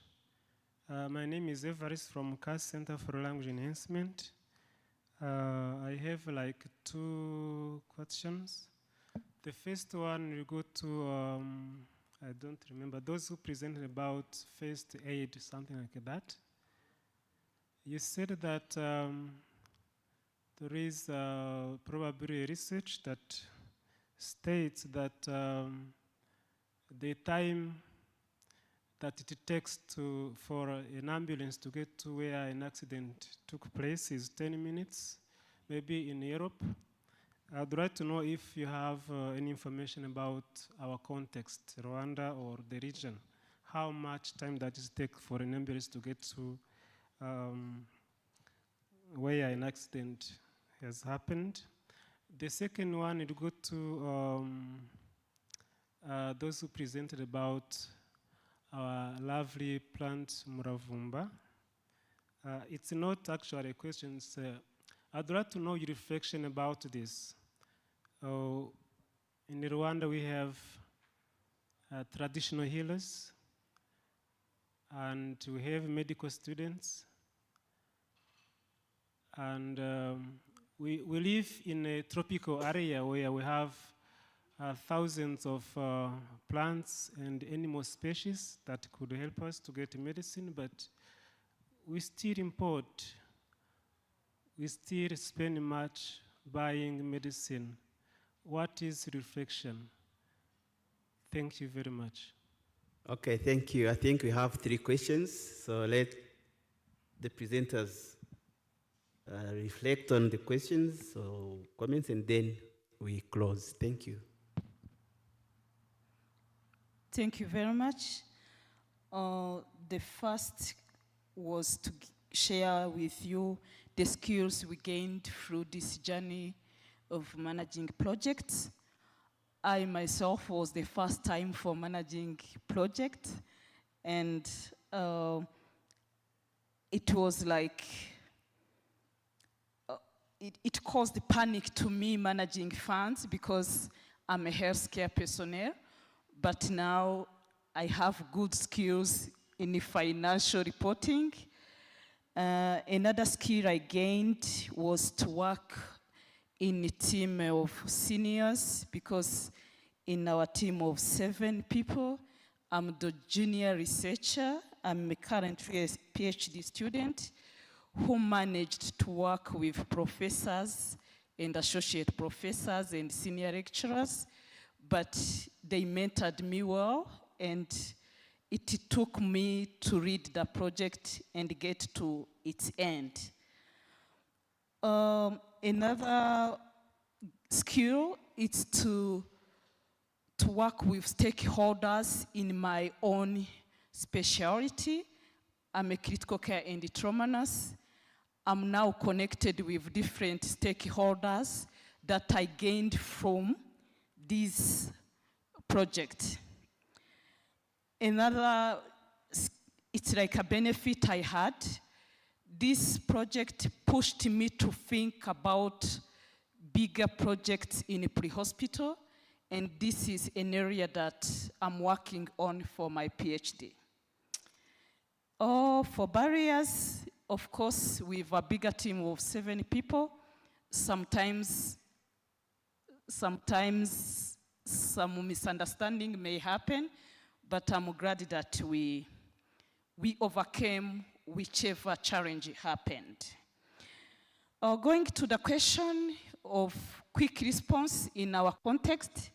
My name is Evarist from CAS Center for Language Enhancement. I have 2 questions. The first one will go to, I don't remember, those who presented about first aid, something like that. You said that there is probably research that states that the time that it takes for an ambulance to get to where an accident took place is 10 minutes, maybe in Europe. I'd like to know if you have any information about our context, Rwanda or the region. How much time does it take for an ambulance to get to where an accident has happened? The second one, it go to those who presented about our lovely plant Muravumba. It's not actually a question. I'd like to know your reflection about this. In Rwanda, we have traditional healers, and we have medical students. And we live in a tropical area where we have thousands of plants and animal species that could help us to get medicine, but we still import. We still spend much buying medicine. What is reflection? Thank you very much. Okay, thank you. I think we have 3 questions, so let the presenters reflect on the questions or comments, and then we close. Thank you. Thank you very much. The first was to share with you the skills we gained through this journey of managing projects. I myself was the first time for managing project, and it was like, it caused panic to me managing funds because I'm a healthcare personnel, but now I have good skills in financial reporting. Another skill I gained was to work in a team of seniors, because in our team of 7 people, I'm the junior researcher. I'm currently a PhD student who managed to work with professors and associate professors and senior lecturers, but they mentored me well, and it took me to read the project and get to its end. Another skill is to work with stakeholders in my own specialty. I'm a critical care and trauma nurse. I'm now connected with different stakeholders that I gained from this project. Another, it's like a benefit I had. This project pushed me to think about bigger projects in a pre-hospital, and this is an area that I'm working on for my PhD. For barriers, of course, with a bigger team of 7 people, sometimes some misunderstanding may happen, but I'm glad that we overcame whichever challenge happened. Going to the question of quick response in our context,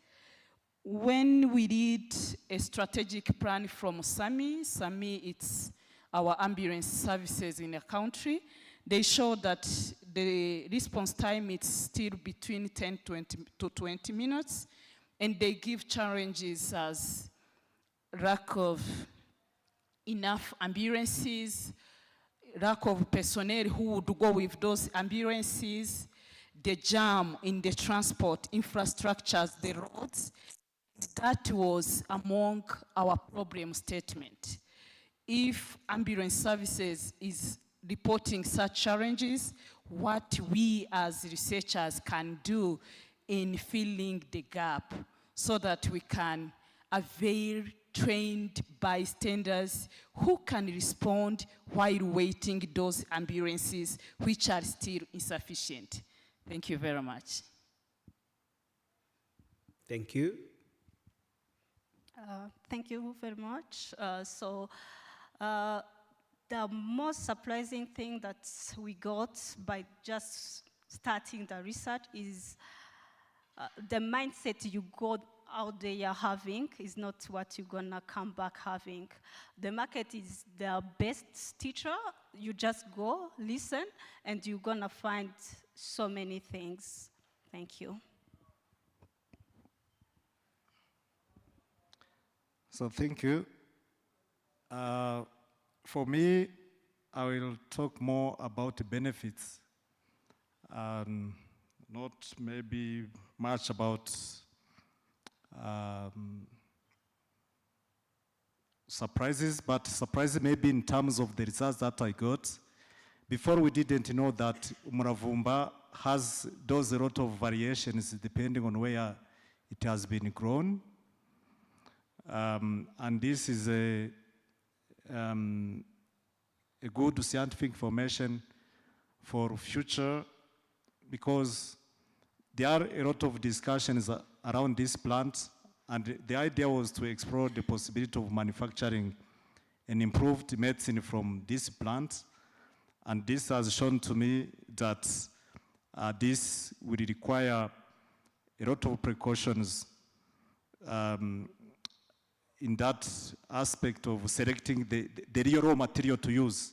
when we did a strategic plan from SAMI, it's our ambulance services in the country, they show that the response time is still between 10 to 20 minutes, and they give challenges as lack of enough ambulances, lack of personnel who would go with those ambulances, the jam in the transport infrastructures, the roads. That was among our problem statement. If ambulance services is reporting such challenges, what we as researchers can do in filling the gap so that we can avail trained bystanders who can respond while waiting those ambulances which are still insufficient. Thank you very much. Thank you. Thank you very much. The most surprising thing that we got by just starting the research is the mindset you got out there having is not what you're gonna come back having. The market is the best teacher. You just go, listen, and you're gonna find so many things. Thank you. So thank you. For me, I will talk more about the benefits, not maybe much about surprises, but surprises maybe in terms of the results that I got. before we didn't know that Umuravumba does a lot of variations depending on where it has been grown. And this is a good scientific information for future, because there are a lot of discussions around this plant, and the idea was to explore the possibility of manufacturing an improved medicine from this plant. And this has shown to me that this will require a lot of precautions in that aspect of selecting the real raw material to use.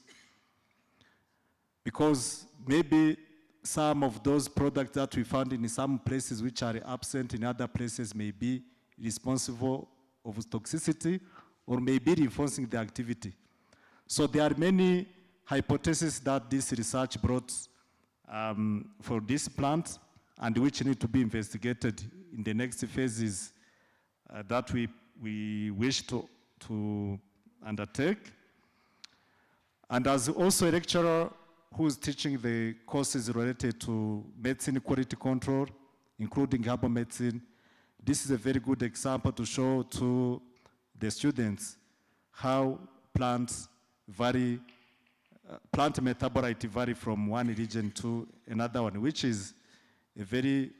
Because maybe some of those products that we found in some places which are absent in other places may be responsible of toxicity or may be reinforcing the activity. So there are many hypotheses that this research brought for this plant, and which need to be investigated in the next phases that we wish to undertake. And as also a lecturer who is teaching the courses related to medicine quality control, including herbal medicine, this is a very good example to show to the students how plants vary, plant metabolite vary from one region to another one, which is a very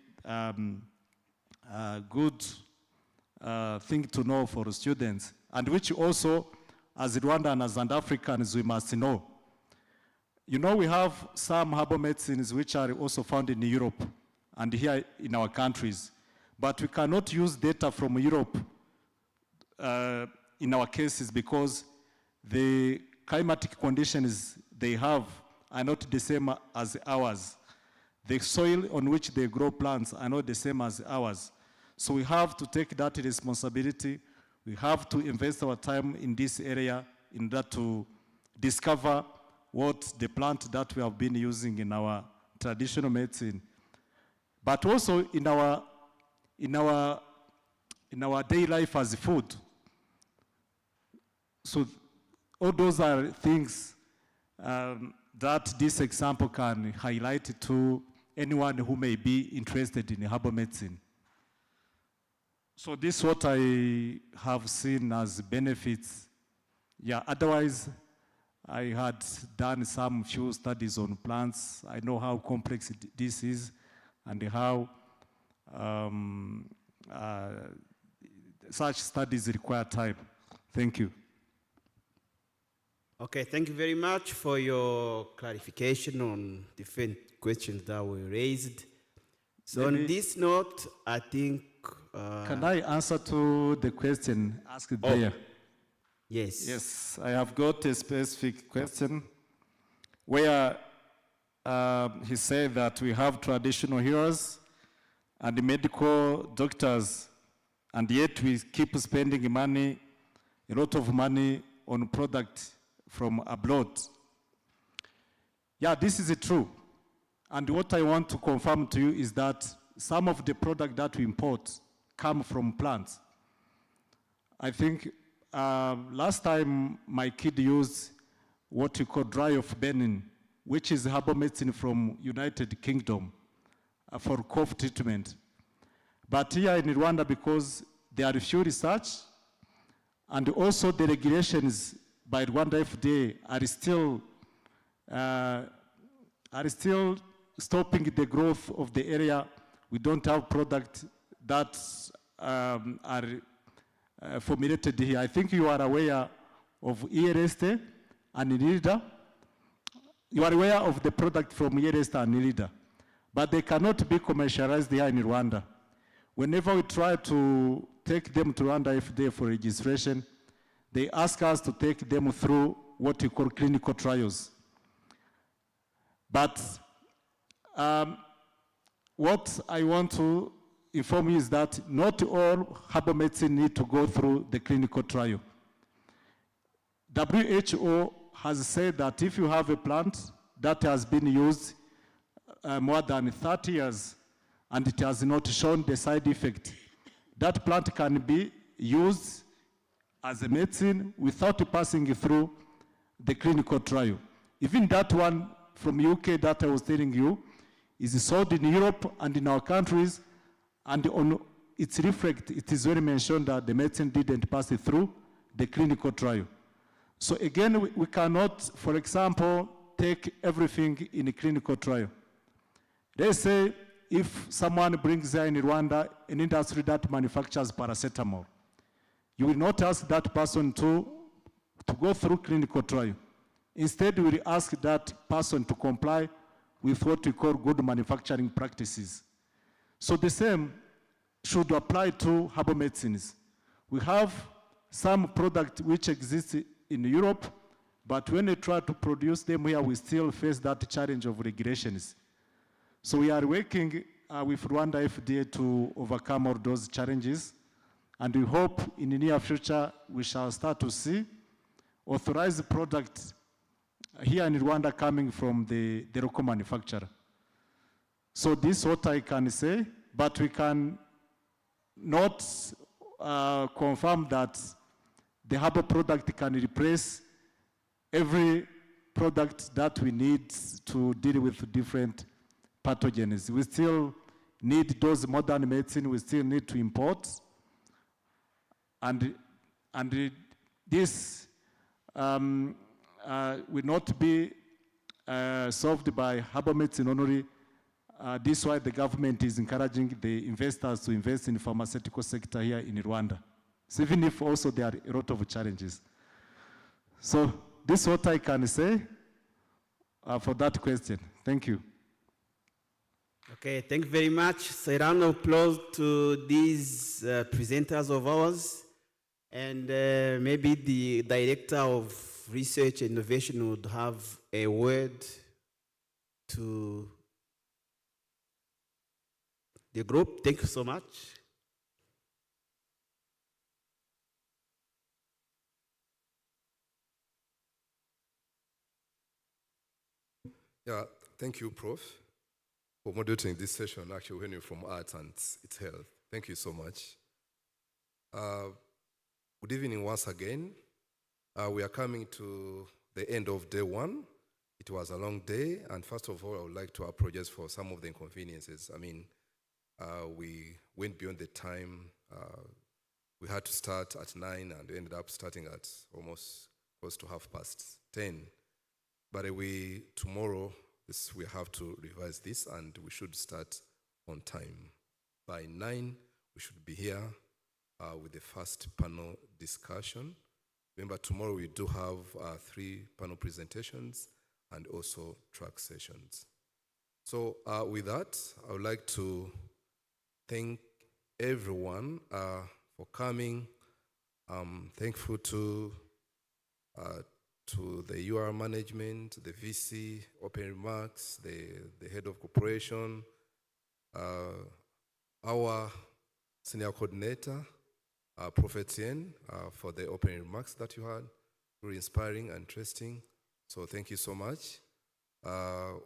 good thing to know for students, and which also, as Rwandans and Africans, we must know. You know, we have some herbal medicines which are also found in Europe and here in our countries, but we cannot use data from Europe in our cases because the climatic conditions they have are not the same as ours. The soil on which they grow plants are not the same as ours. So we have to take that responsibility. We have to invest our time in this area in order to discover what the plant that we have been using in our traditional medicine, but also in our daily life as food. So all those are things that this example can highlight to anyone who may be interested in herbal medicine. So this is what I have seen as benefits. Yeah, otherwise, I had done some few studies on plants. I know how complex this is and how such studies require time. Thank you. Okay, thank you very much for your clarification on different questions that were raised. So on this note, I think... Can I answer to the question asked there? Yes. Yes, I have got a specific question where he said that we have traditional healers and medical doctors, and yet we keep spending money, a lot of money on products from abroad. Yeah, this is true. And what I want to confirm to you is that some of the products that we import come from plants. I think last time my kid used what we call dry of Benin, which is herbal medicine from United Kingdom for cough treatment. But here in Rwanda, because there are few research, and also the regulations by Rwanda FDA are still stopping the growth of the area. We don't have products that are formulated here. I think you are aware of ERST and Nilida. You are aware of the product from ERST and Nilida, but they cannot be commercialized here in Rwanda. Whenever we try to take them to Rwanda FDA for registration, they ask us to take them through what we call clinical trials. But what I want to inform you is that not all herbal medicine need to go through the clinical trial. WHO has said that if you have a plant that has been used more than 30 years and it has not shown the side effect, that plant can be used as a medicine without passing through the clinical trial. Even that one from UK that I was telling you is sold in Europe and in our countries, and on its reflect, it is very mentioned that the medicine didn't pass it through the clinical trial. So again, we cannot, for example, take everything in a clinical trial. Let's say if someone brings there in Rwanda an industry that manufactures paracetamol, you will not ask that person to go through clinical trial. Instead, we will ask that person to comply with what we call good manufacturing practices. So the same should apply to herbal medicines. We have some product which exists in Europe, but when we try to produce them here, we still face that challenge of regulations. So we are working with Rwanda FDA to overcome all those challenges, and we hope in the near future we shall start to see authorized products here in Rwanda coming from the local manufacturer. So this is what I can say, but we can not confirm that the herbal product can replace every product that we need to deal with different pathogens. We still need those modern medicine, we still need to import. And this will not be solved by herbal medicine only. This is why the government is encouraging the investors to invest in the pharmaceutical sector here in Rwanda. So even if also there are a lot of challenges. So this is what I can say for that question. Thank you. Okay, thank you very much. So a round of applause to these presenters of ours. And maybe the Director of Research and Innovation would have a word to the group. Thank you so much. Yeah, thank you, Prof, for moderating this session, actually, when you're from arts and it's health. Thank you so much. Good evening once again. We are coming to the end of day one. It was a long day, and first of all, I would like to apologize for some of the inconveniences. I mean, we went beyond the time. We had to start at 9 and ended up starting at almost close to 10:30. But tomorrow, we have to revise this, and we should start on time. By 9, we should be here with the first panel discussion. Remember, tomorrow we do have 3 panel presentations and also track sessions. So with that, I would like to thank everyone for coming. I'm thankful to the UR management, the VC, open remarks, the head of corporation, our senior coordinator, Prophet Tien, for the opening remarks that you had. Very inspiring and interesting. So thank you so much.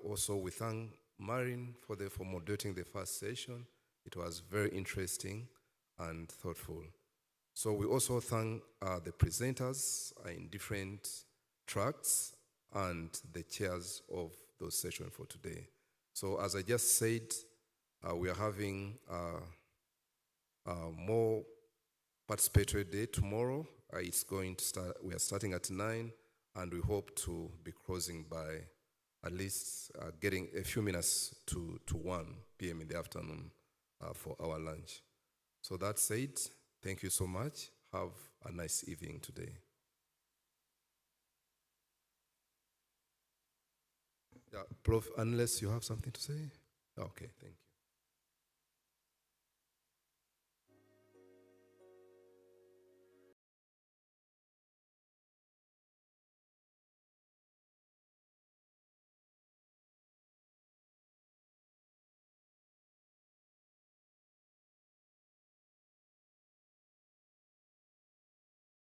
Also, we thank Marin for moderating the first session. It was very interesting and thoughtful. So we also thank the presenters in different tracks and the chairs of those sessions for today. So as I just said, we are having more participatory day tomorrow. It's going to start, we are starting at 9, and we hope to be closing by at least getting a few minutes to 1 p.m. in the afternoon for our lunch. So that said, thank you so much. Have a nice evening today. Yeah, Prof, unless you have something to say? Okay, thank you.